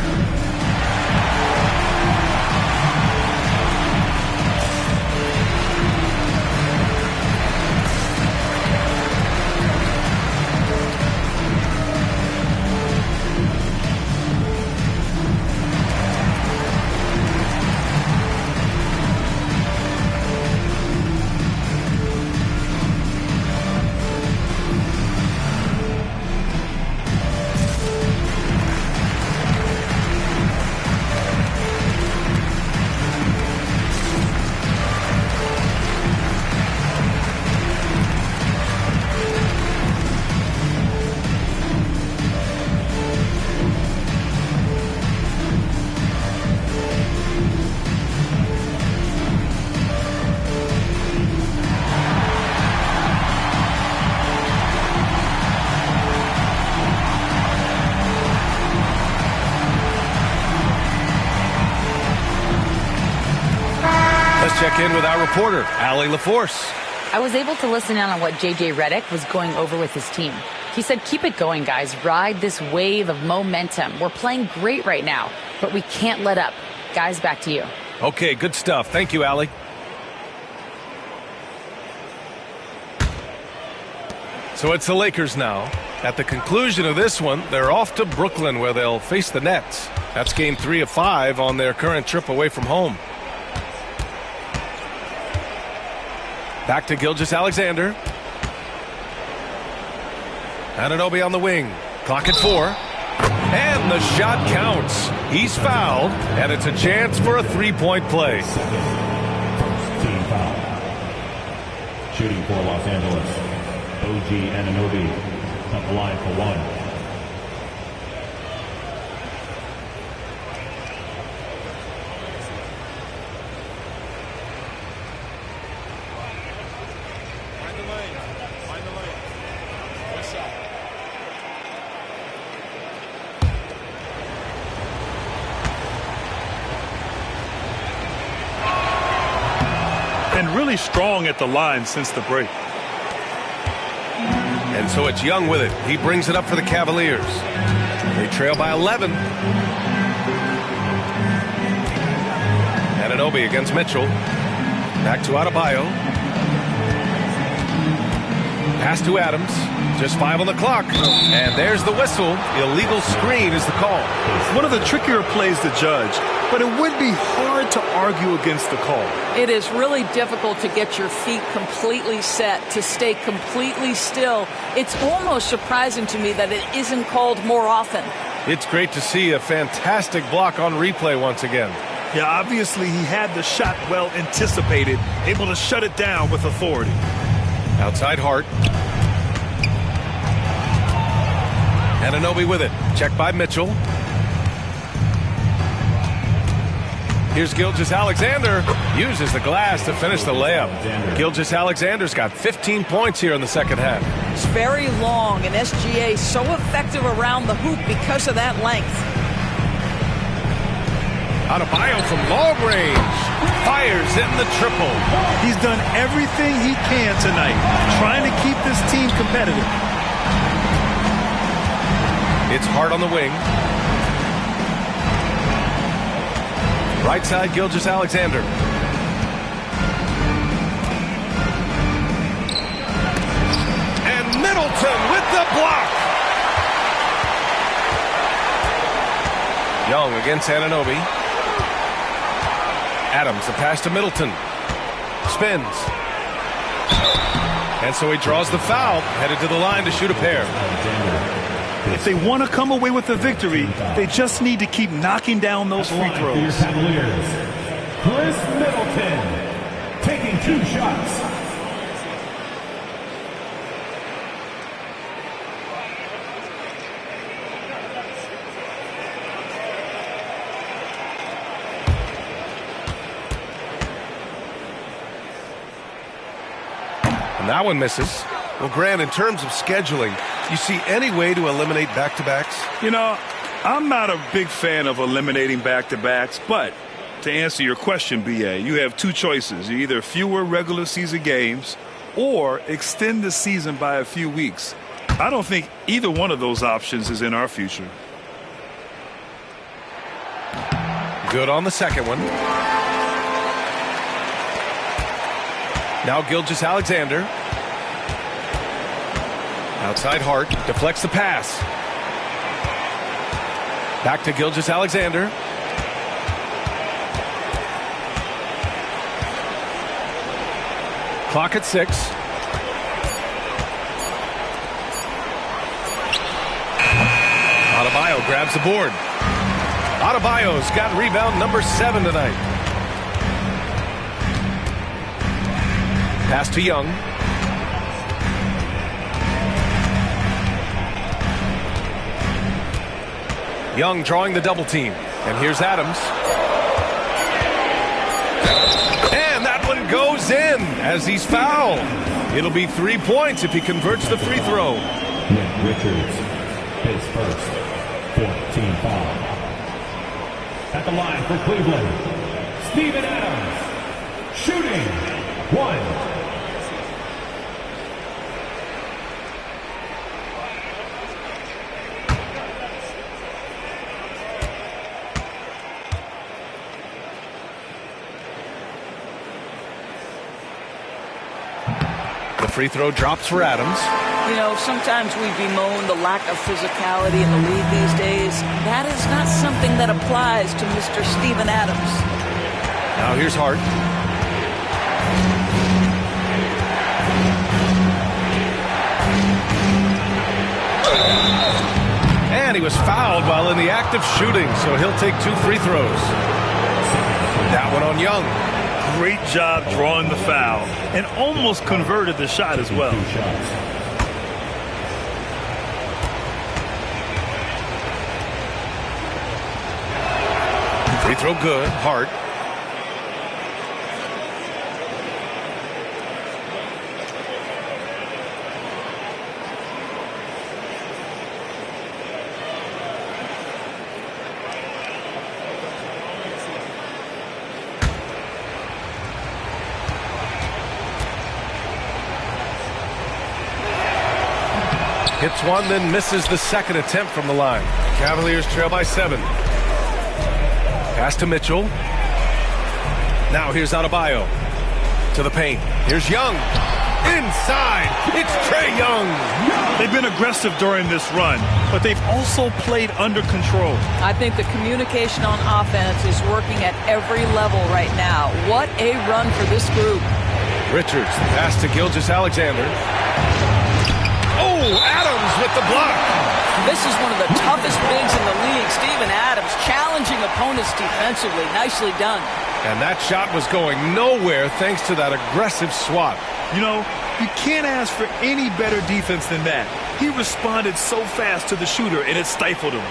Check in with our reporter, Allie LaForce. I was able to listen in on what J.J. Redick was going over with his team. He said, keep it going, guys. Ride this wave of momentum. We're playing great right now, but we can't let up. Guys, back to you. Okay, good stuff. Thank you, Allie. So it's the Lakers now. At the conclusion of this one, they're off to Brooklyn where they'll face the Nets. That's game 3 of 5 on their current trip away from home. Back to Gilgeous-Alexander. Anunoby on the wing. Clock at 4. And the shot counts. He's fouled, and it's a chance for a three-point play. First team foul. Shooting for Los Angeles. OG Anunoby at the line for 1. Really strong at the line since the break. And so it's Young with it. He brings it up for the Cavaliers. They trail by 11. Anunoby against Mitchell. Back to Adebayo. Pass to Adams. Just 5 on the clock. And there's the whistle. Illegal screen is the call. One of the trickier plays to judge, but it would be hard to argue against the call. It is really difficult to get your feet completely set, to stay completely still. It's almost surprising to me that it isn't called more often. It's great to see a fantastic block on replay once again. Yeah, obviously he had the shot well anticipated, able to shut it down with authority. Outside Hart. Anunoby with it. Checked by Mitchell. Here's Gilgeous-Alexander. Uses the glass to finish the layup. Gilgeous-Alexander's got 15 points here in the second half. It's very long, and SGA so effective around the hoop because of that length. Adebayo from long range. Fires in the triple. He's done everything he can tonight, trying to keep this team competitive. It's Hart on the wing. Right side, Gilgeous-Alexander. And Middleton with the block. Young against Anunoby. Adams, a pass to Middleton. Spins. And so he draws the foul, headed to the line to shoot a pair. If they want to come away with a victory, they just need to keep knocking down those free throws. Chris Middleton taking 2 shots. And that one misses. Well, Grant, in terms of scheduling, you see any way to eliminate back-to-backs? You know, I'm not a big fan of eliminating back-to-backs, but to answer your question, BA, you have 2 choices. Either fewer regular season games or extend the season by a few weeks. I don't think either one of those options is in our future. Good on the second one. Now Gilgeous-Alexander. Outside Hart, deflects the pass. Back to Gilgeous-Alexander. Clock at 6. Adebayo grabs the board. Adebayo's got rebound number 7 tonight. Pass to Young. Young drawing the double team. And here's Adams. And that one goes in as he's fouled. It'll be 3 points if he converts the free throw. Nick Richards, his first 14 foul. At the line for Cleveland, Steven Adams, shooting 1. Free throw drops for Adams. You know, sometimes we bemoan the lack of physicality in the league these days. That is not something that applies to Mr. Steven Adams. Now here's Hart. And he was fouled while in the act of shooting, so he'll take 2 free throws. That one on Young. Great job drawing the foul and almost converted the shot as well. Free throw good. Hart. Hits one, then misses the second attempt from the line. Cavaliers trail by 7. Pass to Mitchell. Now here's Adebayo. To the paint. Here's Young. Inside. It's Trae Young. They've been aggressive during this run, but they've also played under control. I think the communication on offense is working at every level right now. What a run for this group. Richards, pass to Gilgeous-Alexander. Oh, Adams with the block. This is one of the toughest bigs in the league. Steven Adams challenging opponents defensively. Nicely done. And that shot was going nowhere thanks to that aggressive swat. You know, You can't ask for any better defense than that. He responded so fast to the shooter, and it stifled him.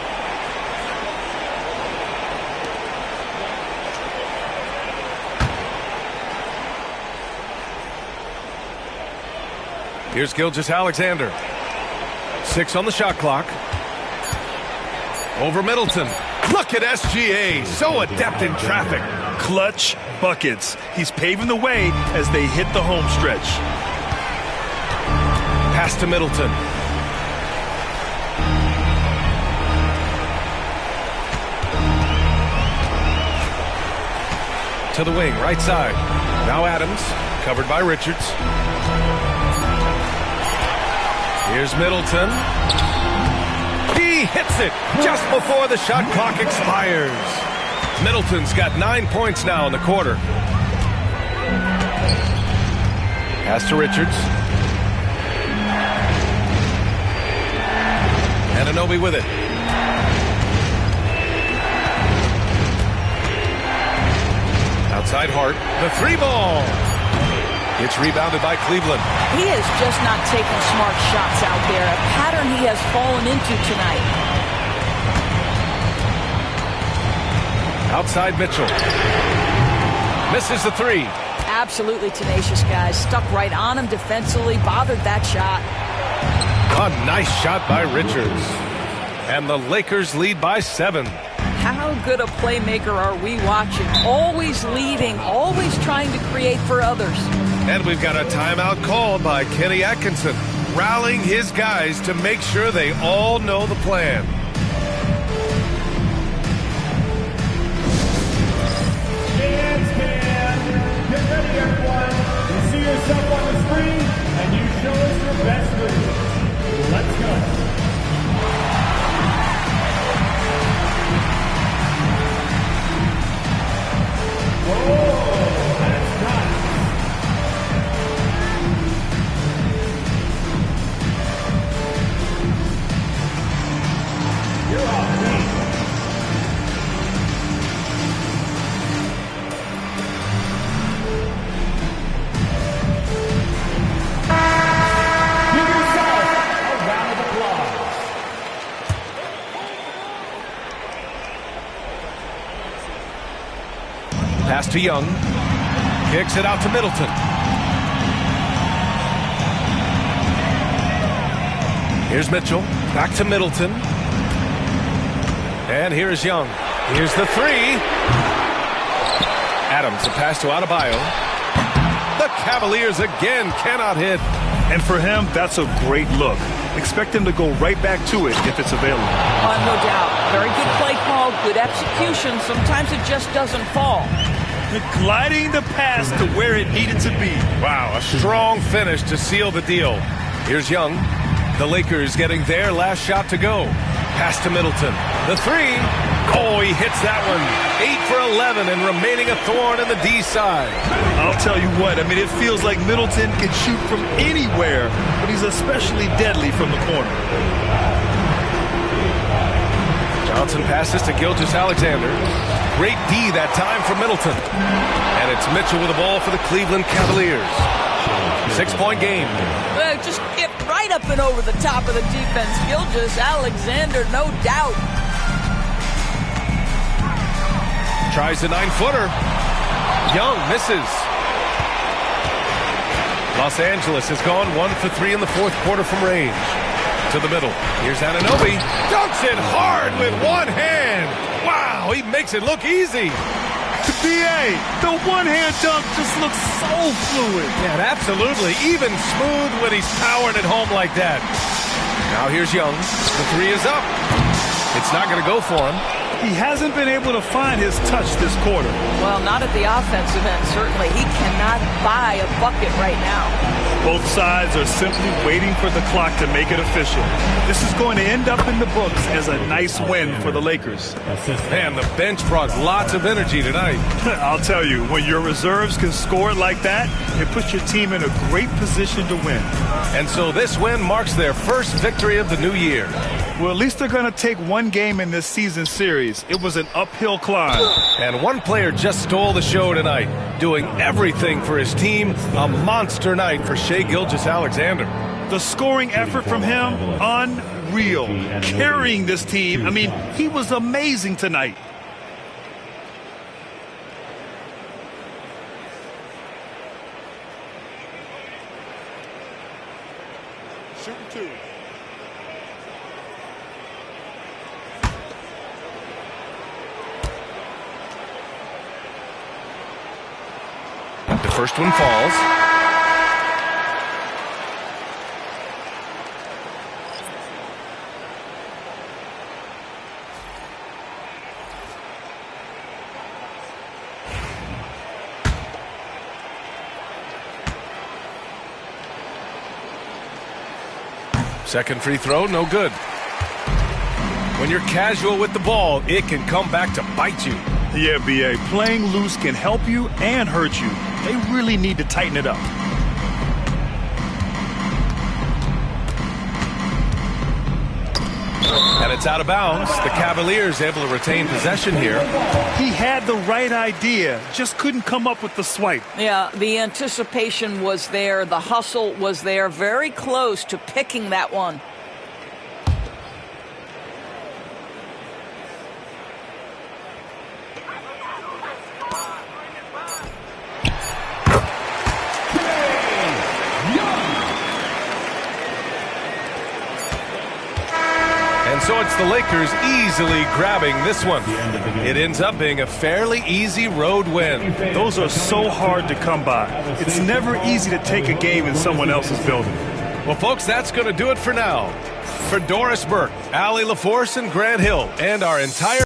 Here's Gilgeous-Alexander. 6 on the shot clock. Over Middleton. Look at SGA, so adept in traffic. Clutch buckets. He's paving the way as they hit the home stretch. Pass to Middleton. To the wing, right side. Now Adams, covered by Richards. Here's Middleton. He hits it just before the shot clock expires. Middleton's got 9 points now in the quarter. Pass to Richards. Anunoby with it. Outside Hart. The 3-ball. It's rebounded by Cleveland. He is just not taking smart shots out there, a pattern he has fallen into tonight. Outside Mitchell. Misses the 3. Absolutely tenacious, guys. Stuck right on him defensively, bothered that shot. A nice shot by Richards. And the Lakers lead by 7. How good a playmaker are we watching? Always leading, always trying to create for others. And we've got a timeout called by Kenny Atkinson, rallying his guys to make sure they all know the plan. Get ready, everyone. You see yourself on the screen, and you show us your best move. Let's go. Oh, that's nice. You're off, Pete. Give yourself a round of applause. Pass to Young. Kicks it out to Middleton. Here's Mitchell. Back to Middleton. And here's Young. Here's the 3. Adams, a pass to Adebayo. The Cavaliers again cannot hit. And for him, that's a great look. Expect him to go right back to it if it's available. No doubt. Very good play call, good execution. Sometimes it just doesn't fall. Gliding the pass to where it needed to be. Wow, a strong finish to seal the deal. Here's Young. The Lakers getting their last shot to go. Pass to Middleton. The 3. Oh, he hits that one. 8 for 11 and remaining a thorn in the D side. I'll tell you what, I mean, it feels like Middleton can shoot from anywhere, but he's especially deadly from the corner. Johnson passes to Gilgeous-Alexander. Great D that time for Middleton. And it's Mitchell with the ball for the Cleveland Cavaliers. 6-point game. Just get right up and over the top of the defense. Gilgeous-Alexander, no doubt. Tries the 9-footer. Young misses. Los Angeles has gone 1 for 3 in the fourth quarter from range. To the middle. Here's Anunoby. Dunks it hard with one hand. Wow, he makes it look easy. B.A., the one-hand dunk just looks so fluid. Yeah, absolutely. Even smooth when he's powering it home like that. Now here's Young. The 3 is up. It's not going to go for him. He hasn't been able to find his touch this quarter. Well, not at the offensive end, certainly. He cannot buy a bucket right now. Both sides are simply waiting for the clock to make it official. This is going to end up in the books as a nice win for the Lakers. Man, the bench brought lots of energy tonight. I'll tell you, when your reserves can score like that, it puts your team in a great position to win. And so this win marks their first victory of the new year. Well, at least they're going to take one game in this season series series. It was an uphill climb. And one player just stole the show tonight, doing everything for his team. A monster night for Shai Gilgeous-Alexander. The scoring effort from him, unreal. Carrying this team. I mean, he was amazing tonight. Shooting 2. The first one falls. Second free throw, no good. When you're casual with the ball, it can come back to bite you. Yeah, B.A., playing loose can help you and hurt you. They really need to tighten it up. And it's out of bounds. The Cavaliers able to retain possession here. He had the right idea, just couldn't come up with the swipe. Yeah, the anticipation was there. The hustle was there. Very close to picking that one. So it's the Lakers easily grabbing this one. It ends up being a fairly easy road win. Those are so hard to come by. It's never easy to take a game in someone else's building. Well, folks, that's going to do it for now. For Doris Burke, Allie LaForce, and Grant Hill, and our entire